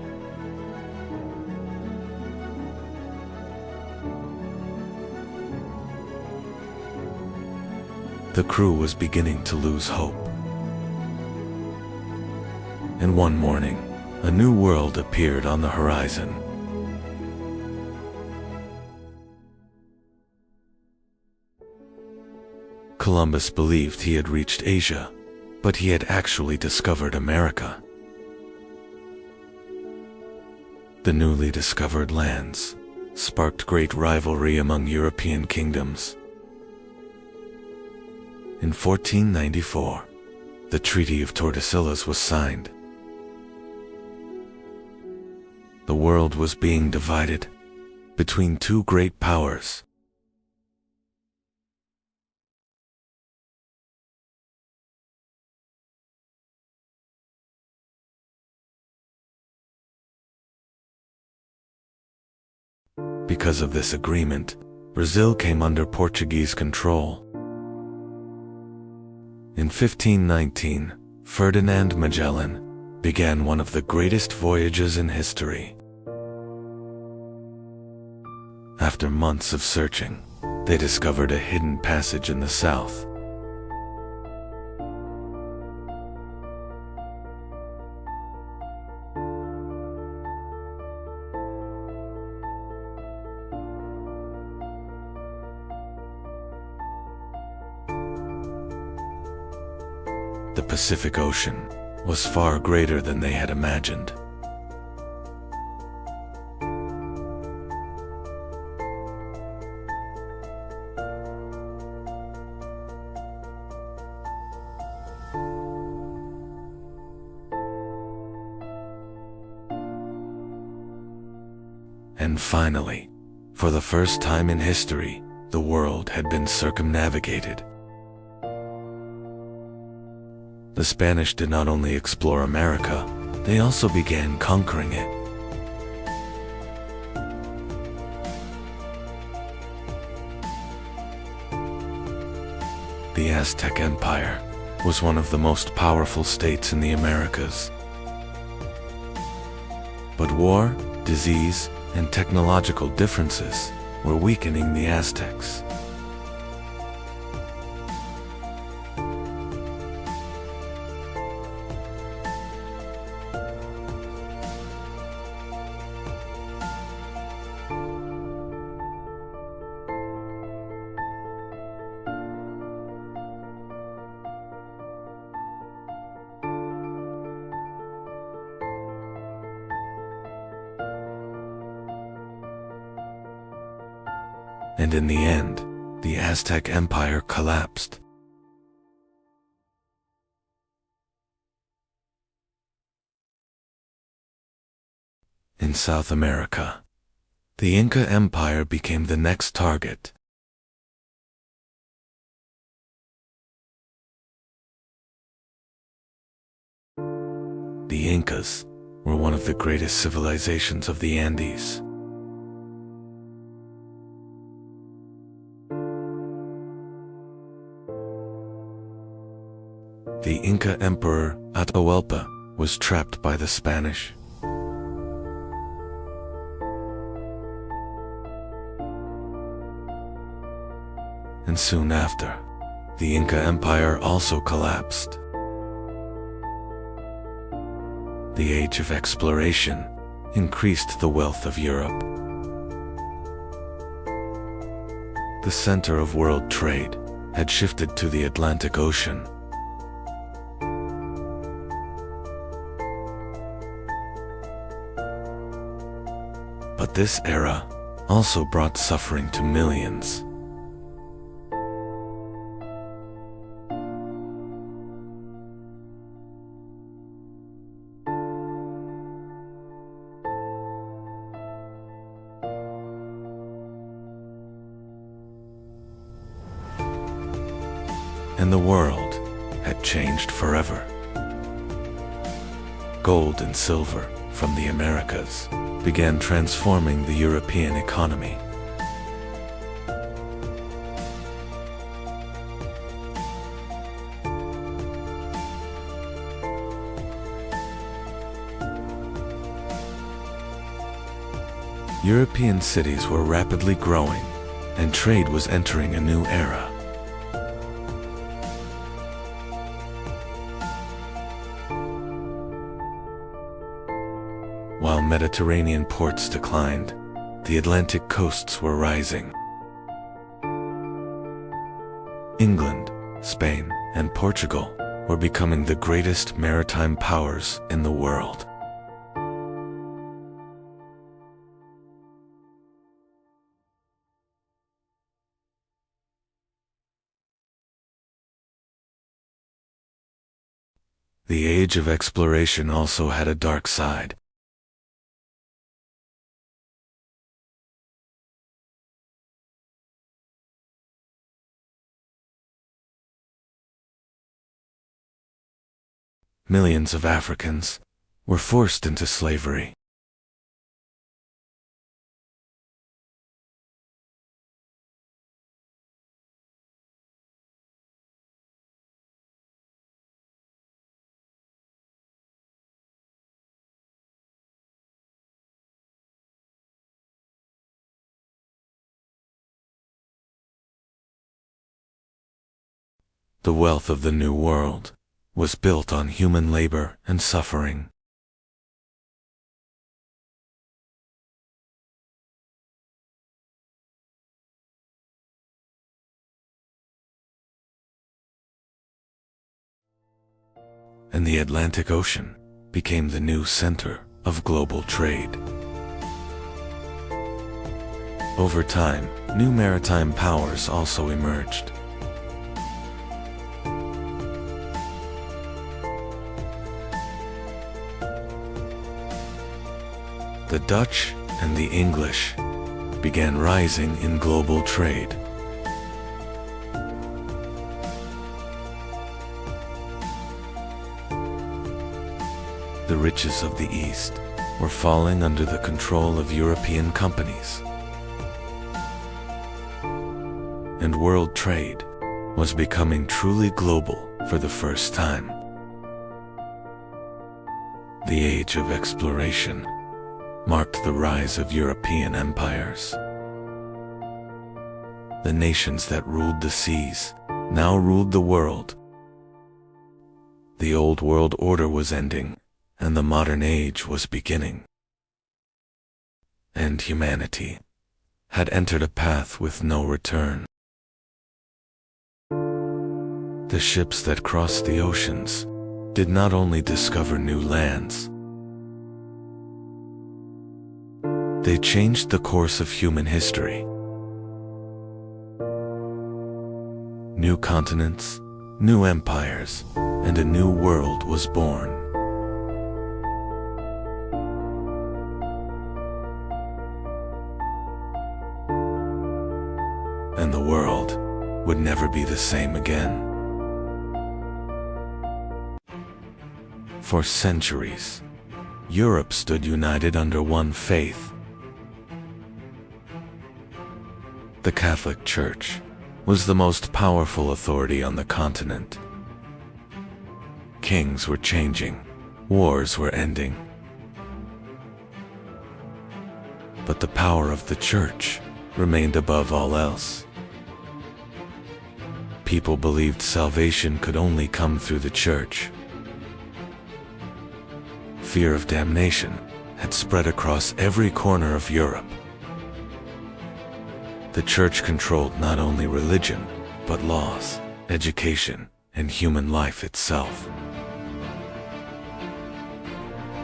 The crew was beginning to lose hope. And one morning, a new world appeared on the horizon. Columbus believed he had reached Asia, but he had actually discovered America. The newly discovered lands sparked great rivalry among European kingdoms. In 1494, the Treaty of Tordesillas was signed. The world was being divided between two great powers. Because of this agreement, Brazil came under Portuguese control. In 1519, Ferdinand Magellan began one of the greatest voyages in history. After months of searching, they discovered a hidden passage in the south. The Pacific Ocean was far greater than they had imagined. And finally, for the first time in history, the world had been circumnavigated. The Spanish did not only explore America, they also began conquering it. The Aztec Empire was one of the most powerful states in the Americas. But war, disease, and technological differences were weakening the Aztecs. And in the end, the Aztec Empire collapsed. In South America, the Inca Empire became the next target. The Incas were one of the greatest civilizations of the Andes. The Inca Emperor Atahualpa was trapped by the Spanish. And soon after, the Inca Empire also collapsed. The age of exploration increased the wealth of Europe. The center of world trade had shifted to the Atlantic Ocean. But this era also brought suffering to millions. And the world had changed forever. Gold and silver from the Americas began transforming the European economy. European cities were rapidly growing, and trade was entering a new era. While Mediterranean ports declined, the Atlantic coasts were rising. England, Spain, and Portugal were becoming the greatest maritime powers in the world. The age of exploration also had a dark side. Millions of Africans were forced into slavery. The wealth of the New World was built on human labor and suffering. And the Atlantic Ocean became the new center of global trade. Over time, new maritime powers also emerged. The Dutch and the English began rising in global trade. The riches of the East were falling under the control of European companies. And world trade was becoming truly global for the first time. The age of exploration marked the rise of European empires. The nations that ruled the seas now ruled the world. The old world order was ending, and the modern age was beginning. And humanity had entered a path with no return. The ships that crossed the oceans did not only discover new lands, they changed the course of human history. New continents, new empires, and a new world was born. And the world would never be the same again. For centuries, Europe stood united under one faith. The Catholic Church was the most powerful authority on the continent. Kings were changing, wars were ending. But the power of the Church remained above all else. People believed salvation could only come through the Church. Fear of damnation had spread across every corner of Europe. The Church controlled not only religion, but laws, education, and human life itself.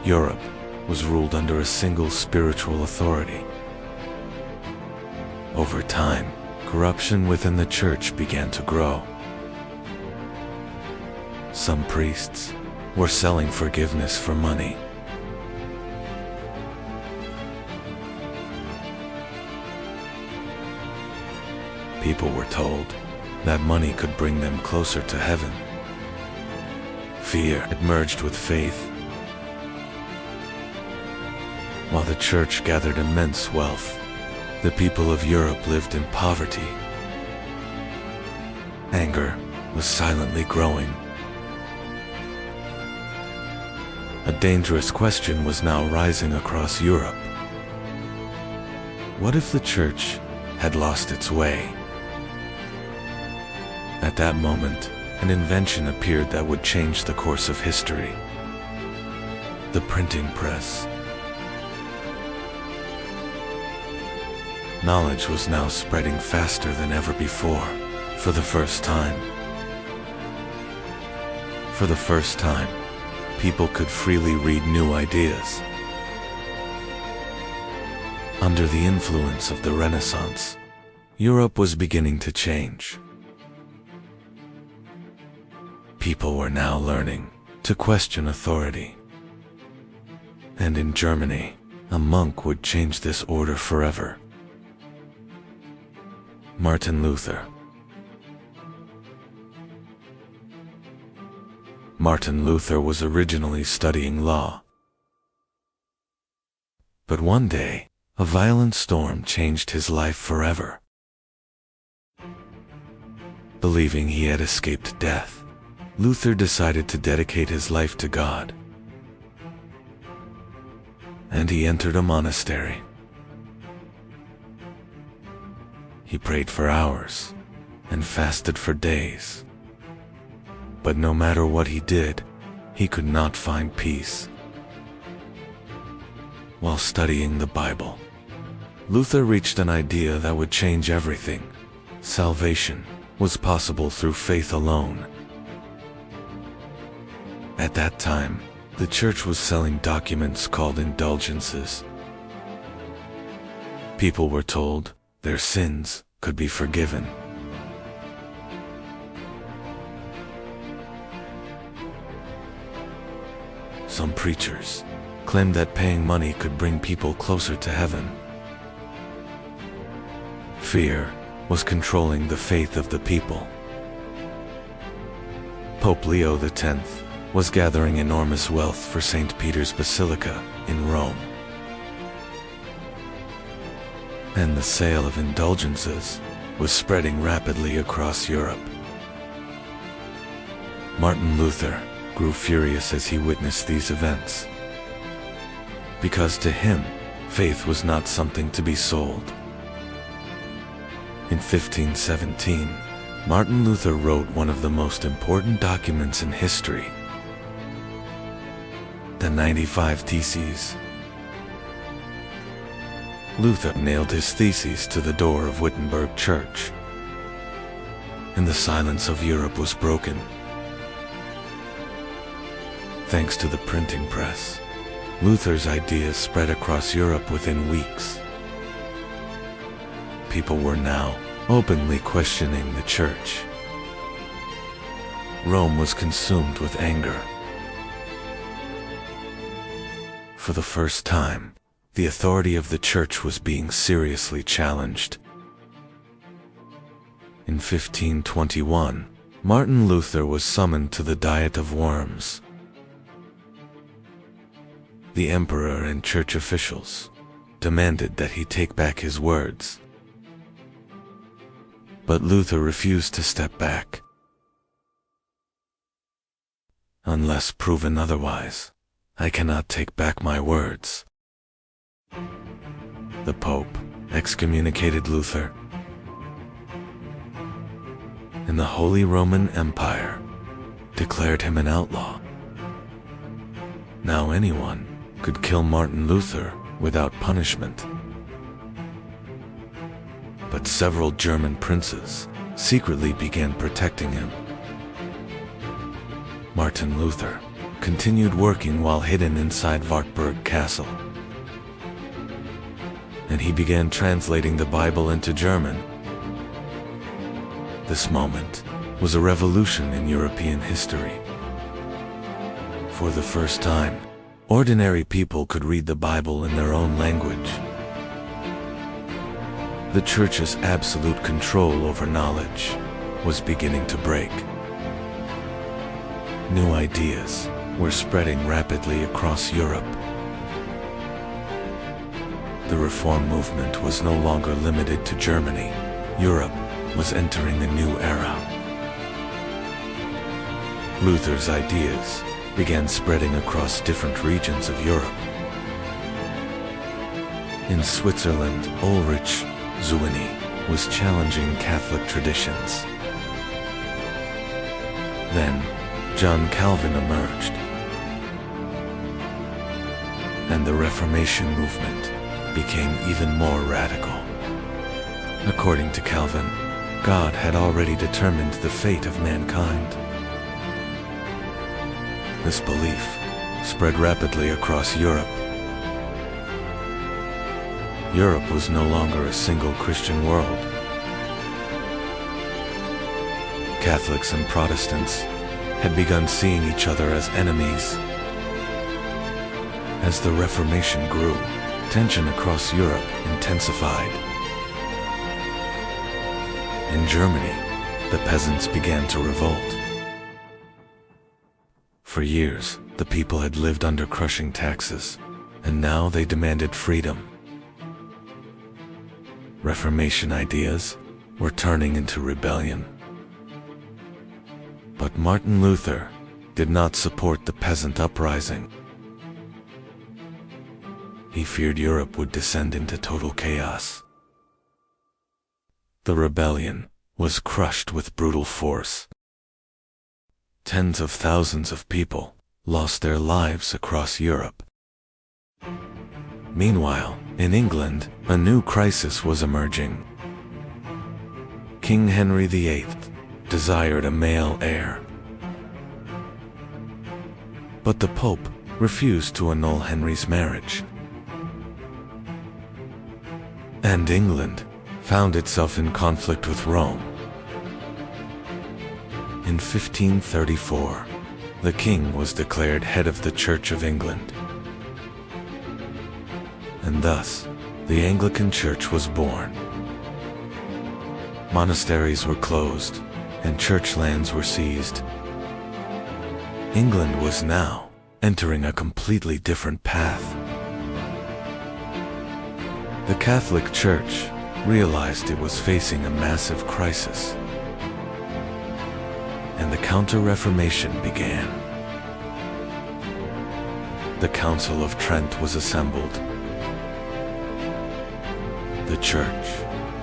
Europe was ruled under a single spiritual authority. Over time, corruption within the Church began to grow. Some priests were selling forgiveness for money. People were told that money could bring them closer to heaven. Fear had merged with faith. While the Church gathered immense wealth, the people of Europe lived in poverty. Anger was silently growing. A dangerous question was now rising across Europe. What if the Church had lost its way? At that moment, an invention appeared that would change the course of history. The printing press. Knowledge was now spreading faster than ever before. For the first time, people could freely read new ideas. Under the influence of the Renaissance, Europe was beginning to change. People were now learning to question authority. And in Germany, a monk would change this order forever. Martin Luther. Martin Luther was originally studying law. But one day, a violent storm changed his life forever. Believing he had escaped death, Luther decided to dedicate his life to God. And he entered a monastery. He prayed for hours and fasted for days. But no matter what he did, he could not find peace. While studying the Bible, Luther reached an idea that would change everything. Salvation was possible through faith alone. At that time, the Church was selling documents called indulgences. People were told their sins could be forgiven. Some preachers claimed that paying money could bring people closer to heaven. Fear was controlling the faith of the people. Pope Leo X was gathering enormous wealth for St. Peter's Basilica in Rome. And the sale of indulgences was spreading rapidly across Europe. Martin Luther grew furious as he witnessed these events. Because to him, Faith was not something to be sold. In 1517, Martin Luther wrote one of the most important documents in history, the 95 Theses. Luther nailed his theses to the door of Wittenberg Church, and the silence of Europe was broken. Thanks to the printing press, Luther's ideas spread across Europe within weeks. People were now openly questioning the church. Rome was consumed with anger. For the first time, the authority of the church was being seriously challenged. In 1521, Martin Luther was summoned to the Diet of Worms. The emperor and church officials demanded that he take back his words. But Luther refused to step back. Unless proven otherwise, I cannot take back my words. The Pope excommunicated Luther, and the Holy Roman Empire declared him an outlaw. Now anyone could kill Martin Luther without punishment. But several German princes secretly began protecting him. Martin Luther continued working while hidden inside Wartburg Castle, and he began translating the Bible into German. This moment was a revolution in European history. For the first time, ordinary people could read the Bible in their own language. The church's absolute control over knowledge was beginning to break. New ideas were spreading rapidly across Europe. The Reform movement was no longer limited to Germany. Europe was entering a new era. Luther's ideas began spreading across different regions of Europe. In Switzerland, Ulrich Zwingli was challenging Catholic traditions. Then, John Calvin emerged, and the Reformation movement became even more radical. According to Calvin, God had already determined the fate of mankind. This belief spread rapidly across Europe. Europe was no longer a single Christian world. Catholics and Protestants had begun seeing each other as enemies. As the Reformation grew, tension across Europe intensified. In Germany, the peasants began to revolt. For years, the people had lived under crushing taxes, and now they demanded freedom. Reformation ideas were turning into rebellion. But Martin Luther did not support the peasant uprising. He feared Europe would descend into total chaos. The rebellion was crushed with brutal force. Tens of thousands of people lost their lives across Europe. Meanwhile, in England, a new crisis was emerging. King Henry VIII desired a male heir. But the Pope refused to annul Henry's marriage. And England found itself in conflict with Rome. In 1534, the king was declared head of the Church of England. And thus, the Anglican Church was born. Monasteries were closed, and church lands were seized. England was now entering a completely different path. The Catholic Church realized it was facing a massive crisis, and the Counter-Reformation began. The Council of Trent was assembled, The church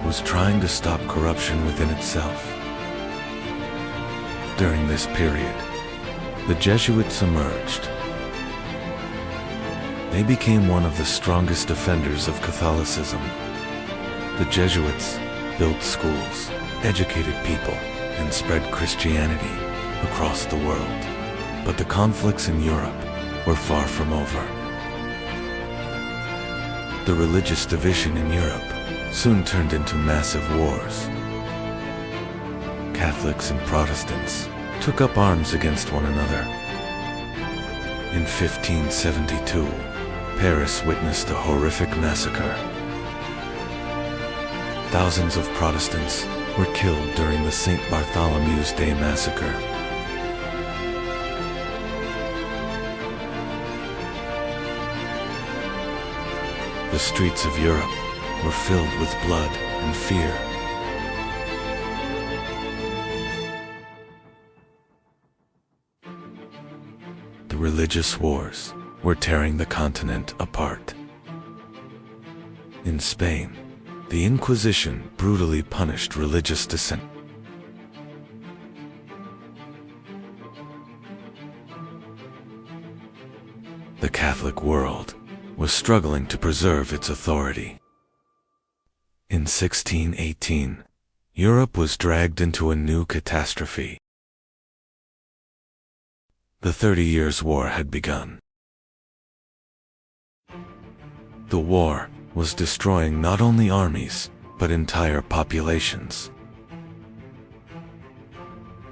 was trying to stop corruption within itself. During this period, the Jesuits emerged. They became one of the strongest defenders of Catholicism. The Jesuits built schools, educated people, and spread Christianity across the world. But the conflicts in Europe were far from over. The religious division in Europe soon turned into massive wars. Catholics and Protestants took up arms against one another. In 1572, Paris witnessed a horrific massacre. Thousands of Protestants were killed during the St. Bartholomew's Day massacre. The streets of Europe were filled with blood and fear. The religious wars were tearing the continent apart. In Spain, the Inquisition brutally punished religious dissent. The Catholic world was struggling to preserve its authority. In 1618, Europe was dragged into a new catastrophe. The 30 Years' War had begun. The war was destroying not only armies, but entire populations.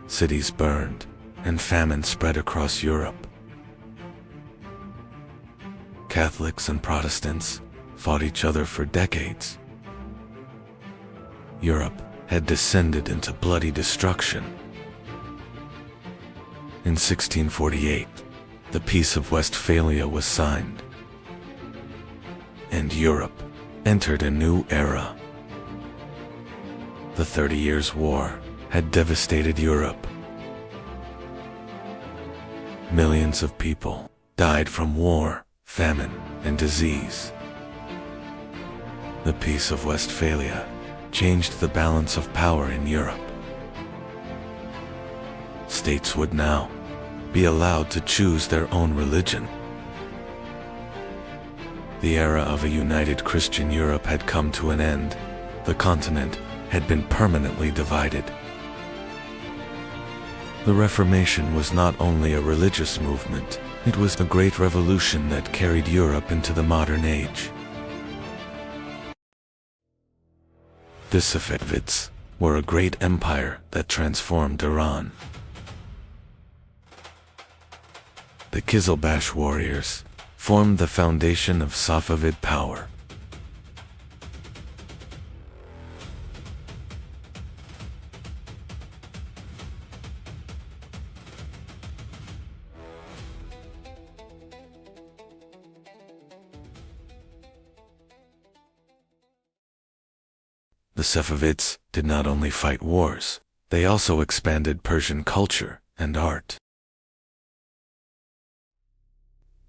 Cities burned, and famine spread across Europe. Catholics and Protestants fought each other for decades. Europe had descended into bloody destruction. In 1648, the Peace of Westphalia was signed, and Europe entered a new era. The 30 Years' War had devastated Europe. Millions of people died from war, famine, and disease. The Peace of Westphalia changed the balance of power in Europe. States would now be allowed to choose their own religion. The era of a united Christian Europe had come to an end. The continent had been permanently divided. The Reformation was not only a religious movement, it was a great revolution that carried Europe into the modern age. The Safavids were a great empire that transformed Iran. The Qizilbash warriors formed the foundation of Safavid power. The Safavids did not only fight wars, they also expanded Persian culture and art.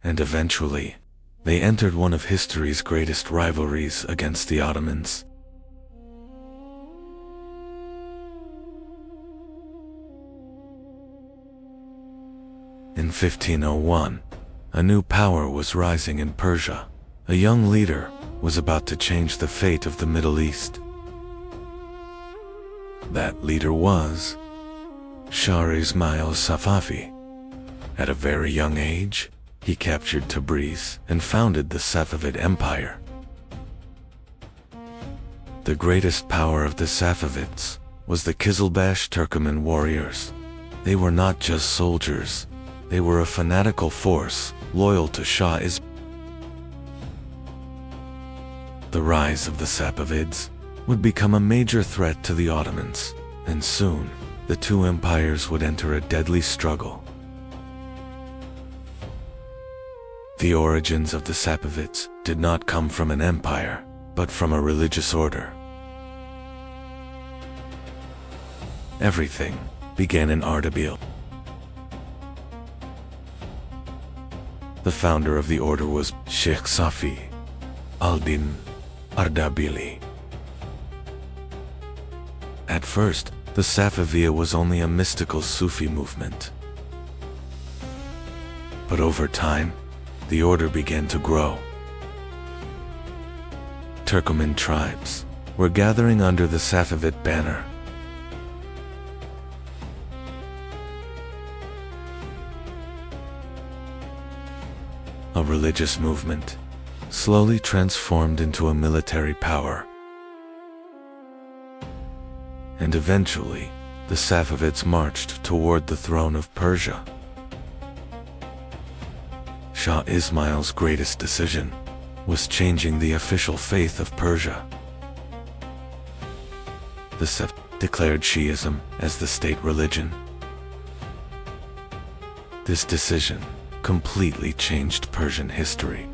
And eventually, they entered one of history's greatest rivalries against the Ottomans. In 1501, a new power was rising in Persia. A young leader was about to change the fate of the Middle East. That leader was Shah Ismail Safavi. At a very young age, he captured Tabriz and founded the Safavid Empire. The greatest power of the Safavids was the Qizilbash Turkoman warriors. They were not just soldiers, they were a fanatical force loyal to Shah Ismail. The rise of the Safavids would become a major threat to the Ottomans, and soon the two empires would enter a deadly struggle. The origins of the Safavids did not come from an empire, but from a religious order. Everything began in Ardabil. The founder of the order was Sheikh Safi al-Din Ardabili. At first, the Safaviya was only a mystical Sufi movement. But over time, the order began to grow. Turkoman tribes were gathering under the Safavid banner. A religious movement slowly transformed into a military power. And eventually, the Safavids marched toward the throne of Persia. Shah Ismail's greatest decision was changing the official faith of Persia. The Safavids declared Shi'ism as the state religion. This decision completely changed Persian history,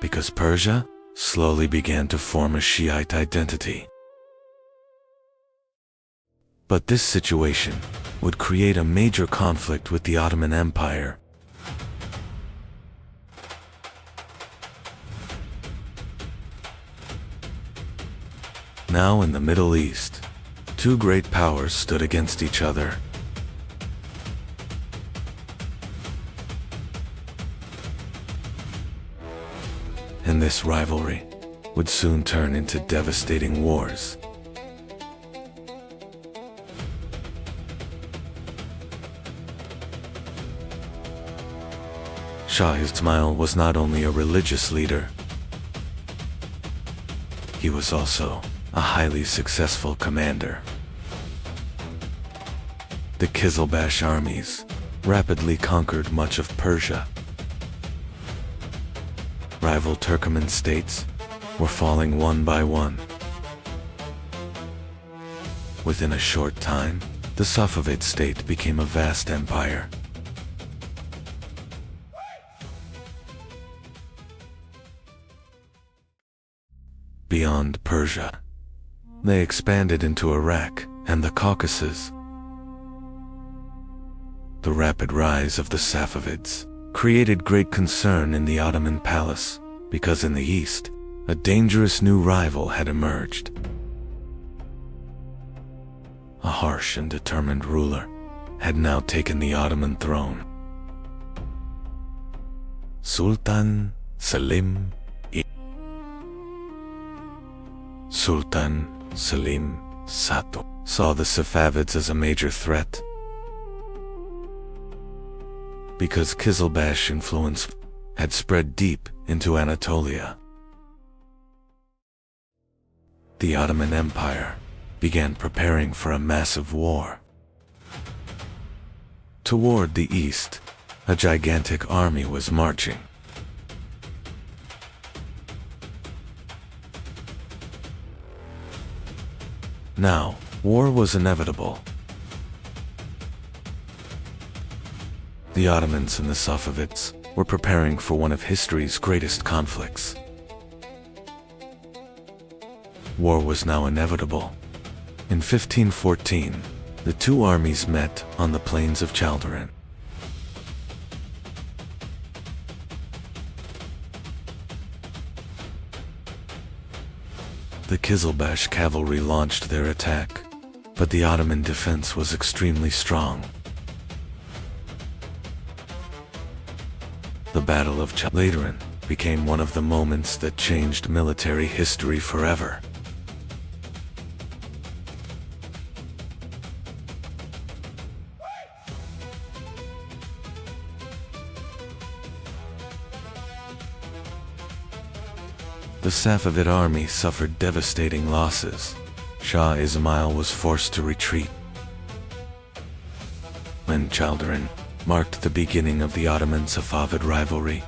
because Persia slowly began to form a Shiite identity. But this situation would create a major conflict with the Ottoman Empire. Now in the Middle East, two great powers stood against each other. And this rivalry would soon turn into devastating wars. Shah Ismail was not only a religious leader, he was also a highly successful commander. The Kizilbash armies rapidly conquered much of Persia. Rival Turkoman states were falling one by one. Within a short time, the Safavid state became a vast empire. Beyond Persia, they expanded into Iraq and the Caucasus. The rapid rise of the Safavids created great concern in the Ottoman palace, because in the east, a dangerous new rival had emerged. A harsh and determined ruler had now taken the Ottoman throne. Sultan Selim Sato saw the Safavids as a major threat, because Kizilbash influence had spread deep into Anatolia. The Ottoman Empire began preparing for a massive war. Toward the east, a gigantic army was marching. Now, war was inevitable. The Ottomans and the Safavids were preparing for one of history's greatest conflicts. War was now inevitable. In 1514, the two armies met on the plains of Chaldiran. The Kizilbash cavalry launched their attack, but the Ottoman defense was extremely strong. The Battle of Chaldiran became one of the moments that changed military history forever. The Safavid army suffered devastating losses. Shah Ismail was forced to retreat. When Chaldiran marked the beginning of the Ottoman-Safavid rivalry.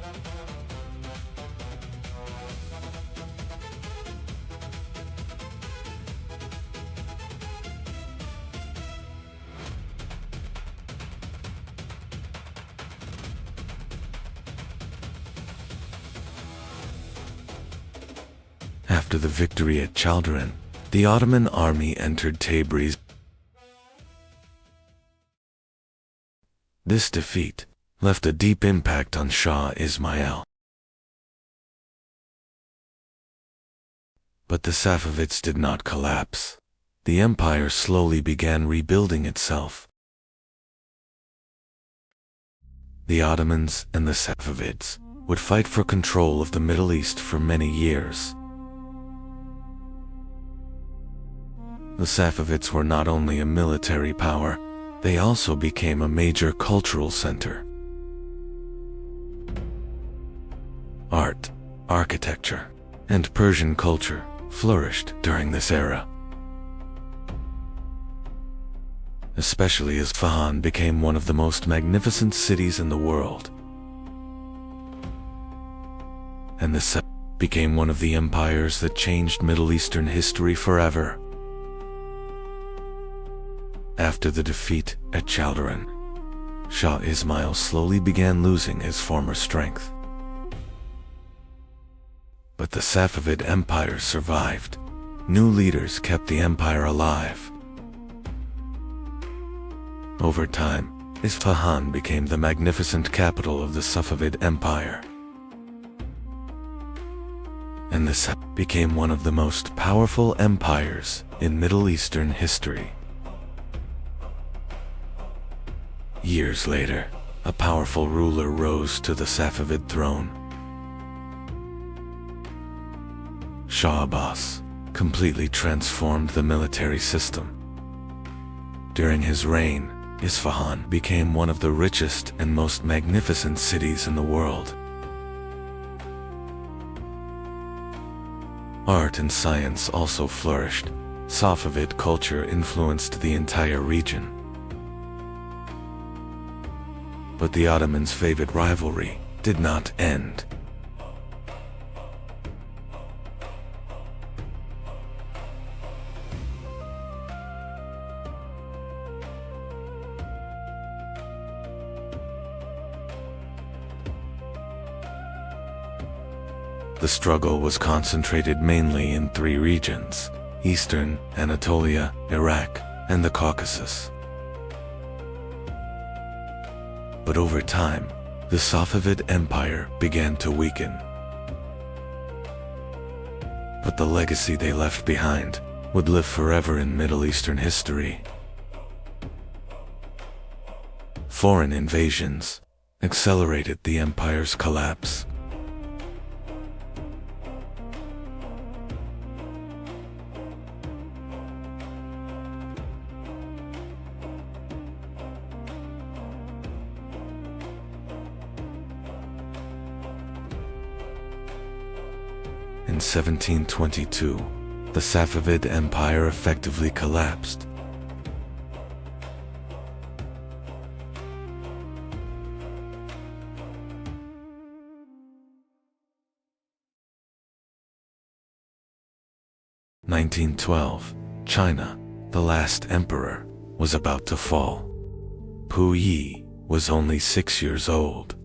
After the victory at Chaldiran, the Ottoman army entered Tabriz. This defeat left a deep impact on Shah Ismail. But the Safavids did not collapse. The empire slowly began rebuilding itself. The Ottomans and the Safavids would fight for control of the Middle East for many years. The Safavids were not only a military power, they also became a major cultural center. Art, architecture, and Persian culture flourished during this era. Especially as Isfahan became one of the most magnificent cities in the world. And the Safavids became one of the empires that changed Middle Eastern history forever. After the defeat at Chaldiran, Shah Ismail slowly began losing his former strength. But the Safavid Empire survived. New leaders kept the empire alive. Over time, Isfahan became the magnificent capital of the Safavid Empire. And the Safavids became one of the most powerful empires in Middle Eastern history. Years later, a powerful ruler rose to the Safavid throne. Shah Abbas completely transformed the military system. During his reign, Isfahan became one of the richest and most magnificent cities in the world. Art and science also flourished. Safavid culture influenced the entire region. But the Ottomans' favorite rivalry did not end. The struggle was concentrated mainly in three regions: Eastern Anatolia, Iraq, and the Caucasus. But over time, the Safavid Empire began to weaken. But the legacy they left behind would live forever in Middle Eastern history. Foreign invasions accelerated the empire's collapse. In 1722, the Safavid Empire effectively collapsed. In 1912, China, the last emperor, was about to fall. Puyi was only 6 years old,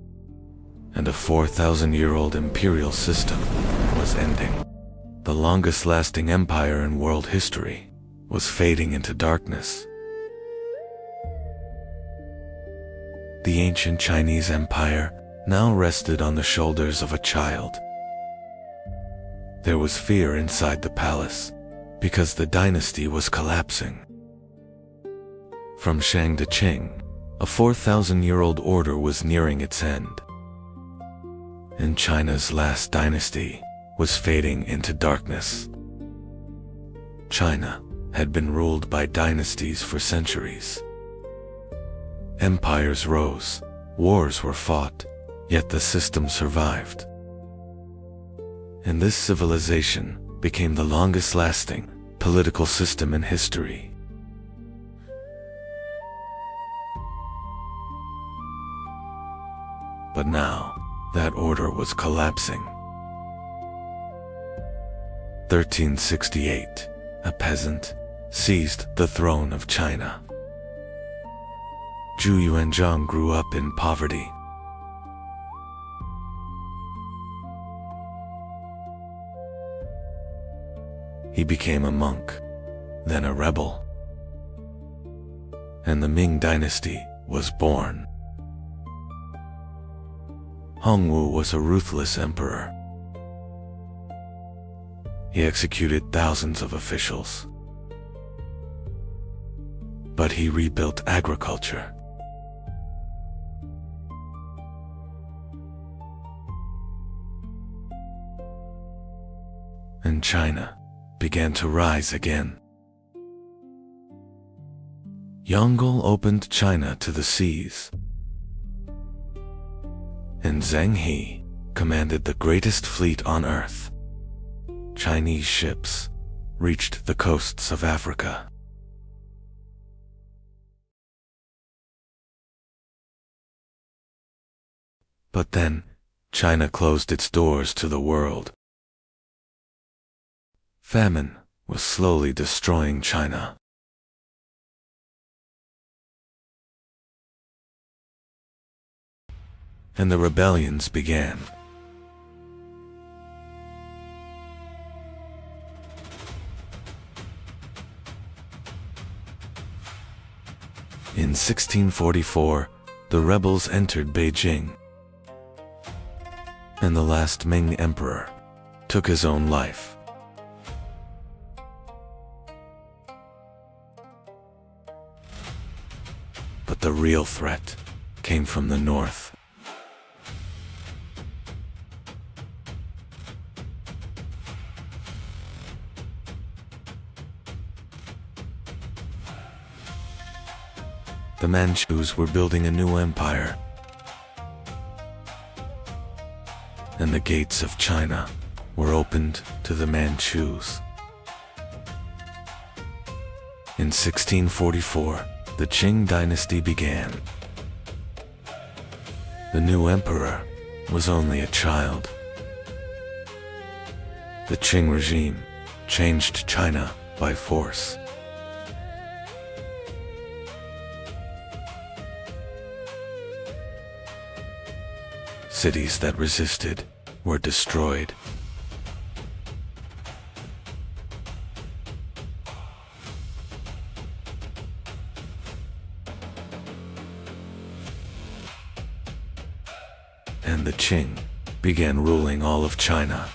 and a 4,000-year-old imperial system was ending. The longest-lasting empire in world history was fading into darkness. The ancient Chinese empire now rested on the shoulders of a child. There was fear inside the palace because the dynasty was collapsing. From Shang to Qing, a 4,000-year-old order was nearing its end. And China's last dynasty was fading into darkness. China had been ruled by dynasties for centuries. Empires rose, wars were fought, yet the system survived. And this civilization became the longest-lasting political system in history. But now, that order was collapsing. 1368, a peasant seized the throne of China. Zhu Yuanzhang grew up in poverty. He became a monk, then a rebel, and the Ming dynasty was born. Hongwu was a ruthless emperor. He executed thousands of officials. But he rebuilt agriculture. And China began to rise again. Yongle opened China to the seas, and Zheng He commanded the greatest fleet on earth. Chinese ships reached the coasts of Africa. But then, China closed its doors to the world. Famine was slowly destroying China. And the rebellions began. In 1644, the rebels entered Beijing, and the last Ming emperor took his own life. But the real threat came from the north. The Manchus were building a new empire, and the gates of China were opened to the Manchus. In 1644, the Qing dynasty began. The new emperor was only a child. The Qing regime changed China by force. Cities that resisted were destroyed. And the Qing began ruling all of China.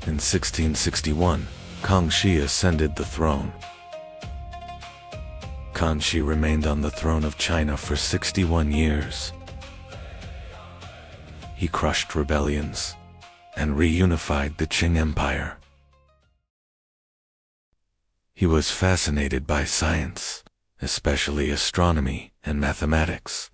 In 1661, Kangxi ascended the throne. Kangxi remained on the throne of China for 61 years. He crushed rebellions and reunified the Qing Empire. He was fascinated by science, especially astronomy and mathematics.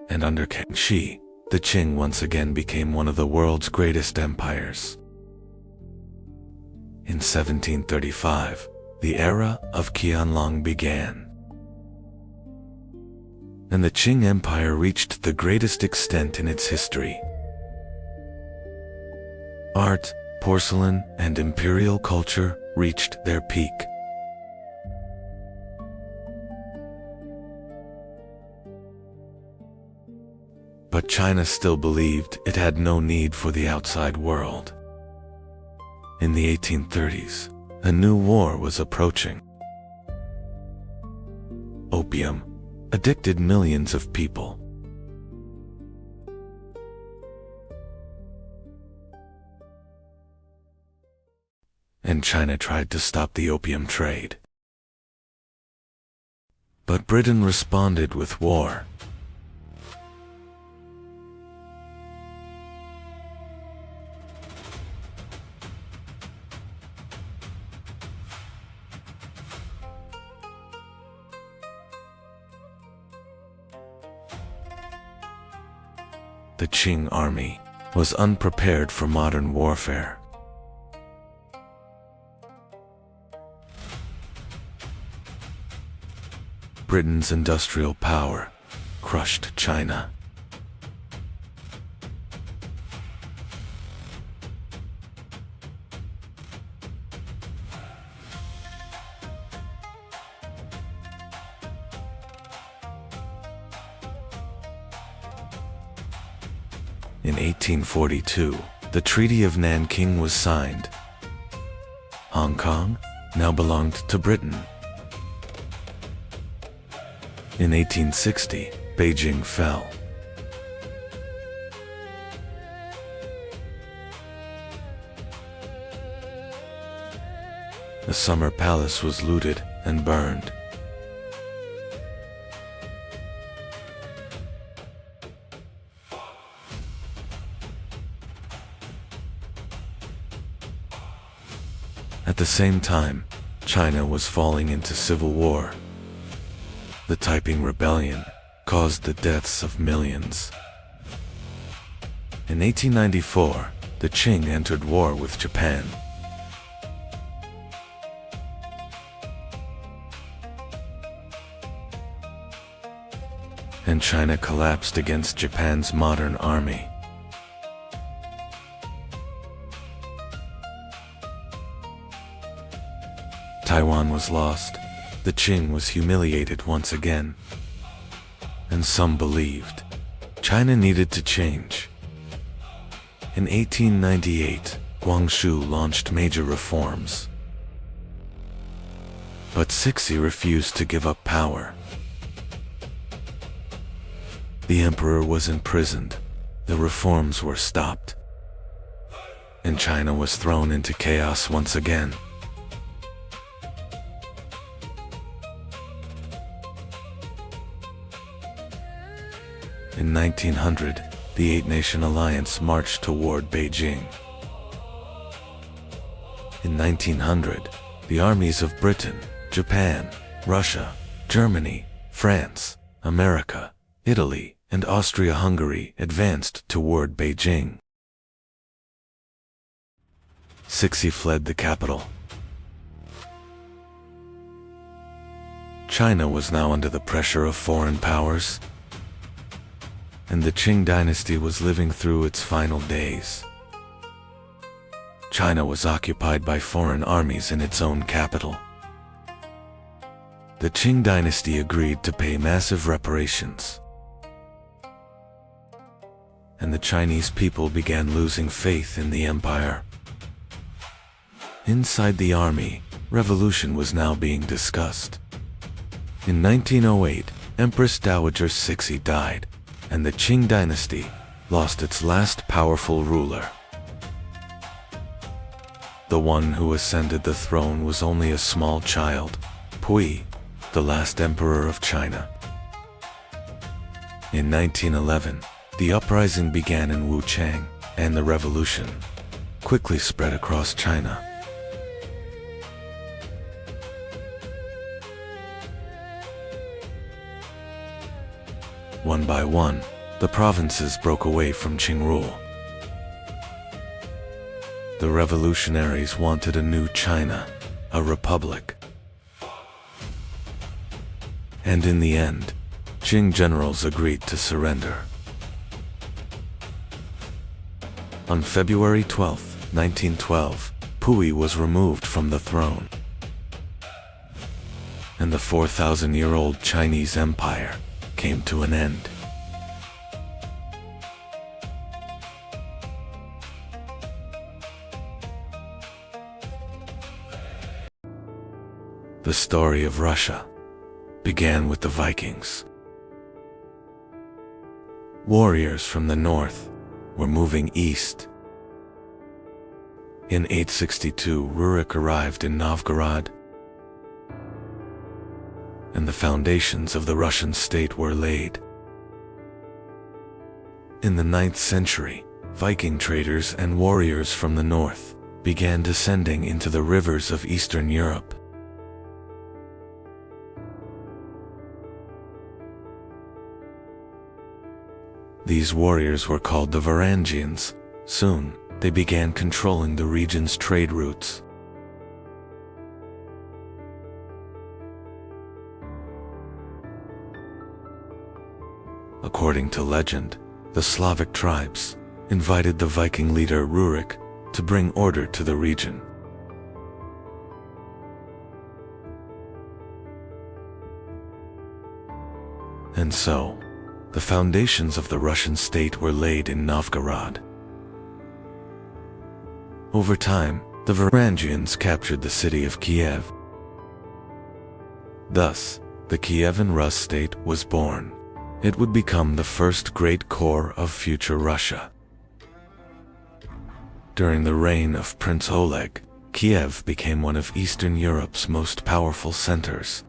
And under Kangxi, the Qing once again became one of the world's greatest empires. In 1735, the era of Qianlong began, and the Qing Empire reached the greatest extent in its history. Art, porcelain, and imperial culture reached their peak. But China still believed it had no need for the outside world. In the 1830s, a new war was approaching. Opium addicted millions of people. And China tried to stop the opium trade. But Britain responded with war. The Qing army was unprepared for modern warfare. Britain's industrial power crushed China. In 1842, the Treaty of Nanking was signed. Hong Kong now belonged to Britain. In 1860, Beijing fell. The summer palace was looted and burned. At the same time, China was falling into civil war. The Taiping Rebellion caused the deaths of millions. In 1894, the Qing entered war with Japan. And China collapsed against Japan's modern army. Taiwan was lost. The Qing was humiliated once again. And some believed China needed to change. In 1898, Guangxu launched major reforms. But Cixi refused to give up power. The emperor was imprisoned, the reforms were stopped, and China was thrown into chaos once again. In 1900, the Eight-Nation Alliance marched toward Beijing. In 1900, the armies of Britain, Japan, Russia, Germany, France, America, Italy, and Austria-Hungary advanced toward Beijing. Cixi fled the capital. China was now under the pressure of foreign powers, and the Qing dynasty was living through its final days. China was occupied by foreign armies in its own capital. The Qing dynasty agreed to pay massive reparations, and the Chinese people began losing faith in the empire. Inside the army, revolution was now being discussed. In 1908, Empress Dowager Cixi died, and the Qing dynasty lost its last powerful ruler. The one who ascended the throne was only a small child, Pui, the last emperor of China. In 1911, the uprising began in Wuchang, and the revolution quickly spread across China. One by one, the provinces broke away from Qing rule. The revolutionaries wanted a new China, a republic. And in the end, Qing generals agreed to surrender. On February 12, 1912, Pui was removed from the throne, and the 4,000-year-old Chinese Empire came to an end. The story of Russia began with the Vikings. Warriors from the north were moving east. In 862, Rurik arrived in Novgorod, and the foundations of the Russian state were laid. In the 9th century, Viking traders and warriors from the north began descending into the rivers of Eastern Europe. These warriors were called the Varangians. Soon, they began controlling the region's trade routes. According to legend, the Slavic tribes invited the Viking leader Rurik to bring order to the region. And so, the foundations of the Russian state were laid in Novgorod. Over time, the Varangians captured the city of Kiev. Thus, the Kievan Rus state was born. It would become the first great core of future Russia. During the reign of Prince Oleg, Kiev became one of Eastern Europe's most powerful centers.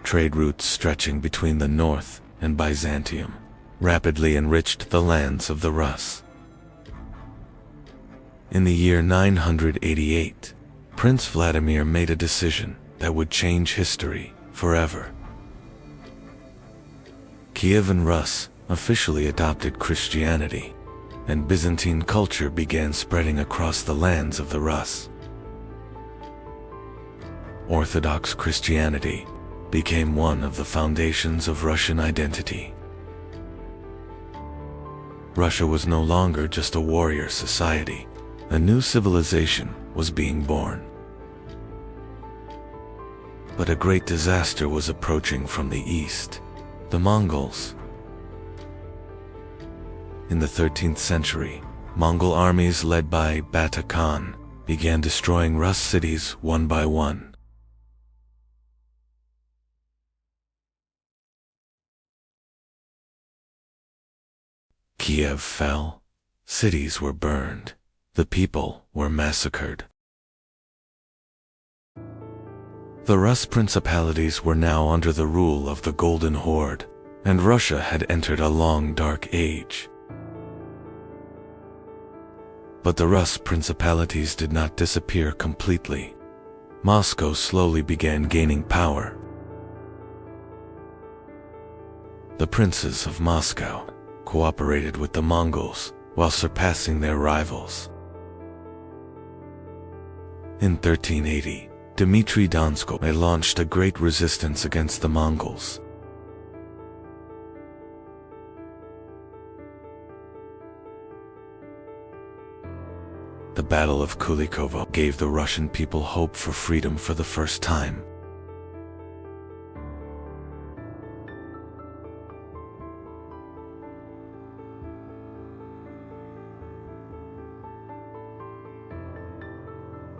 Trade routes stretching between the north and Byzantium rapidly enriched the lands of the Rus. In the year 988, Prince Vladimir made a decision that would change history forever. Kievan Rus officially adopted Christianity, and Byzantine culture began spreading across the lands of the Rus. Orthodox Christianity became one of the foundations of Russian identity. Russia was no longer just a warrior society. A new civilization was being born. But a great disaster was approaching from the east, the Mongols. In the 13th century, Mongol armies led by Bata Khan began destroying Rus cities one by one. Kiev fell, cities were burned, the people were massacred. The Rus principalities were now under the rule of the Golden Horde, and Russia had entered a long dark age. But the Rus principalities did not disappear completely. Moscow slowly began gaining power. The princes of Moscow cooperated with the Mongols while surpassing their rivals. In 1380, Dmitry Donskoy launched a great resistance against the Mongols. The Battle of Kulikovo gave the Russian people hope for freedom for the first time.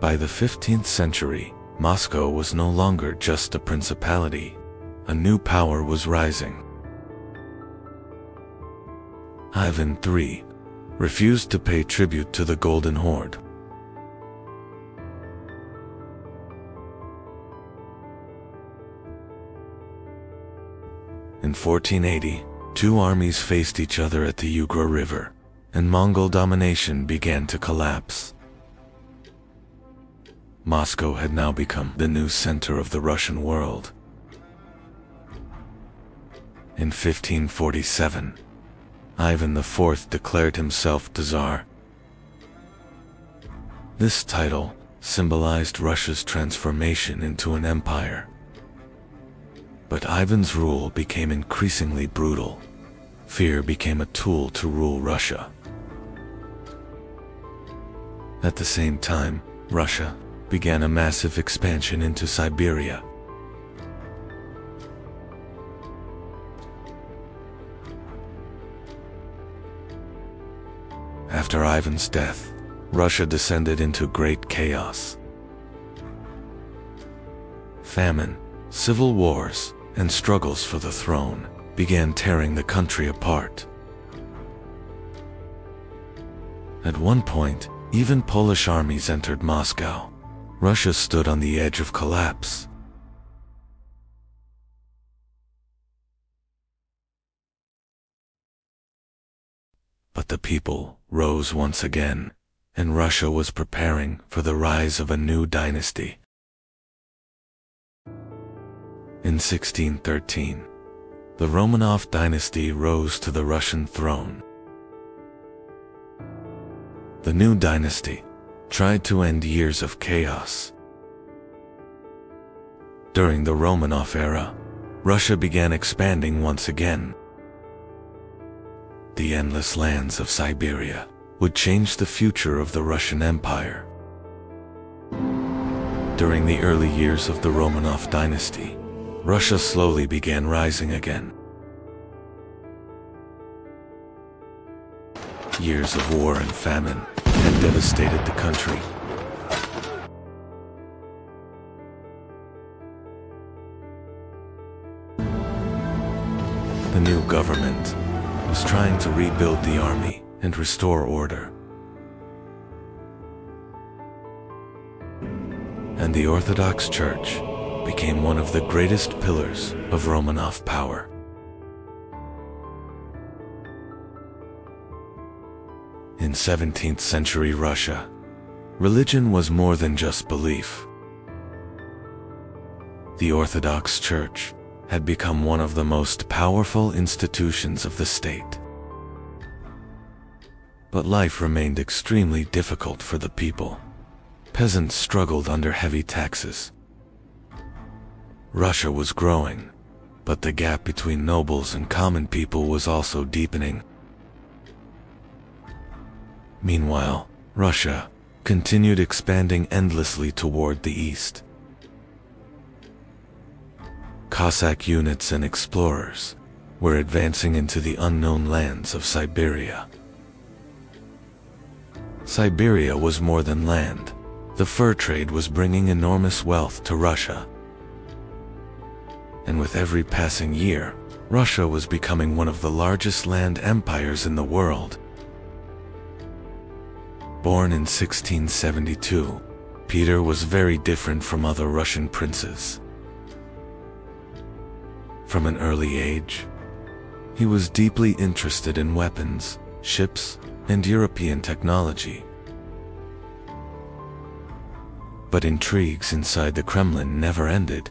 By the 15th century, Moscow was no longer just a principality. A new power was rising. Ivan III refused to pay tribute to the Golden Horde. In 1480, two armies faced each other at the Ugra River, and Mongol domination began to collapse. Moscow had now become the new center of the Russian world. In 1547, Ivan IV declared himself Tsar. This title symbolized Russia's transformation into an empire. But Ivan's rule became increasingly brutal. Fear became a tool to rule Russia. At the same time, Russia began a massive expansion into Siberia. After Ivan's death, Russia descended into great chaos. Famine, civil wars, and struggles for the throne began tearing the country apart. At one point, even Polish armies entered Moscow. Russia stood on the edge of collapse. But the people rose once again, and Russia was preparing for the rise of a new dynasty. In 1613, the Romanov dynasty rose to the Russian throne. The new dynasty tried to end years of chaos. During the Romanov era, Russia began expanding once again. The endless lands of Siberia would change the future of the Russian Empire. During the early years of the Romanov dynasty, Russia slowly began rising again. Years of war and famine had devastated the country. The new government was trying to rebuild the army and restore order. and the Orthodox Church became one of the greatest pillars of Romanov power. In 17th century Russia, religion was more than just belief. The Orthodox Church had become one of the most powerful institutions of the state. But life remained extremely difficult for the people. Peasants struggled under heavy taxes. Russia was growing, but the gap between nobles and common people was also deepening. Meanwhile, Russia continued expanding endlessly toward the east. Cossack units and explorers were advancing into the unknown lands of Siberia. Siberia was more than land. The fur trade was bringing enormous wealth to Russia. And with every passing year, Russia was becoming one of the largest land empires in the world. Born in 1672, Peter was very different from other Russian princes. From an early age, he was deeply interested in weapons, ships, and European technology. But intrigues inside the Kremlin never ended.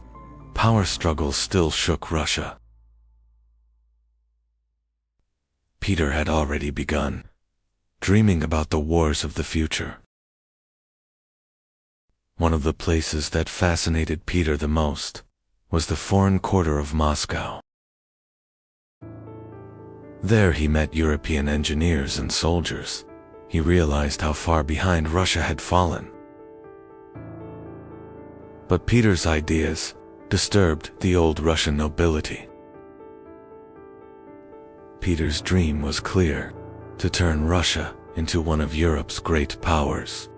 Power struggles still shook Russia. Peter had already begun, dreaming about the wars of the future. One of the places that fascinated Peter the most was the foreign quarter of Moscow. There he met European engineers and soldiers. He realized how far behind Russia had fallen. But Peter's ideas disturbed the old Russian nobility. Peter's dream was clear: to turn Russia into one of Europe's great powers.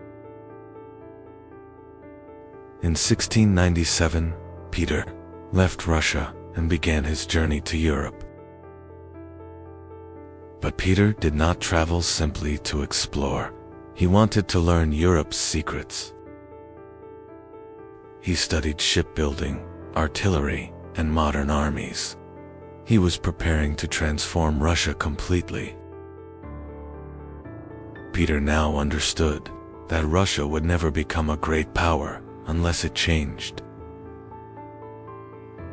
In 1697, Peter left Russia and began his journey to Europe. But Peter did not travel simply to explore. He wanted to learn Europe's secrets. He studied shipbuilding, artillery, and modern armies. He was preparing to transform Russia completely. Peter now understood that Russia would never become a great power unless it changed.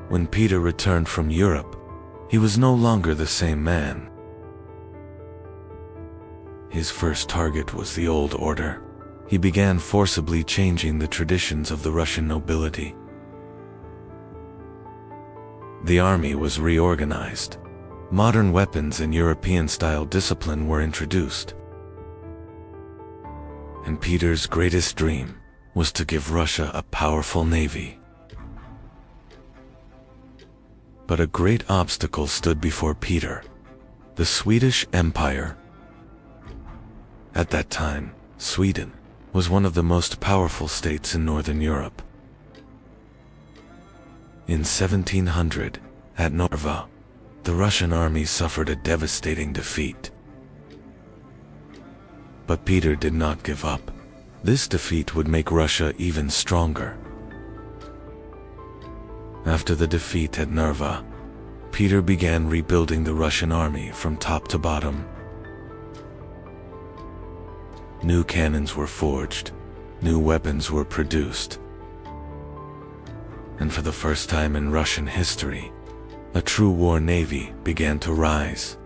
When Peter returned from Europe, he was no longer the same man. His first target was the old order. He began forcibly changing the traditions of the Russian nobility. The army was reorganized. Modern weapons and European-style discipline were introduced. And Peter's greatest dream was to give Russia a powerful navy. But a great obstacle stood before Peter: the Swedish Empire. At that time, Sweden was one of the most powerful states in Northern Europe. In 1700, at Narva, the Russian army suffered a devastating defeat. But Peter did not give up. This defeat would make Russia even stronger. After the defeat at Narva, Peter began rebuilding the Russian army from top to bottom. New cannons were forged, new weapons were produced, and for the first time in Russian history, a true war navy began to rise.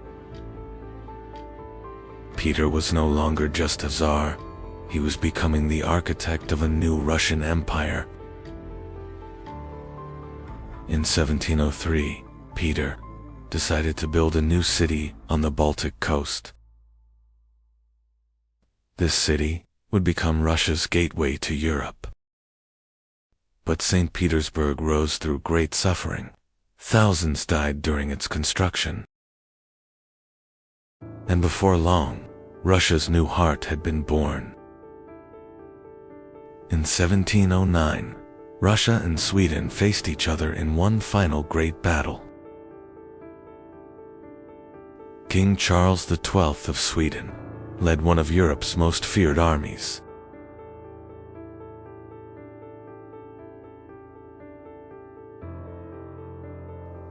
Peter was no longer just a czar, he was becoming the architect of a new Russian empire. In 1703, Peter decided to build a new city on the Baltic coast. This city would become Russia's gateway to Europe. But St. Petersburg rose through great suffering. Thousands died during its construction. And before long, Russia's new heart had been born. In 1709, Russia and Sweden faced each other in one final great battle. King Charles XII of Sweden led one of Europe's most feared armies.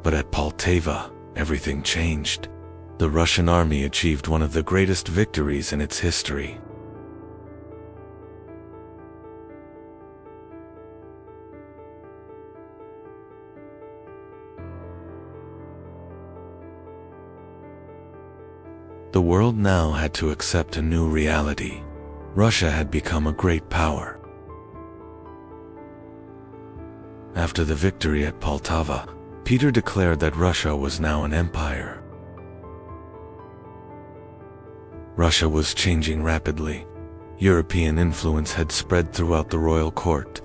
But at Poltava, everything changed. The Russian army achieved one of the greatest victories in its history. The world now had to accept a new reality. Russia had become a great power. After the victory at Poltava, Peter declared that Russia was now an empire. Russia was changing rapidly. European influence had spread throughout the royal court.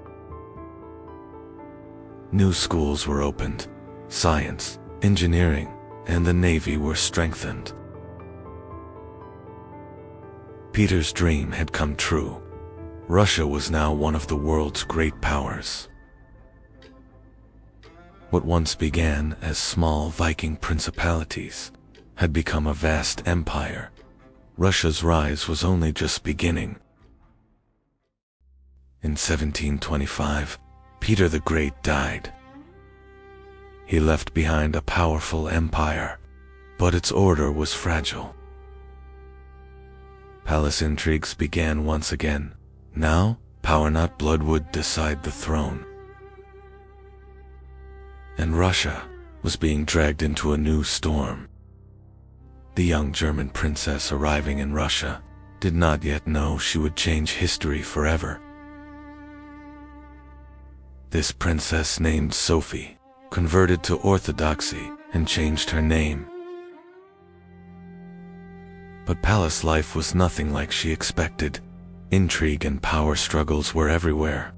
New schools were opened. Science, engineering, and the navy were strengthened. Peter's dream had come true. Russia was now one of the world's great powers. What once began as small Viking principalities had become a vast empire. Russia's rise was only just beginning. In 1725, Peter the Great died. He left behind a powerful empire, but its order was fragile. Palace intrigues began once again. Now, power not blood would decide the throne. And Russia was being dragged into a new storm. The young German princess arriving in Russia did not yet know she would change history forever. This princess, named Sophie, converted to Orthodoxy and changed her name. But palace life was nothing like she expected. Intrigue and power struggles were everywhere.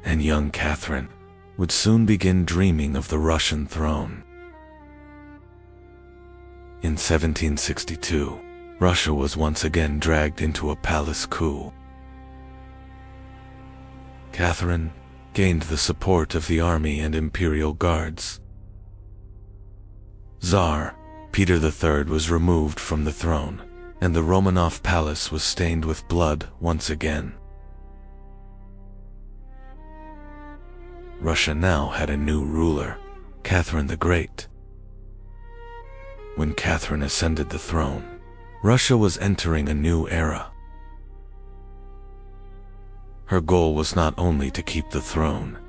And young Catherine would soon begin dreaming of the Russian throne. In 1762, Russia was once again dragged into a palace coup. Catherine gained the support of the army and imperial guards. Tsar Peter III was removed from the throne, and the Romanov palace was stained with blood once again. Russia now had a new ruler, Catherine the Great. When Catherine ascended the throne, Russia was entering a new era. Her goal was not only to keep the throne,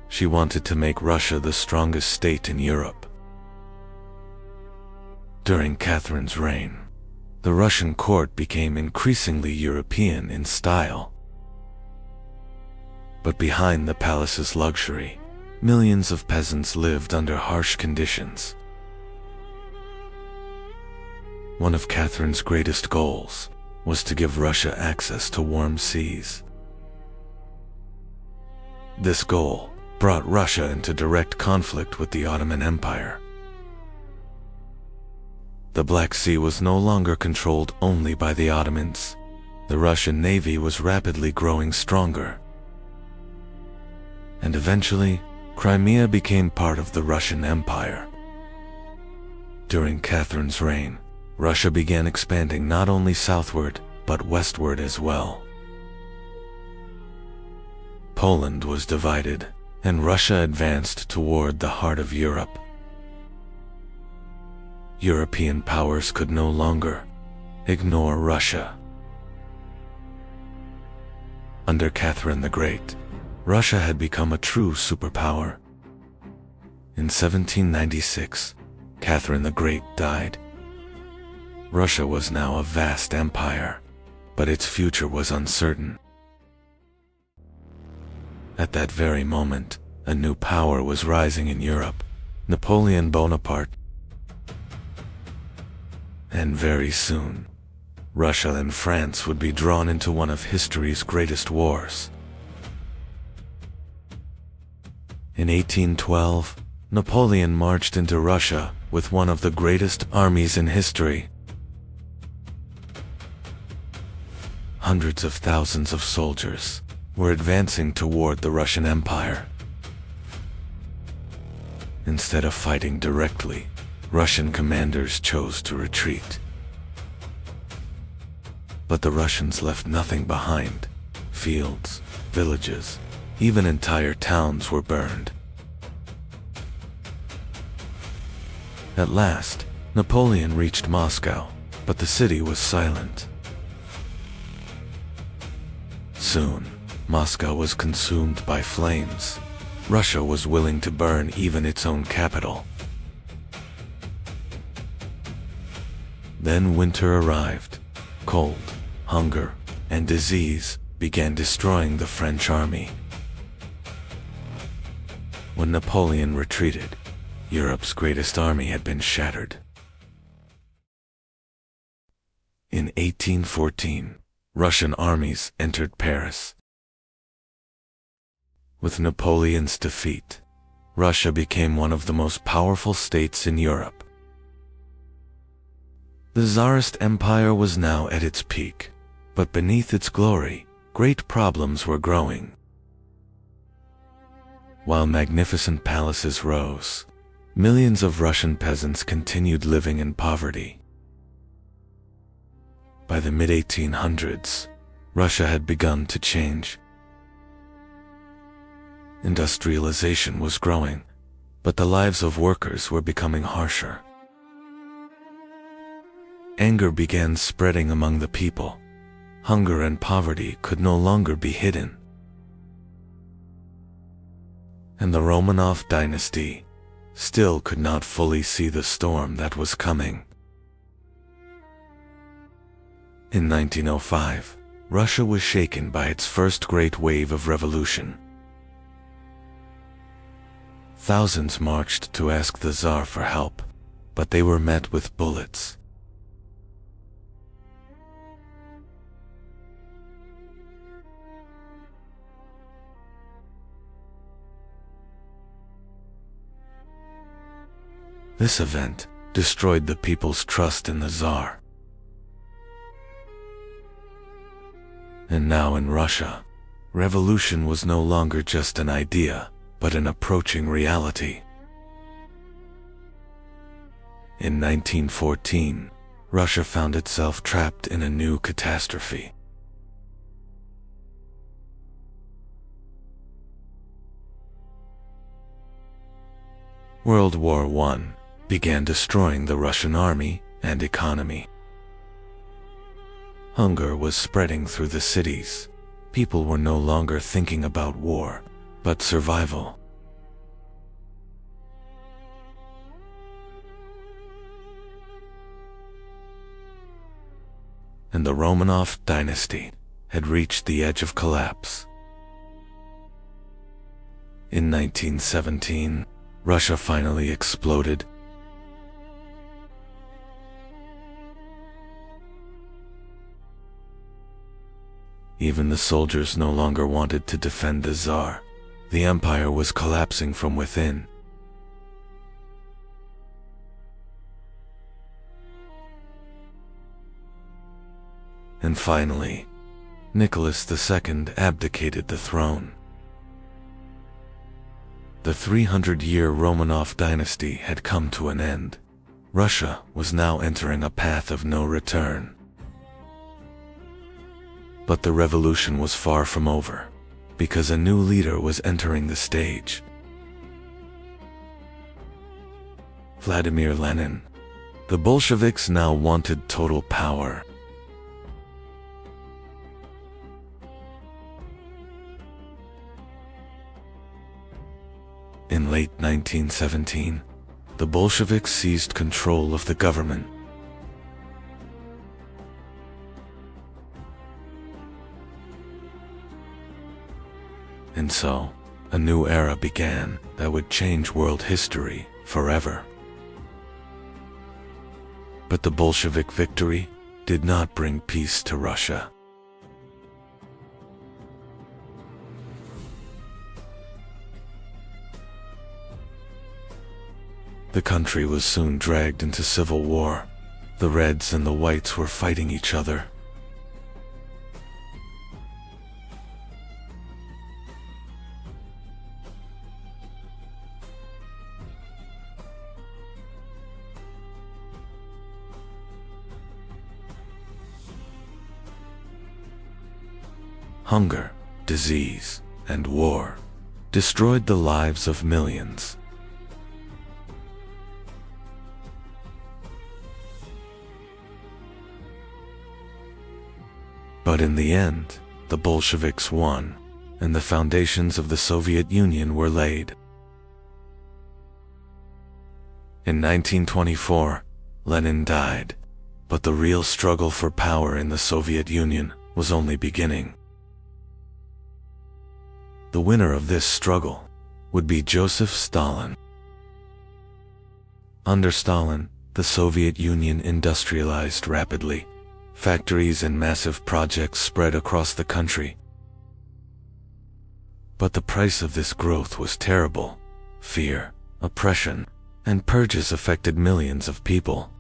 she wanted to make Russia the strongest state in Europe. During Catherine's reign, the Russian court became increasingly European in style. But behind the palace's luxury, millions of peasants lived under harsh conditions. One of Catherine's greatest goals was to give Russia access to warm seas. This goal brought Russia into direct conflict with the Ottoman Empire. The Black Sea was no longer controlled only by the Ottomans. The Russian navy was rapidly growing stronger. And eventually, Crimea became part of the Russian Empire. During Catherine's reign, Russia began expanding not only southward, but westward as well. Poland was divided, and Russia advanced toward the heart of Europe. European powers could no longer ignore Russia. Under Catherine the Great, Russia had become a true superpower. In 1796, Catherine the Great died. Russia was now a vast empire, but its future was uncertain. At that very moment, a new power was rising in Europe, Napoleon Bonaparte. And very soon, Russia and France would be drawn into one of history's greatest wars. In 1812, Napoleon marched into Russia with one of the greatest armies in history. Hundreds of thousands of soldiers were advancing toward the Russian Empire. Instead of fighting directly, Russian commanders chose to retreat. But the Russians left nothing behind. Fields, villages, even entire towns were burned. At last, Napoleon reached Moscow, but the city was silent. Soon, Moscow was consumed by flames. Russia was willing to burn even its own capital. Then winter arrived. Cold, hunger, and disease began destroying the French army. When Napoleon retreated, Europe's greatest army had been shattered. In 1814, Russian armies entered Paris. With Napoleon's defeat, Russia became one of the most powerful states in Europe. The Tsarist Empire was now at its peak, but beneath its glory, great problems were growing. While magnificent palaces rose, millions of Russian peasants continued living in poverty. By the mid-1800s, Russia had begun to change. Industrialization was growing, but the lives of workers were becoming harsher. Anger began spreading among the people. Hunger and poverty could no longer be hidden. And the Romanov dynasty still could not fully see the storm that was coming. In 1905, Russia was shaken by its first great wave of revolution. Thousands marched to ask the Tsar for help, but they were met with bullets. This event destroyed the people's trust in the Tsar. And now in Russia, revolution was no longer just an idea, but an approaching reality. In 1914, Russia found itself trapped in a new catastrophe. World War I began destroying the Russian army and economy. Hunger was spreading through the cities. People were no longer thinking about war, but survival. And the Romanov dynasty had reached the edge of collapse. In 1917, Russia finally exploded. Even the soldiers no longer wanted to defend the Tsar. The empire was collapsing from within. And finally, Nicholas II abdicated the throne. The 300-year Romanov dynasty had come to an end. Russia was now entering a path of no return. But the revolution was far from over, because a new leader was entering the stage. Vladimir Lenin. The Bolsheviks now wanted total power. In late 1917, the Bolsheviks seized control of the government. And so, a new era began that would change world history forever. But the Bolshevik victory did not bring peace to Russia. The country was soon dragged into civil war. The Reds and the Whites were fighting each other. Hunger, disease, and war destroyed the lives of millions. But in the end, the Bolsheviks won, and the foundations of the Soviet Union were laid. In 1924, Lenin died, but the real struggle for power in the Soviet Union was only beginning. The winner of this struggle would be Joseph Stalin. Under Stalin, the Soviet Union industrialized rapidly. Factories and massive projects spread across the country. But the price of this growth was terrible. Fear, oppression, and purges affected millions of people.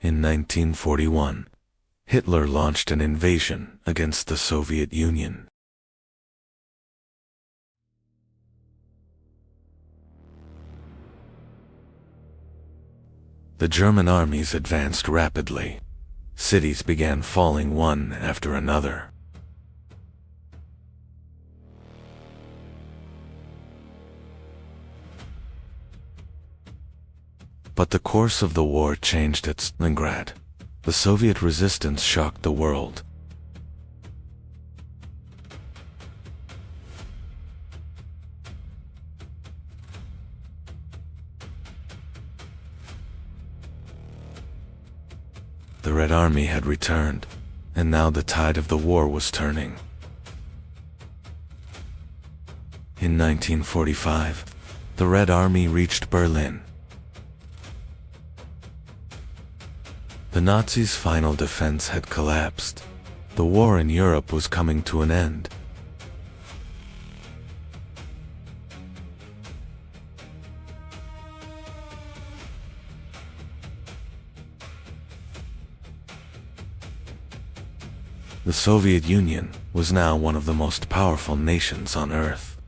In 1941, Hitler launched an invasion against the Soviet Union. The German armies advanced rapidly. Cities began falling one after another. But the course of the war changed at Stalingrad. The Soviet resistance shocked the world. The Red Army had returned, and now the tide of the war was turning. In 1945, the Red Army reached Berlin. The Nazis' final defense had collapsed. The war in Europe was coming to an end. The Soviet Union was now one of the most powerful nations on Earth.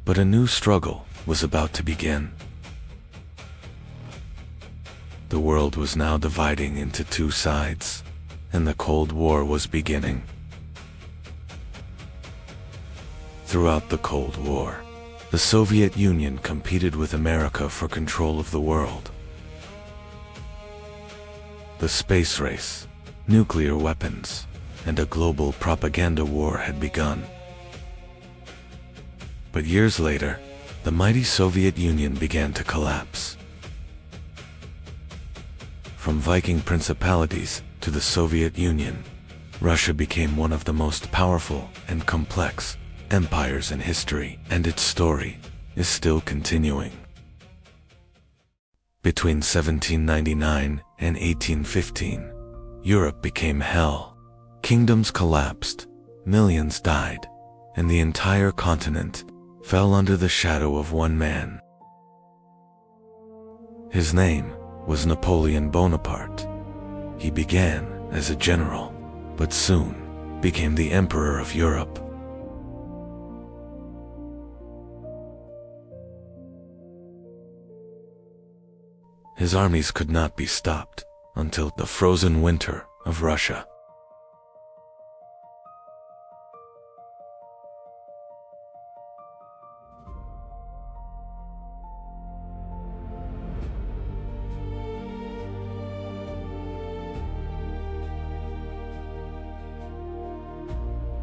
But a new struggle was about to begin. The world was now dividing into two sides, and the Cold War was beginning. Throughout the Cold War, the Soviet Union competed with America for control of the world. The space race, nuclear weapons, and a global propaganda war had begun. But years later, the mighty Soviet Union began to collapse. From Viking principalities to the Soviet Union, Russia became one of the most powerful and complex empires in history, and its story is still continuing. Between 1799 and 1815, Europe became hell. Kingdoms collapsed, millions died, and the entire continent fell under the shadow of one man. His name was Napoleon Bonaparte. He began as a general, but soon became the Emperor of Europe. His armies could not be stopped until the frozen winter of Russia.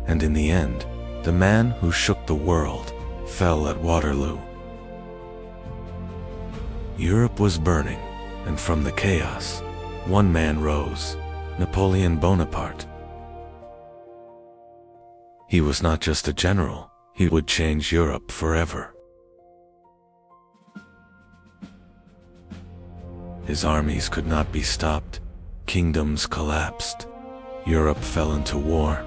And in the end, the man who shook the world fell at Waterloo. Europe was burning, and from the chaos, one man rose, Napoleon Bonaparte. He was not just a general, he would change Europe forever. His armies could not be stopped, kingdoms collapsed, Europe fell into war.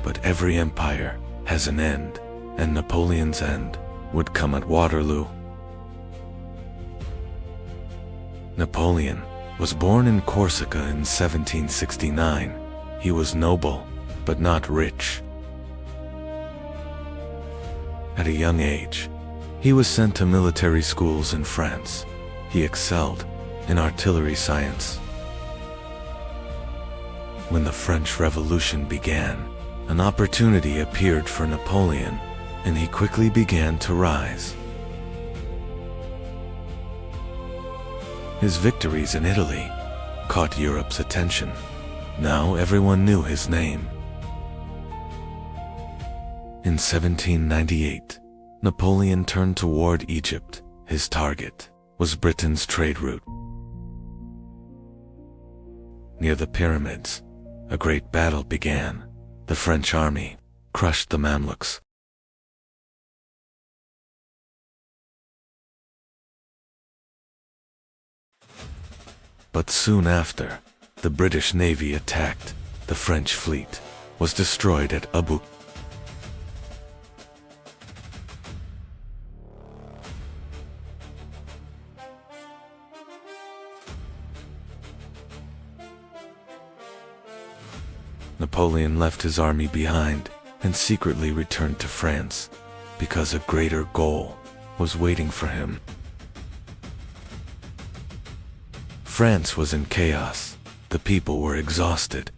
But every empire has an end, and Napoleon's end would come at Waterloo. Napoleon was born in Corsica in 1769. He was noble, but not rich. At a young age, he was sent to military schools in France. He excelled in artillery science. When the French Revolution began, an opportunity appeared for Napoleon, and he quickly began to rise. His victories in Italy, caught Europe's attention. Now everyone knew his name. In 1798, Napoleon turned toward Egypt. His target was Britain's trade route. Near the pyramids, a great battle began. The French army crushed the Mamluks. But soon after, the British Navy attacked. The French fleet was destroyed at Abu. Napoleon left his army behind and secretly returned to France because a greater goal was waiting for him. France was in chaos. The people were exhausted.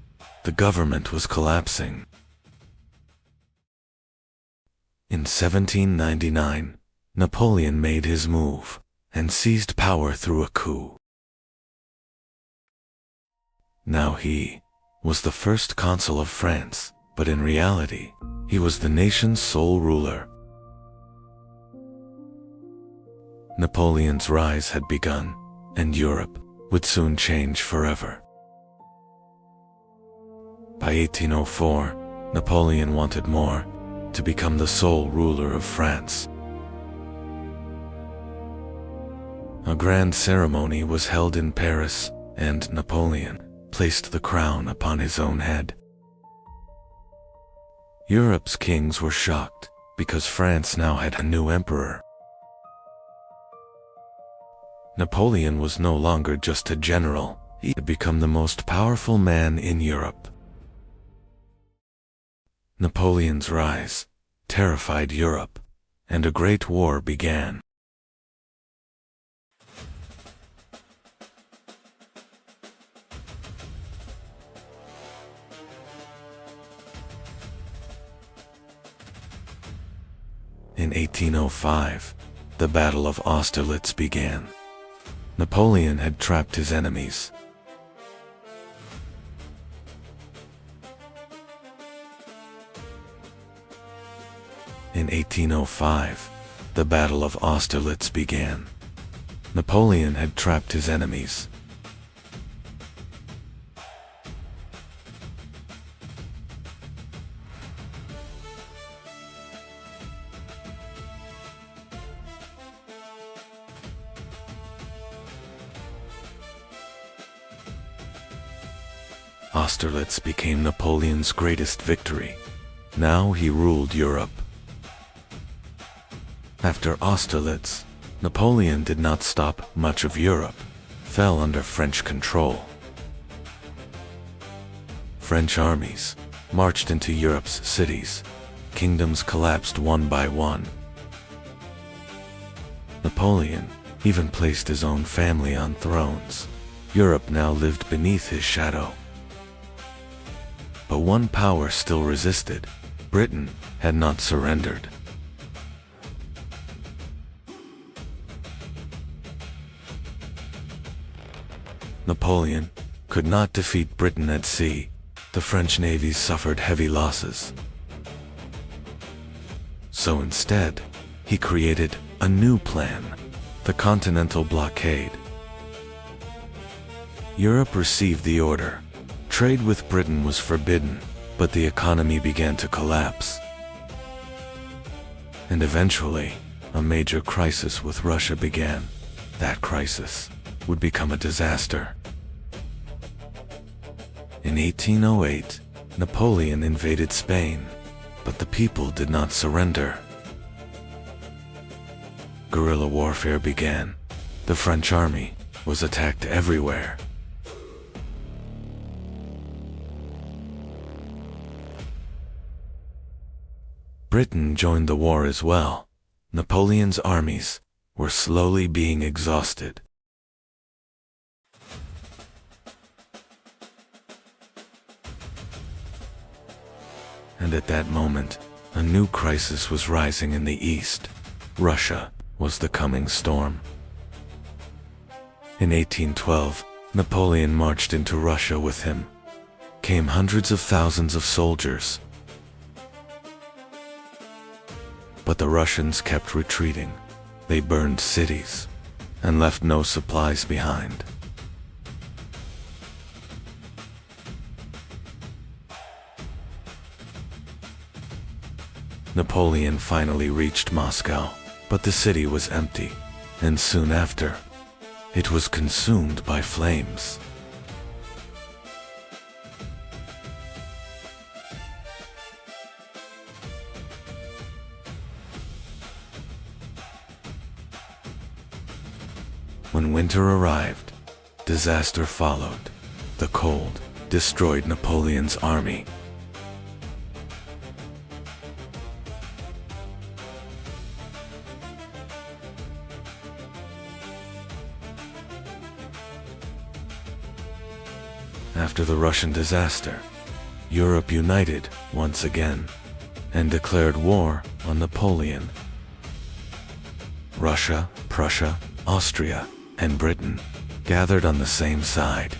The government was collapsing. In 1799, Napoleon made his move and seized power through a coup. Now he was the first consul of France, but in reality, he was the nation's sole ruler. Napoleon's rise had begun, and Europe would soon change forever. By 1804, Napoleon wanted more, to become the sole ruler of France. A grand ceremony was held in Paris, and Napoleon placed the crown upon his own head. Europe's kings were shocked, because France now had a new emperor. Napoleon was no longer just a general, he had become the most powerful man in Europe. Napoleon's rise terrified Europe, and a great war began. In 1805, the Battle of Austerlitz began. Napoleon had trapped his enemies. In 1805, the Battle of Austerlitz began. Napoleon had trapped his enemies. Austerlitz became Napoleon's greatest victory. Now he ruled Europe. After Austerlitz, Napoleon did not stop. Much of Europe fell under French control. French armies marched into Europe's cities. Kingdoms collapsed one by one. Napoleon even placed his own family on thrones. Europe now lived beneath his shadow. But one power still resisted. Britain had not surrendered. Napoleon could not defeat Britain at sea. The French navies suffered heavy losses. So instead, he created a new plan, the Continental Blockade. Europe received the order. Trade with Britain was forbidden, but the economy began to collapse. And eventually, a major crisis with Russia began. That crisis would become a disaster. In 1808, Napoleon invaded Spain, but the people did not surrender. Guerrilla warfare began. The French army was attacked everywhere. Britain joined the war as well. Napoleon's armies were slowly being exhausted. And at that moment, a new crisis was rising in the east. Russia was the coming storm. In 1812, Napoleon marched into Russia. With him came hundreds of thousands of soldiers. But the Russians kept retreating. They burned cities and left no supplies behind. Napoleon finally reached Moscow, but the city was empty, and soon after, it was consumed by flames. When winter arrived, disaster followed. The cold destroyed Napoleon's army. After the Russian disaster, Europe united once again and declared war on Napoleon. Russia, Prussia, Austria, and Britain gathered on the same side.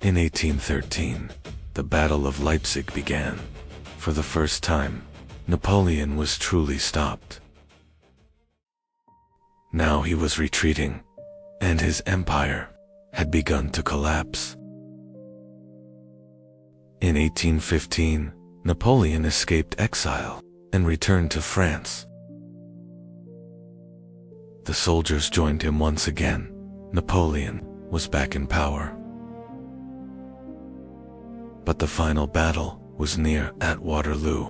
In 1813, the Battle of Leipzig began. For the first time, Napoleon was truly stopped. Now he was retreating, and his empire had begun to collapse. In 1815, Napoleon escaped exile and returned to France. The soldiers joined him once again. Napoleon was back in power. But the final battle was near at Waterloo.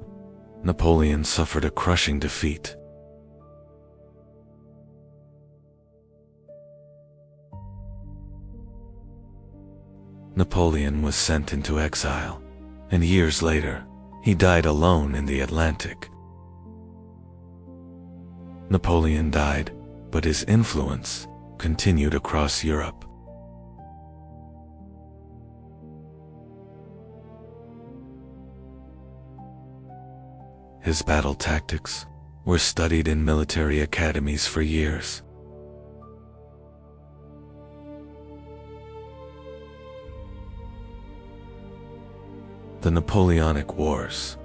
Napoleon suffered a crushing defeat. Napoleon was sent into exile, and years later, he died alone in the Atlantic. Napoleon died, but his influence continued across Europe. His battle tactics were studied in military academies for years. The Napoleonic Wars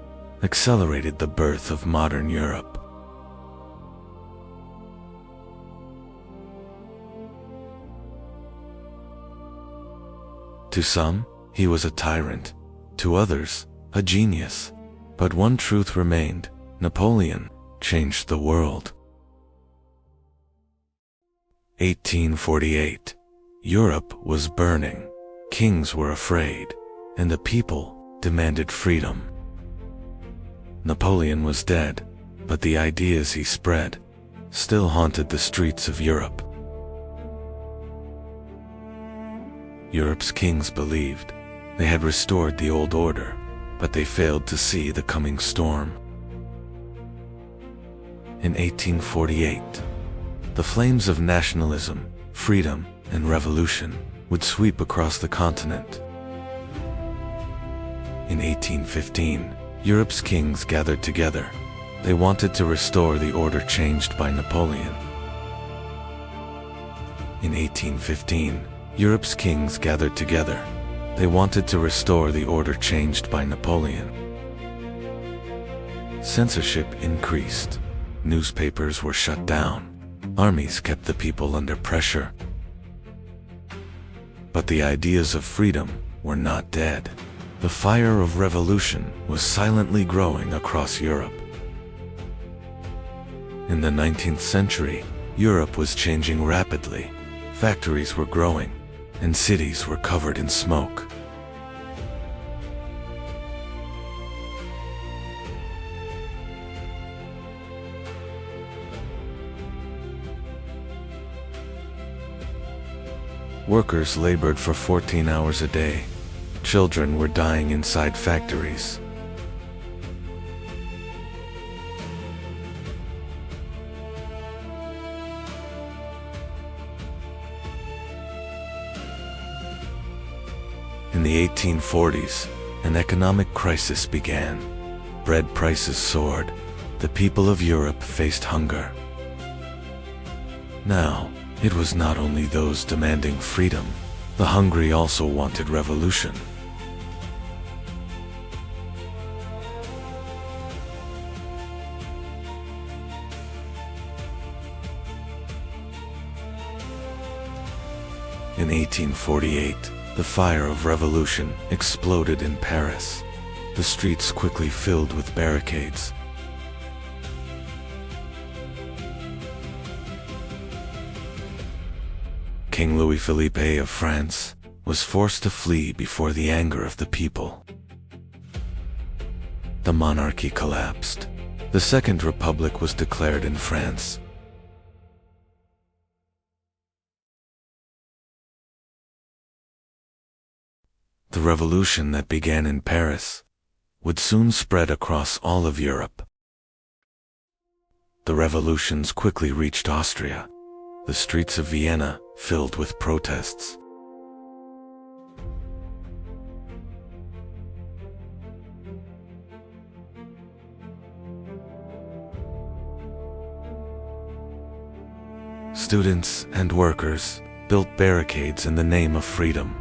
accelerated the birth of modern Europe. To some, he was a tyrant. To others, a genius. But one truth remained: Napoleon changed the world. 1848. Europe was burning. Kings were afraid, and the people demanded freedom. Napoleon was dead, but the ideas he spread still haunted the streets of Europe. Europe's kings believed they had restored the old order, but they failed to see the coming storm. In 1848, the flames of nationalism, freedom, and revolution would sweep across the continent. In 1815, Europe's kings gathered together. They wanted to restore the order changed by Napoleon. In 1815, Europe's kings gathered together. They wanted to restore the order changed by Napoleon. Censorship increased. Newspapers were shut down. Armies kept the people under pressure. But the ideas of freedom were not dead. The fire of revolution was silently growing across Europe. In the 19th century, Europe was changing rapidly. Factories were growing, and cities were covered in smoke. Workers labored for 14 hours a day. Children were dying inside factories. In the 1840s, an economic crisis began. Bread prices soared. The people of Europe faced hunger. Now, It was not only those demanding freedom, the hungry also wanted revolution. In 1848, the fire of revolution exploded in Paris. The streets quickly filled with barricades. King Louis-Philippe of France was forced to flee before the anger of the people. The monarchy collapsed. The Second Republic was declared in France. The revolution that began in Paris would soon spread across all of Europe. The revolutions quickly reached Austria, the streets of Vienna filled with protests. Students and workers built barricades in the name of freedom.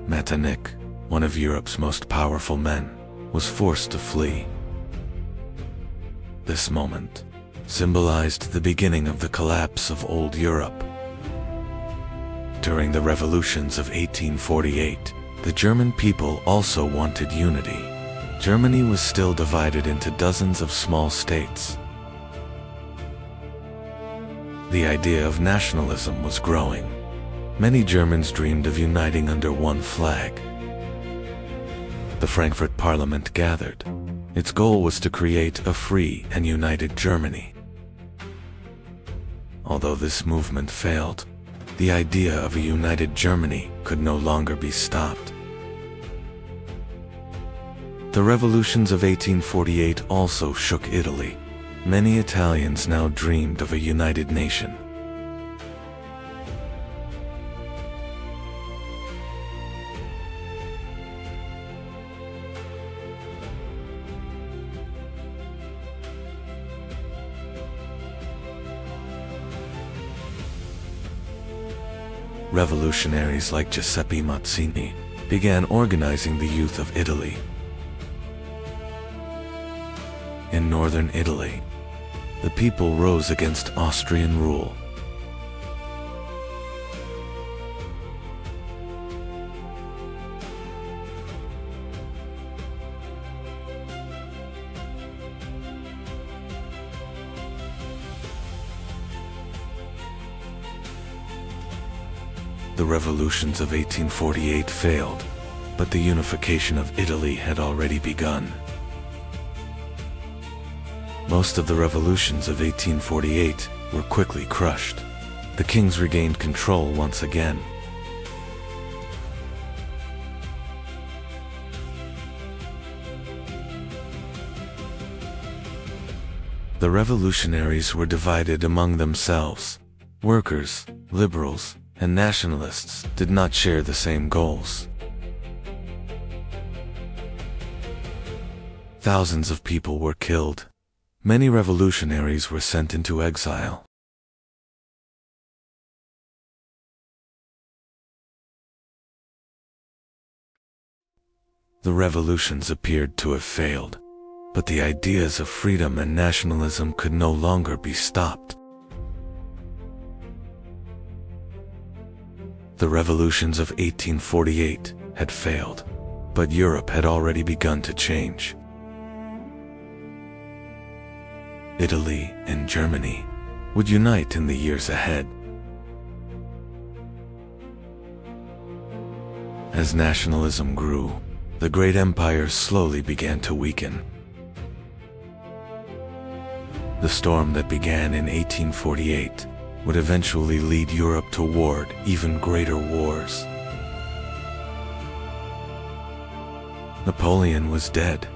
Metternich, one of Europe's most powerful men, was forced to flee. This moment symbolized the beginning of the collapse of old Europe. During the revolutions of 1848, the German people also wanted unity. Germany was still divided into dozens of small states. The idea of nationalism was growing. Many Germans dreamed of uniting under one flag. The Frankfurt Parliament gathered. Its goal was to create a free and united Germany. Although this movement failed, the idea of a united Germany could no longer be stopped. The revolutions of 1848 also shook Italy. Many Italians now dreamed of a united nation. Revolutionaries like Giuseppe Mazzini began organizing the youth of Italy. In northern Italy, the people rose against Austrian rule. The revolutions of 1848 failed, but the unification of Italy had already begun. Most of the revolutions of 1848 were quickly crushed. The kings regained control once again. The revolutionaries were divided among themselves. Workers, liberals, and nationalists did not share the same goals. Thousands of people were killed. Many revolutionaries were sent into exile. The revolutions appeared to have failed, but the ideas of freedom and nationalism could no longer be stopped. The revolutions of 1848 had failed, but Europe had already begun to change. Italy and Germany would unite in the years ahead. As nationalism grew, the great empires slowly began to weaken. The storm that began in 1848 would eventually lead Europe toward even greater wars. Napoleon was dead,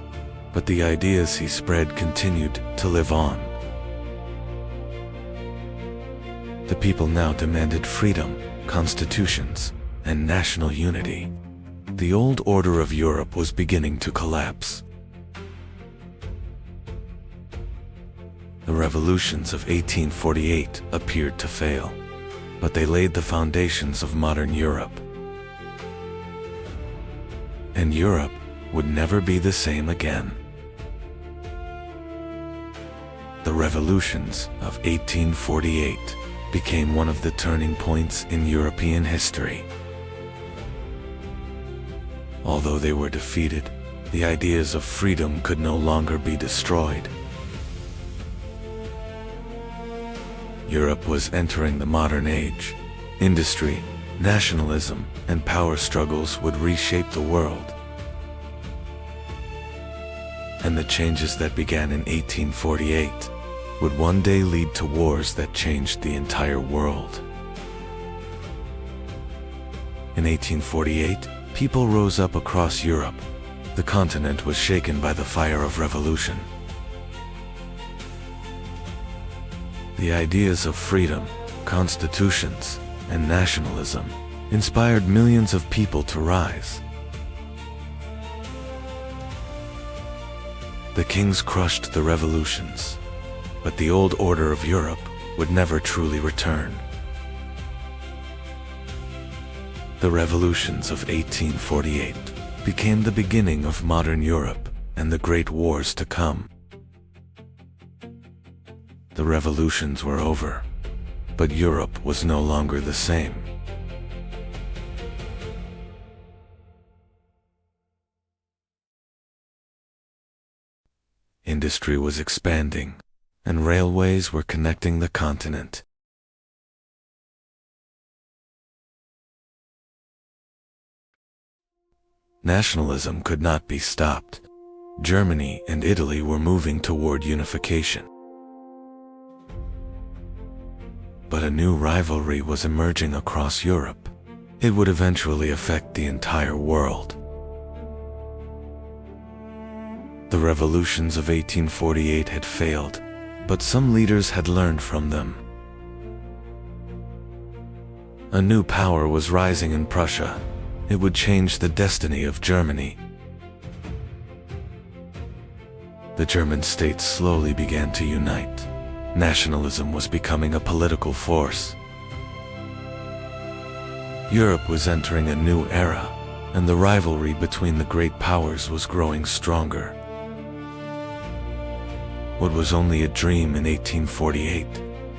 but the ideas he spread continued to live on. The people now demanded freedom, constitutions, and national unity. The old order of Europe was beginning to collapse. The revolutions of 1848 appeared to fail, but they laid the foundations of modern Europe. And Europe would never be the same again. The revolutions of 1848 became one of the turning points in European history. Although they were defeated, the ideas of freedom could no longer be destroyed. Europe was entering the modern age. Industry, nationalism, and power struggles would reshape the world. And the changes that began in 1848 would one day lead to wars that changed the entire world. In 1848, people rose up across Europe. The continent was shaken by the fire of revolution. The ideas of freedom, constitutions, and nationalism inspired millions of people to rise. The kings crushed the revolutions, but the old order of Europe would never truly return. The revolutions of 1848 became the beginning of modern Europe and the great wars to come. The revolutions were over, but Europe was no longer the same. Industry was expanding, and railways were connecting the continent. Nationalism could not be stopped. Germany and Italy were moving toward unification. But a new rivalry was emerging across Europe. It would eventually affect the entire world. The revolutions of 1848 had failed, but some leaders had learned from them. A new power was rising in Prussia. It would change the destiny of Germany. The German states slowly began to unite. Nationalism was becoming a political force. Europe was entering a new era, and the rivalry between the great powers was growing stronger. What was only a dream in 1848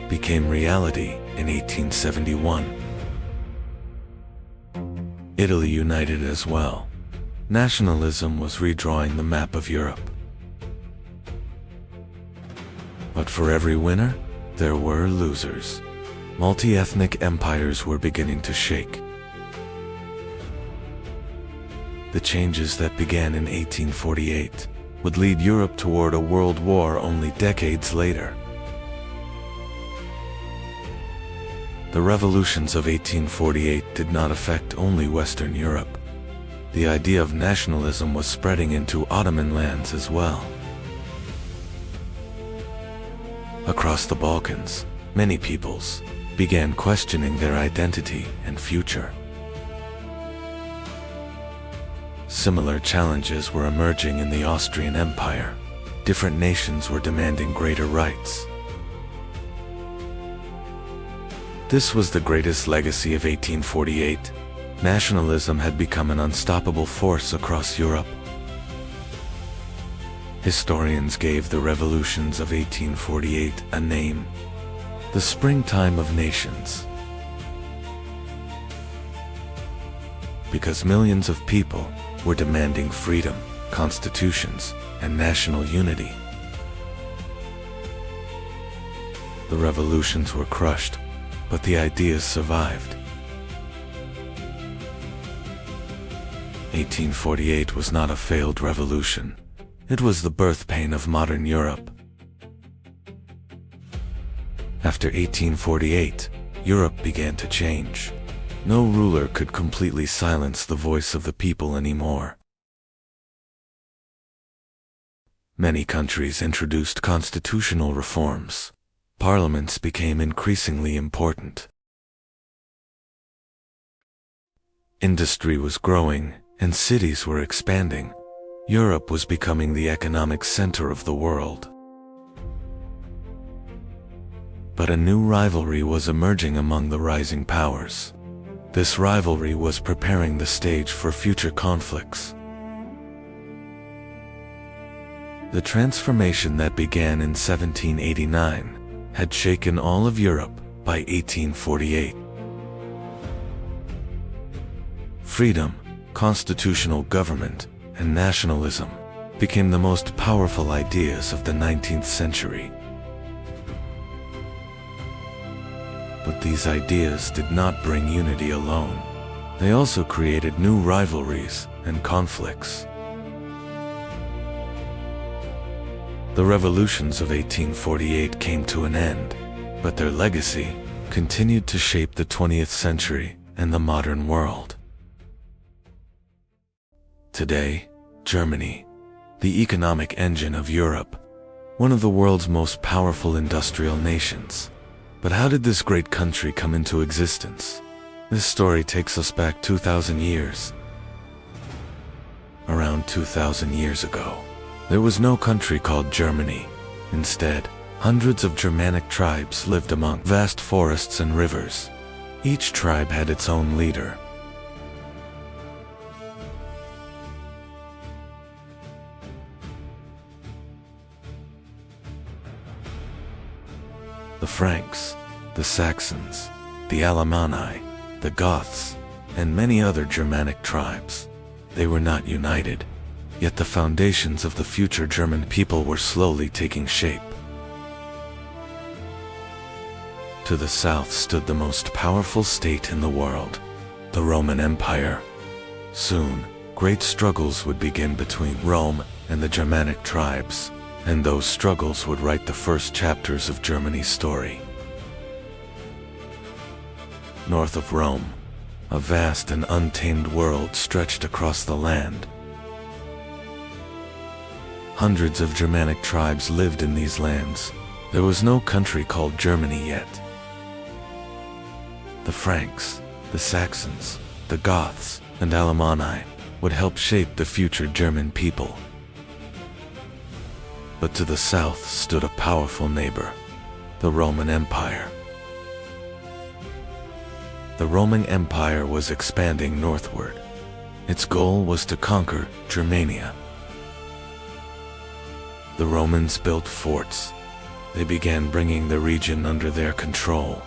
became reality in 1871. Italy united as well. Nationalism was redrawing the map of Europe. But for every winner, there were losers. Multi-ethnic empires were beginning to shake. The changes that began in 1848 would lead Europe toward a world war only decades later. The revolutions of 1848 did not affect only Western Europe. The idea of nationalism was spreading into Ottoman lands as well. Across the Balkans, many peoples began questioning their identity and future. Similar challenges were emerging in the Austrian Empire. Different nations were demanding greater rights. This was the greatest legacy of 1848. Nationalism had become an unstoppable force across Europe. Historians gave the revolutions of 1848 a name: the springtime of nations. Because millions of people were demanding freedom, constitutions, and national unity. The revolutions were crushed, but the ideas survived. 1848 was not a failed revolution. It was the birth pain of modern Europe. After 1848, Europe began to change. No ruler could completely silence the voice of the people anymore. Many countries introduced constitutional reforms. Parliaments became increasingly important. Industry was growing, and cities were expanding. Europe was becoming the economic center of the world. But a new rivalry was emerging among the rising powers. This rivalry was preparing the stage for future conflicts. The transformation that began in 1789 had shaken all of Europe by 1848. Freedom, constitutional government, and nationalism became the most powerful ideas of the 19th century. But these ideas did not bring unity alone. They also created new rivalries and conflicts. The revolutions of 1848 came to an end, but their legacy continued to shape the 20th century and the modern world. Today, Germany, the economic engine of Europe, one of the world's most powerful industrial nations. But how did this great country come into existence? This story takes us back 2,000 years. Around 2,000 years ago, there was no country called Germany. Instead, hundreds of Germanic tribes lived among vast forests and rivers. Each tribe had its own leader. The Franks, the Saxons, the Alemanni, the Goths, and many other Germanic tribes. They were not united, yet the foundations of the future German people were slowly taking shape. To the south stood the most powerful state in the world, the Roman Empire. Soon, great struggles would begin between Rome and the Germanic tribes, and those struggles would write the first chapters of Germany's story. North of Rome, a vast and untamed world stretched across the land. Hundreds of Germanic tribes lived in these lands. There was no country called Germany yet. The Franks, the Saxons, the Goths, and Alemanni would help shape the future German people. But to the south stood a powerful neighbor, the Roman Empire. The Roman Empire was expanding northward. Its goal was to conquer Germania. The Romans built forts. They began bringing the region under their control.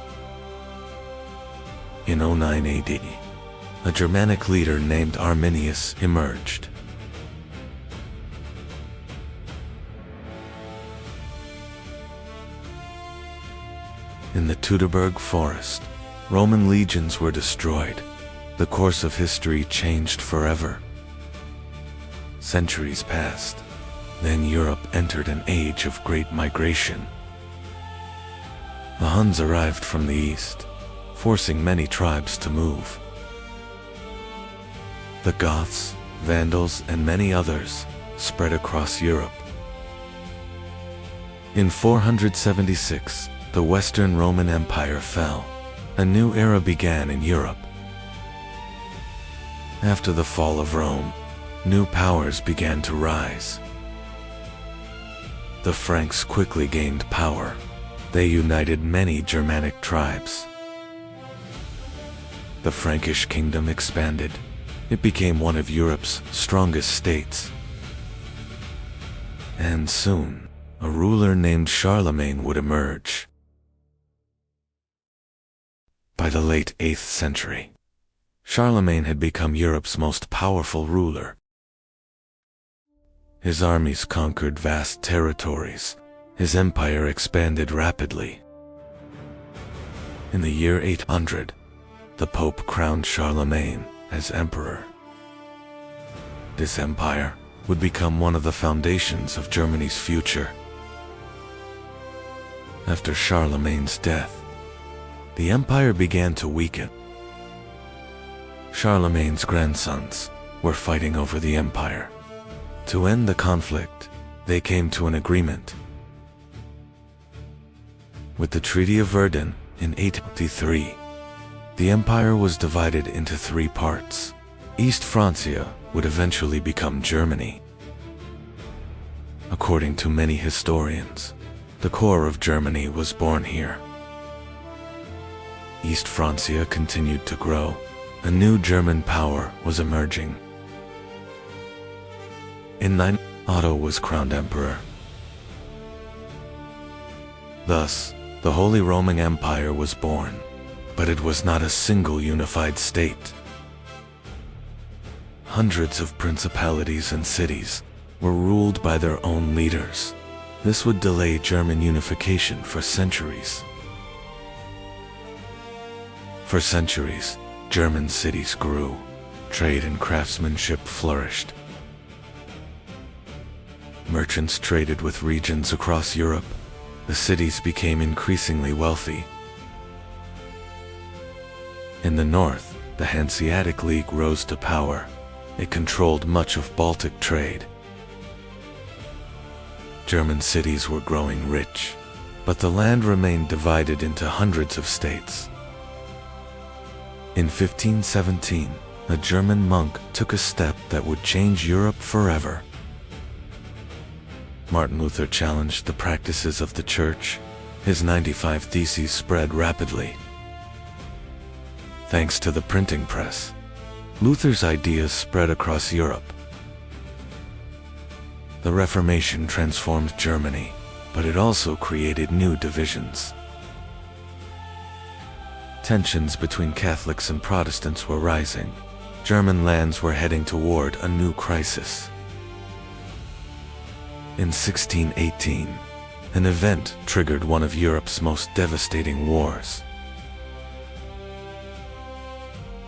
In 09 AD, a Germanic leader named Arminius emerged. In the Teutoburg forest, Roman legions were destroyed. The course of history changed forever. Centuries passed. Then Europe entered an age of great migration. The Huns arrived from the east, forcing many tribes to move. The Goths, Vandals, and many others spread across Europe. In 476, the Western Roman Empire fell. A new era began in Europe. After the fall of Rome, new powers began to rise. The Franks quickly gained power. They united many Germanic tribes. The Frankish kingdom expanded. It became one of Europe's strongest states. And soon, a ruler named Charlemagne would emerge. By the late 8th century, Charlemagne had become Europe's most powerful ruler. His armies conquered vast territories. His empire expanded rapidly. In the year 800, the Pope crowned Charlemagne as emperor. This empire would become one of the foundations of Germany's future. After Charlemagne's death, the empire began to weaken. Charlemagne's grandsons were fighting over the empire. To end the conflict, they came to an agreement. With the Treaty of Verdun in 853, the empire was divided into 3 parts. East Francia would eventually become Germany. According to many historians, the core of Germany was born here. East Francia continued to grow. A new German power was emerging. In 9, Otto was crowned emperor. Thus, the Holy Roman Empire was born, but it was not a single unified state. Hundreds of principalities and cities were ruled by their own leaders. This would delay German unification for centuries. For centuries, German cities grew. Trade and craftsmanship flourished. Merchants traded with regions across Europe. The cities became increasingly wealthy. In the north, the Hanseatic League rose to power. It controlled much of Baltic trade. German cities were growing rich, but the land remained divided into hundreds of states. In 1517, a German monk took a step that would change Europe forever. Martin Luther challenged the practices of the Church. His 95 Theses spread rapidly. Thanks to the printing press, Luther's ideas spread across Europe. The Reformation transformed Germany, but it also created new divisions. Tensions between Catholics and Protestants were rising. German lands were heading toward a new crisis. In 1618, an event triggered one of Europe's most devastating wars.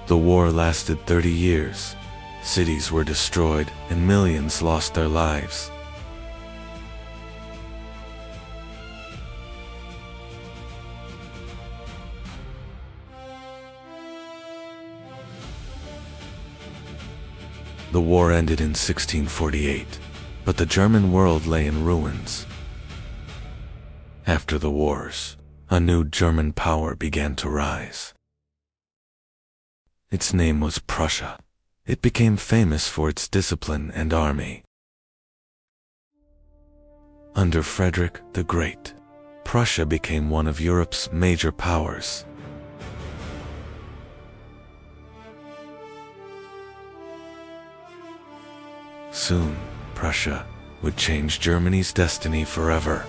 The war lasted 30 years. Cities were destroyed and millions lost their lives. The war ended in 1648, but the German world lay in ruins. After the wars, a new German power began to rise. Its name was Prussia. It became famous for its discipline and army. Under Frederick the Great, Prussia became one of Europe's major powers. Soon, Prussia would change Germany's destiny forever.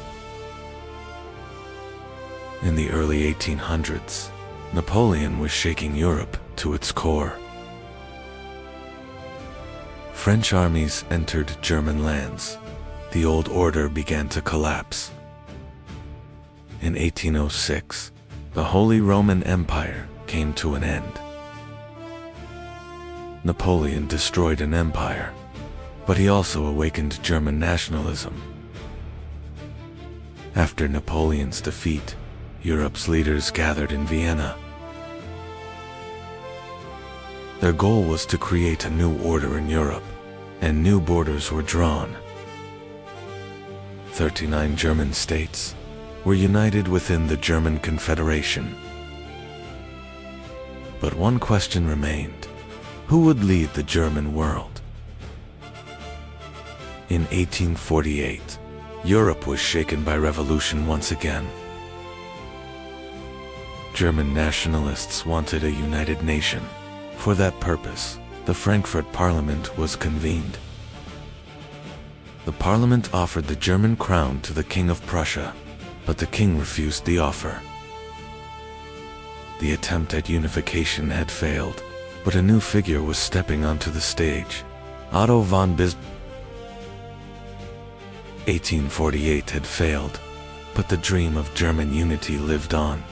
In the early 1800s, Napoleon was shaking Europe to its core. French armies entered German lands. The old order began to collapse. In 1806, the Holy Roman Empire came to an end. Napoleon destroyed an empire, but he also awakened German nationalism. After Napoleon's defeat, Europe's leaders gathered in Vienna. Their goal was to create a new order in Europe, and new borders were drawn. 39 German states were united within the German Confederation. But one question remained: who would lead the German world? In 1848, Europe was shaken by revolution once again. German nationalists wanted a united nation. For that purpose, the Frankfurt Parliament was convened. The parliament offered the German crown to the King of Prussia, but the king refused the offer. The attempt at unification had failed, but a new figure was stepping onto the stage: Otto von Bismarck. 1848 had failed, but the dream of German unity lived on.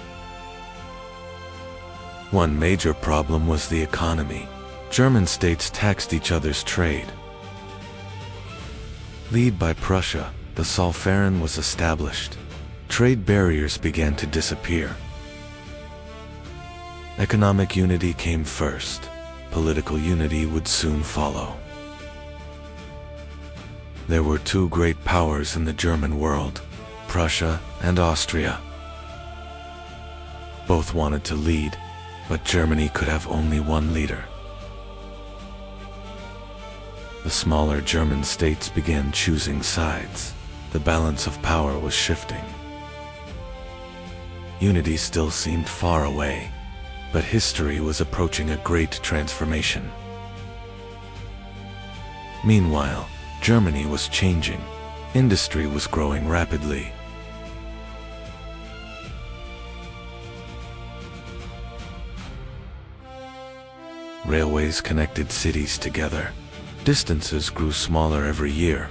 One major problem was the economy. German states taxed each other's trade. Led by Prussia, the Zollverein was established. Trade barriers began to disappear. Economic unity came first. Political unity would soon follow. There were two great powers in the German world, Prussia and Austria. Both wanted to lead, but Germany could have only one leader. The smaller German states began choosing sides. The balance of power was shifting. Unity still seemed far away. But history was approaching a great transformation. Meanwhile, Germany was changing. Industry was growing rapidly. Railways connected cities together. Distances grew smaller every year.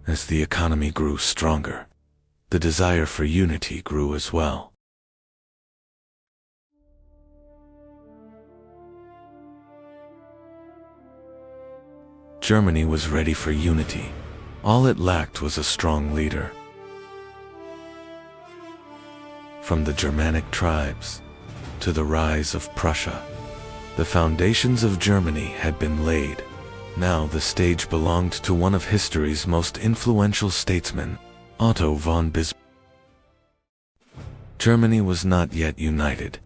As the economy grew stronger, the desire for unity grew as well. Germany was ready for unity. All it lacked was a strong leader. From the Germanic tribes to the rise of Prussia, the foundations of Germany had been laid. Now the stage belonged to one of history's most influential statesmen, Otto von Bismarck. Germany was not yet united.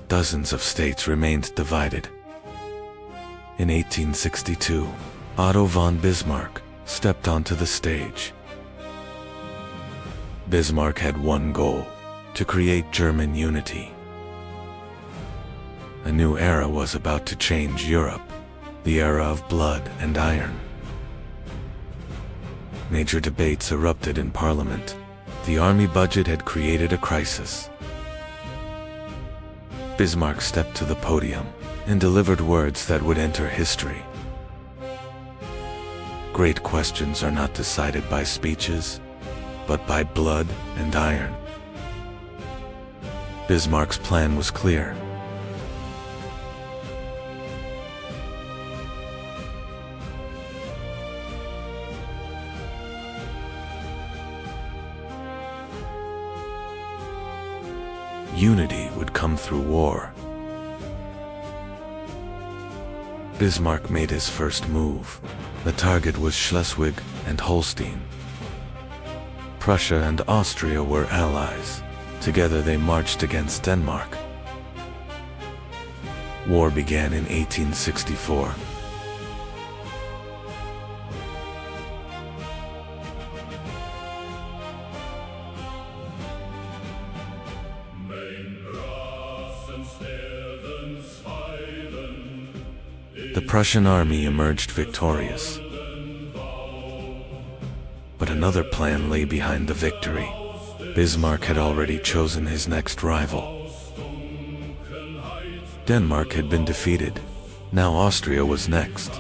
Dozens of states remained divided. In 1862, Otto von Bismarck stepped onto the stage. Bismarck had one goal: to create German unity. A new era was about to change Europe, the era of blood and iron. Major debates erupted in Parliament. The army budget had created a crisis. Bismarck stepped to the podium and delivered words that would enter history. Great questions are not decided by speeches, but by blood and iron. Bismarck's plan was clear. Unity would come through war. Bismarck made his first move. The target was Schleswig and Holstein. Prussia and Austria were allies. Together they marched against Denmark. War began in 1864. The Prussian army emerged victorious. But another plan lay behind the victory. Bismarck had already chosen his next rival. Denmark had been defeated. Now Austria was next.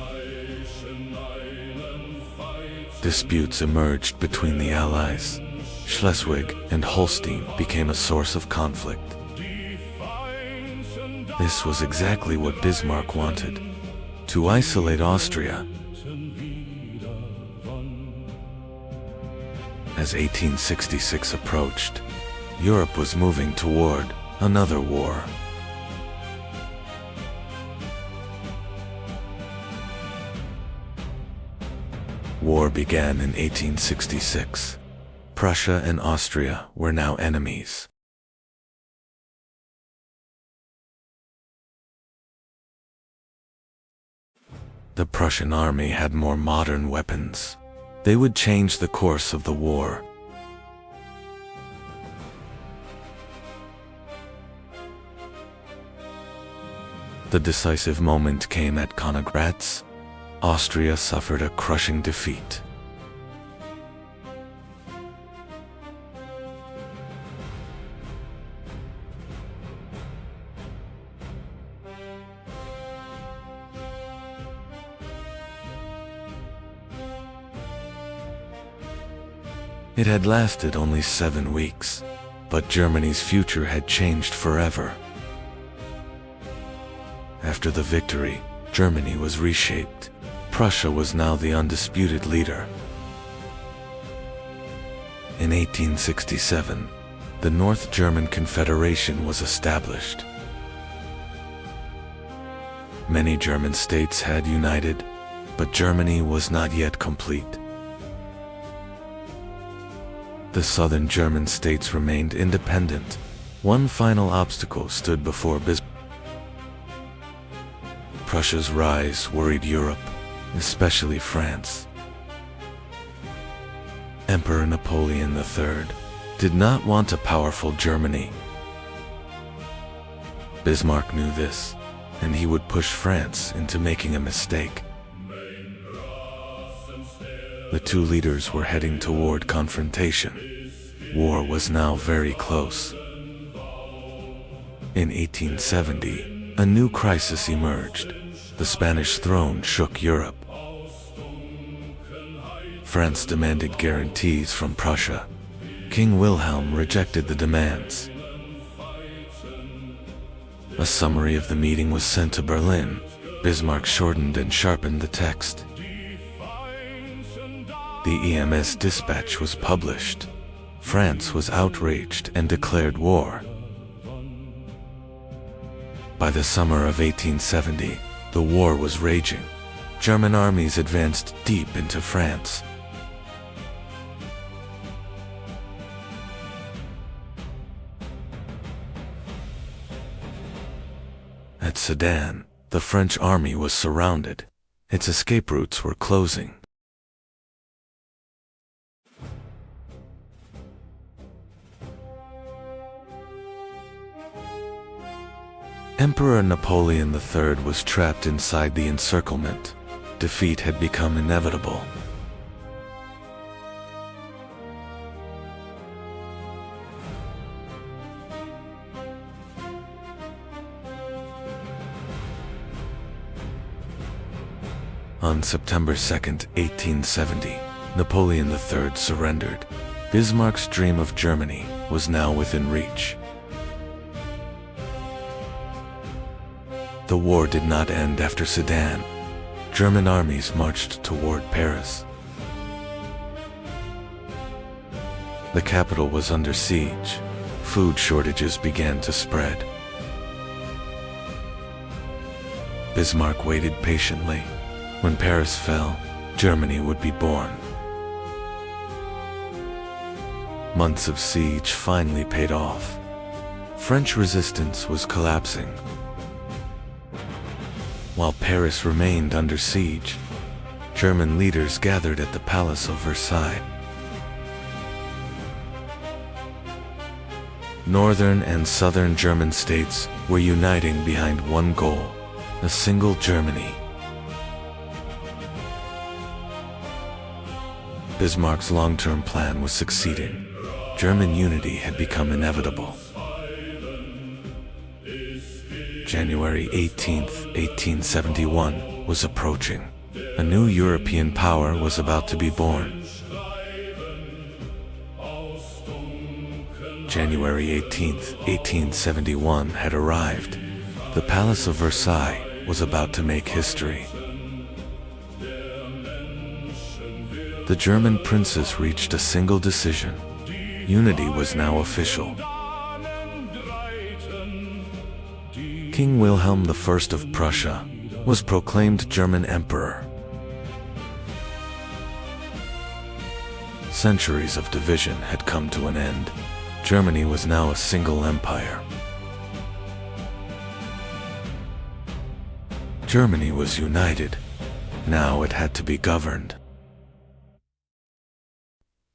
Disputes emerged between the allies. Schleswig and Holstein became a source of conflict. This was exactly what Bismarck wanted: to isolate Austria. As 1866 approached, Europe was moving toward another war. War began in 1866. Prussia and Austria were now enemies. The Prussian army had more modern weapons. They would change the course of the war. The decisive moment came at Königgrätz. Austria suffered a crushing defeat. It had lasted only 7 weeks, but Germany's future had changed forever. After the victory, Germany was reshaped. Prussia was now the undisputed leader. In 1867, the North German Confederation was established. Many German states had united, but Germany was not yet complete. The southern German states remained independent. One final obstacle stood before Bismarck. Prussia's rise worried Europe, especially France. Emperor Napoleon III did not want a powerful Germany. Bismarck knew this, and he would push France into making a mistake. The two leaders were heading toward confrontation. War was now very close. In 1870, a new crisis emerged. The Spanish throne shook Europe. France demanded guarantees from Prussia. King Wilhelm rejected the demands. A summary of the meeting was sent to Berlin. Bismarck shortened and sharpened the text. The EMS dispatch was published. France was outraged and declared war. By the summer of 1870, the war was raging. German armies advanced deep into France. At Sedan, the French army was surrounded. Its escape routes were closing. Emperor Napoleon III was trapped inside the encirclement. Defeat had become inevitable. On September 2, 1870, Napoleon III surrendered. Bismarck's dream of Germany was now within reach. The war did not end after Sedan. German armies marched toward Paris. The capital was under siege. Food shortages began to spread. Bismarck waited patiently. When Paris fell, Germany would be born. Months of siege finally paid off. French resistance was collapsing. While Paris remained under siege, German leaders gathered at the Palace of Versailles. Northern and southern German states were uniting behind one goal: a single Germany. Bismarck's long-term plan was succeeding. German unity had become inevitable. January 18, 1871 was approaching. A new European power was about to be born. January 18, 1871 had arrived. The Palace of Versailles was about to make history. The German princes reached a single decision. Unity was now official. King Wilhelm I of Prussia was proclaimed German emperor. Centuries of division had come to an end. Germany was now a single empire. Germany was united. Now it had to be governed.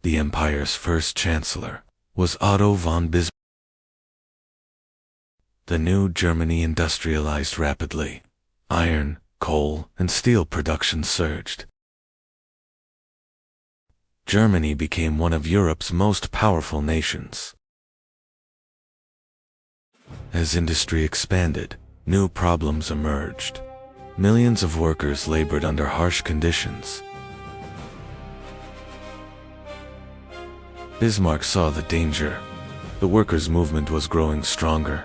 The empire's first chancellor was Otto von Bismarck. The new Germany industrialized rapidly. Iron, coal, and steel production surged. Germany became one of Europe's most powerful nations. As industry expanded, new problems emerged. Millions of workers labored under harsh conditions. Bismarck saw the danger. The workers' movement was growing stronger.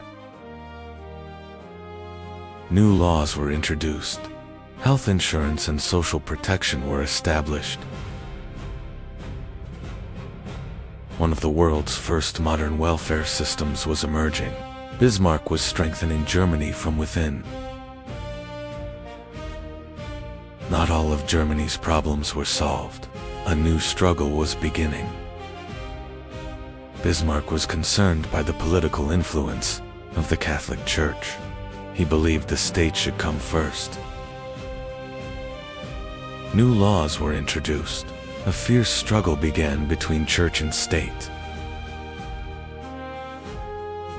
New laws were introduced. Health insurance and social protection were established. One of the world's first modern welfare systems was emerging. Bismarck was strengthening Germany from within. Not all of Germany's problems were solved. A new struggle was beginning. Bismarck was concerned by the political influence of the Catholic Church. He believed the state should come first. New laws were introduced. a fierce struggle began between church and state.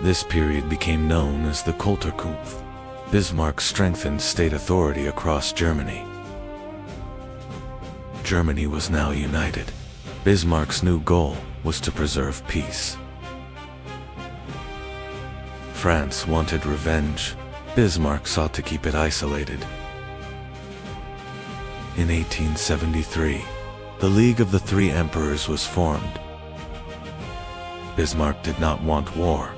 This period became known as the Kulturkampf. Bismarck strengthened state authority across Germany. Germany was now united. Bismarck's new goal was to preserve peace. France wanted revenge. Bismarck sought to keep it isolated. In 1873, the League of the Three Emperors was formed. Bismarck did not want war.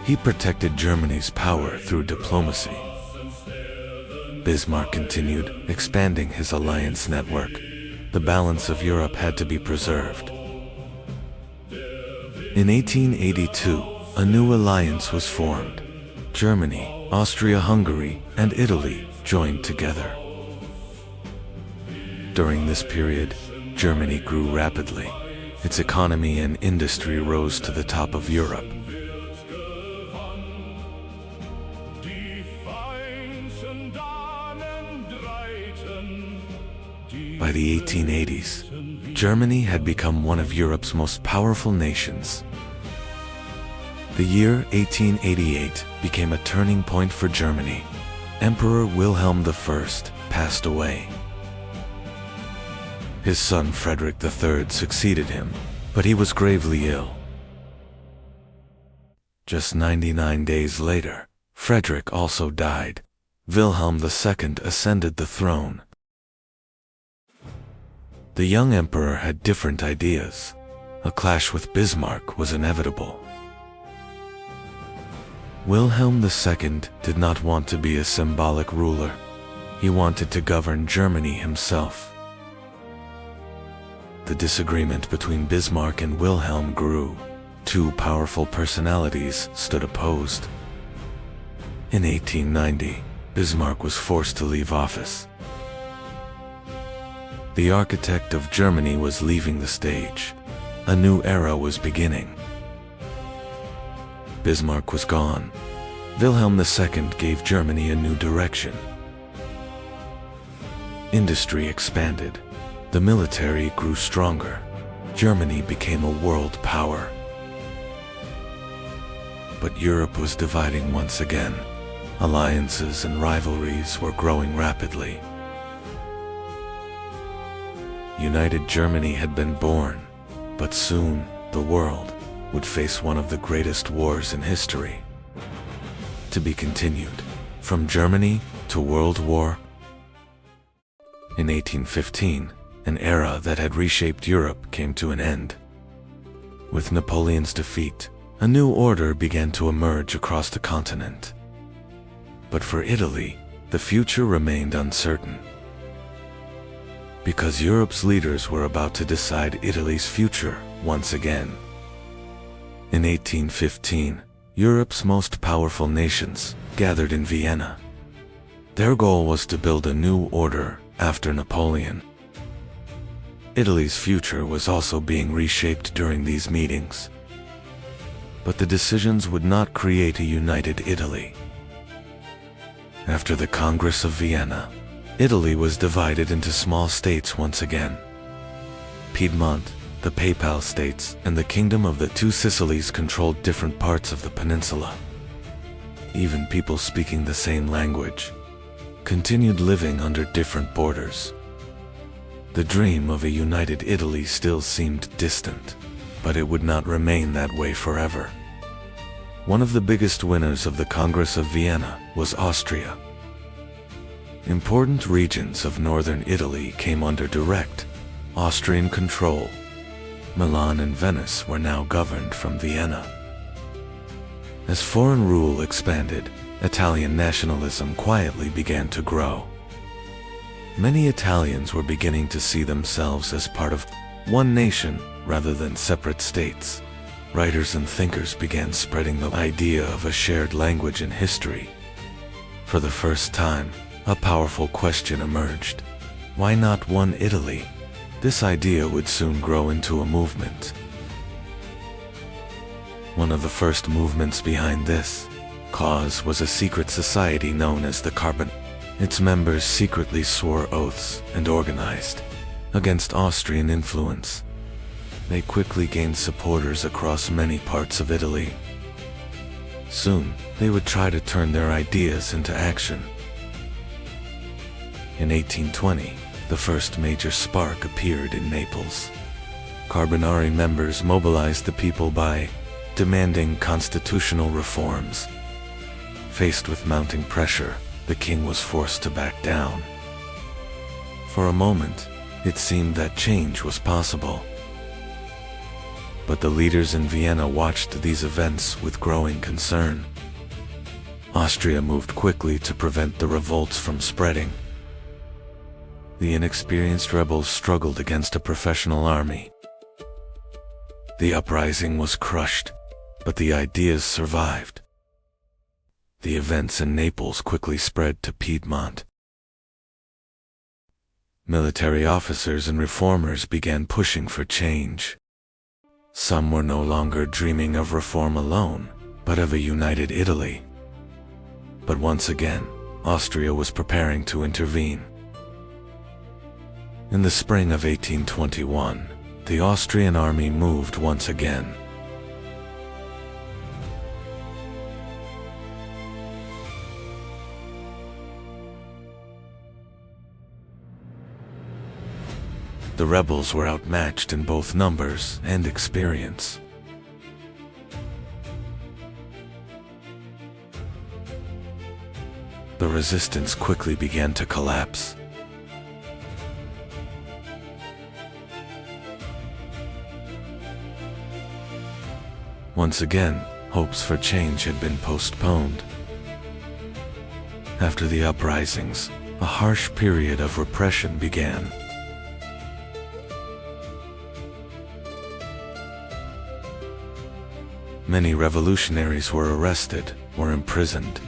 He protected Germany's power through diplomacy. Bismarck continued expanding his alliance network. The balance of Europe had to be preserved. In 1882, a new alliance was formed. Germany, Austria-Hungary, and Italy joined together. During this period, Germany grew rapidly. Its economy and industry rose to the top of Europe. By the 1880s, Germany had become one of Europe's most powerful nations. The year 1888 became a turning point for Germany. Emperor Wilhelm I passed away. His son Frederick III succeeded him, but he was gravely ill. Just 99 days later, Frederick also died. Wilhelm II ascended the throne. The young emperor had different ideas. A clash with Bismarck was inevitable. Wilhelm II did not want to be a symbolic ruler. He wanted to govern Germany himself. The disagreement between Bismarck and Wilhelm grew. Two powerful personalities stood opposed. In 1890, Bismarck was forced to leave office. The architect of Germany was leaving the stage. A new era was beginning. Bismarck was gone. Wilhelm II gave Germany a new direction. Industry expanded. The military grew stronger. Germany became a world power. But Europe was dividing once again. Alliances and rivalries were growing rapidly. United Germany had been born, but soon the world would face one of the greatest wars in history. To be continued, from Germany to World War. In 1815, an era that had reshaped Europe came to an end. With Napoleon's defeat, a new order began to emerge across the continent. But for Italy, the future remained uncertain. Because Europe's leaders were about to decide Italy's future once again. In 1815, Europe's most powerful nations gathered in Vienna. Their goal was to build a new order after Napoleon. Italy's future was also being reshaped during these meetings. But the decisions would not create a united Italy. After the Congress of Vienna, Italy was divided into small states once again. Piedmont, the Papal States, and the Kingdom of the Two Sicilies controlled different parts of the peninsula. Even people speaking the same language continued living under different borders. The dream of a united Italy still seemed distant, but it would not remain that way forever. One of the biggest winners of the Congress of Vienna was Austria. Important regions of northern Italy came under direct Austrian control. Milan and Venice were now governed from Vienna. As foreign rule expanded, Italian nationalism quietly began to grow. Many Italians were beginning to see themselves as part of one nation rather than separate states. Writers and thinkers began spreading the idea of a shared language and history. For the first time, a powerful question emerged. Why not one Italy? This idea would soon grow into a movement. One of the first movements behind this cause was a secret society known as the Carbon. Its members secretly swore oaths and organized. against Austrian influence. They quickly gained supporters across many parts of Italy. Soon, they would try to turn their ideas into action. In 1820, the first major spark appeared in Naples. Carbonari members mobilized the people by demanding constitutional reforms. Faced with mounting pressure, the king was forced to back down. For a moment, it seemed that change was possible. But the leaders in Vienna watched these events with growing concern. Austria moved quickly to prevent the revolts from spreading. The inexperienced rebels struggled against a professional army. The uprising was crushed, but the ideas survived. The events in Naples quickly spread to Piedmont. Military officers and reformers began pushing for change. Some were no longer dreaming of reform alone, but of a united Italy. But once again, Austria was preparing to intervene. In the spring of 1821, the Austrian army moved once again. The rebels were outmatched in both numbers and experience. The resistance quickly began to collapse. Once again, hopes for change had been postponed. After the uprisings, a harsh period of repression began. Many revolutionaries were arrested or imprisoned.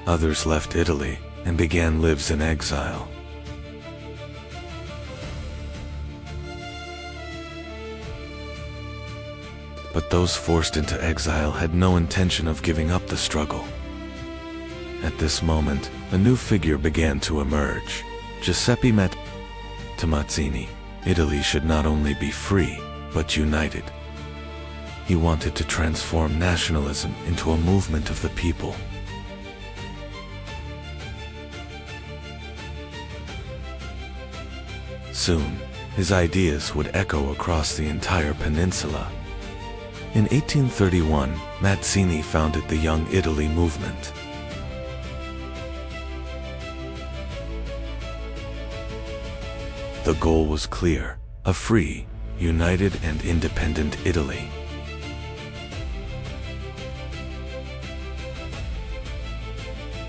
Others left Italy and began lives in exile. But those forced into exile had no intention of giving up the struggle. At this moment, a new figure began to emerge: Giuseppe Mazzini. Italy should not only be free, but united. He wanted to transform nationalism into a movement of the people. Soon, his ideas would echo across the entire peninsula. In 1831, Mazzini founded the Young Italy movement. The goal was clear: a free, united and independent Italy.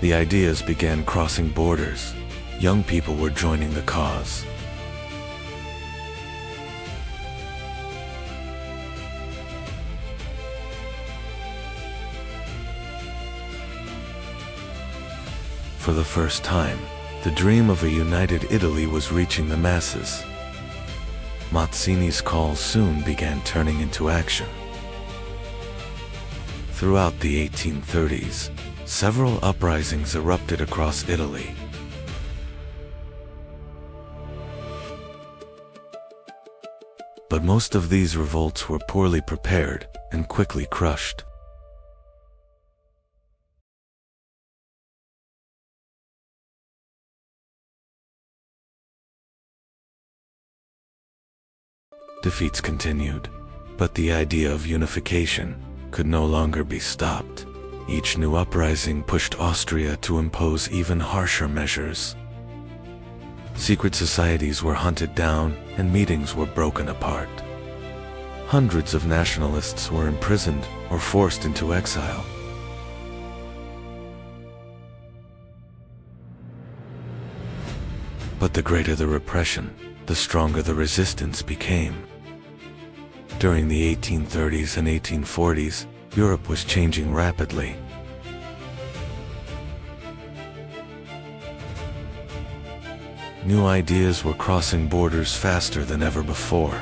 The ideas began crossing borders. Young people were joining the cause. For the first time, the dream of a united Italy was reaching the masses. Mazzini's call soon began turning into action. Throughout the 1830s, several uprisings erupted across Italy. But most of these revolts were poorly prepared and quickly crushed. Defeats continued, but the idea of unification could no longer be stopped. Each new uprising pushed Austria to impose even harsher measures. Secret societies were hunted down and meetings were broken apart. Hundreds of nationalists were imprisoned or forced into exile. But the greater the repression, the stronger the resistance became. During the 1830s and 1840s, Europe was changing rapidly. New ideas were crossing borders faster than ever before.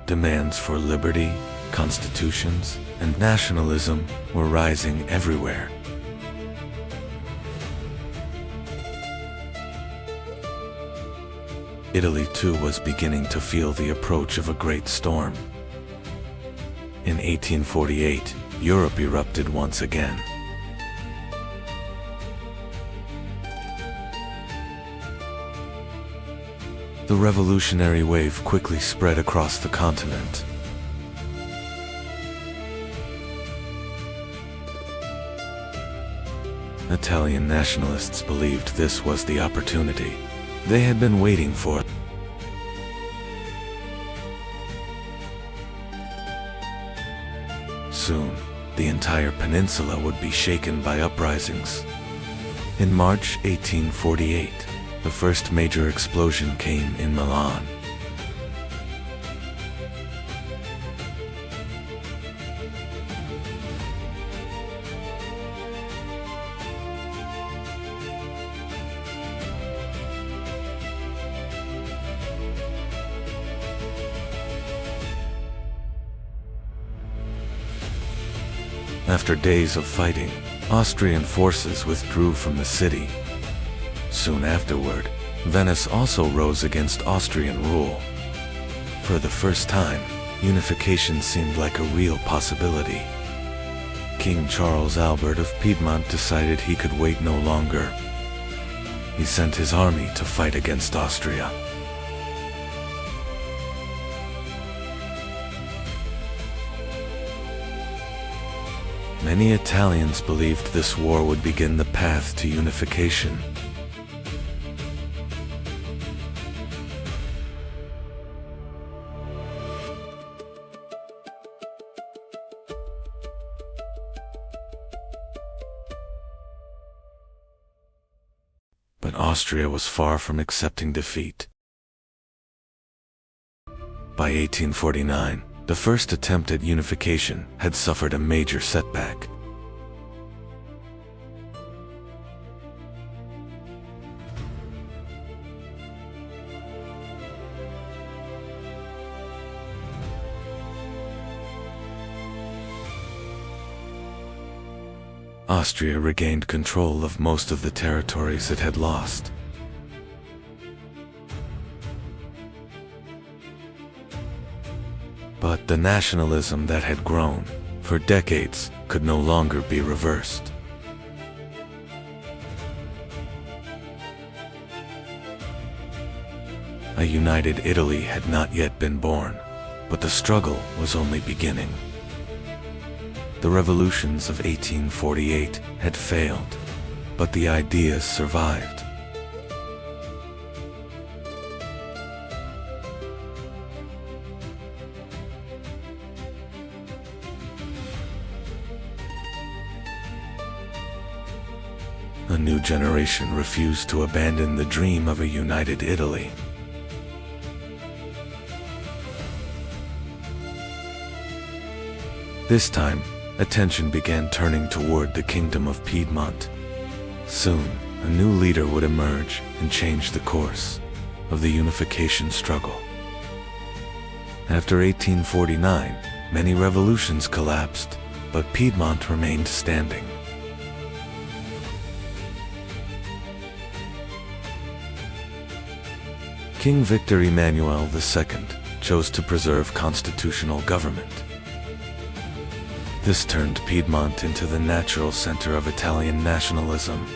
Demands for liberty, constitutions, and nationalism were rising everywhere. Italy too was beginning to feel the approach of a great storm. In 1848, Europe erupted once again. The revolutionary wave quickly spread across the continent. Italian nationalists believed this was the opportunity they had been waiting for. Soon, the entire peninsula would be shaken by uprisings. In March 1848, the first major explosion came in Milan. After days of fighting, Austrian forces withdrew from the city. Soon afterward, Venice also rose against Austrian rule. For the first time, unification seemed like a real possibility. King Charles Albert of Piedmont decided he could wait no longer. He sent his army to fight against Austria. Many Italians believed this war would begin the path to unification. But Austria was far from accepting defeat. By 1849, the first attempt at unification had suffered a major setback. Austria regained control of most of the territories it had lost. But the nationalism that had grown for decades could no longer be reversed. A united Italy had not yet been born, but the struggle was only beginning. The revolutions of 1848 had failed, but the ideas survived. A new generation refused to abandon the dream of a united Italy. This time, attention began turning toward the Kingdom of Piedmont. Soon, a new leader would emerge and change the course of the unification struggle. After 1849, many revolutions collapsed, but Piedmont remained standing. King Victor Emmanuel II chose to preserve constitutional government. This turned Piedmont into the natural center of Italian nationalism.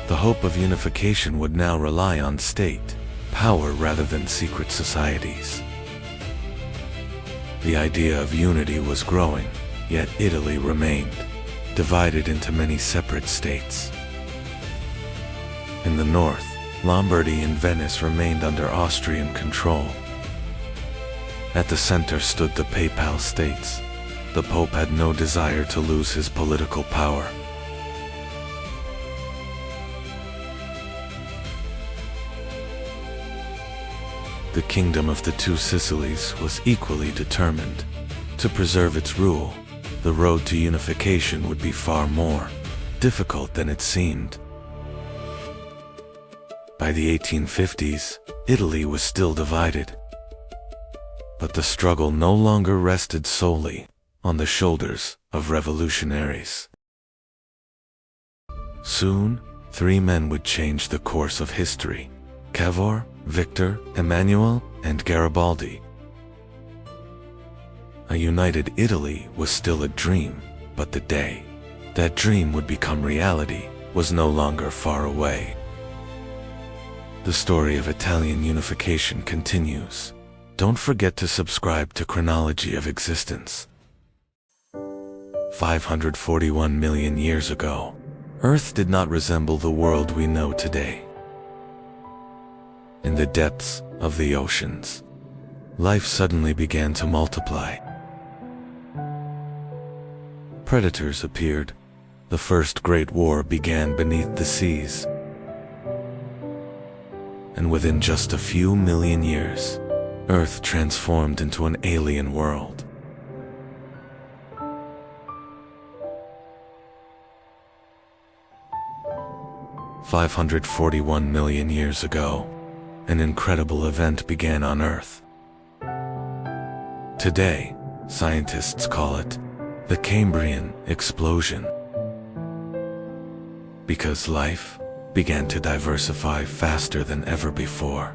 The hope of unification would now rely on state power rather than secret societies. The idea of unity was growing, yet Italy remained divided into many separate states. In the north, Lombardy and Venice remained under Austrian control. At the center stood the Papal States. The Pope had no desire to lose his political power. The Kingdom of the Two Sicilies was equally determined to preserve its rule. The road to unification would be far more difficult than it seemed. By the 1850s, Italy was still divided. But the struggle no longer rested solely on the shoulders of revolutionaries. Soon, three men would change the course of history: Cavour, Victor, Emmanuel, and Garibaldi. A united Italy was still a dream, but the day that dream would become reality was no longer far away. The story of Italian unification continues. Don't forget to subscribe to Chronology of Existence. 541 million years ago, Earth did not resemble the world we know today. In the depths of the oceans, life suddenly began to multiply. Predators appeared. The First Great War began beneath the seas. And within just a few million years, Earth transformed into an alien world. "541 million years ago, an incredible event began on Earth. Today, scientists call it the Cambrian explosion, because life began to diversify faster than ever before.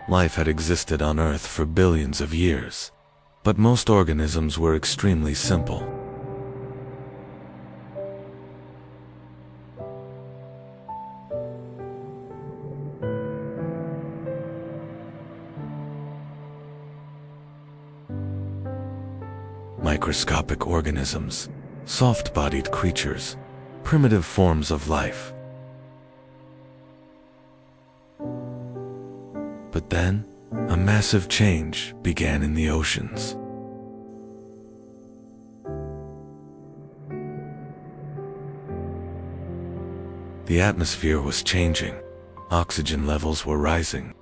Life had existed on Earth for billions of years, but most organisms were extremely simple. Microscopic organisms, soft-bodied creatures, primitive forms of life. But then, a massive change began in the oceans. The atmosphere was changing. Oxygen levels were rising.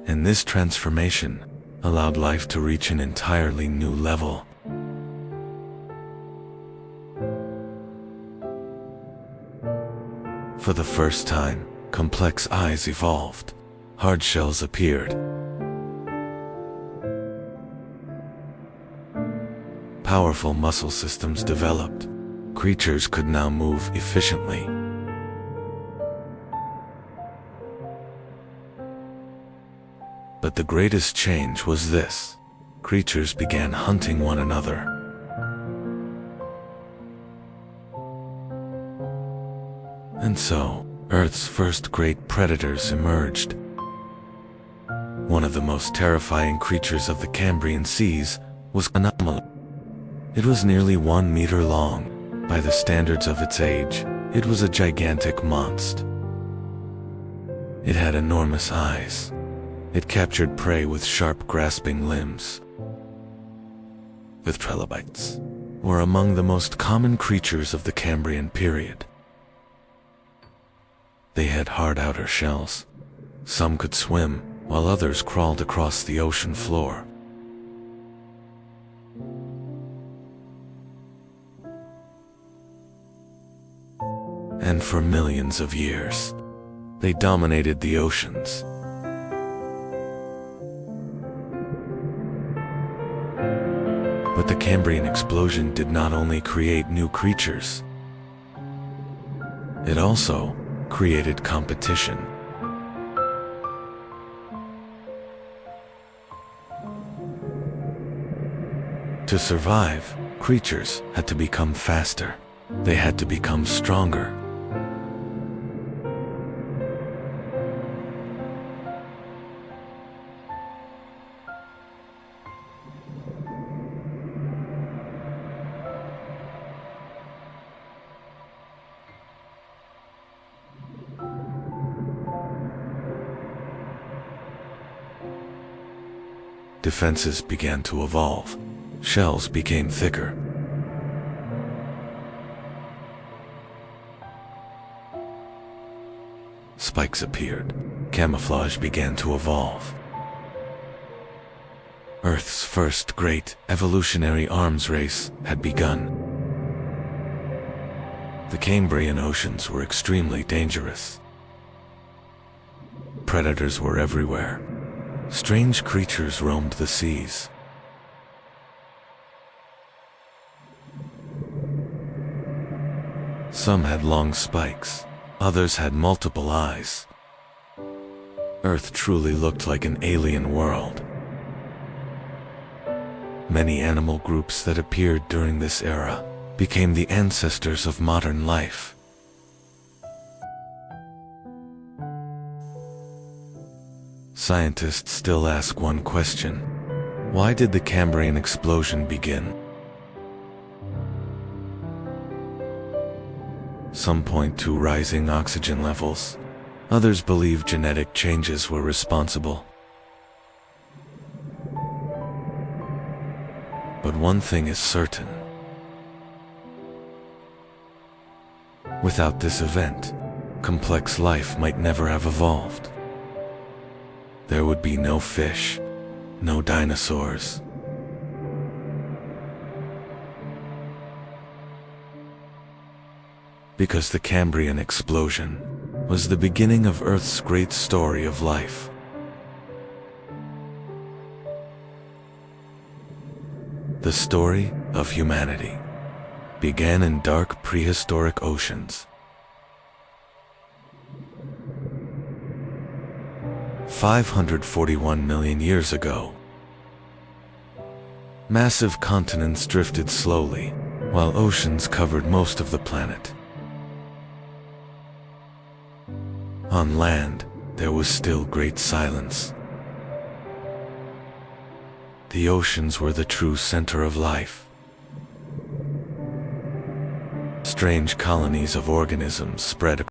And this transformation allowed life to reach an entirely new level. For the first time, complex eyes evolved. Hard shells appeared. Powerful muscle systems developed. Creatures could now move efficiently. But the greatest change was this: creatures began hunting one another. And so, Earth's first great predators emerged. One of the most terrifying creatures of the Cambrian seas was an Napoleon. It was nearly 1 meter long. By the standards of its age, it was a gigantic monster. It had enormous eyes. It captured prey with sharp, grasping limbs. The trilobites were among the most common creatures of the Cambrian period. They had hard outer shells. Some could swim, while others crawled across the ocean floor. And for millions of years, they dominated the oceans. But the Cambrian explosion did not only create new creatures, it also created competition. To survive, creatures had to become faster. They had to become stronger. Defenses began to evolve. Shells became thicker. Spikes appeared. Camouflage began to evolve. Earth's first great evolutionary arms race had begun. The Cambrian oceans were extremely dangerous. Predators were everywhere. Strange creatures roamed the seas. Some had long spikes, others had multiple eyes. Earth truly looked like an alien world. Many animal groups that appeared during this era became the ancestors of modern life. Scientists still ask one question: why did the Cambrian explosion begin? Some point to rising oxygen levels. Others believe genetic changes were responsible. But one thing is certain. Without this event, complex life might never have evolved. There would be no fish, no dinosaurs. Because the Cambrian explosion was the beginning of Earth's great story of life. The story of humanity began in dark prehistoric oceans. 541 million years ago. Massive continents drifted slowly, while oceans covered most of the planet. On land, there was still great silence. The oceans were the true center of life. Strange colonies of organisms spread